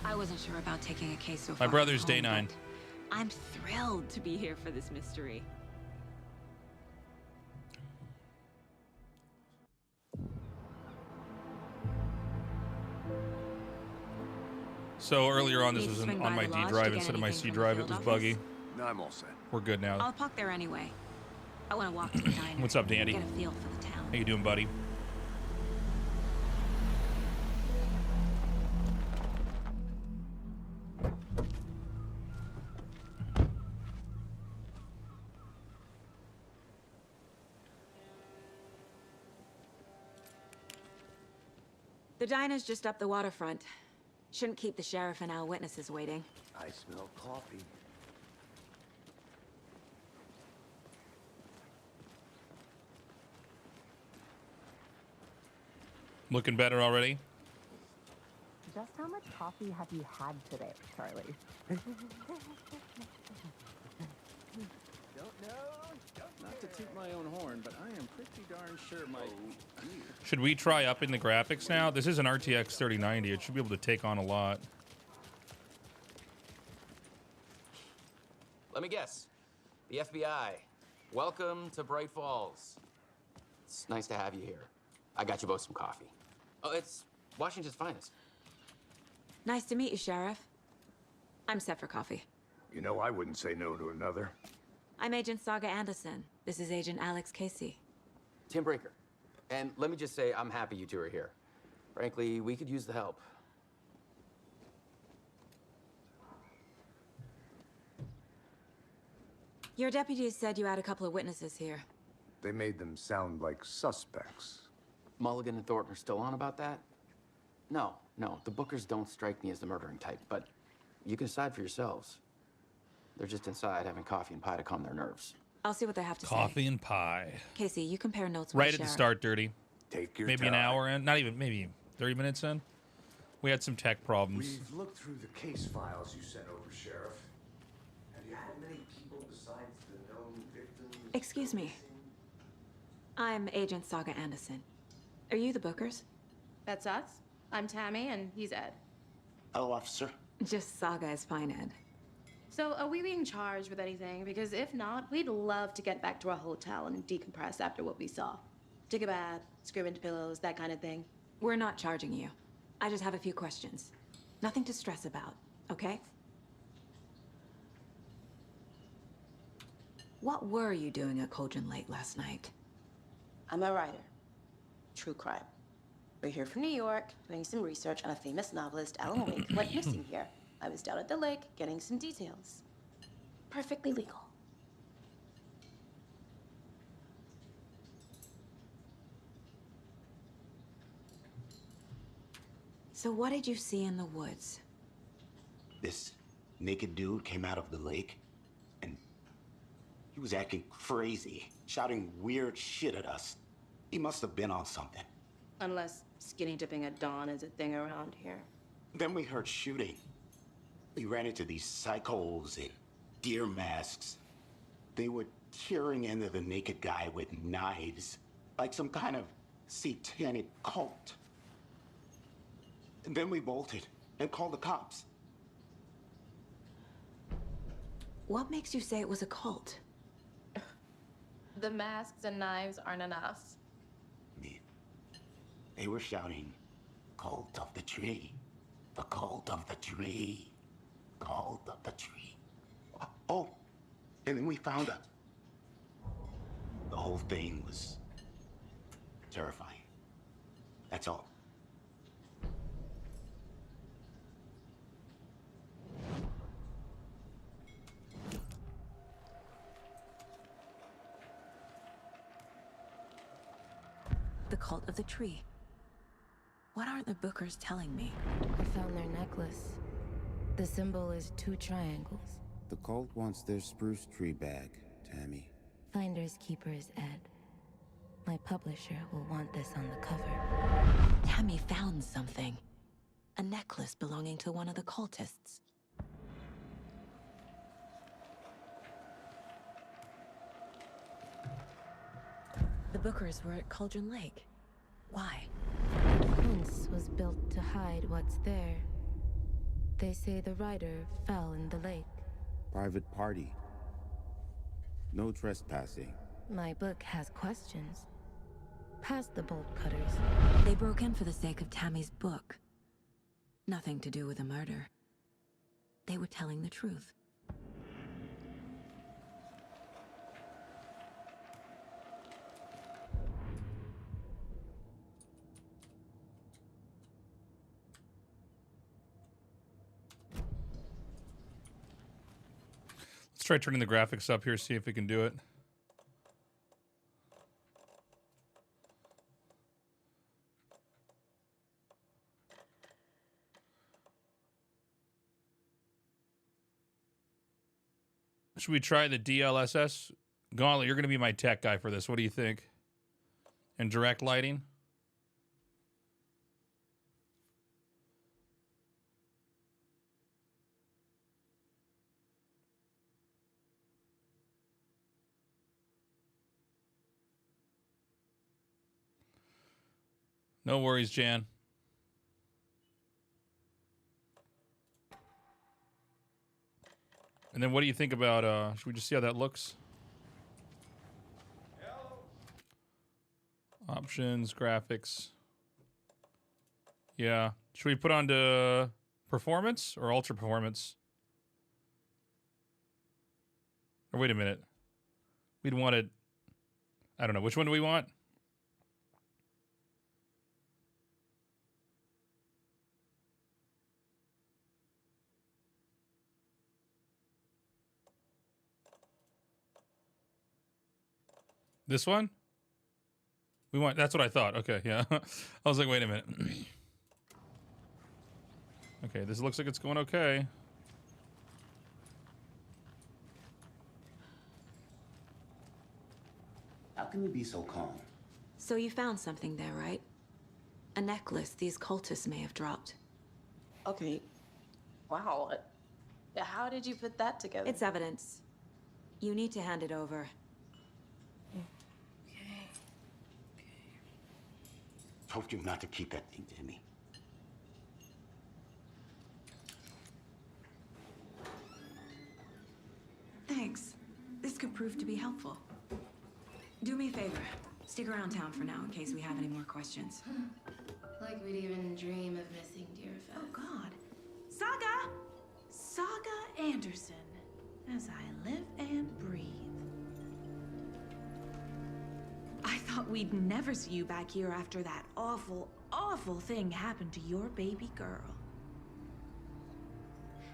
I wasn't sure about taking a case so far. My brother's from day home, 9. but I'm thrilled to be here for this mystery. So earlier on, this Need to was swing on by my the D lodge drive to get instead of my anything C from the drive. It field was office? buggy. No, I'm all set. We're good now. I'll park there anyway. I want to walk to the diner. What's up, Dandy? Get a feel for the town. How you doing, buddy? The diner's just up the waterfront. Shouldn't keep the sheriff and our witnesses waiting. I smell coffee. Looking better already? Just how much coffee have you had today, Charlie? Not to toot my own horn, but I am pretty darn sure my... Should we try upping the graphics now? This is an RTX 3090. It should be able to take on a lot. Let me guess. The FBI. Welcome to Bright Falls. It's nice to have you here. I got you both some coffee. Oh, it's Washington's finest. Nice to meet you, Sheriff. I'm set for coffee. You know, I wouldn't say no to another. I'm Agent Saga Anderson. This is Agent Alex Casey. Tim Breaker. And let me just say, I'm happy you two are here. Frankly, we could use the help. Your deputies said you had a couple of witnesses here. They made them sound like suspects. Mulligan and Thornton are still on about that? No, the Bookers don't strike me as the murdering type, but you can decide for yourselves. They're just inside having coffee and pie to calm their nerves. I'll see what they have to say. Coffee and pie. Casey, you compare notes with Right the at the sheriff. start, Dirty. Take your Maybe time. an hour in. Not even, maybe 30 minutes in. We had some tech problems. We've looked through the case files you sent over, Sheriff. Have you had many people besides the known victims? Excuse me. I'm Agent Saga Anderson. Are you the Bookers? That's us. I'm Tammy, and he's Ed. Hello, officer. Just Saga is fine, Ed. So, are we being charged with anything? Because if not, we'd love to get back to our hotel and decompress after what we saw. Take a bath, scream into pillows, that kind of thing. We're not charging you. I just have a few questions. Nothing to stress about, okay? What were you doing at Cauldron Lake last night? I'm a writer. True crime. We're here from New York, doing some research on a famous novelist, Alan Wake, went missing here. I was down at the lake, getting some details. Perfectly legal. So what did you see in the woods? This naked dude came out of the lake, and he was acting crazy, shouting weird shit at us. He must have been on something. Unless skinny dipping at dawn is a thing around here. Then we heard shooting. We ran into these psychos in deer masks. They were tearing into the naked guy with knives, like some kind of satanic cult. And then we bolted and called the cops. What makes you say it was a cult? The masks and knives aren't enough. They were shouting, "Cult of the tree, the cult of the tree, cult of the tree." Oh, and then we found out. The whole thing was terrifying. That's all. The cult of the tree. What aren't the Bookers telling me? I found their necklace. The symbol is 2 triangles. The cult wants their spruce tree back, Tammy. Finders keepers, Ed. My publisher will want this on the cover. Tammy found something. A necklace belonging to one of the cultists. The Bookers were at Cauldron Lake. Why? The fence was built to hide what's there. They say the rider fell in the lake. Private party. No trespassing. My book has questions. Past the bolt cutters. They broke in for the sake of Tammy's book. Nothing to do with the murder. They were telling the truth. Let's try turning the graphics up here, see if we can do it. Should we try the DLSS? Gauntlet, you're going to be my tech guy for this. What do you think? And direct lighting? No worries, Jan. And then what do you think about, should we just see how that looks? Options, graphics. Yeah. Should we put on to performance or ultra performance? Or wait a minute. We'd want it. I don't know. Which one do we want? This one? We want, that's what I thought. Okay, yeah. I was like, wait a minute. Okay, this looks like it's going okay. How can you be so calm? So you found something there, right? A necklace these cultists may have dropped. Okay. Wow. How did you put that together? It's evidence. You need to hand it over. Told you not to keep that thing to me. Thanks. This could prove to be helpful. Do me a favor. Stick around town for now in case we have any more questions. Like we'd even dream of missing dear Fez. Oh, God. Saga Anderson. As I live and breathe. I thought we'd never see you back here after that awful, awful thing happened to your baby girl.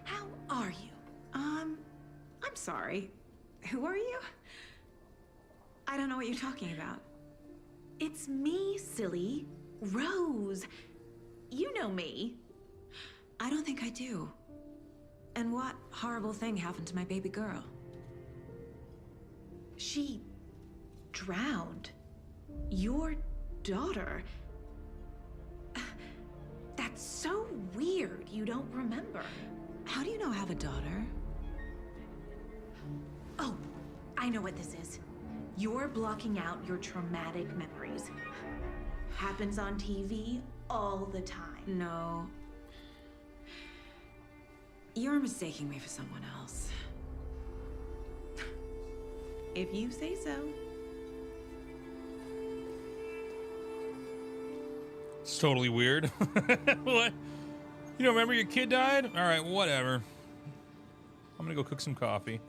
How are you? I'm sorry. Who are you? I don't know what you're talking about. It's me, silly. Rose. You know me. I don't think I do. And what horrible thing happened to my baby girl? She drowned. Your daughter. That's so weird you don't remember. How do you know I have a daughter? Oh, I know what this is. You're blocking out your traumatic memories. Happens on TV all the time. No. You're mistaking me for someone else. If you say so. It's totally weird. What? You don't remember your kid died? All right, whatever. I'm gonna go cook some coffee.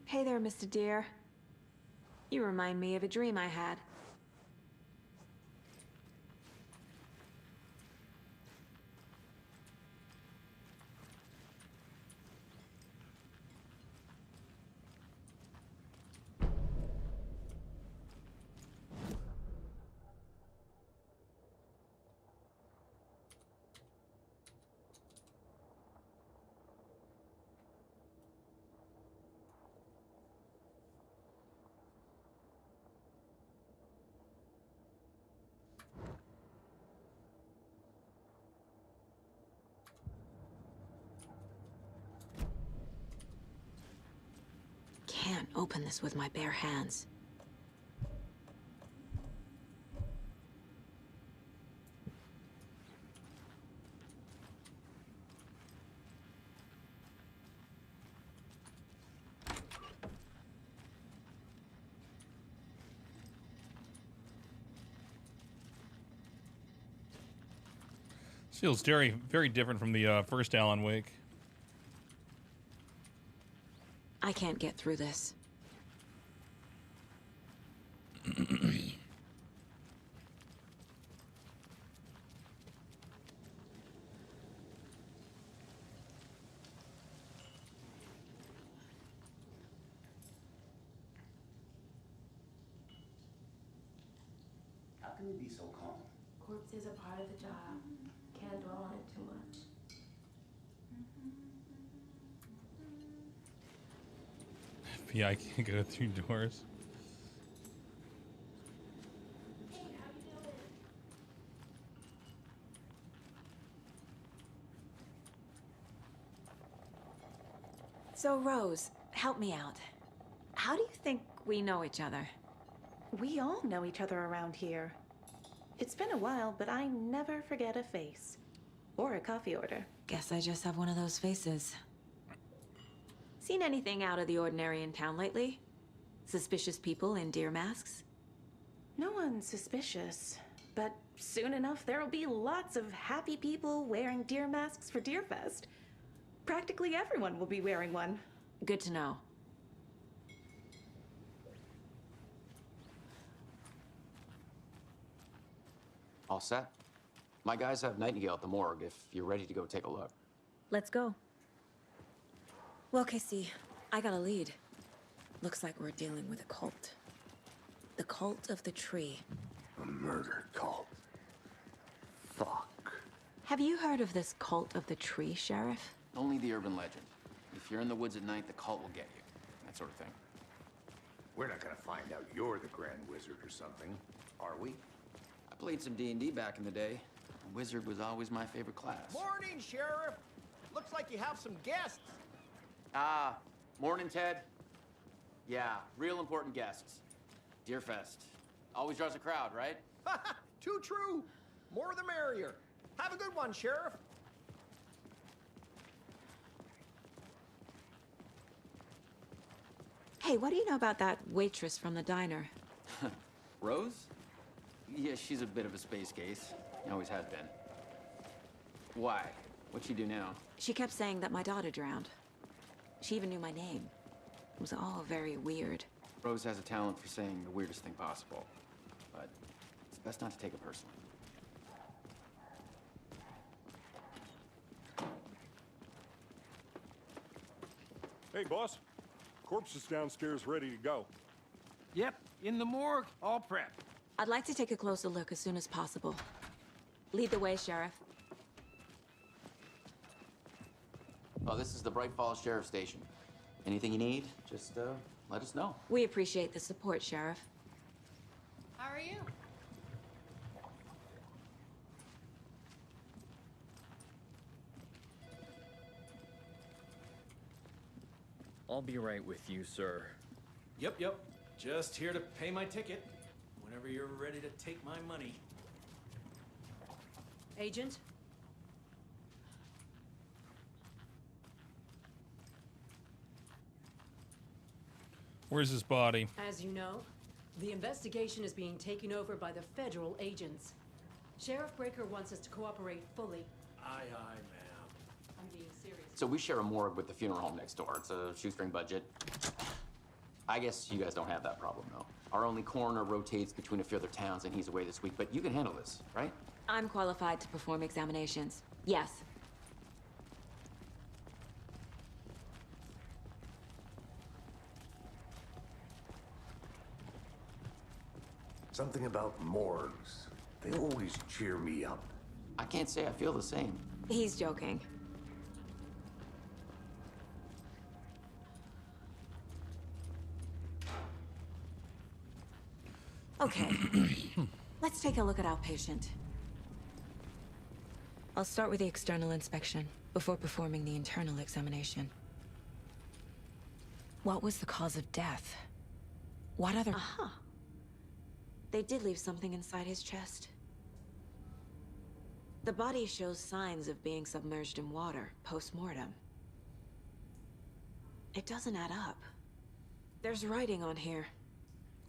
Hey there, Mr. Deer. You remind me of a dream I had. Can't open this with my bare hands. feels very, very different from the first Alan Wake. I can't get through this. How can you be so calm? Corpses are part of the job. Can't dwell on it too much. FBI can't go through doors. So, Rose, help me out. How do you think we know each other? We all know each other around here. It's been a while, but I never forget a face. Or a coffee order. Guess I just have one of those faces. Seen anything out of the ordinary in town lately? Suspicious people in deer masks? No one's suspicious. But soon enough, there'll be lots of happy people wearing deer masks for Deerfest. Practically everyone will be wearing one. Good to know. All set? My guys have Nightingale at the morgue if you're ready to go take a look. Let's go. Well, Casey, I got a lead. Looks like we're dealing with a cult. The cult of the tree. A murder cult. Fuck. Have you heard of this cult of the tree, Sheriff? Only the urban legend. If you're in the woods at night, the cult will get you. That sort of thing. We're not gonna find out you're the Grand Wizard or something, are we? I played some D&D back in the day. Wizard was always my favorite class. Morning, Sheriff. Looks like you have some guests. Ah, morning, Ted. Yeah, real important guests. Deerfest. Always draws a crowd, right? Too true. More the merrier. Have a good one, Sheriff. Hey, what do you know about that waitress from the diner? Rose? Yeah, she's a bit of a space case. Always has been. Why? What'd she do now? She kept saying that my daughter drowned. She even knew my name. It was all very weird. Rose has a talent for saying the weirdest thing possible. But it's best not to take it personally. Hey, boss. Corpse is downstairs ready to go. Yep, in the morgue, all prepped. I'd like to take a closer look as soon as possible. Lead the way, Sheriff. Oh, this is the Bright Falls Sheriff Station. Anything you need, just let us know. We appreciate the support, Sheriff. How are you? I'll be right with you, sir. Yep. Just here to pay my ticket. Whenever you're ready to take my money. Agent? Where's his body? As you know, the investigation is being taken over by the federal agents. Sheriff Breaker wants us to cooperate fully. Aye, ma'am. I'm being serious. So we share a morgue with the funeral home next door. It's a shoestring budget. I guess you guys don't have that problem, though. Our only coroner rotates between a few other towns, and he's away this week. But you can handle this, right? I'm qualified to perform examinations. Yes. Something about morgues. They always cheer me up. I can't say I feel the same. He's joking. Okay. Let's take a look at our patient. I'll start with the external inspection before performing the internal examination. What was the cause of death? What other... Aha! They did leave something inside his chest. The body shows signs of being submerged in water post-mortem. It doesn't add up. There's writing on here.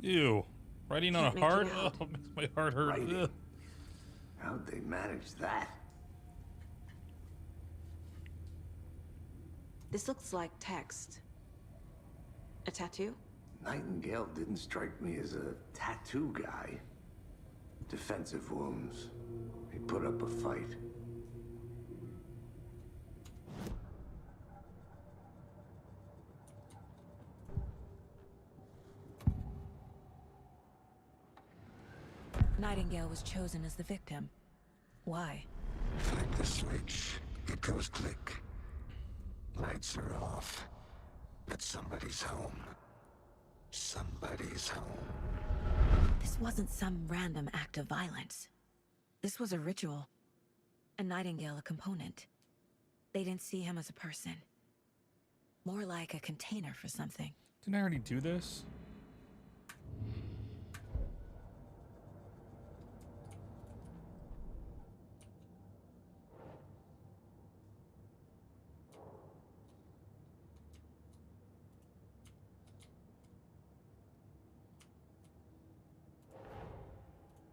Ew. Writing on Can't a make heart? it out. Oh, makes my heart hurt. Ugh. How'd they manage that? This looks like text. A tattoo? Nightingale didn't strike me as a tattoo guy. Defensive wounds. He put up a fight. Nightingale was chosen as the victim. Why? Flip the switch. It goes click. Lights are off. But somebody's home. Somebody's home. This wasn't some random act of violence. This was a ritual. And Nightingale a component. They didn't see him as a person. More like a container for something. Didn't I already do this?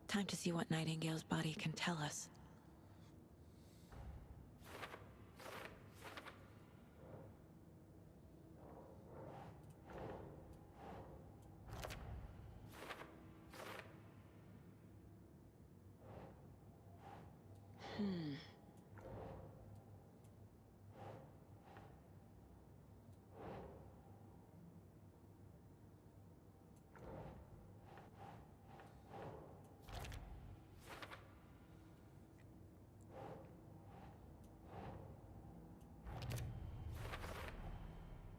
Time to see what Nightingale's body can tell us.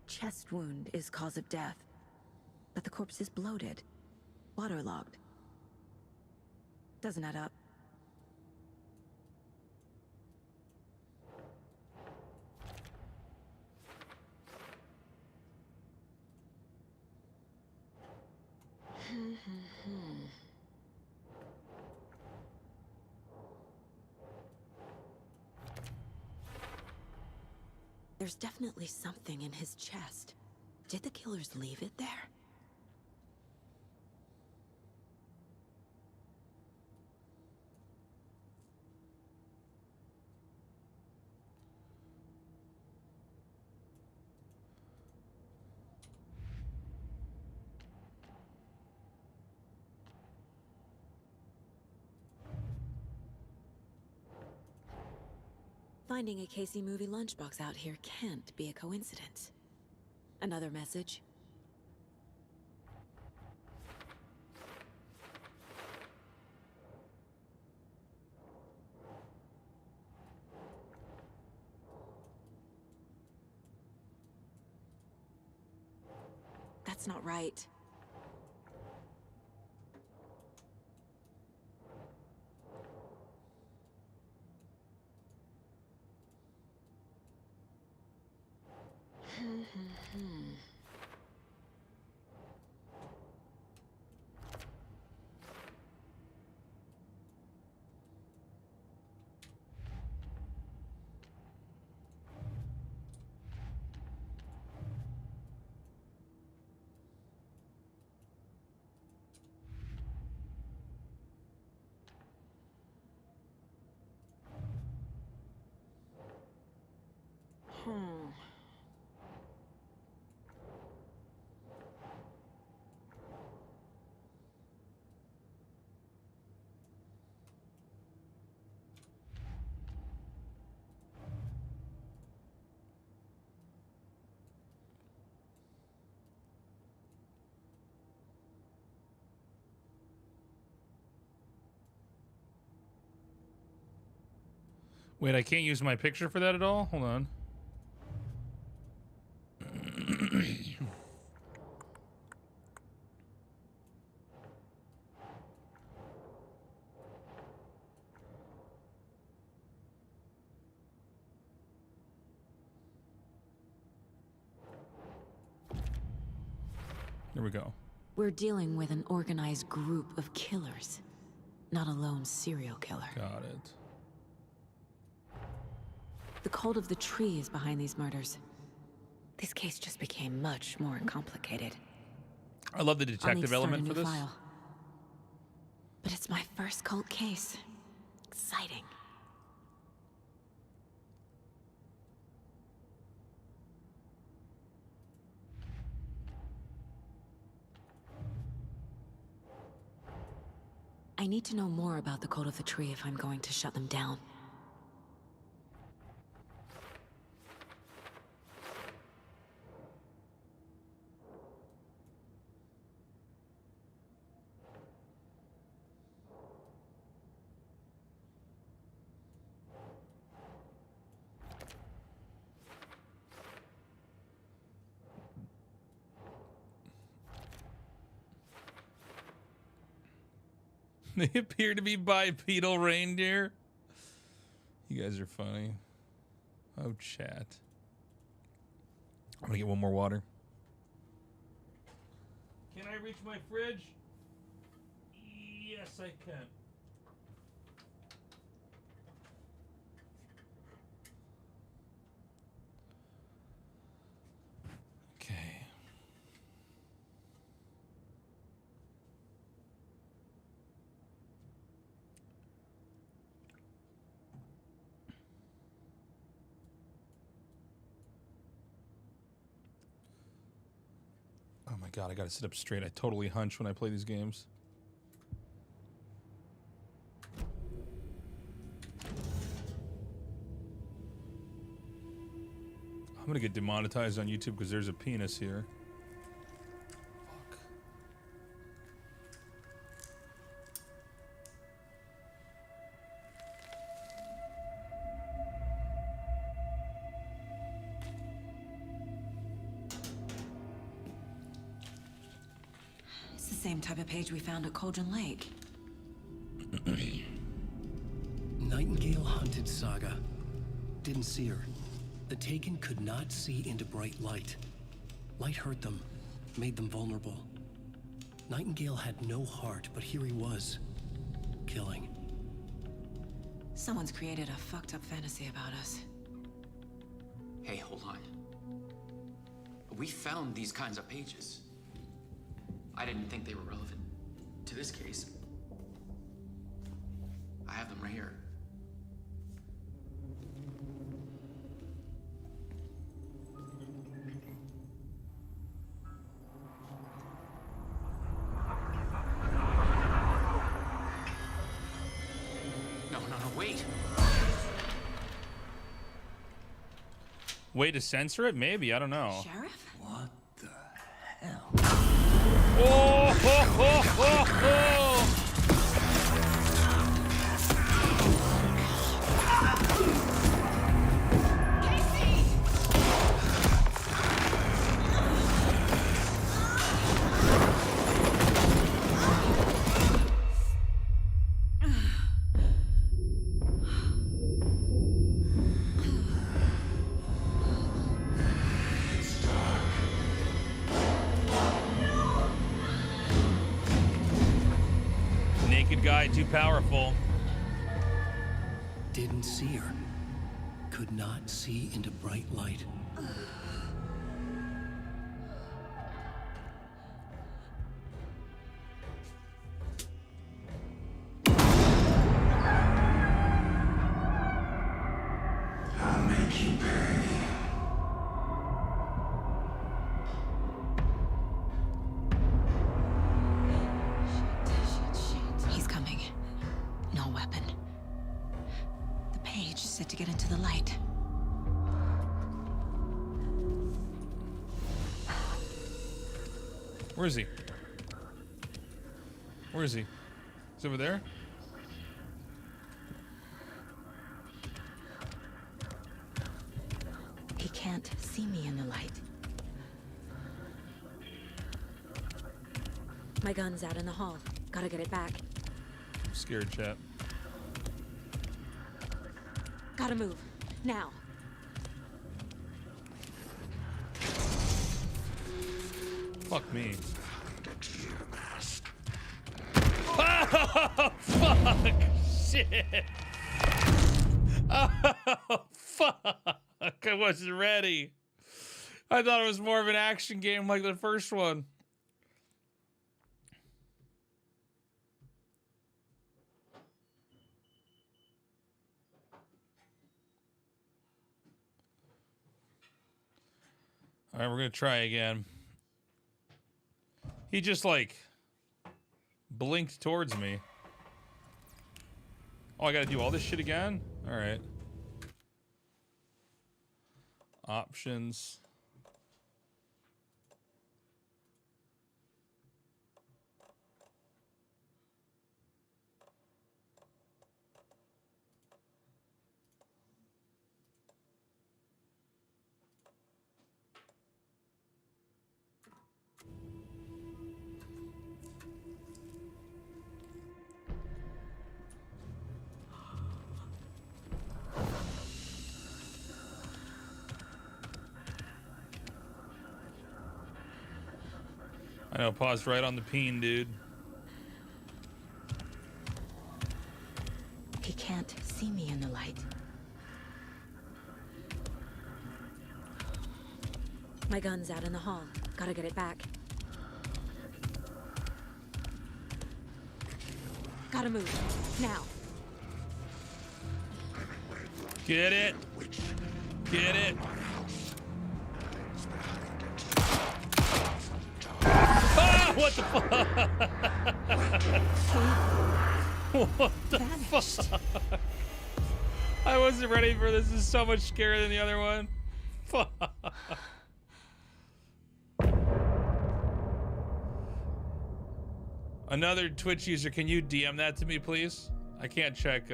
Chest wound is cause of death, but the corpse is bloated, waterlogged. Doesn't add up. There's definitely something in his chest. Did the killers leave it there? Finding a Casey movie lunchbox out here can't be a coincidence. Another message. That's not right. Wait, I can't use my picture for that at all? Hold on. There we go. We're dealing with an organized group of killers, not a lone serial killer. Got it. The cult of the tree is behind these murders. This case just became much more complicated. I love the detective element for this. File. But it's my first cult case. Exciting. I need to know more about the Code of the Tree if I'm going to shut them down. They appear to be bipedal reindeer. You guys are funny. Oh, chat. I'm gonna get one more water. Can I reach my fridge? Yes, I can. Okay. Oh my god, I gotta sit up straight. I totally hunch when I play these games. I'm gonna get demonetized on YouTube because there's a penis here. Fuck. It's the same type of page we found at Cauldron Lake. Nightingale hunted Saga. Didn't see her. The Taken could not see into bright light. Light hurt them, made them vulnerable. Nightingale had no heart, but here he was, killing. Someone's created a fucked up fantasy about us. Hey, hold on. We found these kinds of pages. I didn't think they were relevant to this case. I have them right here. Wait. Way to censor it? Maybe. I don't know. Sheriff? What the hell? Oh! Ho, ho, ho, ho. Guy too powerful. Didn't see her. Could not see into bright light. I'll make you pay. To get into the light. Where is he? Where is he? He's over there? He can't see me in the light. My gun's out in the hall. Gotta get it back. I'm scared, chat. Gotta move. Now. Fuck me. Oh, fuck! Shit! Oh, fuck! I wasn't ready. I thought it was more of an action game like the first one. All right, we're gonna try again. He just like blinked towards me. Oh, I gotta do all this shit again? All right. Options. I know, paused right on the peen, dude. He can't see me in the light. My gun's out in the hall. Gotta get it back. Gotta move. Now. Get it. Get it. Ah, what the fuck? What the fuck? I wasn't ready for this. This is so much scarier than the other one. Fuck. Another Twitch user, can you DM that to me, please? I can't check.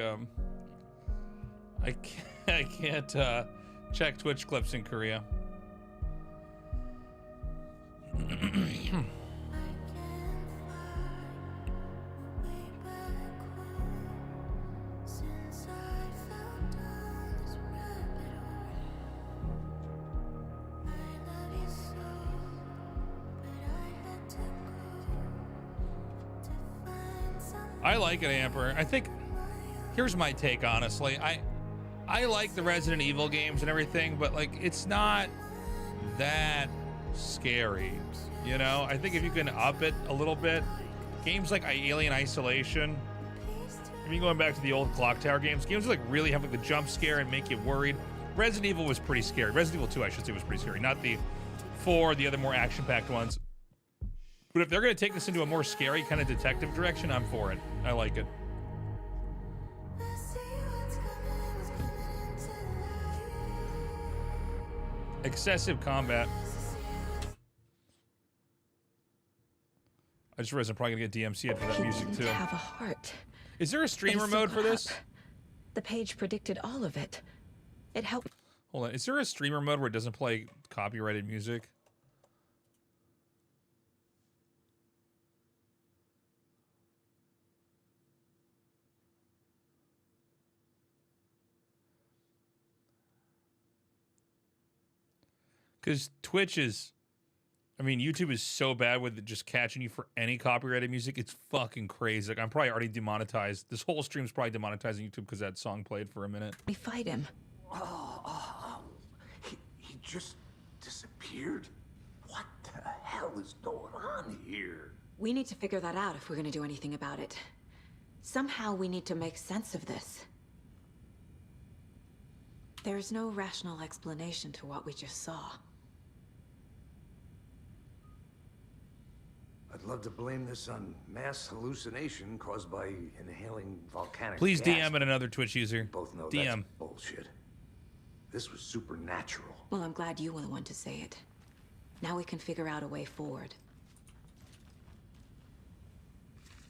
I can't check Twitch clips in Korea. I like it, Amper. I think here's my take, honestly. I like the Resident Evil games and everything, but like it's not that scary, you know? I think if you can up it a little bit, games like Alien Isolation, I mean, going back to the old Clock Tower games that like really have like the jump scare and make you worried. Resident Evil was pretty scary. Resident Evil 2, I should say, was pretty scary. Not the 4, the other more action-packed ones. But if they're going to take this into a more scary kind of detective direction, I'm for it. I like it. Excessive combat. I just realized I'm probably going to get DMC'd for that music too. Have a heart. Is there a streamer mode for this? The page predicted all of it. It helped. Hold on. Is there a streamer mode where it doesn't play copyrighted music? Because Twitch is, I mean, YouTube is so bad with just catching you for any copyrighted music. It's fucking crazy. Like, I'm probably already demonetized. This whole stream's probably demonetizing YouTube because that song played for a minute. We fight him. He just disappeared? What the hell is going on here? We need to figure that out if we're going to do anything about it. Somehow we need to make sense of this. There's no rational explanation to what we just saw. I'd love to blame this on mass hallucination caused by inhaling volcanic Please gas. DM at another Twitch user. Both know DM. that's bullshit. This was supernatural. Well, I'm glad you were the one to say it. Now we can figure out a way forward.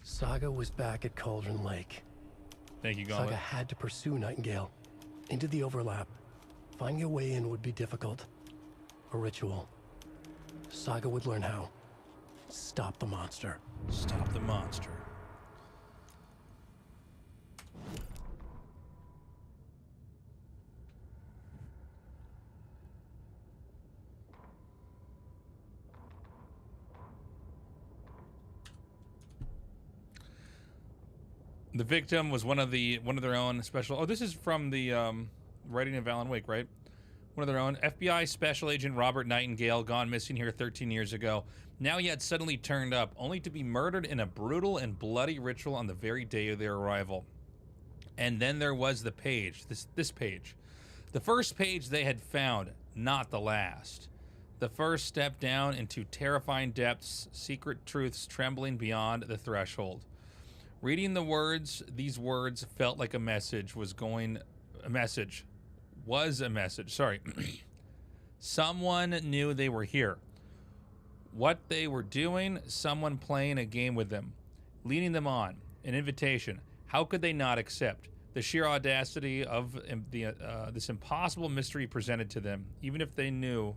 Saga was back at Cauldron Lake. Thank you, Gauntlet. Saga had to pursue Nightingale into the overlap. Finding a way in would be difficult. A ritual. Saga would learn how. Stop the monster. Stop the monster. The victim was one of their own special. Oh, this is from the writing of Alan Wake, right? One of their own. FBI Special Agent Robert Nightingale, gone missing here 13 years ago. Now he had suddenly turned up, only to be murdered in a brutal and bloody ritual on the very day of their arrival. And then there was the page, this page. The first page they had found, not the last. The first step down into terrifying depths, secret truths trembling beyond the threshold. Reading the words, these words felt like a message was going... A message. Was a message. Sorry. Someone knew they were here. What they were doing, someone playing a game with them. Leading them on. An invitation. How could they not accept? The sheer audacity of this impossible mystery presented to them, even if they knew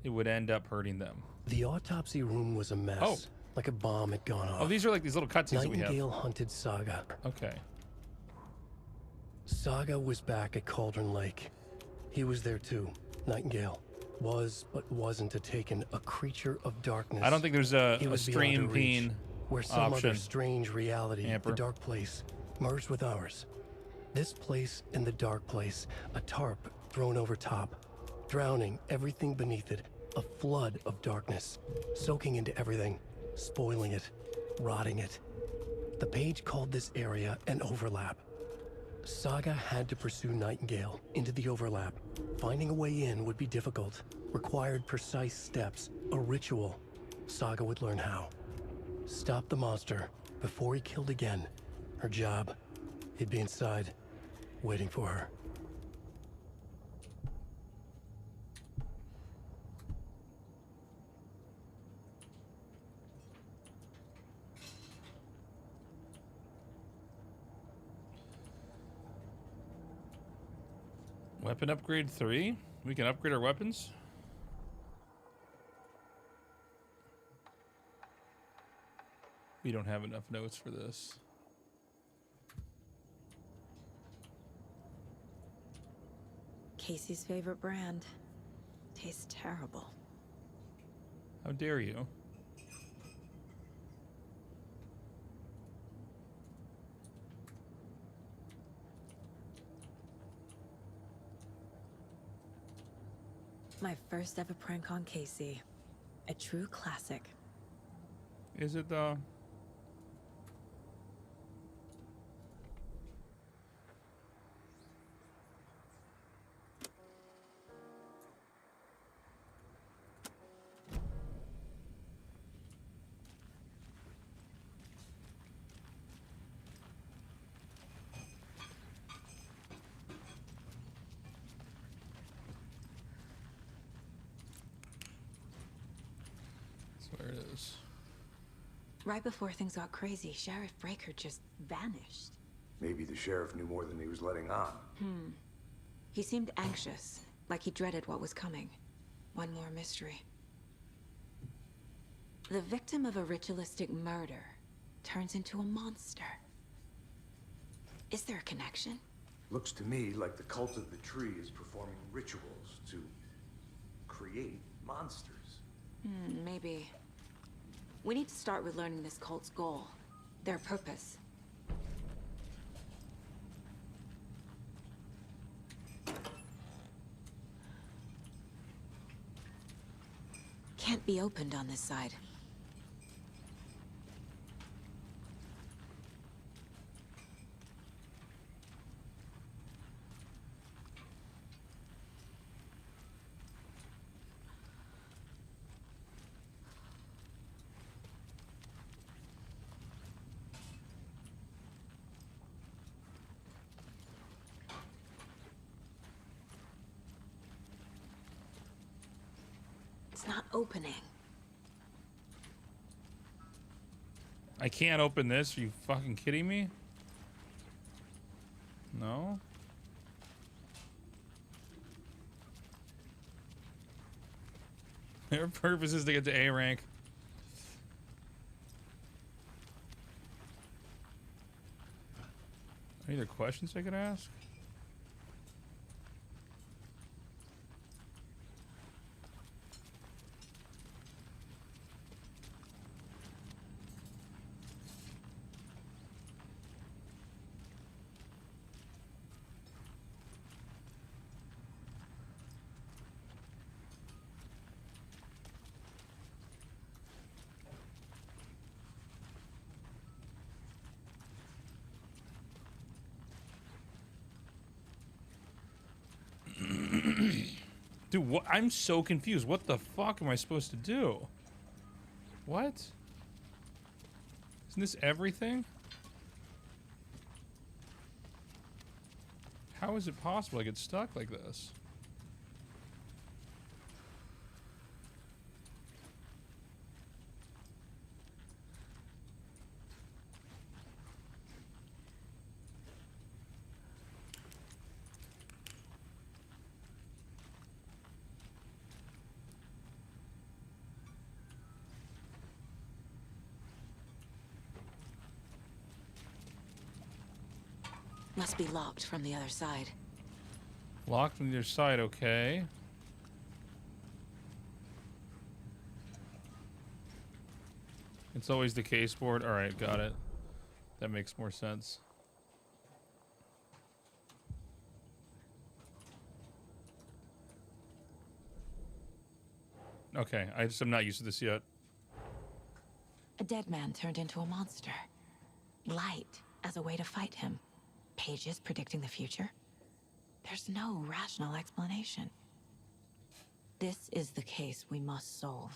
it would end up hurting them. The autopsy room was a mess. Oh. Like a bomb had gone off. Oh, these are like these little cutscenes that we have. Nightingale hunted Saga. Okay. Saga was back at Cauldron Lake. He was there too. Nightingale was, but wasn't a Taken, a creature of darkness. I don't think there's a stream reach, peen where some option. other strange reality, Amper. the dark place, merged with ours. This place and the dark place, a tarp thrown over top, drowning everything beneath it, a flood of darkness, soaking into everything, spoiling it, rotting it. The page called this area an overlap. Saga had to pursue Nightingale into the overlap. Finding a way in would be difficult, required precise steps, a ritual. Saga would learn how. Stop the monster before he killed again. Her job, he'd be inside, waiting for her. Weapon upgrade 3? We can upgrade our weapons? We don't have enough notes for this. Casey's favorite brand. Tastes terrible. How dare you? My first ever prank on Casey. A true classic. Is it though? There it is. Right before things got crazy, Sheriff Breaker just vanished. Maybe the sheriff knew more than he was letting on. He seemed anxious, like he dreaded what was coming. One more mystery. The victim of a ritualistic murder turns into a monster. Is there a connection? Looks to me like the cult of the tree is performing rituals to create monsters. Maybe. We need to start with learning this cult's goal, their purpose. Can't be opened on this side. It's not opening. I can't open this. Are you fucking kidding me? No? Their purpose is to get to A rank. Any other questions I could ask? Dude, what? I'm so confused. What the fuck am I supposed to do? What? Isn't this everything? How is it possible I get stuck like this? Must be locked from the other side. Locked on the other side, okay. It's always the case board. Alright, got it. That makes more sense. Okay, I'm not used to this yet. A dead man turned into a monster. Light as a way to fight him. Pages predicting the future. There's no rational explanation. This is the case we must solve.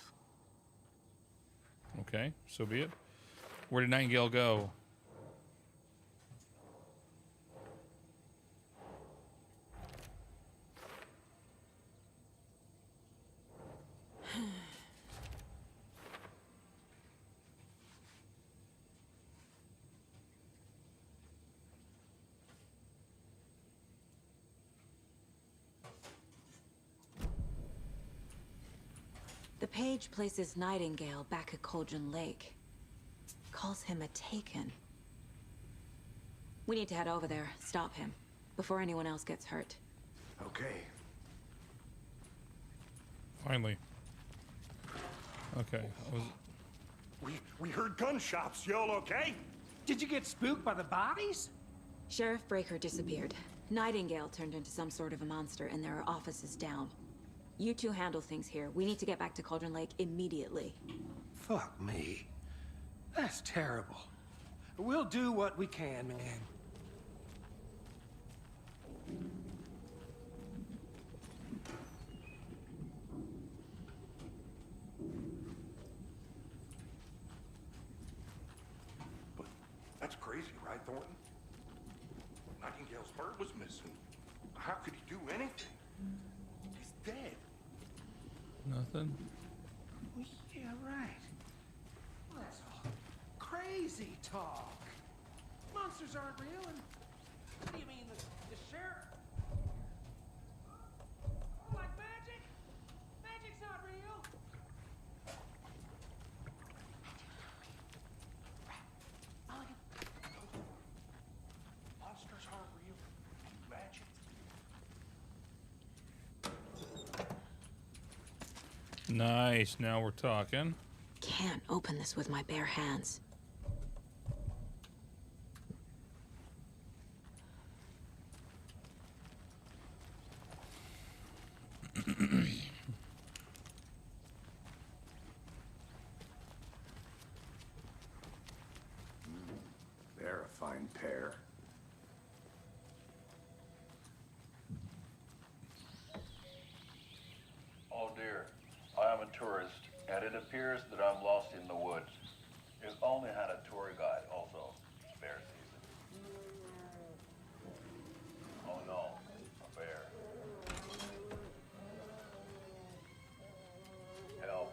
Okay, so be it. Where did Nightingale go? The page places Nightingale back at Cauldron Lake. Calls him a Taken. We need to head over there, stop him, before anyone else gets hurt. Okay. Finally. Okay. We heard gunshots. Y'all okay? Did you get spooked by the bodies? Sheriff Breaker disappeared. Nightingale turned into some sort of a monster, and there are offices down. You two handle things here. We need to get back to Cauldron Lake immediately. Fuck me. That's terrible. We'll do what we can, man. But that's crazy, right, Thornton? Nightingale's bird was missing. How could he do anything? He's dead. Nothing. Yeah, right. Well, that's all crazy talk. Monsters aren't real, and what do you mean the sheriff? Like magic? Magic's not real. Monsters aren't real. Magic. Nice, now we're talking. Can't open this with my bare hands. They're a fine pair. Oh dear, I am a tourist, and it appears that I'm lost in the woods. You've only had a tour guide, also. Bear season. Oh no, a bear. Help.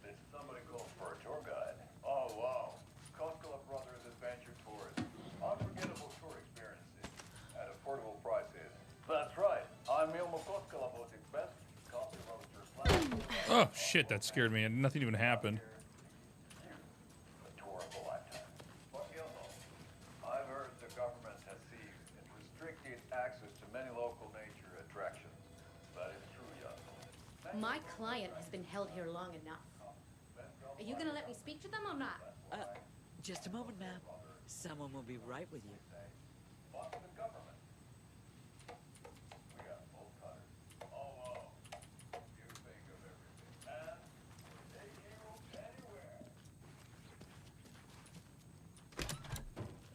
Did somebody call for a tour guide? Oh wow, Koskela Brothers Adventure Tours. Unforgettable tour experiences at affordable prices. That's right. I'm Ilmo Koskela Botic's best. Oh shit, that scared me, and nothing even happened. A tour of a lifetime. But Ilmo, I've heard the government has seized and restricted access to many local nature attractions. That is true, Ilmo. My client has been held here long enough. Are you gonna let me speak to them or not? Just a moment, ma'am. Someone will be right with you. How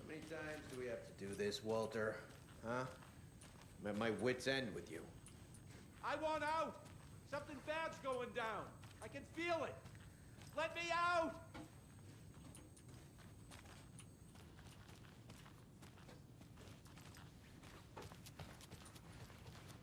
many times do we have to do this, Walter? Huh? I'm at my wit's end with you. I want out! Something bad's going down. I can feel it. Let me out!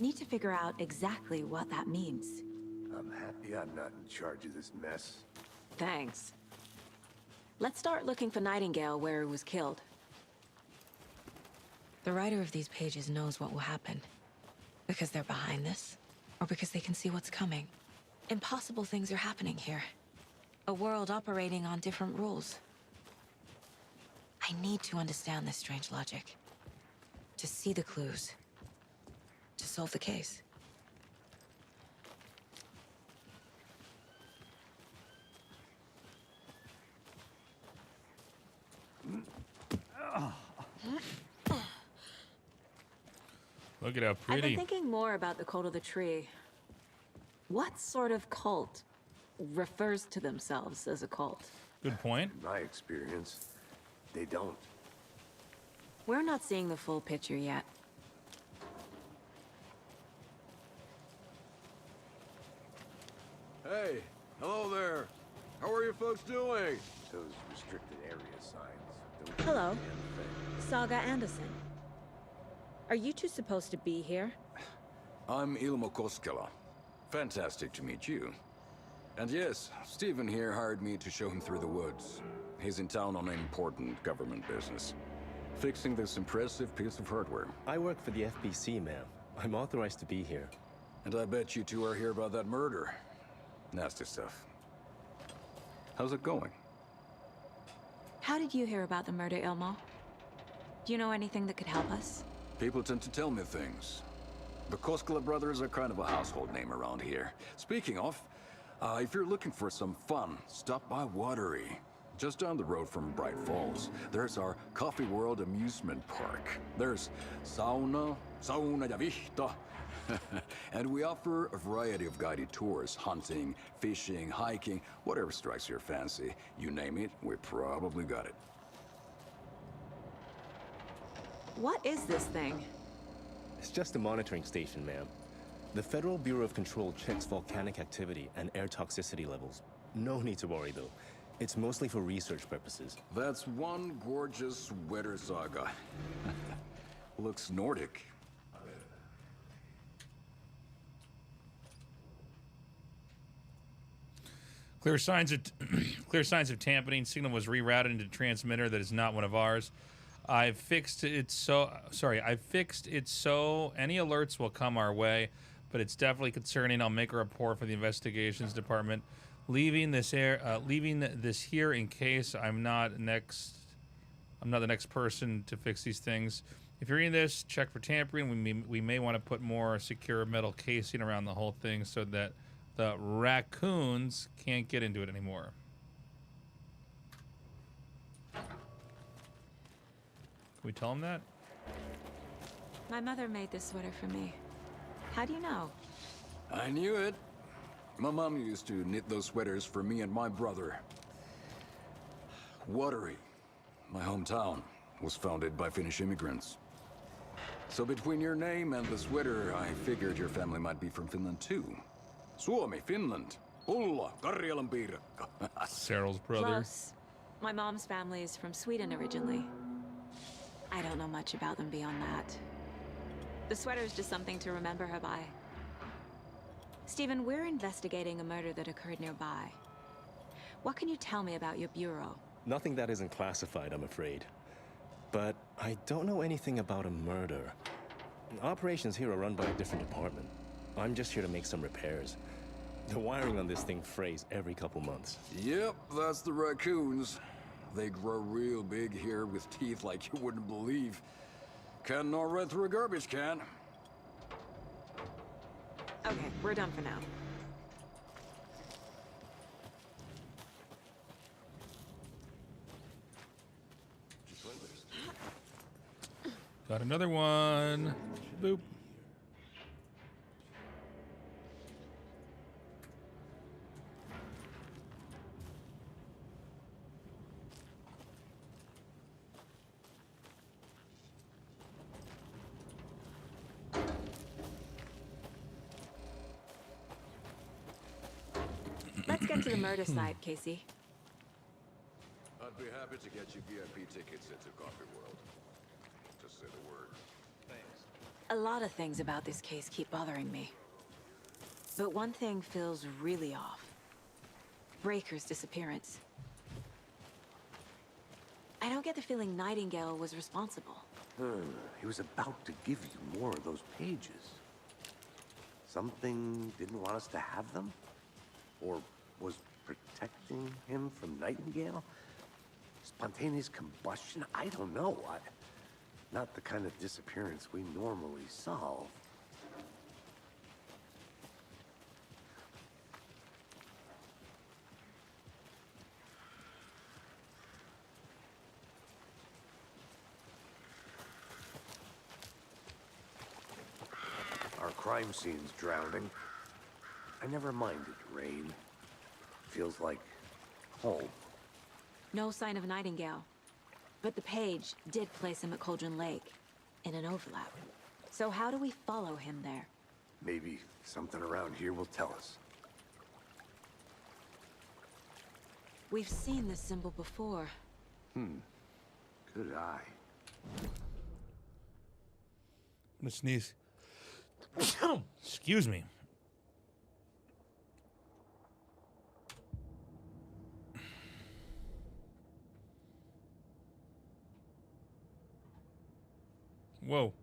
Need to figure out exactly what that means. I'm happy I'm not in charge of this mess. Thanks. Let's start looking for Nightingale where he was killed. The writer of these pages knows what will happen. Because they're behind this, or because they can see what's coming. Impossible things are happening here. A world operating on different rules. I need to understand this strange logic. To see the clues. To solve the case. Look at how I've pretty. been thinking more about the cult of the tree. What sort of cult refers to themselves as a cult? Good point. In my experience, they don't. We're not seeing the full picture yet. Hey, hello there. How are you folks doing? Those restricted area signs. Don't Hello, do the damn thing. Saga Anderson. Are you two supposed to be here? I'm Ilmo Koskela. Fantastic to meet you. And yes, Stephen here hired me to show him through the woods. He's in town on an important government business. Fixing this impressive piece of hardware. I work for the FBC, ma'am. I'm authorized to be here. And I bet you two are here about that murder. Nasty stuff. How's it going? How did you hear about the murder, Ilmo? Do you know anything that could help us? People tend to tell me things. The Koskela brothers are kind of a household name around here. Speaking of, if you're looking for some fun, stop by Watery. Just down the road from Bright Falls, there's our Coffee World amusement park. There's sauna ja vihta. And we offer a variety of guided tours, hunting, fishing, hiking, whatever strikes your fancy. You name it, we probably got it. What is this thing? It's just a monitoring station, ma'am. The Federal Bureau of Control checks volcanic activity and air toxicity levels. No need to worry, though. It's mostly for research purposes. That's one gorgeous weather saga. Looks Nordic. Clear signs of tampering. Signal was rerouted into transmitter that is not one of ours. I've fixed it so any alerts will come our way, but it's definitely concerning. I'll make a report for the investigations department. Leaving this here in case I'm not the next person to fix these things. If you're reading this, check for tampering. We may want to put more secure metal casing around the whole thing so that the raccoons can't get into it anymore. Can we tell them that? My mother made this sweater for me. How do you know? I knew it. My mom used to knit those sweaters for me and my brother. Watery, my hometown, was founded by Finnish immigrants. So between your name and the sweater, I figured your family might be from Finland too. Suomi, Finland. Ulla, Karjalan piirakka. Cyril's brother. Close. My mom's family is from Sweden originally. I don't know much about them beyond that. The sweater is just something to remember her by. Stephen, we're investigating a murder that occurred nearby. What can you tell me about your bureau? Nothing that isn't classified, I'm afraid. But I don't know anything about a murder. Operations here are run by a different department. I'm just here to make some repairs. The wiring on this thing frays every couple months. Yep, that's the raccoons. They grow real big here with teeth like you wouldn't believe. Can't gnaw right through a garbage can. Okay, we're done for now. Got another one. Boop. Let's get to the murder site, Casey. I'd be happy to get you VIP tickets into Coffee World. Just say the word. Thanks. A lot of things about this case keep bothering me. But one thing feels really off. Breaker's disappearance. I don't get the feeling Nightingale was responsible. He was about to give you more of those pages. Something didn't want us to have them? Or was protecting him from Nightingale? Spontaneous combustion? I don't know. Not the kind of disappearance we normally solve. Our crime scene's drowning. I never minded rain. Feels like home. No sign of Nightingale. But the page did place him at Cauldron Lake, in an overlap. So how do we follow him there? Maybe something around here will tell us. We've seen this symbol before. Good eye. I'm gonna sneeze. Excuse me. Whoa.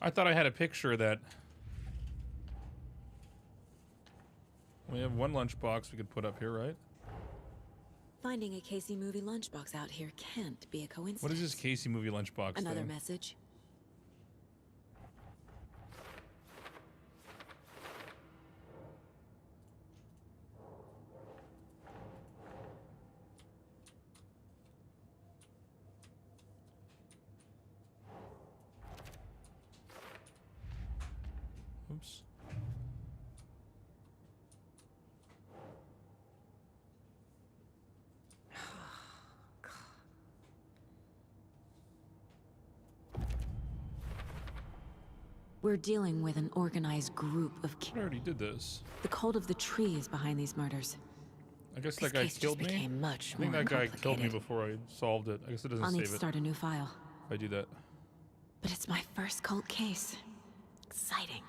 I thought I had a picture that we have one lunchbox we could put up here, right? Finding a Casey movie lunchbox out here can't be a coincidence. What is this Casey movie lunchbox Another thing? message. Oops. We're dealing with an organized group of I already did this. The cult of the tree is behind these murders. I guess This that guy case killed just me. became much I think more that guy killed me complicated. before I solved it. I guess it doesn't I'll need save to it start a new file. if I do that. But it's my first cult case. Exciting.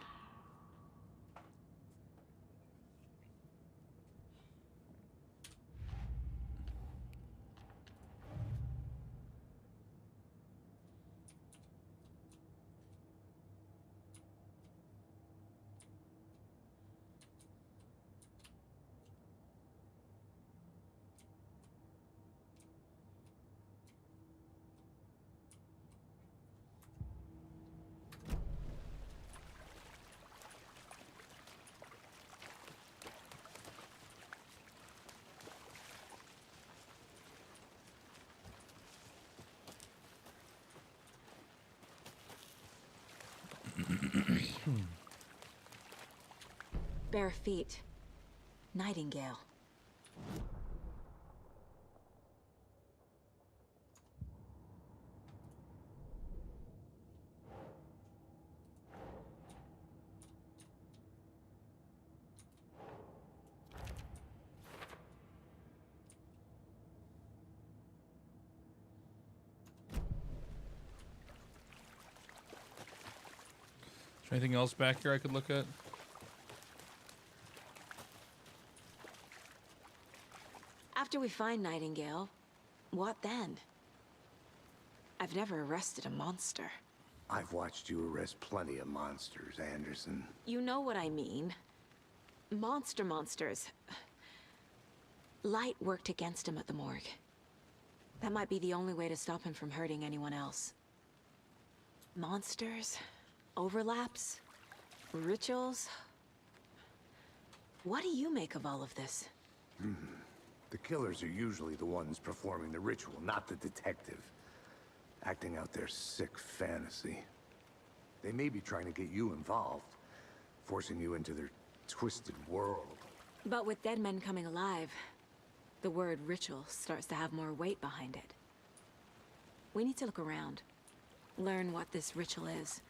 Bare feet. Nightingale. Is there anything else back here I could look at? After we find Nightingale, what then? I've never arrested a monster. I've watched you arrest plenty of monsters, Anderson. You know what I mean. Monsters. Light worked against him at the morgue. That might be the only way to stop him from hurting anyone else. Monsters? Overlaps? Rituals? What do you make of all of this? The killers are usually the ones performing the ritual, not the detective. Acting out their sick fantasy. They may be trying to get you involved. forcing you into their twisted world. But with dead men coming alive, the word ritual starts to have more weight behind it. We need to look around, learn what this ritual is.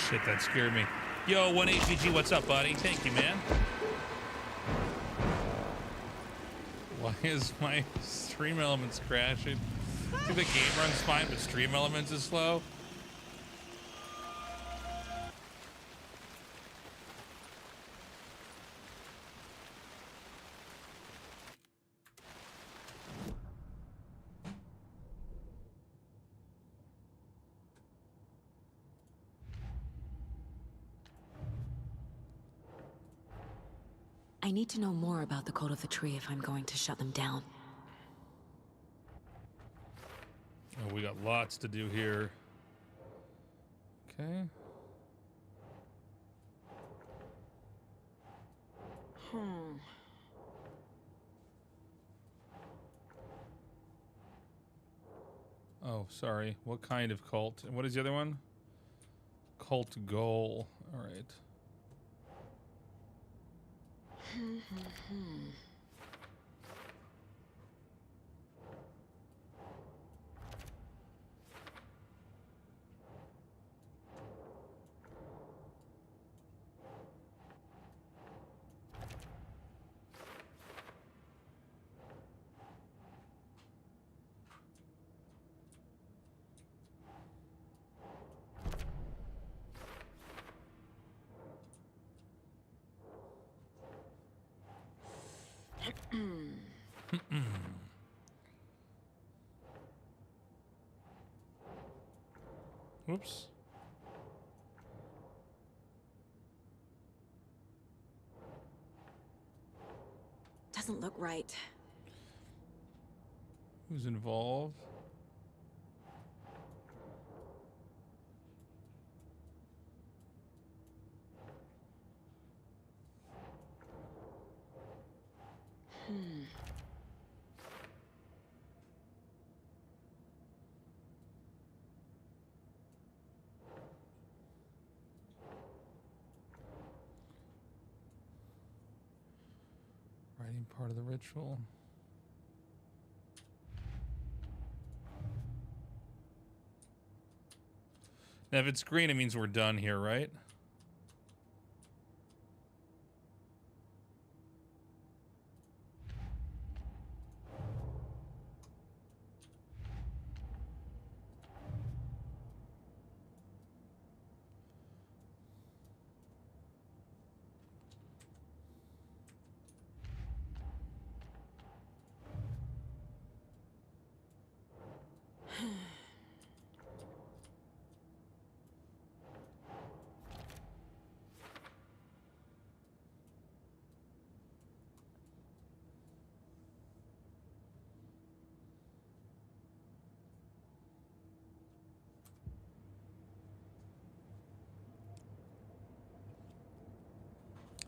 Shit, that scared me. Yo, 1AGG, what's up, buddy? Thank you, man. Why is my Stream Elements crashing? See, the game runs fine, but Stream Elements is slow. I need to know more about the Code of the Tree if I'm going to shut them down. Oh, we got lots to do here. Okay. Oh, sorry. What kind of cult? And what is the other one? Cult goal. All right. Oops. Doesn't look right. Who's involved? Writing part of the ritual. Now, if it's green, it means we're done here, right?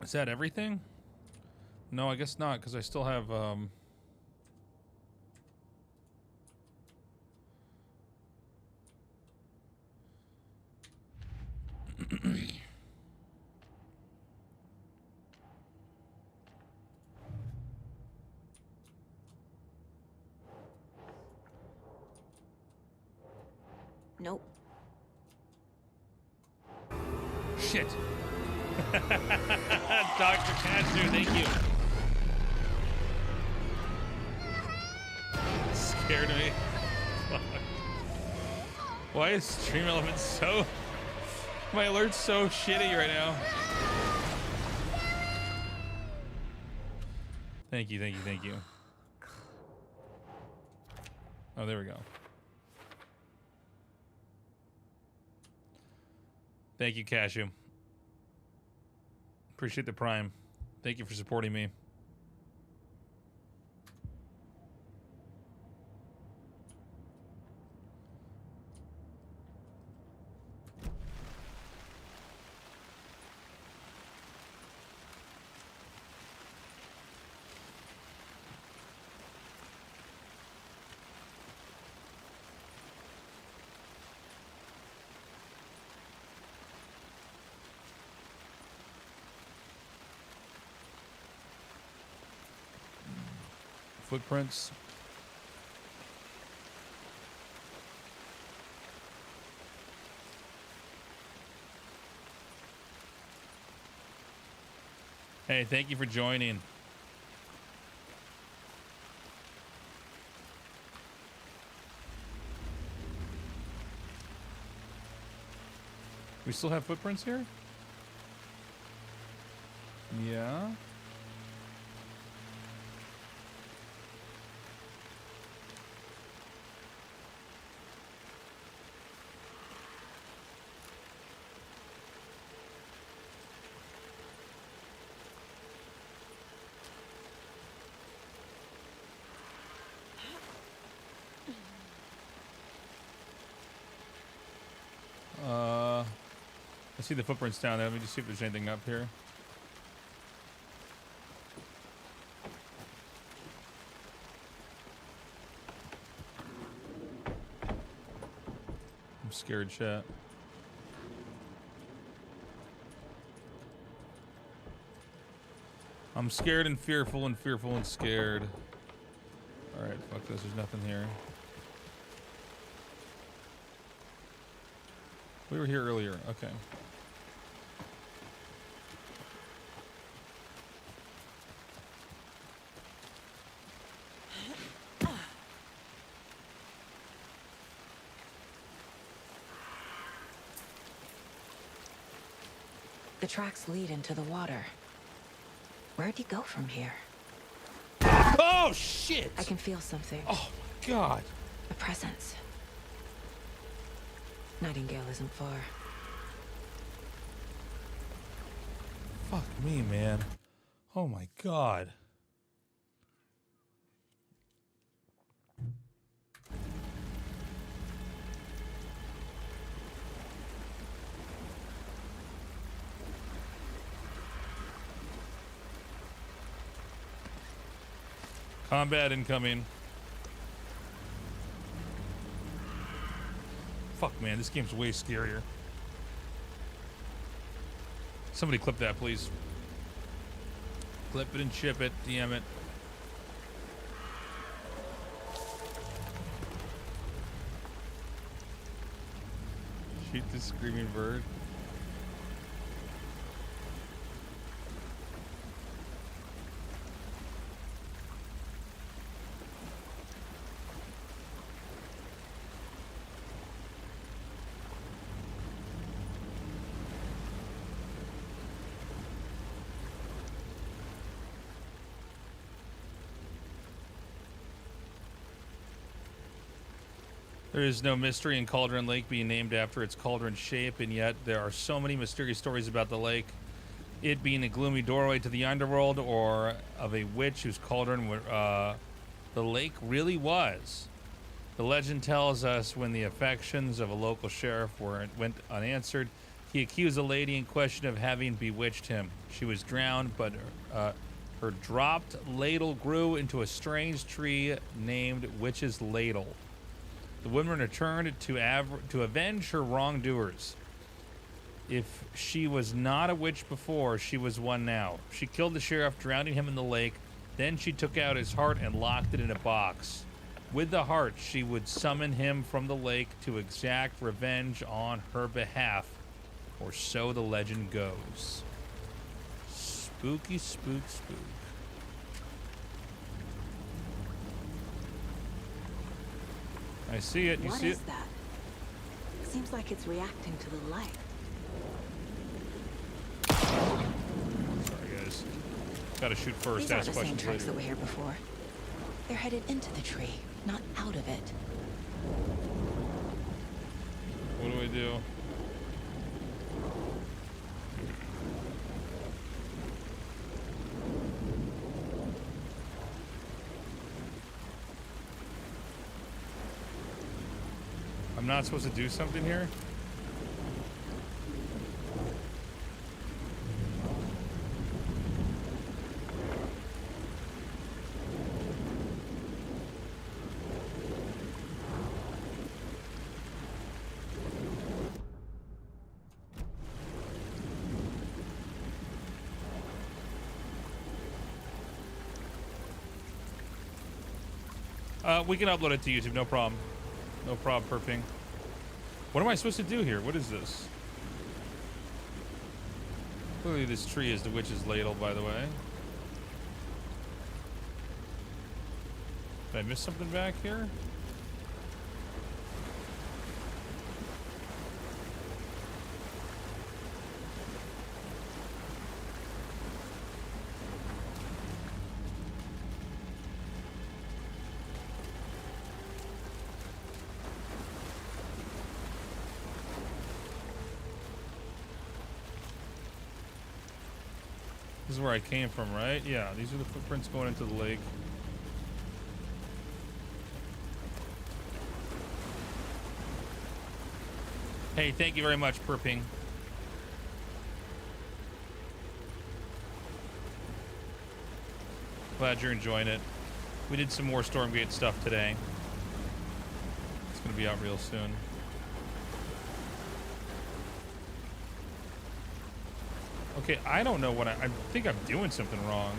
Is that everything? No, I guess not, because I still have Nope. Shit. Dr. Katsu, thank you. Scared me. Fuck. Why is Stream Element so... My alert's so shitty right now. Thank you, thank you, thank you. Oh, there we go. Thank you, Cashew. Appreciate the Prime. Thank you for supporting me. Footprints. Hey, thank you for joining. We still have footprints here? Yeah. I see the footprints down there. Let me just see if there's anything up here. I'm scared, chat. I'm scared and fearful and scared. Alright, fuck this. There's nothing here. We were here earlier. Okay. The tracks lead into the water. Where'd he go from here? Oh, shit! I can feel something. Oh, my God. A presence. Nightingale isn't far. Fuck me, man. Oh, my God. Combat incoming. Fuck, man, this game's way scarier. Somebody clip that, please. Clip it and ship it. DM it. Shoot the screaming bird. There is no mystery in Cauldron Lake being named after its cauldron shape, and yet there are so many mysterious stories about the lake. It being a gloomy doorway to the underworld, or of a witch whose cauldron the lake really was. The legend tells us when the affections of a local sheriff went unanswered, he accused the lady in question of having bewitched him. She was drowned, but her dropped ladle grew into a strange tree named Witch's Ladle. The woman returned to avenge her wrongdoers. If she was not a witch before, she was one now. She killed the sheriff, drowning him in the lake. Then she took out his heart and locked it in a box. With the heart, she would summon him from the lake to exact revenge on her behalf, or so the legend goes. Spooky, spook, spook. I see it. You see it? What is that? Seems like it's reacting to the light. Sorry, guys. Gotta shoot first, These aren't ask the same questions tracks later. that were here before. They're headed into the tree, not out of it. What do we do? I'm not supposed to do something here? We can upload it to YouTube, no problem. No problem, Perping. What am I supposed to do here? What is this? Clearly this tree is the witch's ladle, by the way. Did I miss something back here? This is where I came from, right? Yeah, these are the footprints going into the lake. Hey, thank you very much, Perping. Glad you're enjoying it. We did some more Stormgate stuff today. It's going to be out real soon. Okay, I don't know what I think I'm doing something wrong.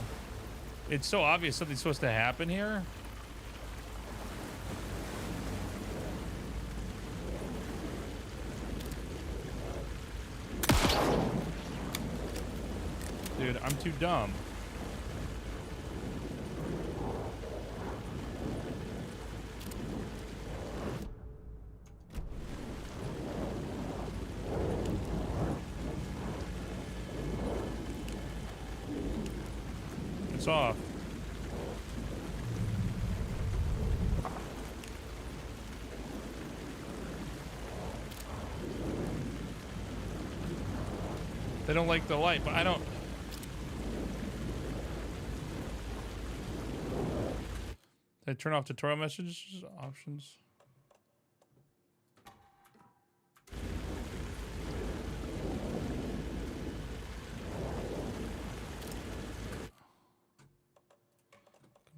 It's so obvious something's supposed to happen here. Dude, I'm too dumb. It's off. They don't like the light, but I don't. Did I turn off tutorial messages options?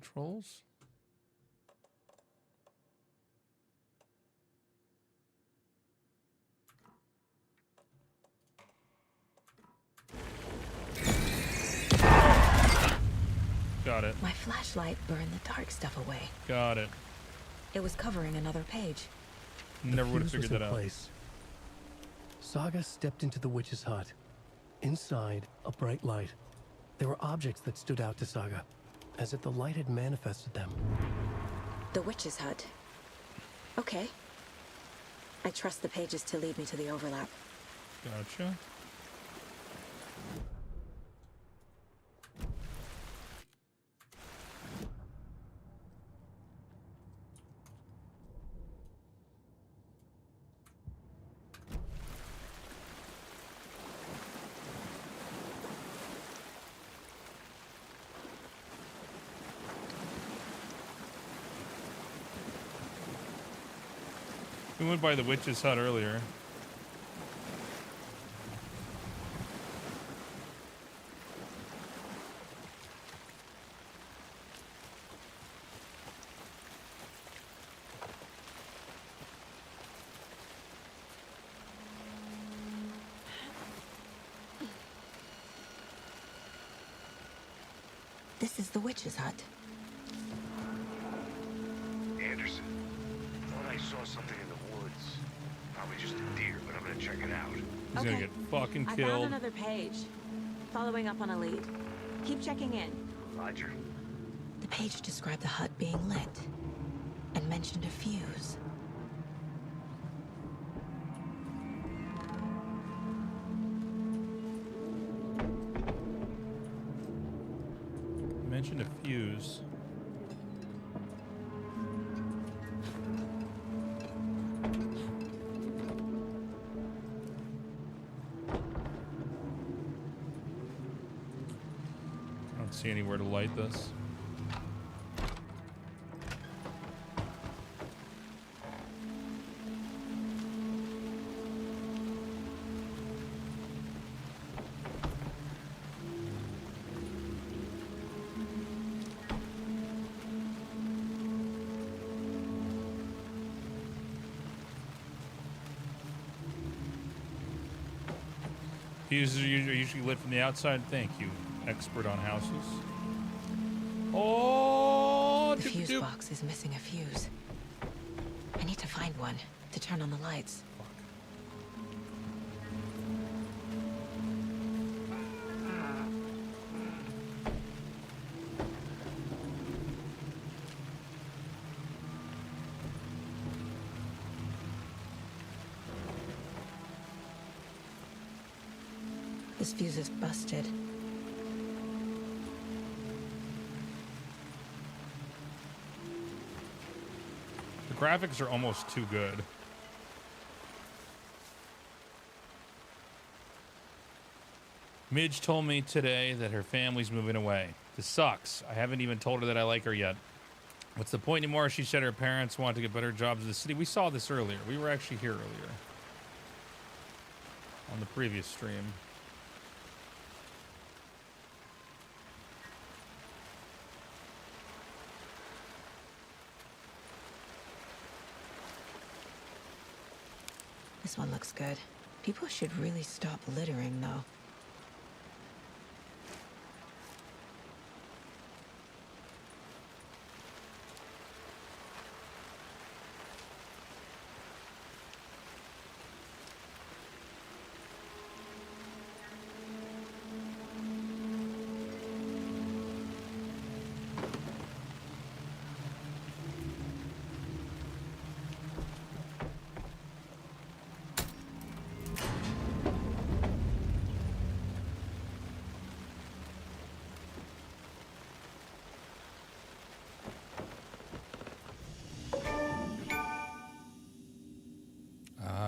Controls? Got it. My flashlight burned the dark stuff away. Got it. It was covering another page. Never would have fuse was figured that in out. place. Saga stepped into the witch's hut. Inside, a bright light. There were objects that stood out to Saga, as if the light had manifested them. The witch's hut. Okay. I trust the pages to lead me to the overlap. Gotcha. We went by the witch's hut earlier. This is the witch's hut. it out. He's gonna get fucking I killed. found another page. Following up on a lead. Keep checking in. Roger. The page described the hut being lit and mentioned a fuse. Mentioned a fuse. I don't see anywhere to light this. Fuses are usually lit from the outside. Thank you, expert on houses. Oh, the fuse box is missing a fuse. I need to find one to turn on the lights. This fuse is busted. The graphics are almost too good. Midge told me today that her family's moving away. This sucks. I haven't even told her that I like her yet. What's the point anymore? She said her parents want to get better jobs in the city. We saw this earlier. We were actually here earlier. On the previous stream. This one looks good. People should really stop littering, though.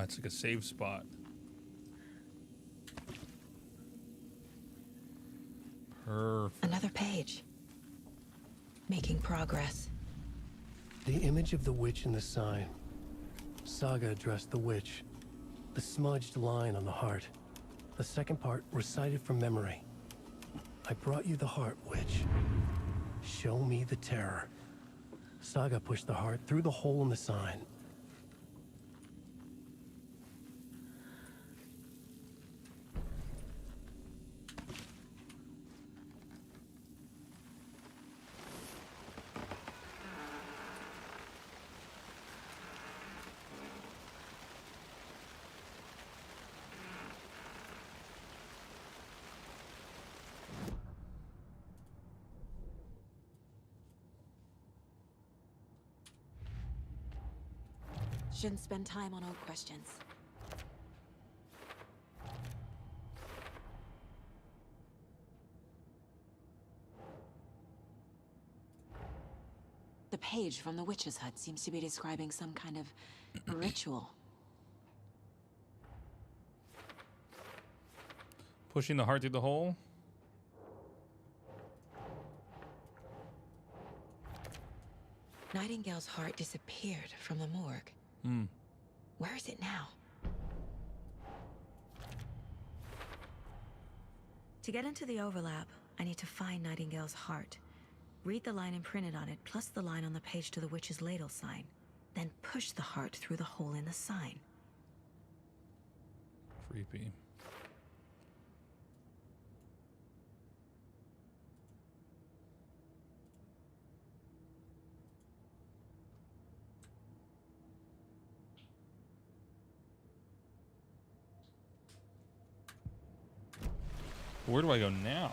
It's like a save spot. Perfect. Another page. Making progress. The image of the witch in the sign. Saga addressed the witch. The smudged line on the heart. The second part recited from memory. I brought you the heart, witch. Show me the terror. Saga pushed the heart through the hole in the sign. Shouldn't spend time on old questions. The page from the witch's hut seems to be describing some kind of ritual. Pushing the heart through the hole. Nightingale's heart disappeared from the morgue. Hmm. Where is it now? To get into the overlap, I need to find Nightingale's heart. Read the line imprinted on it, plus the line on the page to the witch's ladle sign. Then push the heart through the hole in the sign. Creepy. Where do I go now?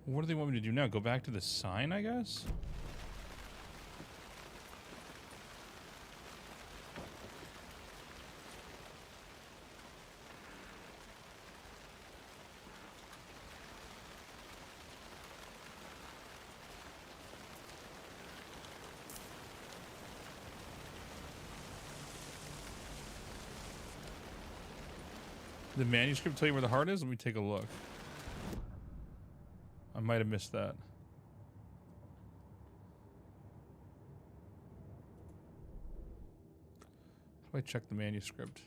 What do they want me to do now? Go back to the sign, I guess? The manuscript tell you where the heart is? Let me take a look. I might have missed that. How do I check the manuscript?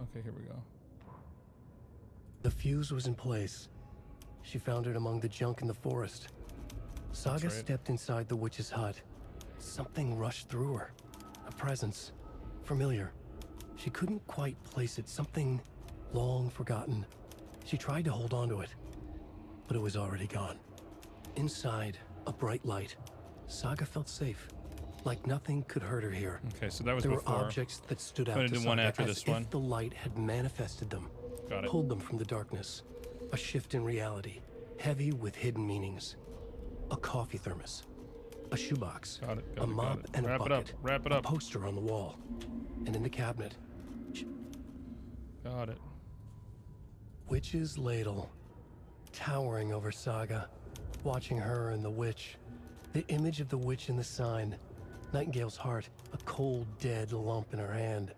Okay, here we go. The fuse was in place. She found it among the junk in the forest. Saga right. stepped inside the witch's hut. Something rushed through her. A presence. Familiar. She couldn't quite place it. Something long forgotten. She tried to hold on to it, but it was already gone. Inside, a bright light. Saga felt safe, like nothing could hurt her here. Okay, so that was there before. were objects that stood out I'm to gonna do one Saga after as this if one. the light had manifested them, Got it. pulled them from the darkness. A shift in reality, heavy with hidden meanings. A coffee thermos, a shoebox, Got it, a mop and Wrap a it up, bucket, wrap it a up. poster on the wall, and in the cabinet, Got it. Witch's ladle, towering over Saga, watching her and the witch. The image of the witch in the sign, Nightingale's heart, a cold, dead lump in her hand.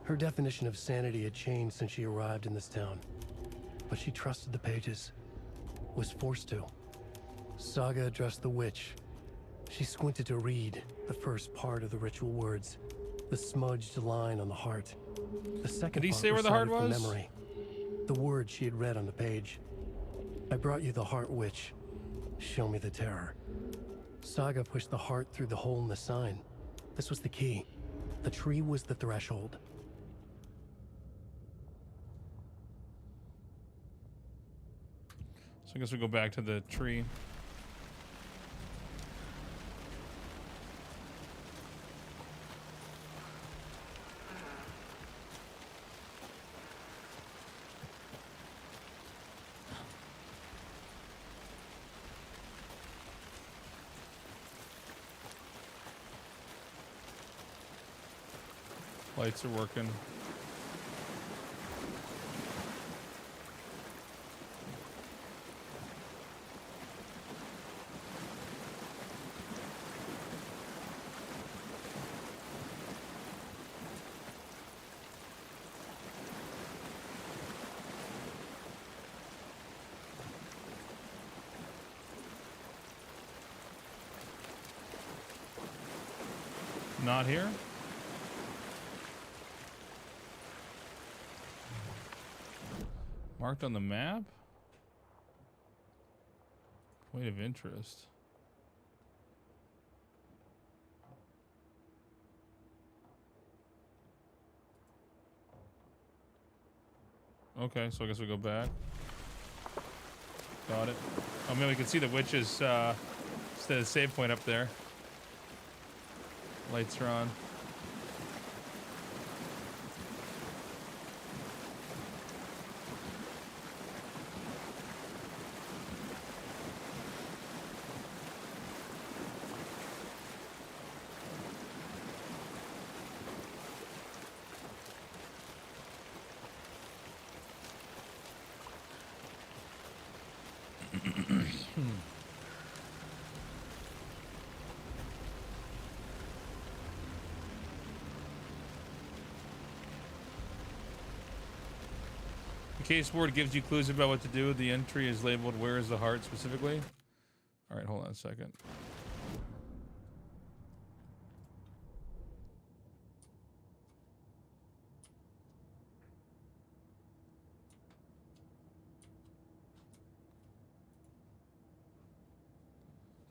Her definition of sanity had changed since she arrived in this town, but she trusted the pages, was forced to. Saga addressed the witch. She squinted to read the first part of the ritual words, the smudged line on the heart. The second Did he part say where the heart recited from was? memory. The word she had read on the page. I brought you the heart, witch. Show me the terror. Saga pushed the heart through the hole in the sign. This was the key. The tree was the threshold. So I guess we go back to the tree. Lights are working. Not here? Marked on the map? Point of interest. Okay, so I guess we go back. Got it. Oh man, we can see the witch's instead of the save point up there. Lights are on. Case board gives you clues about what to do. The entry is labeled "Where is the heart?" specifically. All right, hold on a second.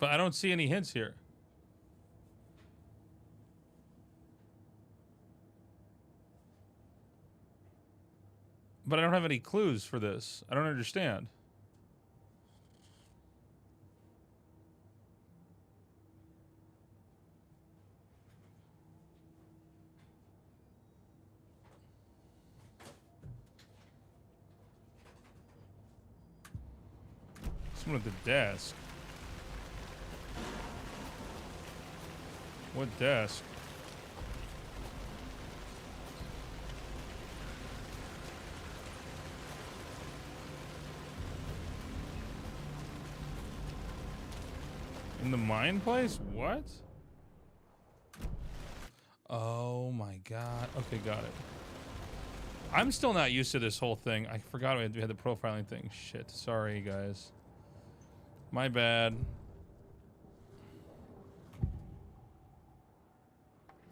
But I don't see any hints here. But I don't have any clues for this. I don't understand. Someone at the desk. What desk? In the mine place? What? Oh my god. Okay, got it. I'm still not used to this whole thing. I forgot we had the profiling thing. Shit. Sorry, guys. My bad.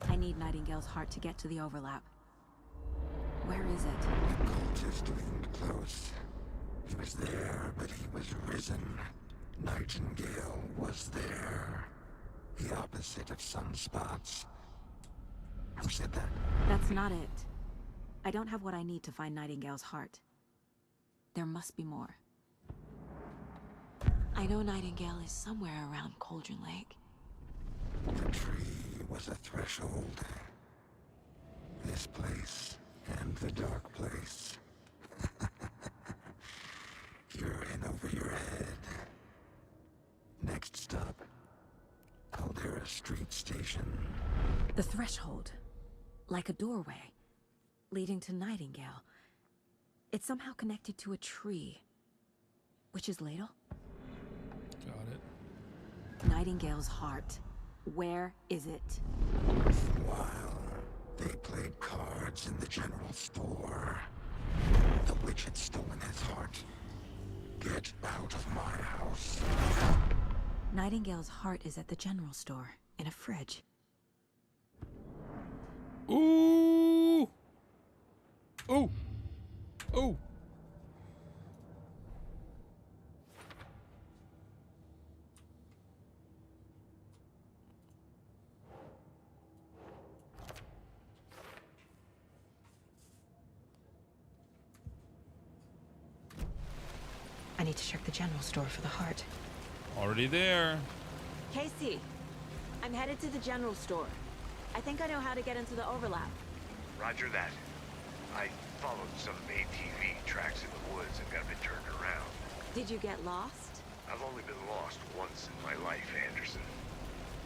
I need Nightingale's heart to get to the overlap. Where is it? The cultist isn't close. He was there, but he was risen. Nightingale was there. The opposite of sunspots. Who said that? That's not it. I don't have what I need to find Nightingale's heart. There must be more. I know Nightingale is somewhere around Cauldron Lake. The tree was a threshold. This place and the dark place. You're in over your head. Next stop, Caldera Street Station. The threshold. Like a doorway. Leading to Nightingale. It's somehow connected to a tree. Witch's Ladle? Got it. Nightingale's heart. Where is it? While they played cards in the general store, the witch had stolen his heart. Get out of my house. Nightingale's heart is at the general store, in a fridge. Ooh! Ooh! Ooh! I need to check the general store for the heart. Already there. Casey, I'm headed to the general store. I think I know how to get into the overlap. Roger that. I followed some ATV tracks in the woods and got a bit turned around. Did you get lost? I've only been lost once in my life, Anderson.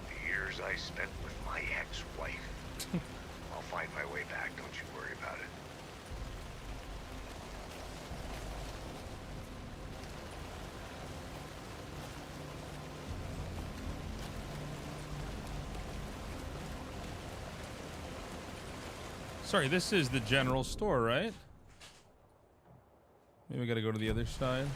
The years I spent with my ex-wife. I'll find my way back, don't you worry about it. Sorry, this is the general store, right? Maybe we gotta go to the other side.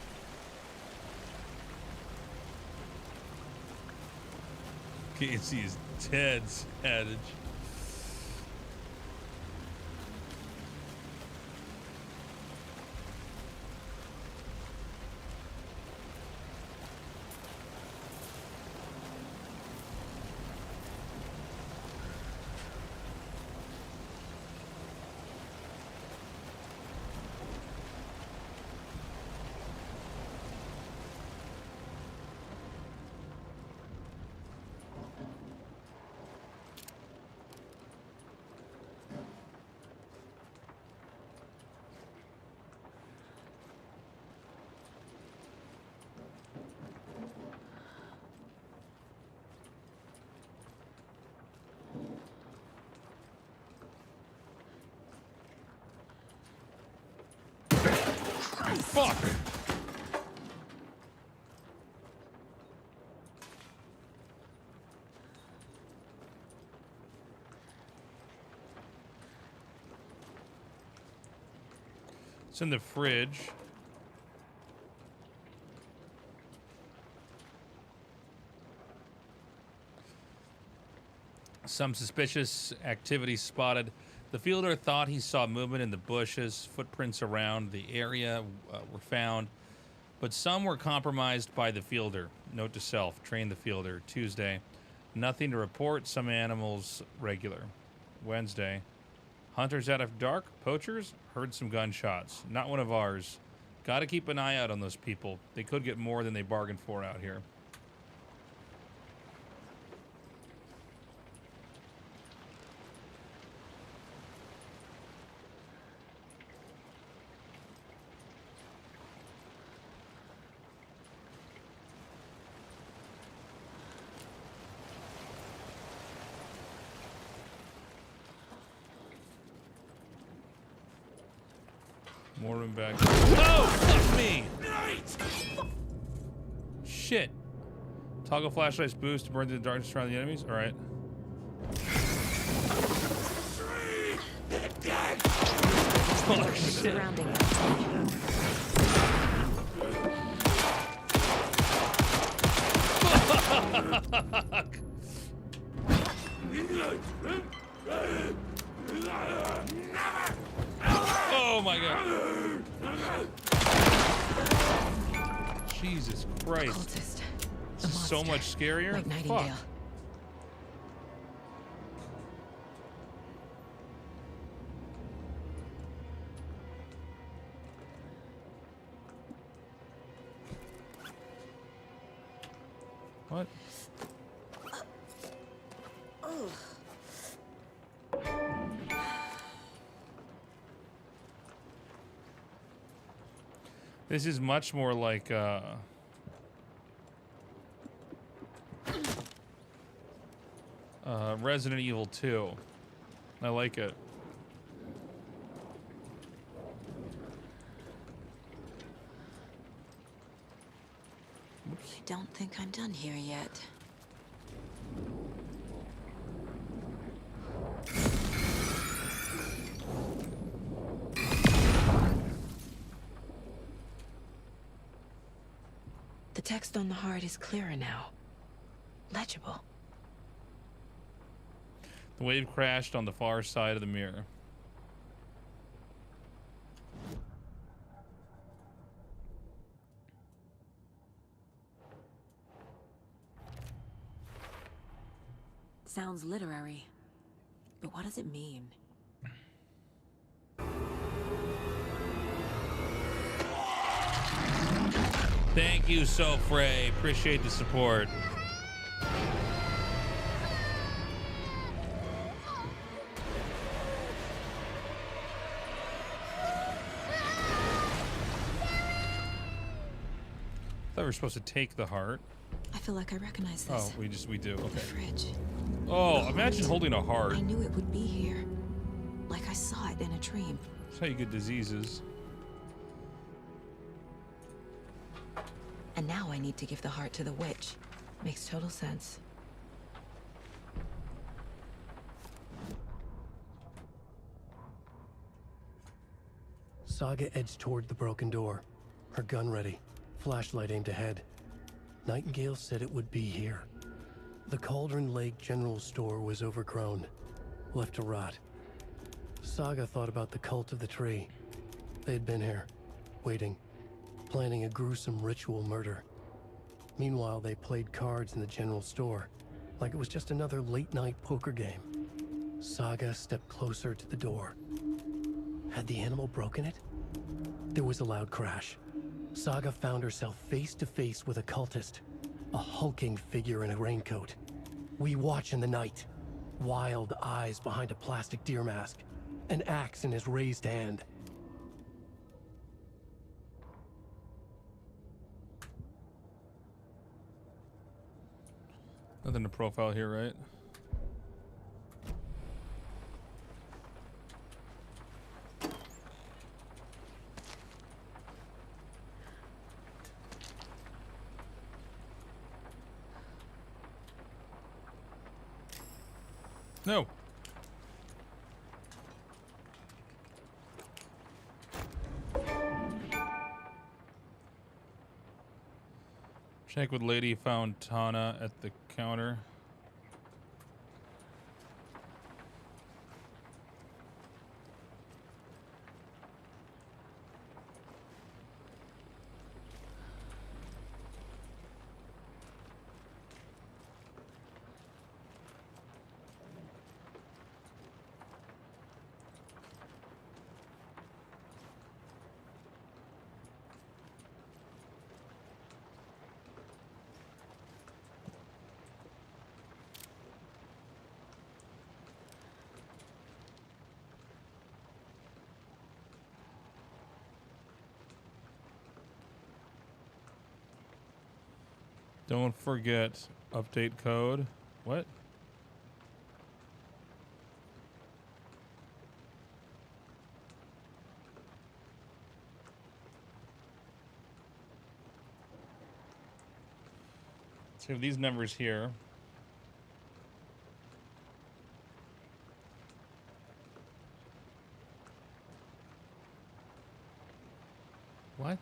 Casey's dead savage. Fuck! It's in the fridge. Some suspicious activity spotted. The fielder thought he saw movement in the bushes. Footprints around the area were found, but some were compromised by the fielder. Note to self, train the fielder. Tuesday, nothing to report. Some animals regular. Wednesday, hunters out of dark. Poachers heard some gunshots. Not one of ours. Got to keep an eye out on those people. They could get more than they bargained for out here. More room back. Oh, fuck me! Shit. Toggle flashlight's boost to burn through the darkness around the enemies. All right. Oh, shit. Surrounding Oh my god. Jesus Christ. Cultist. This is so much scarier. Like Nightingale. Fuck. What? This is much more like Resident Evil 2. I like it. I don't think I'm done here yet. The text on the heart is clearer now. Legible. The wave crashed on the far side of the mirror. Sounds literary. But what does it mean? Thank you, Sofrey. Appreciate the support. I thought we were supposed to take the heart. I feel like I recognize this. Oh, we do. Okay. The fridge. Oh, imagine holding a heart. I knew it would be here. Like I saw it in a dream. That's how you get diseases. And now I need to give the heart to the witch. Makes total sense. Saga edged toward the broken door, her gun ready, flashlight aimed ahead. Nightingale said it would be here. The Cauldron Lake General Store was overgrown, left to rot. Saga thought about the cult of the tree. They had been here, waiting, planning a gruesome ritual murder. Meanwhile, they played cards in the general store, like it was just another late-night poker game. Saga stepped closer to the door. Had the animal broken it? There was a loud crash. Saga found herself face to face with a cultist, a hulking figure in a raincoat. We watch in the night. Wild eyes behind a plastic deer mask, an axe in his raised hand. Nothing to profile here, right? No. Check with Lady Fontana at the counter. Don't forget update code. What? So these numbers here. What?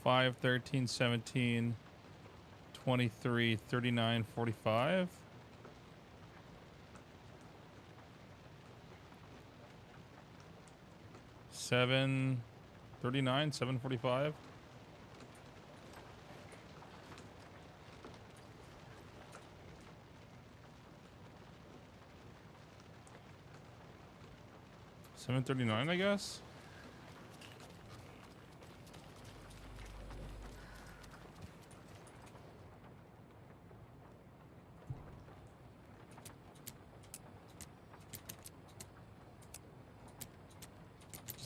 05, 13, 17, 23, 39, 45. $7.39, $7.45. $7.39, I guess.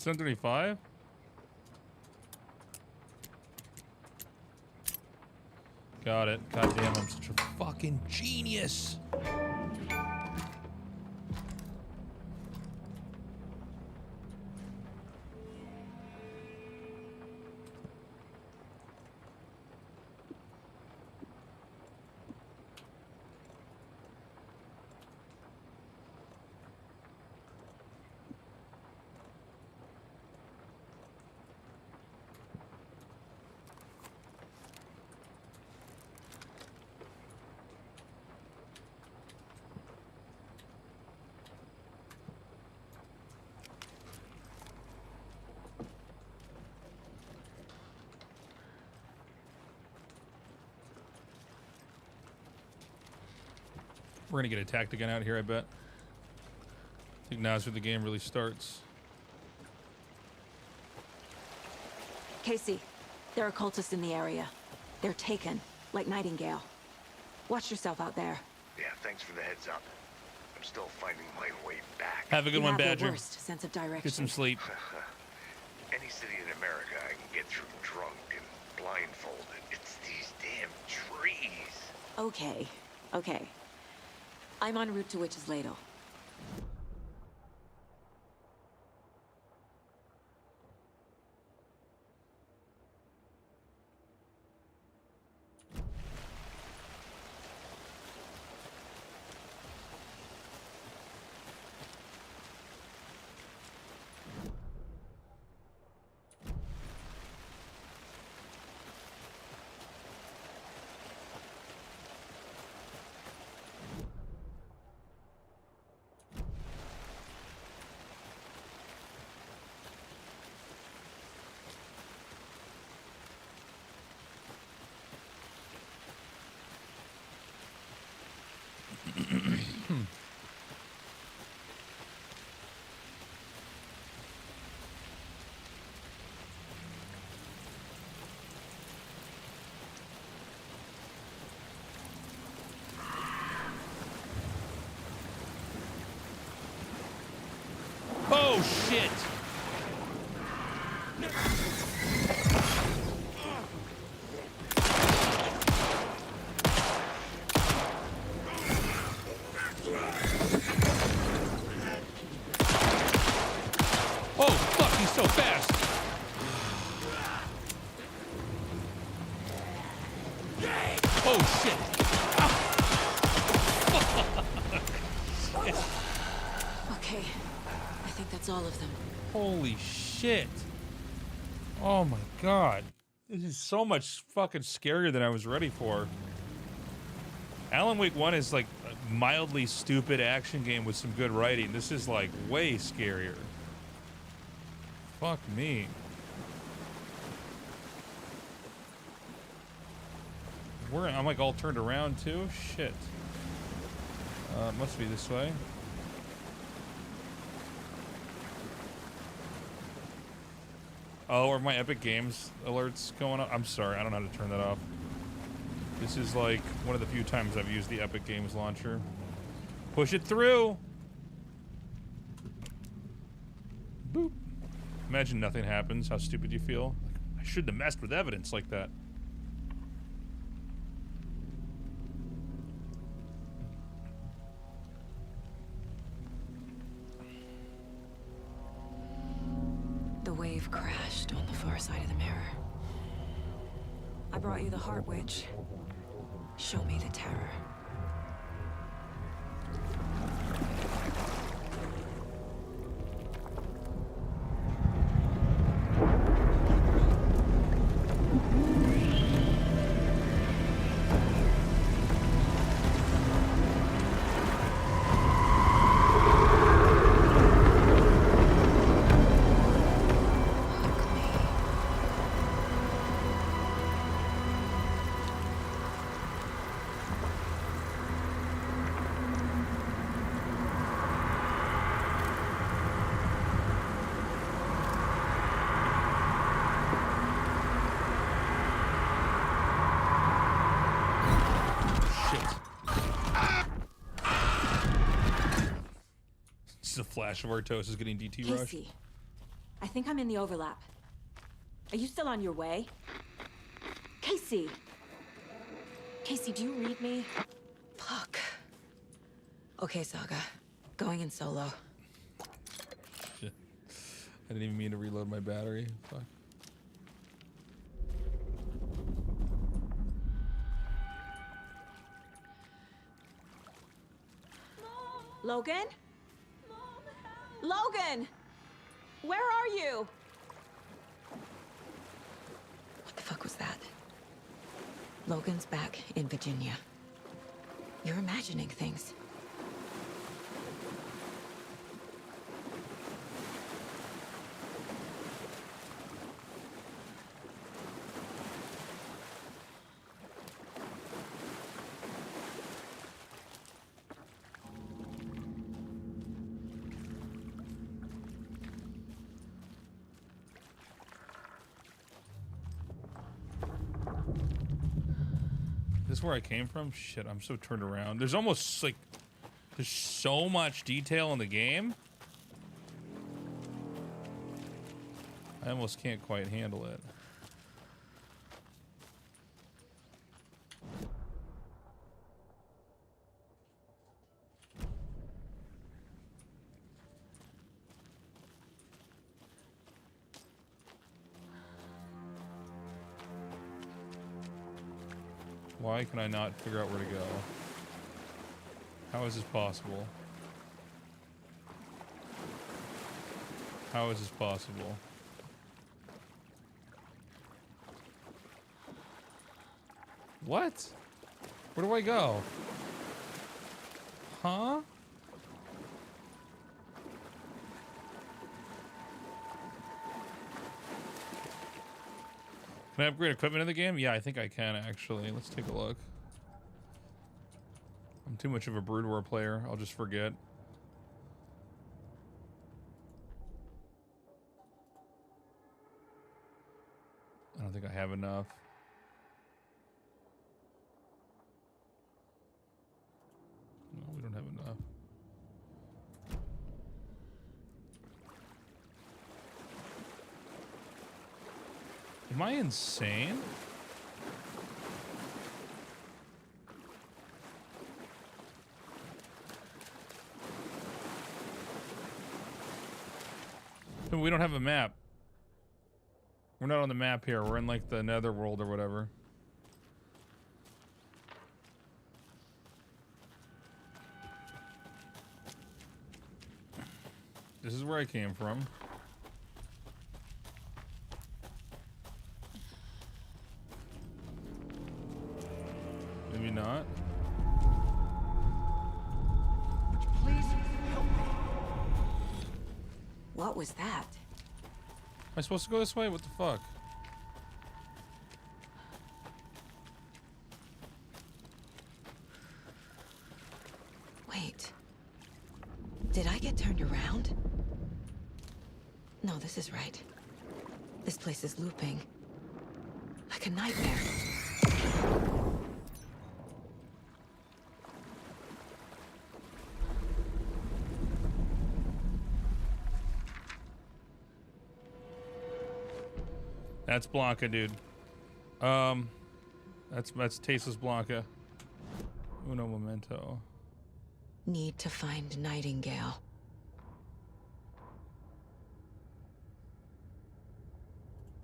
$7.35. Got it. God damn, I'm such a fucking genius. We're gonna get attacked again out here, I bet. I think now's where the game really starts. Casey, there are cultists in the area. They're taken, like Nightingale. Watch yourself out there. Yeah, thanks for the heads up. I'm still finding my way back. Have a good one, Badger. The worst sense of direction. Get some sleep. Any city in America I can get through drunk and blindfolded. It's these damn trees. Okay, okay. I'm en route to Witch's Ladle. Oh shit! Oh fuck, he's so fast! Oh shit! Shit. Okay, I think that's all of them. Holy shit. Oh my god. This is so much fucking scarier than I was ready for. Alan Wake 1 is like a mildly stupid action game with some good writing. This is like way scarier. Fuck me. I'm like all turned around too? Shit. Must be this way. Oh, are my Epic Games alerts going on? I'm sorry, I don't know how to turn that off. This is like one of the few times I've used the Epic Games launcher. Push it through! Boop. Imagine nothing happens, how stupid you feel. Like, I shouldn't have messed with evidence like that. The wave crashed on the far side of the mirror. I brought you the Heart Witch. Show me the terror. Flash of Artos is getting DT rushed. Casey, I think I'm in the overlap. Are you still on your way? Casey! Casey, do you read me? Fuck. Okay, Saga. Going in solo. Shit. I didn't even mean to reload my battery. Fuck. Logan? Logan! Where are you? What the fuck was that? Logan's back in Virginia. You're imagining things. This is where I came from? Shit, I'm so turned around. There's almost like, there's so much detail in the game. I almost can't quite handle it. Why can I not figure out where to go? How is this possible? How is this possible? What? Where do I go? Huh? Can I upgrade equipment in the game? Yeah, I think I can actually. Let's take a look. I'm too much of a Brood War player. I'll just forget. I don't think I have enough. No, we don't have enough. Am I insane? No, we don't have a map. We're not on the map here. We're in like the netherworld or whatever. This is where I came from. What was that? Am I supposed to go this way? What the fuck? Wait. Did I get turned around? No, this is right. This place is looping. Like a nightmare. That's Blanca, dude. That's tasteless Blanca. Uno momento. Need to find Nightingale.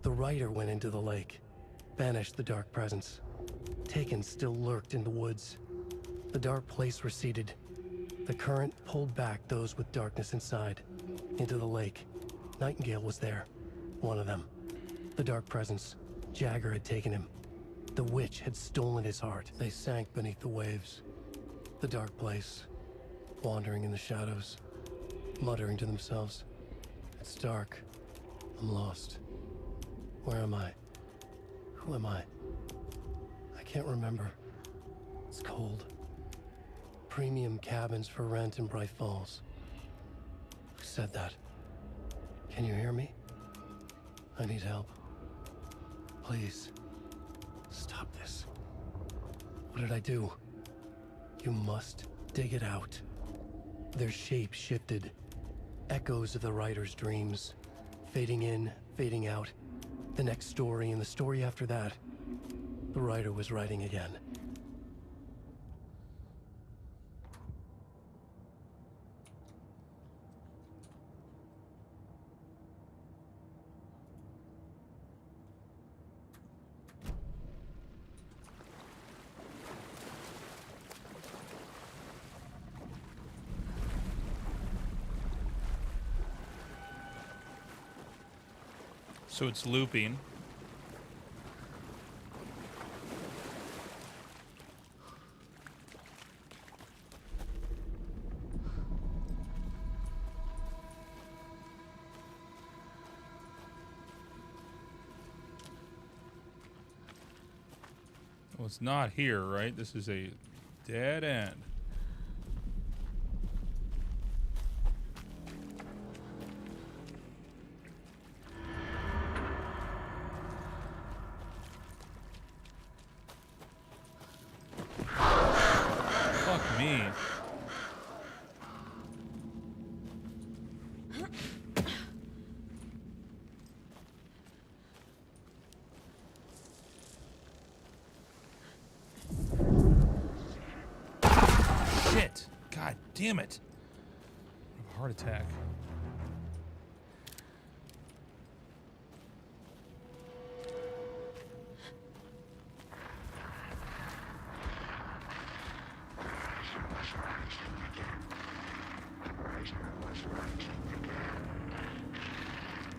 The rider went into the lake, banished the dark presence. Taken still lurked in the woods. The dark place receded. The current pulled back those with darkness inside, into the lake. Nightingale was there, one of them. The dark presence, Jagger had taken him. The witch had stolen his heart. They sank beneath the waves. The dark place, wandering in the shadows, muttering to themselves. It's dark. I'm lost. Where am I? Who am I? I can't remember. It's cold. Premium cabins for rent in Bright Falls. Who said that? Can you hear me? I need help. Please. Stop this. What did I do? You must dig it out. Their shape shifted. Echoes of the writer's dreams. Fading in, fading out. The next story and the story after that. The writer was writing again. So it's looping. Well, it's not here, right? This is a dead end. Fuck me. Shit. God damn it. I have a heart attack.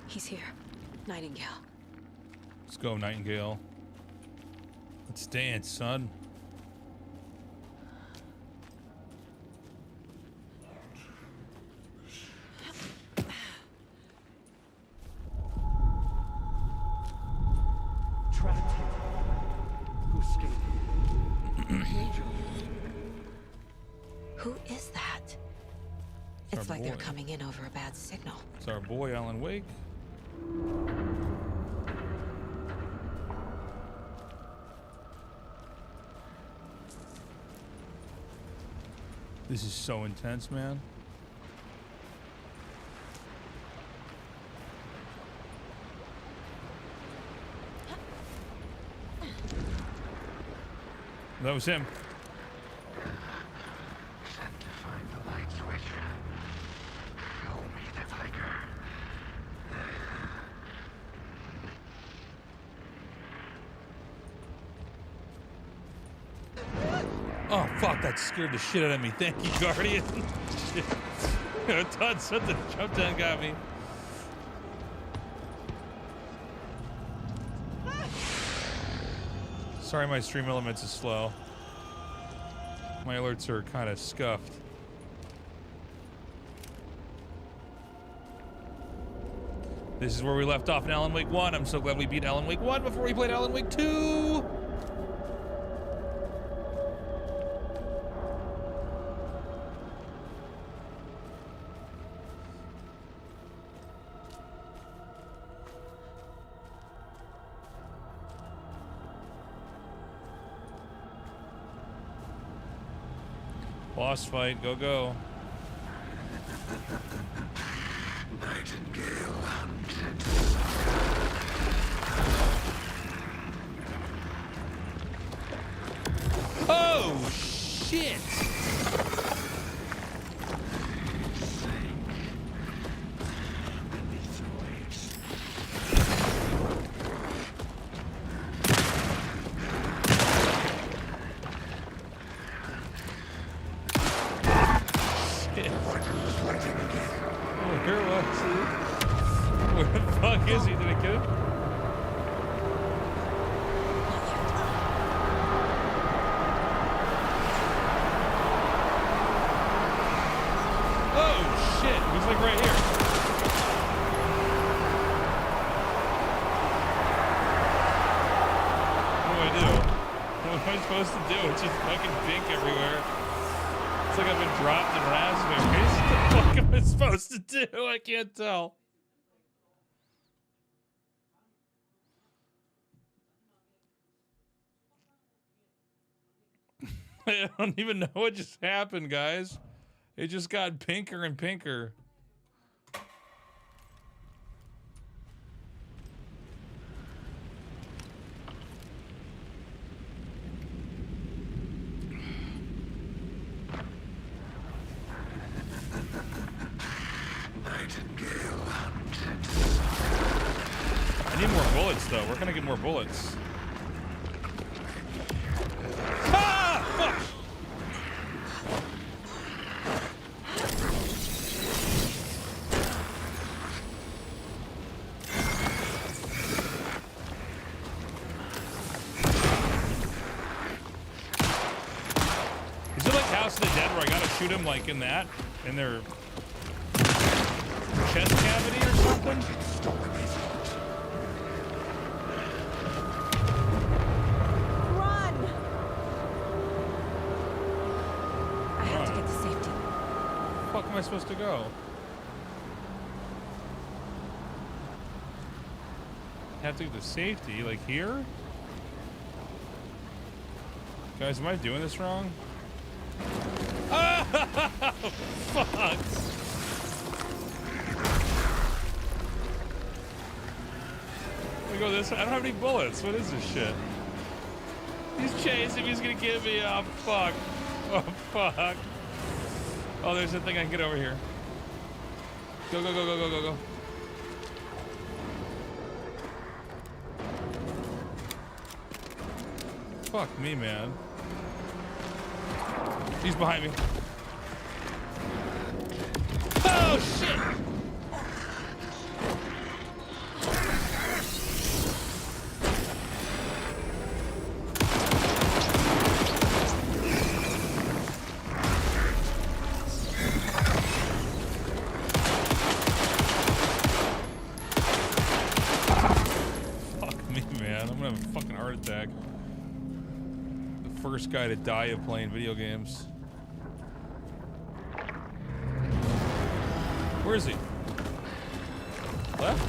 He's here. Nightingale. Let's go, Nightingale. Let's dance, son. Trapped here. Who escaped? Danger. Who is that? It's It's our like they're boy. coming in over a bad signal. It's our boy, Alan Wake. This is so intense, man. That was him. Sent to find the light switch. Show me the flicker. Oh, fuck, that scared the shit out of me. Thank you, Guardian. Shit. I thought something jumped down and got me. Sorry my stream elements is slow. My alerts are kind of scuffed. This is where we left off in Alan Wake 1. I'm so glad we beat Alan Wake 1 before we played Alan Wake 2. Boss fight, go, go. Nightingale hunted. Oh, shit! Is he? Did I get him? Oh shit! He's like right here. What do I do? What am I supposed to do? It's just fucking pink everywhere. It's like I've been dropped in raspberries. What the fuck am I supposed to do? I can't tell. I don't even know what just happened, guys. It just got pinker and pinker. Nightingale hunted. I need more bullets, though. Where can I get more bullets? Ah! Fuck! Is it like House of the Dead where I gotta shoot him like in their chest cavity or something? Where am I supposed to go? Have to get to safety, like here? Guys, am I doing this wrong? Ah! Fuck! Let me go this way. I don't have any bullets. What is this shit? He's chasing me. He's gonna get me. Oh, fuck. Oh, fuck. Oh, there's a thing I can get over here. Go, go, go, go, go, go, go. Fuck me, man. He's behind me. Oh, shit! Attack. The first guy to die of playing video games. Where is he? Left?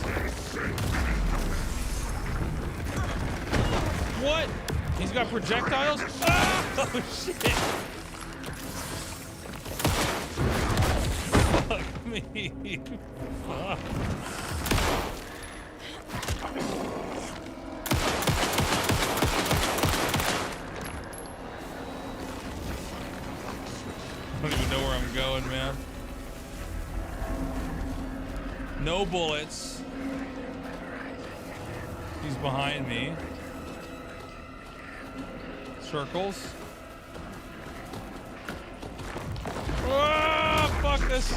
What? He's got projectiles? Ah! Oh shit! Fuck me. Fuck. I don't even know where I'm going, man. No bullets. He's behind me. Circles. Oh, fuck this.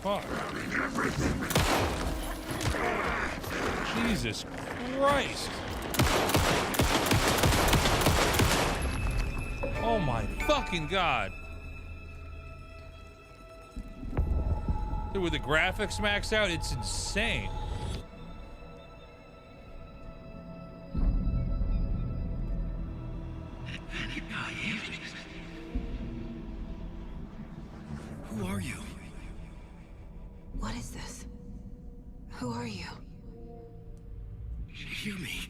Fuck. Jesus Christ. Oh my fucking God. Dude, with the graphics maxed out, it's insane. Who are you? What is this? Who are you? Hear me.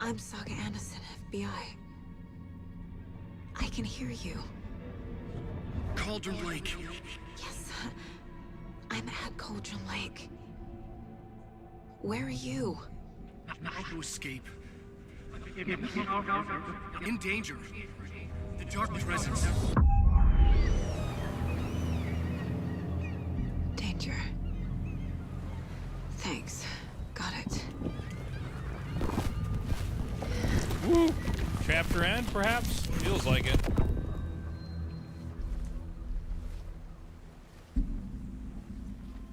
I'm Saga Anderson, FBI. I can hear you. Cauldron Lake. Yes, I'm at Cauldron Lake. Where are you? To escape. In danger. The dark presence. Danger. Thanks. Got it. Woo! Chapter end, perhaps? Feels like it.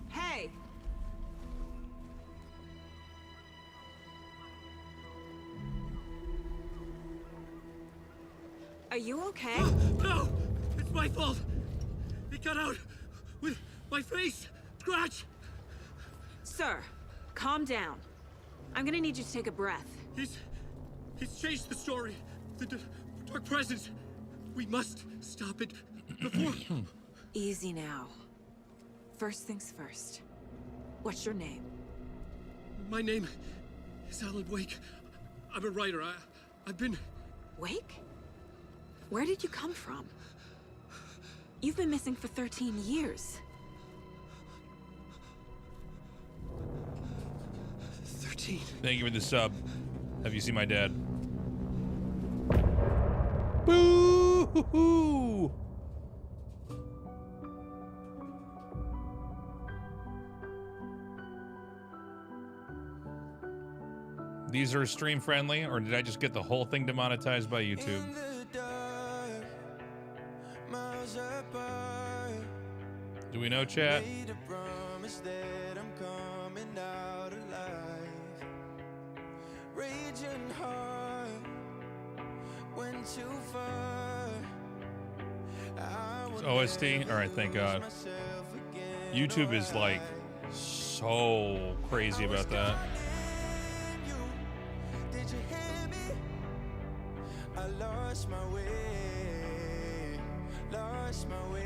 Hey! Are you okay? No! It's my fault! It got out with my face! Scratch! Sir, calm down. I'm gonna need you to take a breath. He's changed the story. The dark presence. We must stop it before... Easy now. First things first. What's your name? My name is Alan Wake. I'm a writer. I've been... Wake? Where did you come from? You've been missing for 13 years. 13. Thank you for the sub. Have you seen my dad? Boo-hoo-hoo! These are stream friendly, or did I just get the whole thing demonetized by YouTube? Do we know, chat? It's OST? Alright, thank God. YouTube is like so crazy about that. Did you hear me? I lost my way, lost my way.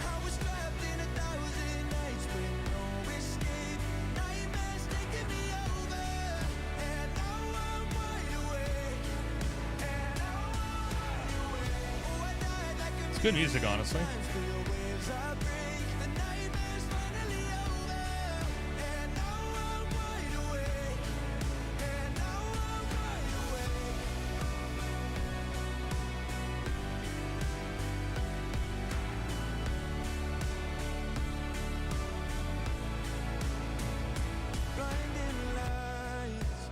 I was trapped in 1,000 nights with no escape. Nightmares taking me over, and now I'm wide awake. And now I'm wide awake. Oh, I died like a It's good music, honestly. waves I break. The nightmare's finally over, and now I'm wide awake. And now I'm wide awake. Blinding lights,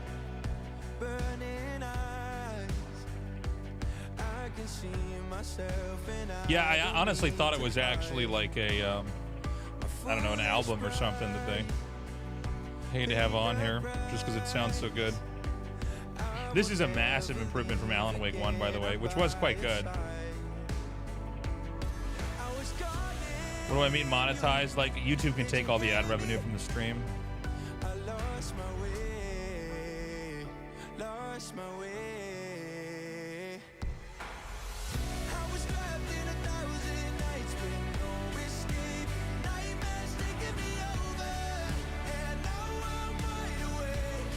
burning eyes. I can see myself and Yeah, I honestly thought it was actually like a, I don't know, an album or something that they had to have on here, just because it sounds so good. This is a massive improvement from Alan Wake 1, by the way, which was quite good. What do I mean monetized? Like, YouTube can take all the ad revenue from the stream. lost my way, lost my way. I was trapped in 1,000 nights with no escape. Nightmares taking me over, and now I'm wide awake.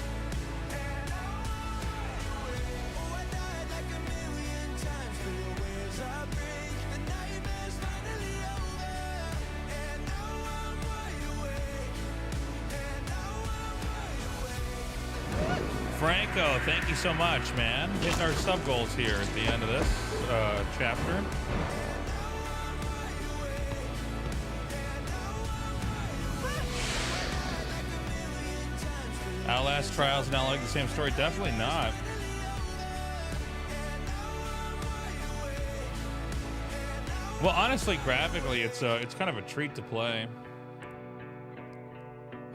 And now I'm wide awake. Oh, I died like a million times for the waves I break. The nightmare's finally over, and now I'm wide awake. And now I'm wide awake. Franco, thank you so much, man. Hitting our sub goals here at the end of this chapter. Outlast Trials not like the same story. Definitely not. Well, honestly, graphically, it's kind of a treat to play.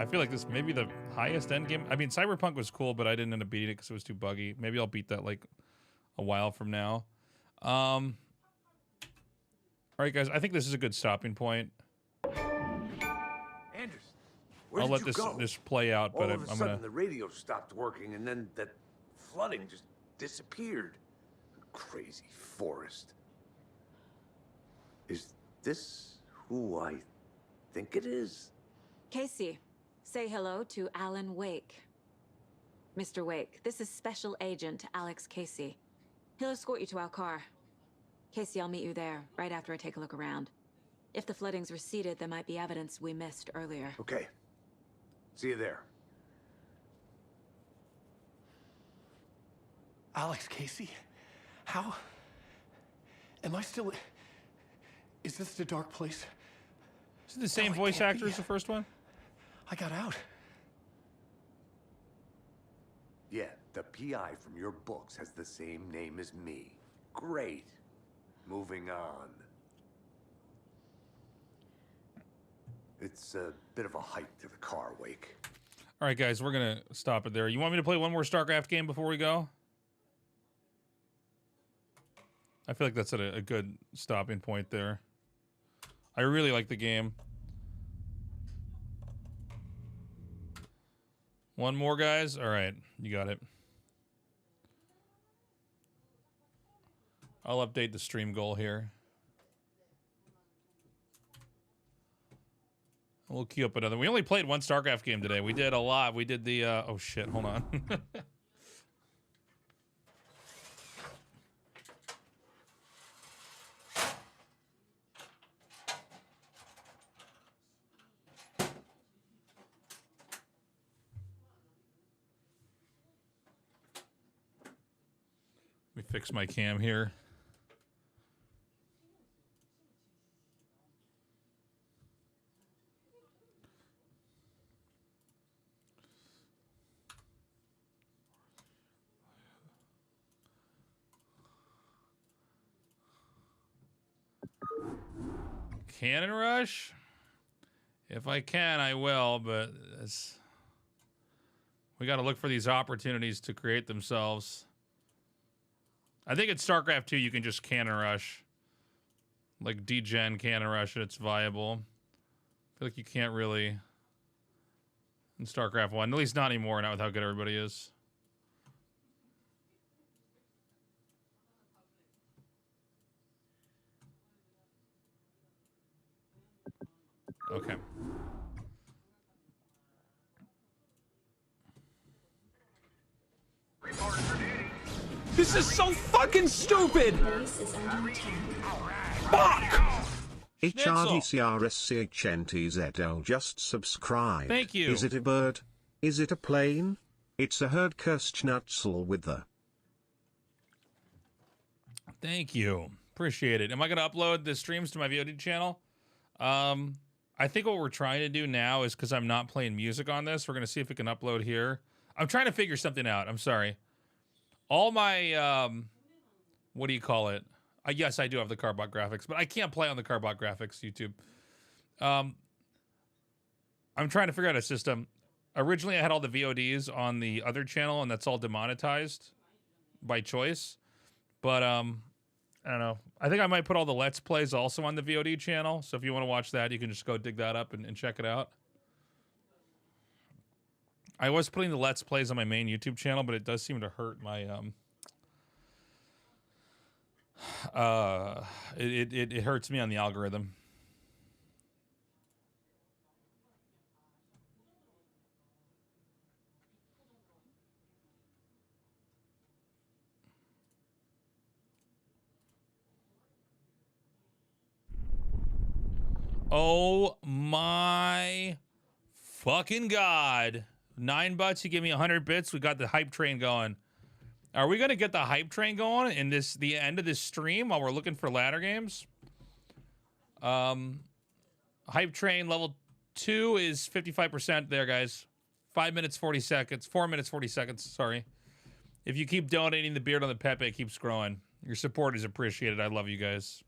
I feel like this may be the highest end game. I mean, Cyberpunk was cool, but I didn't end up beating it because it was too buggy. Maybe I'll beat that like a while from now. All right, guys, I think this is a good stopping point. Anders, where I'll did let you this go? play out, but All of a I'm sudden, gonna. the radio stopped working, and then that flooding just disappeared. Crazy forest. Is this who I think it is? Casey, say hello to Alan Wake. Mr. Wake, this is Special Agent Alex Casey. He'll escort you to our car. Casey, I'll meet you there, right after I take a look around. If the flooding's receded, there might be evidence we missed earlier. Okay. See you there. Alex Casey? How? Am I still... Is this the dark place? Is it the same voice actor as the first one? I got out. Yeah, the PI from your books has the same name as me. Great. Moving on. It's a bit of a hike to the car, Wake. All right, guys, we're gonna stop it there. You want me to play one more StarCraft game before we go? I feel like that's at a good stopping point there. I really like the game. One more, guys? All right, you got it. I'll update the stream goal here. We'll queue up another. We only played one StarCraft game today. We did a lot. We did the... oh, shit. Hold on. Let me fix my cam here. Cannon Rush? If I can, I will, but we got to look for these opportunities to create themselves. I think it's StarCraft 2, you can just Cannon Rush. Like D-Gen Cannon Rush, and it's viable. I feel like you can't really in StarCraft 1. At least not anymore, not with how good everybody is. Okay. This is so fucking stupid! Fuck! HRDCRSCHNTZL just subscribed. Thank you. Is it a bird? Is it a plane? It's a herd Kirschnutzel with the... Thank you. Appreciate it. Am I going to upload the streams to my VOD channel? I think what we're trying to do now is, because I'm not playing music on this, we're going to see if we can upload here. I'm trying to figure something out. I'm sorry. All my, what do you call it? Yes, I do have the Carbot graphics, but I can't play on the Carbot graphics YouTube. I'm trying to figure out a system. Originally, I had all the VODs on the other channel, and that's all demonetized by choice. But, I don't know. I think I might put all the Let's Plays also on the VOD channel. So if you want to watch that, you can just go dig that up and check it out. I was putting the Let's Plays on my main YouTube channel, but it does seem to hurt my it hurts me on the algorithm. Oh my fucking God. $9, you give me 100 bits. We got the hype train going. Are we gonna get the hype train going in the end of this stream while we're looking for ladder games? Hype train level 2 is 55% there, guys. 5 minutes 40 seconds. 4 minutes 40 seconds. Sorry. If you keep donating, the beard on the Pepe keeps growing. Your support is appreciated. I love you guys.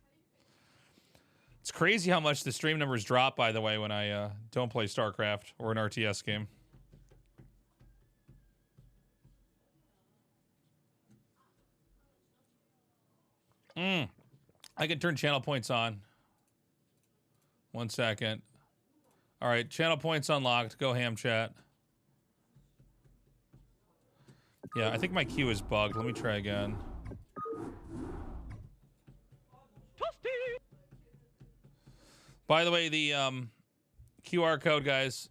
It's crazy how much the stream numbers drop, by the way, when I don't play Starcraft or an RTS game. I can turn channel points on. 1 second. All right, channel points unlocked. Go ham, chat. Yeah, I think my queue is bugged. Let me try again. By the way, the QR code, guys,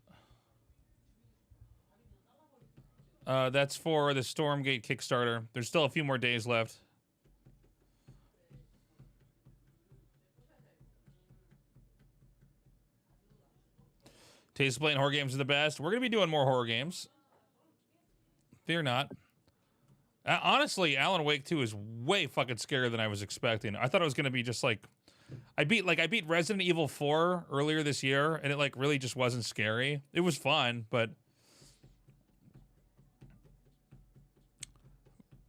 that's for the Stormgate Kickstarter. There's still a few more days left. Taste of playing horror games are the best. We're going to be doing more horror games. Fear not. Honestly, Alan Wake 2 is way fucking scarier than I was expecting. I thought it was going to be just like... I beat Resident Evil 4 earlier this year, and it like really just wasn't scary. It was fun, but...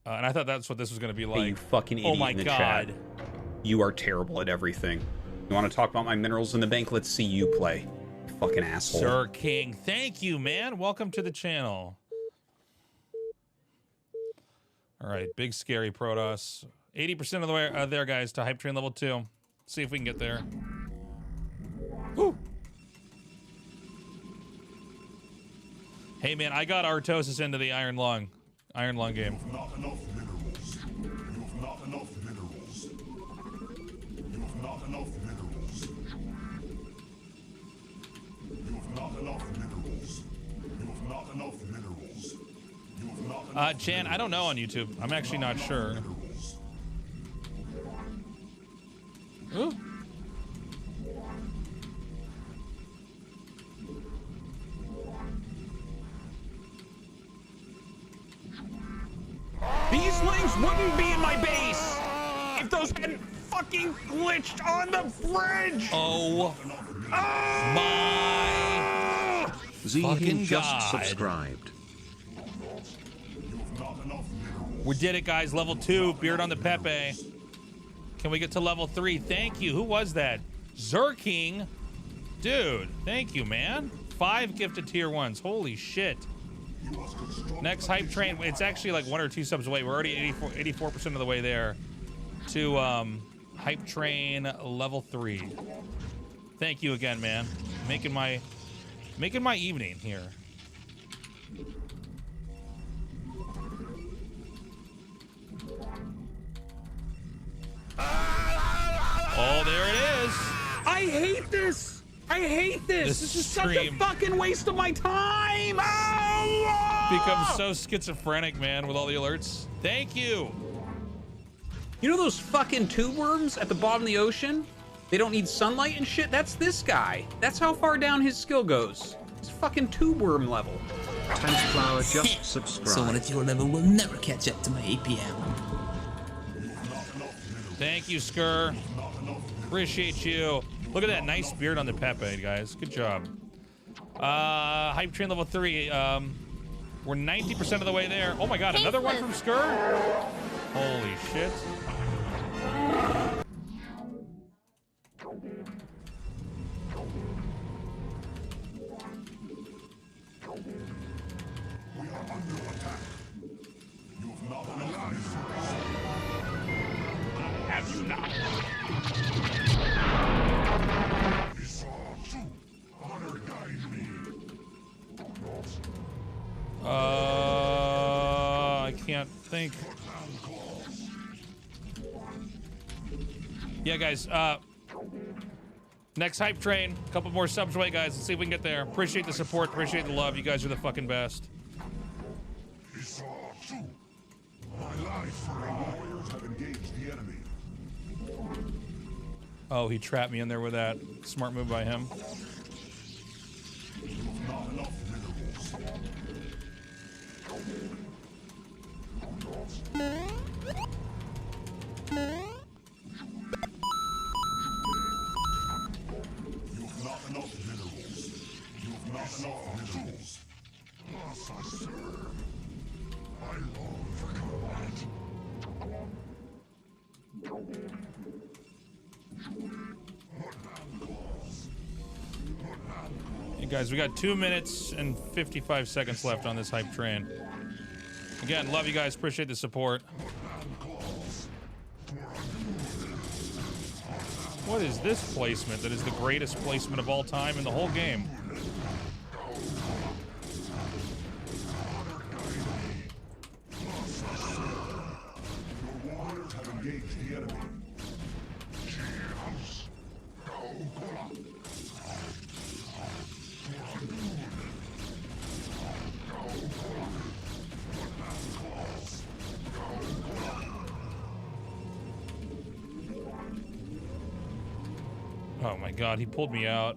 and I thought that's what this was going to be like. Hey, you fucking idiot oh my in the God. chat. You are terrible at everything. You want to talk about my minerals in the bank? Let's see you play. Fucking asshole. Sir King, thank you, man. Welcome to the channel. All right, big scary Protoss. 80% of the way there, guys, to hype train level 2. See if we can get there. Woo! Hey, man, I got Artosis into the Iron Lung game. Not enough minerals. You've not enough minerals. You've not enough minerals. You've not enough minerals. You've not enough minerals. You've not enough Chan, I don't know on YouTube. I'm actually not sure. Ooh. These things wouldn't be in my base if those hadn't fucking glitched on the bridge. Oh my fucking just God. subscribed. We did it, guys. Level 2, Beard on the Pepe. Can we get to level 3? Thank you. Who was that? Zerking. Dude, thank you, man. 5 gifted tier 1s. Holy shit. Next hype train. It's actually like 1 or 2 subs away. We're already 84% of the way there to hype train level 3. Thank you again, man. Making my evening here. Oh, there it is. I hate this. I hate this. This is such a fucking waste of my time. Oh! Becomes so schizophrenic, man, with all the alerts. Thank you. You know those fucking tube worms at the bottom of the ocean? They don't need sunlight and shit? That's this guy. That's how far down his skill goes. It's fucking tube worm level. Flower just subscribed. Someone at your level will never catch up to my APM. Thank you, Skur. Appreciate you. Look at that nice beard on the Pepe, guys. Good job. Hype train level 3. We're 90% of the way there. Oh my God, another one from Skur? Holy shit. Have you not? I can't think. Yeah, guys. Next hype train. A couple more subs away, guys. Let's see if we can get there. Appreciate the support. Appreciate the love. You guys are the fucking best. Oh, he trapped me in there with that. Smart move by him. You've not enough minerals. You've not enough minerals. Thus I serve. I long for combat. What now? Guys, we got 2 minutes and 55 seconds left on this hype train. Again, love you guys. Appreciate the support. What is this placement that is the greatest placement of all time in the whole game? Oh my god, he pulled me out.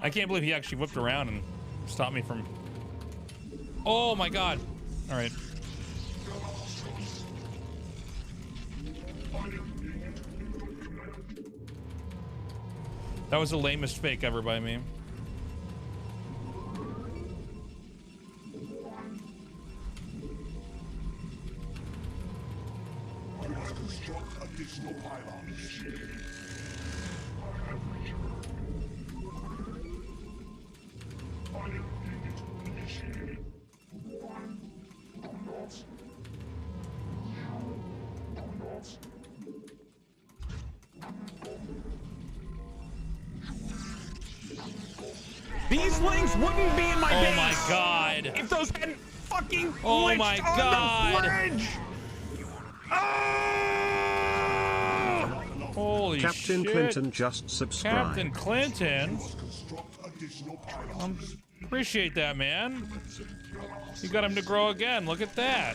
I can't believe he actually whipped around and stopped me from... Oh my god. All right. That was the lamest fake ever by me. These links wouldn't be in my base. Oh my god. If those hadn't fucking Oh my glitched on god. the fridge. Holy Captain shit. Clinton just subscribed. Captain Clinton. Appreciate that, man. You got him to grow again. Look at that.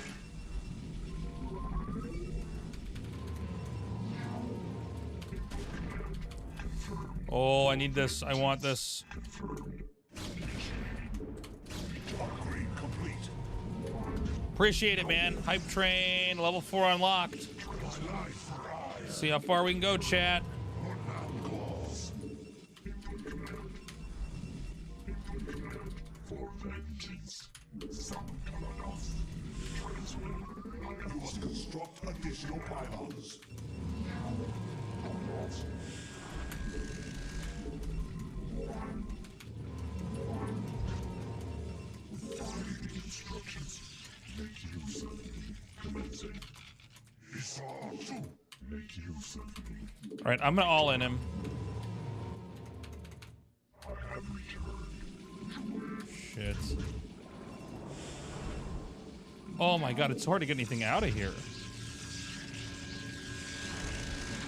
Oh, I need this. I want this. Appreciate it, man. Hype train, level 4 unlocked. See how far we can go, chat. All right, I'm gonna all in him. Shit. Oh my god, it's hard to get anything out of here.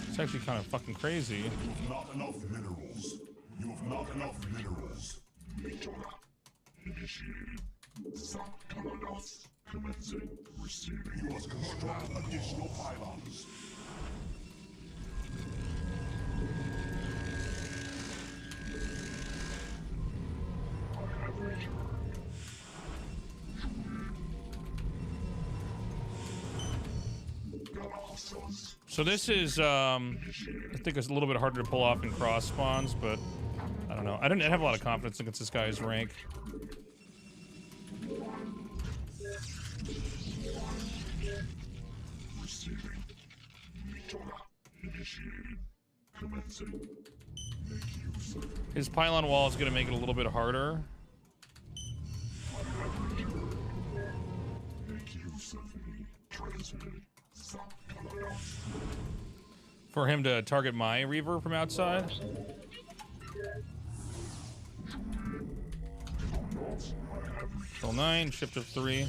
It's actually kind of fucking crazy. You have not enough minerals. You have not enough minerals. Initiated. Subcalados. Commencing. Receiving. You must construct additional pylons. So this is, I think it's a little bit harder to pull off in cross spawns, but I don't know. I didn't have a lot of confidence against this guy's rank. Receiving. Initiated. Commencing. Make use of His pylon wall is going to make it a little bit harder. Make use of me. Transmitted. For him to target my Reaver from outside. Control 9, shift of 3.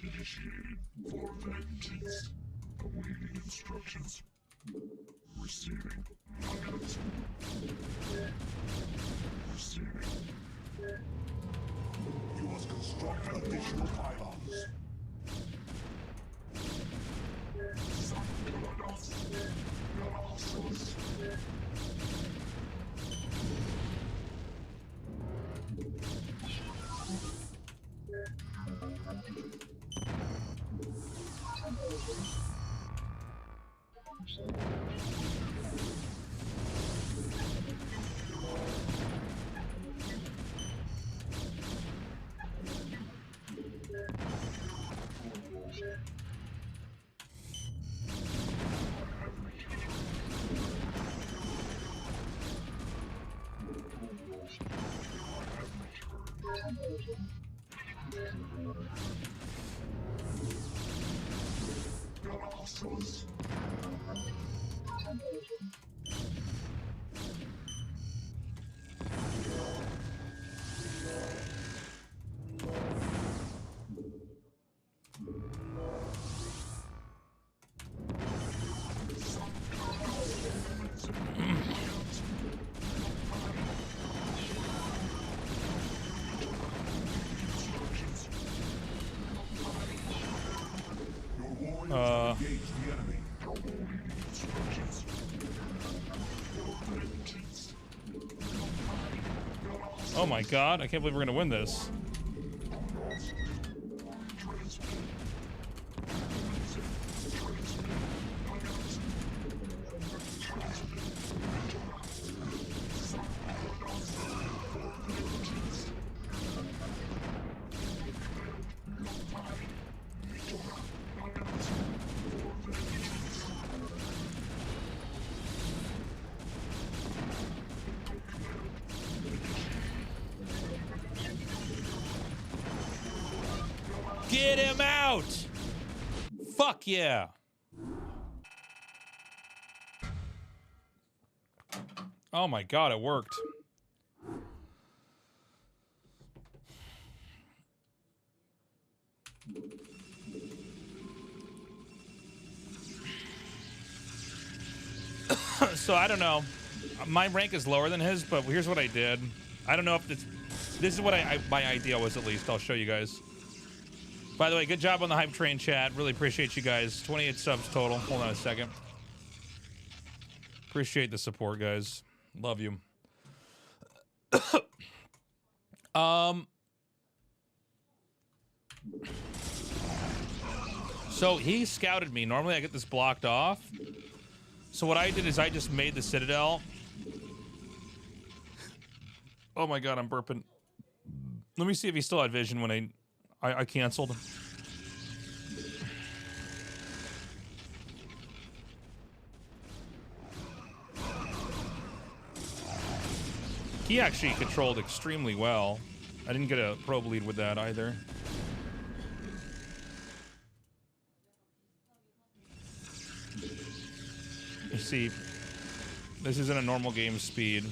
Initiated. For vengeance. Awaiting instructions. Receiving. Receiving. You must construct additional pylons. Oh my god, I can't believe we're gonna win this. Get him out! Fuck yeah! Oh my god, it worked. So I don't know. My rank is lower than his, but here's what I did. I don't know if this is what my idea was, at least. I'll show you guys. By the way, good job on the hype train chat. Really appreciate you guys. 28 subs total. Hold on a second. Appreciate the support, guys. Love you. So he scouted me. Normally I get this blocked off. So what I did is I just made the Citadel. Oh my god, I'm burping. Let me see if he still had vision when I canceled. He actually controlled extremely well. I didn't get a probe lead with that either. You see, this isn't a normal game speed.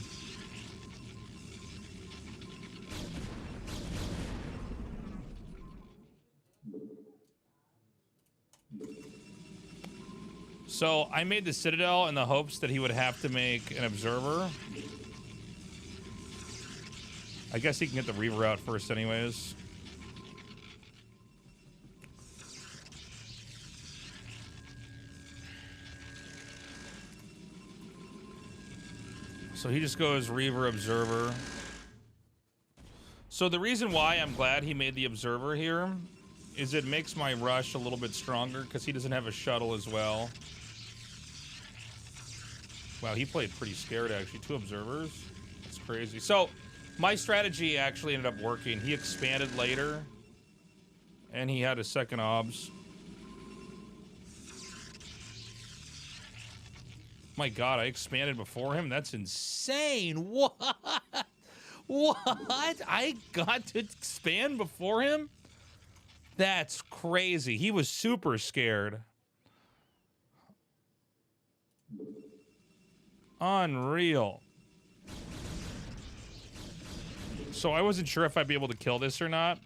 So I made the Citadel in the hopes that he would have to make an observer. I guess he can get the Reaver out first anyways. So he just goes Reaver, Observer. So the reason why I'm glad he made the Observer here is it makes my rush a little bit stronger because he doesn't have a shuttle as well. Wow, he played pretty scared actually. 2 observers. That's crazy. So my strategy actually ended up working. He expanded later and he had a second obs. My god, I expanded before him? That's insane. What? What? I got to expand before him? That's crazy. He was super scared. Unreal. So I wasn't sure if I'd be able to kill this or not.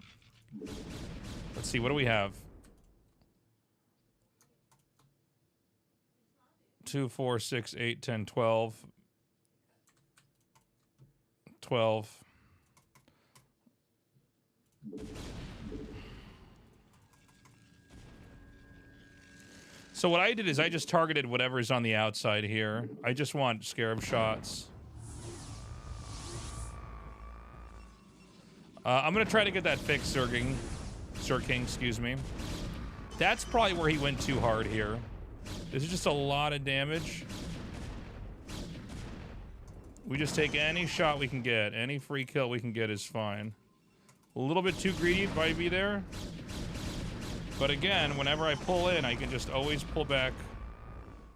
Let's see, what do we have? 2, 4, 6, 8, 10, 12. 12. So what I did is I just targeted whatever's on the outside here. I just want scarab shots. I'm gonna try to get that fixed, Sir King, excuse me. That's probably where he went too hard here. This is just a lot of damage. We just take any shot we can get. Any free kill we can get is fine. A little bit too greedy might be there. But again, whenever I pull in, I can just always pull back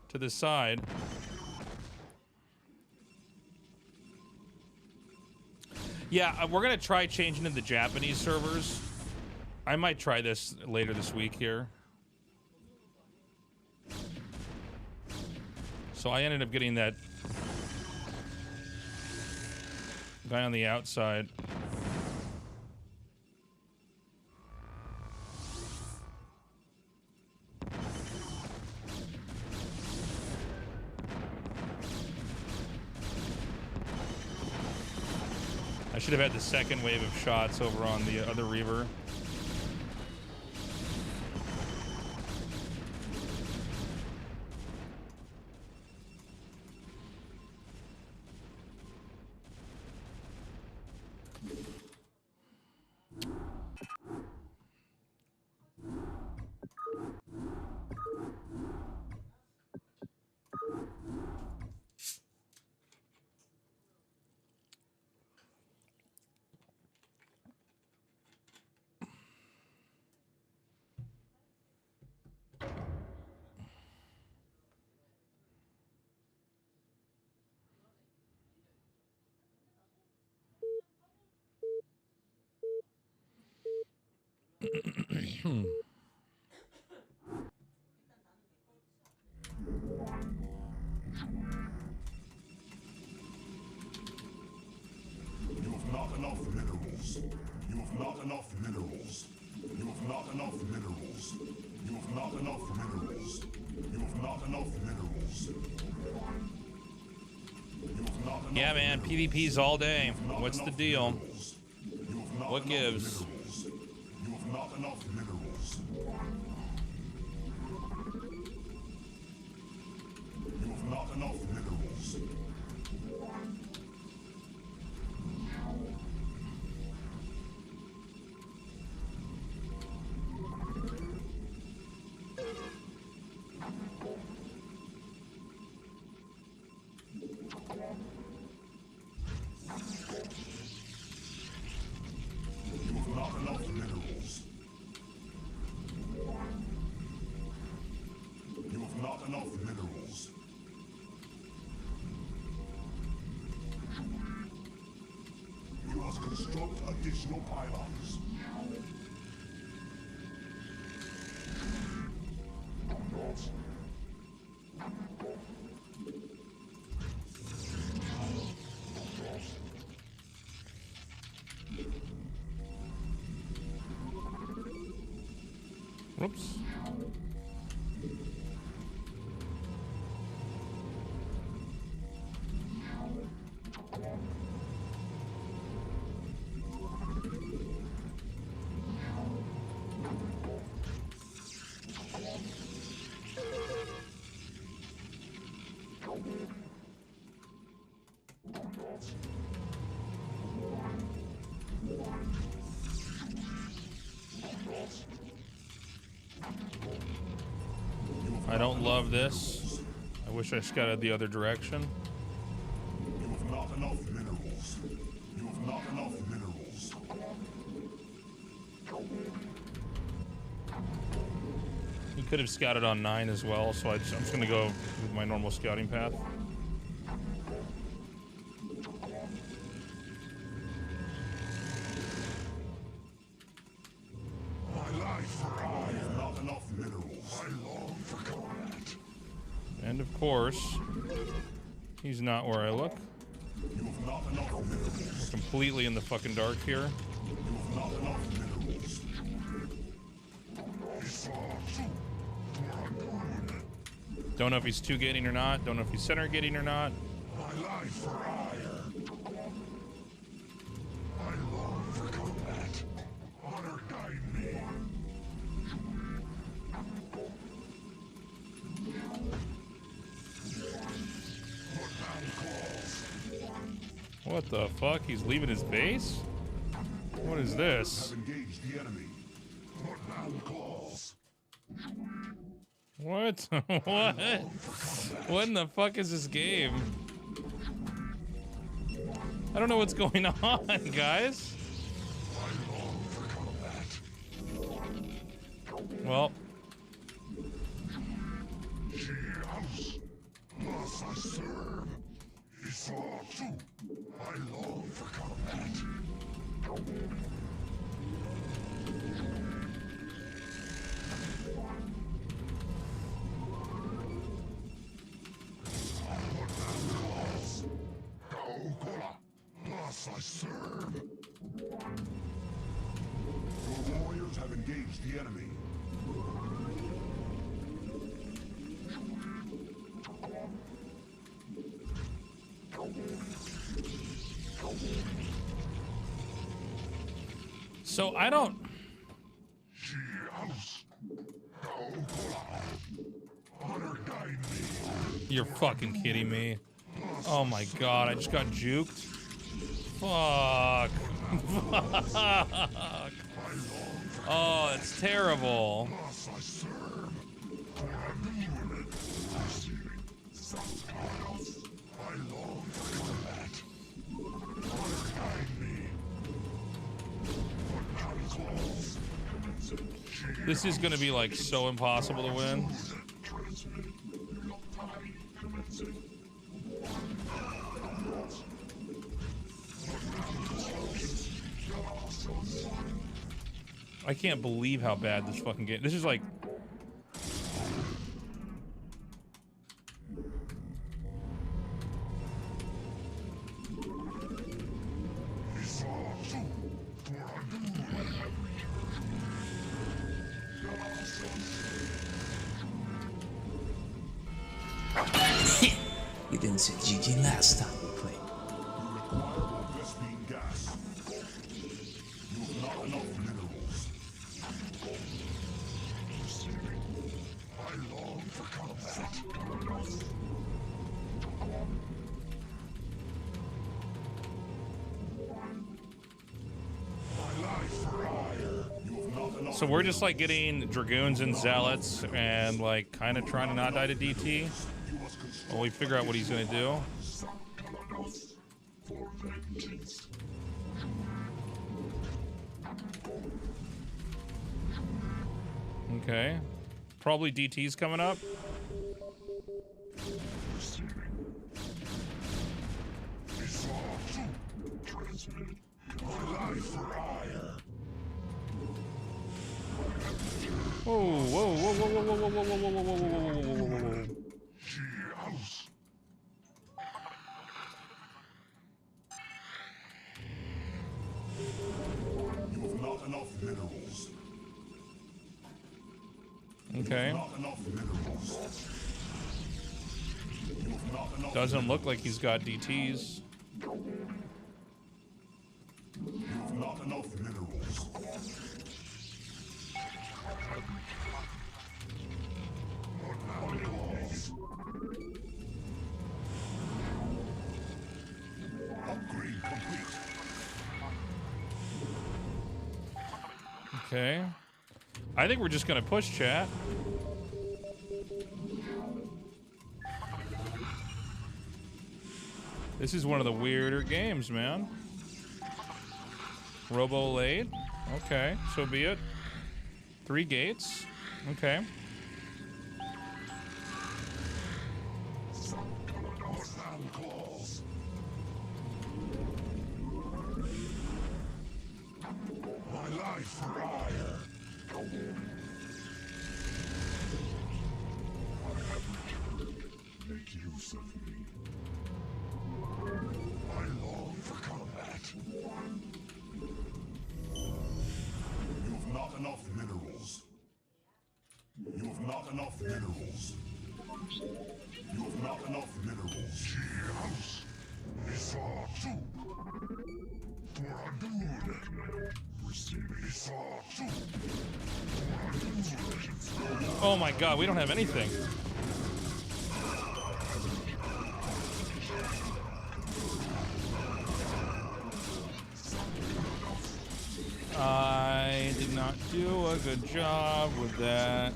to the side. Yeah, we're gonna try changing to the Japanese servers. I might try this later this week here. So I ended up getting that guy on the outside. I should have had the second wave of shots over on the other Reaver. You have not enough minerals. You have not enough minerals. You have not enough minerals. You have not enough minerals. You have not enough minerals. You have not enough. Yeah, man, PvP's all day. What's the deal? What gives? You have not enough minerals. You have not enough minerals. You have not enough minerals. You have not enough minerals. You must construct additional pylons. Whoops. I don't love this. I wish I scouted the other direction. You have not enough minerals. You have not enough minerals. He could have scouted on 9 as well, so I'm just gonna go with my normal scouting path. My life for I have not enough minerals. I long for combat. And of course, he's not where I look. You have not enough minerals. Completely in the fucking dark here. You have not enough minerals. Don't know if he's 2-gating or not. Don't know if he's center gating or not. My life for ire. I long for combat. Honor guide me. What the fuck? He's leaving his base? What is this? Engage the enemy. Bloodbound claws. What? What? What in the fuck is this game? I don't know what's going on, guys. Well. Thus I serve. I long for combat. Thus I serve. Your warriors have engaged the enemy. So I don't. You're fucking kidding me. Oh my god, I just got juked. Fuck. Fuck. Oh, it's terrible. This is gonna be like so impossible to win. I can't believe how bad this fucking game. This is like. You didn't say GG last time we played. So we're just like getting dragoons and zealots and like kind of trying to not die to DT while we figure out what he's gonna do. Okay, probably DT's coming up. Whoa, whoa, whoa, whoa, whoa, whoa, whoa, whoa, whoa, whoa, whoa, whoa, whoa, whoa, whoa. You have not enough minerals. Okay. Doesn't look like he's got DTs. You have not enough minerals. Upgrade complete. Okay. I think we're just gonna push, chat. This is one of the weirder games, man. Robo late. Okay, so be it. 3 gates. Okay. My life for ire. Make use of me. I long for combat. You have not enough minerals. You have not enough minerals. You have not enough minerals. She house. Isa soup. For a dude. Receive Isa soup. For a dude. Oh my god, we don't have anything. I did not do a good job with that.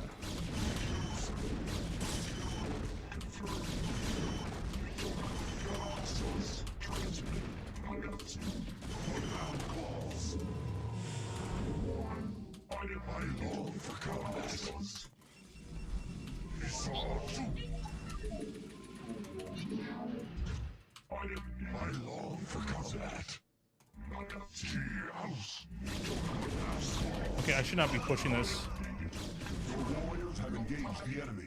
I long for combat. Okay, I should not be pushing this. Your warriors have engaged the enemy.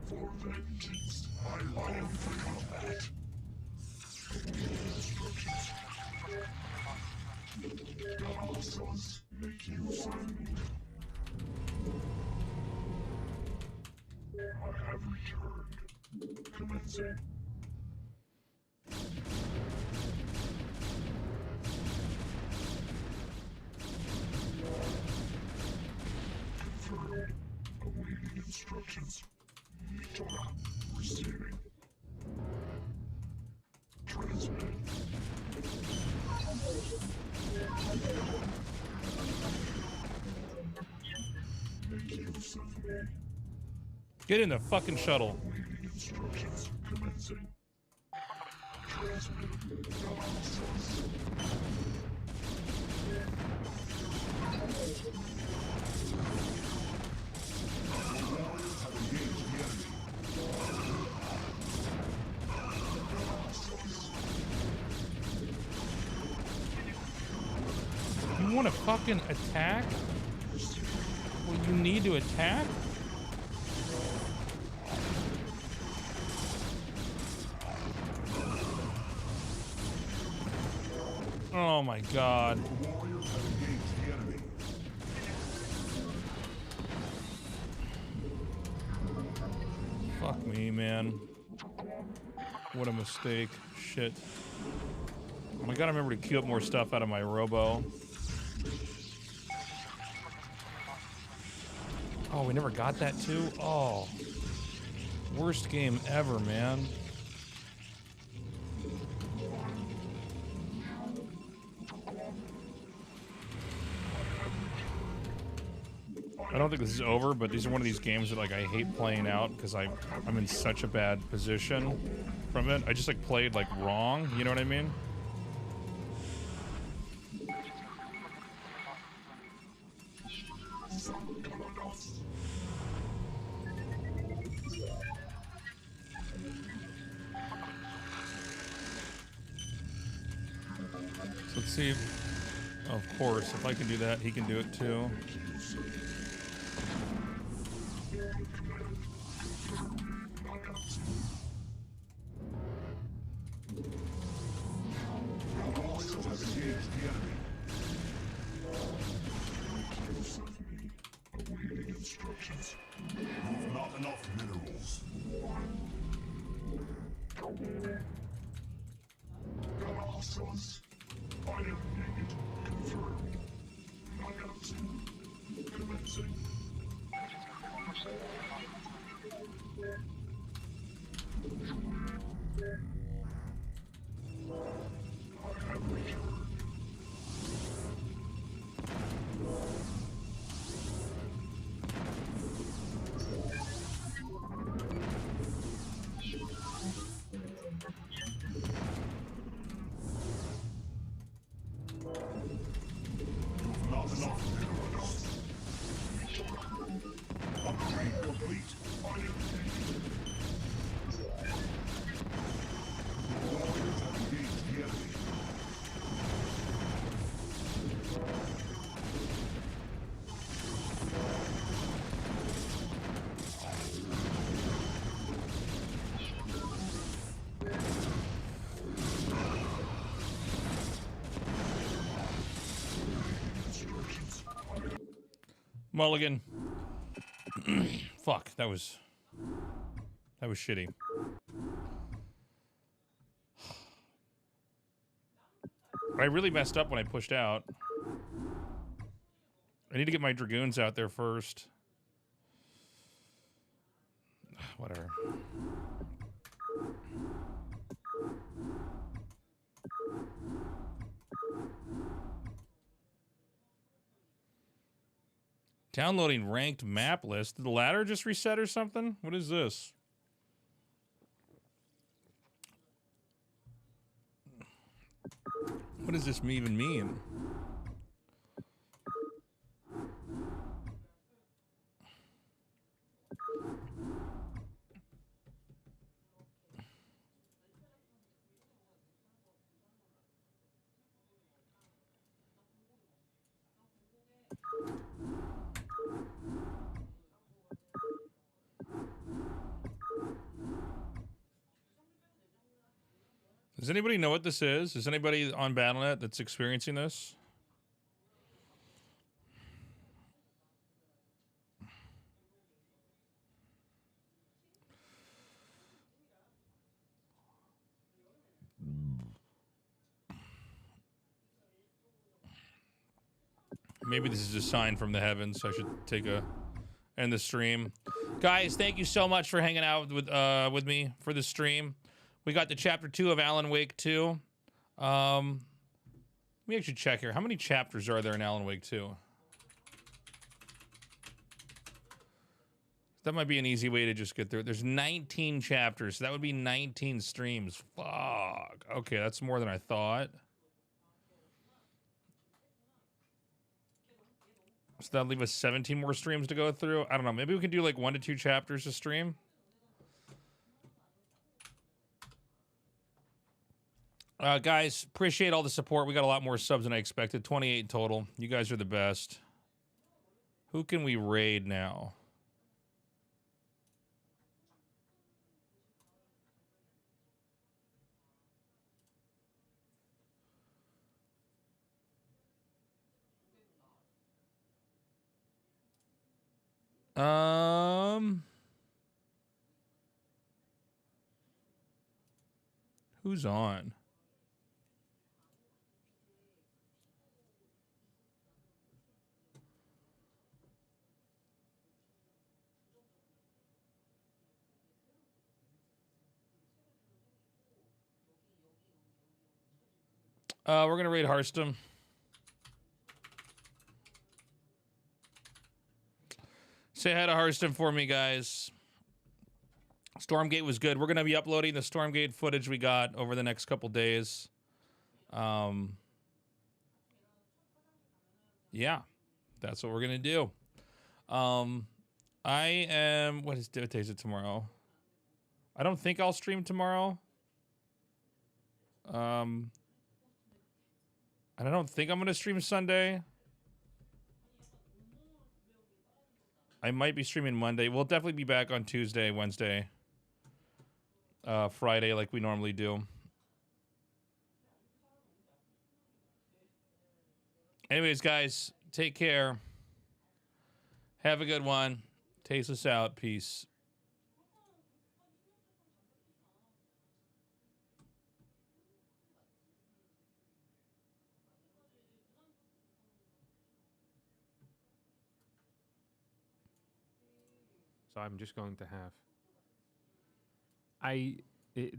For vengeance, I long for combat. Instructions. Hostiles, make use of me. I have returned. Commencing. Confirmed. Awaiting instructions. Receiving. Transmit. Make use of me. Get in the fucking shuttle. Awaiting instructions. Commencing. Transmit. You want to fucking attack? Well, you need to attack? Oh my god. Fuck me, man. What a mistake. Shit. I gotta remember to queue up more stuff out of my robo. Oh, we never got that too? Oh. Worst game ever, man. I don't think this is over, but these are one of these games that like I hate playing out because I'm in such a bad position from it. I just like played like wrong, you know what I mean? So let's see. Oh, of course, if I can do that, he can do it too. Not enough minerals. Hostiles. I am needed. Confirmed. Knockout. Commencing. I have returned. Not enough minerals. Upgrade complete. I am needed. Warriors have engaged the enemy. Mulligan. Fuck, that was shitty. I really messed up when I pushed out. I need to get my Dragoons out there first. Whatever. Downloading ranked map list. Did the ladder just reset or something? What is this? What does this even mean? Does anybody know what this is? Is anybody on BattleNet that's experiencing this? Maybe this is a sign from the heavens. I should take a end the stream. Guys, thank you so much for hanging out with me for the stream. We got the chapter 2 of Alan Wake 2. Let me actually check here. How many chapters are there in Alan Wake 2? That might be an easy way to just get through it. There's 19 chapters. So that would be 19 streams. Fuck. Okay, that's more than I thought. So that'll leave us 17 more streams to go through. I don't know. Maybe we can do like 1 to 2 chapters a stream. Guys, appreciate all the support. We got a lot more subs than I expected. 28 in total. You guys are the best. Who can we raid now? Who's on? We're gonna raid Hearthstone. Say hi to Hearthstone for me, guys. Stormgate was good. We're gonna be uploading the Stormgate footage we got over the next couple days. Yeah, that's what we're gonna do. I am. What day is it tomorrow? I don't think I'll stream tomorrow. And I don't think I'm gonna stream Sunday. I might be streaming Monday. We'll definitely be back on Tuesday, Wednesday, Friday, like we normally do. Anyways, guys, take care. Have a good one. Taste us out. Peace. So I'm just going to have... there's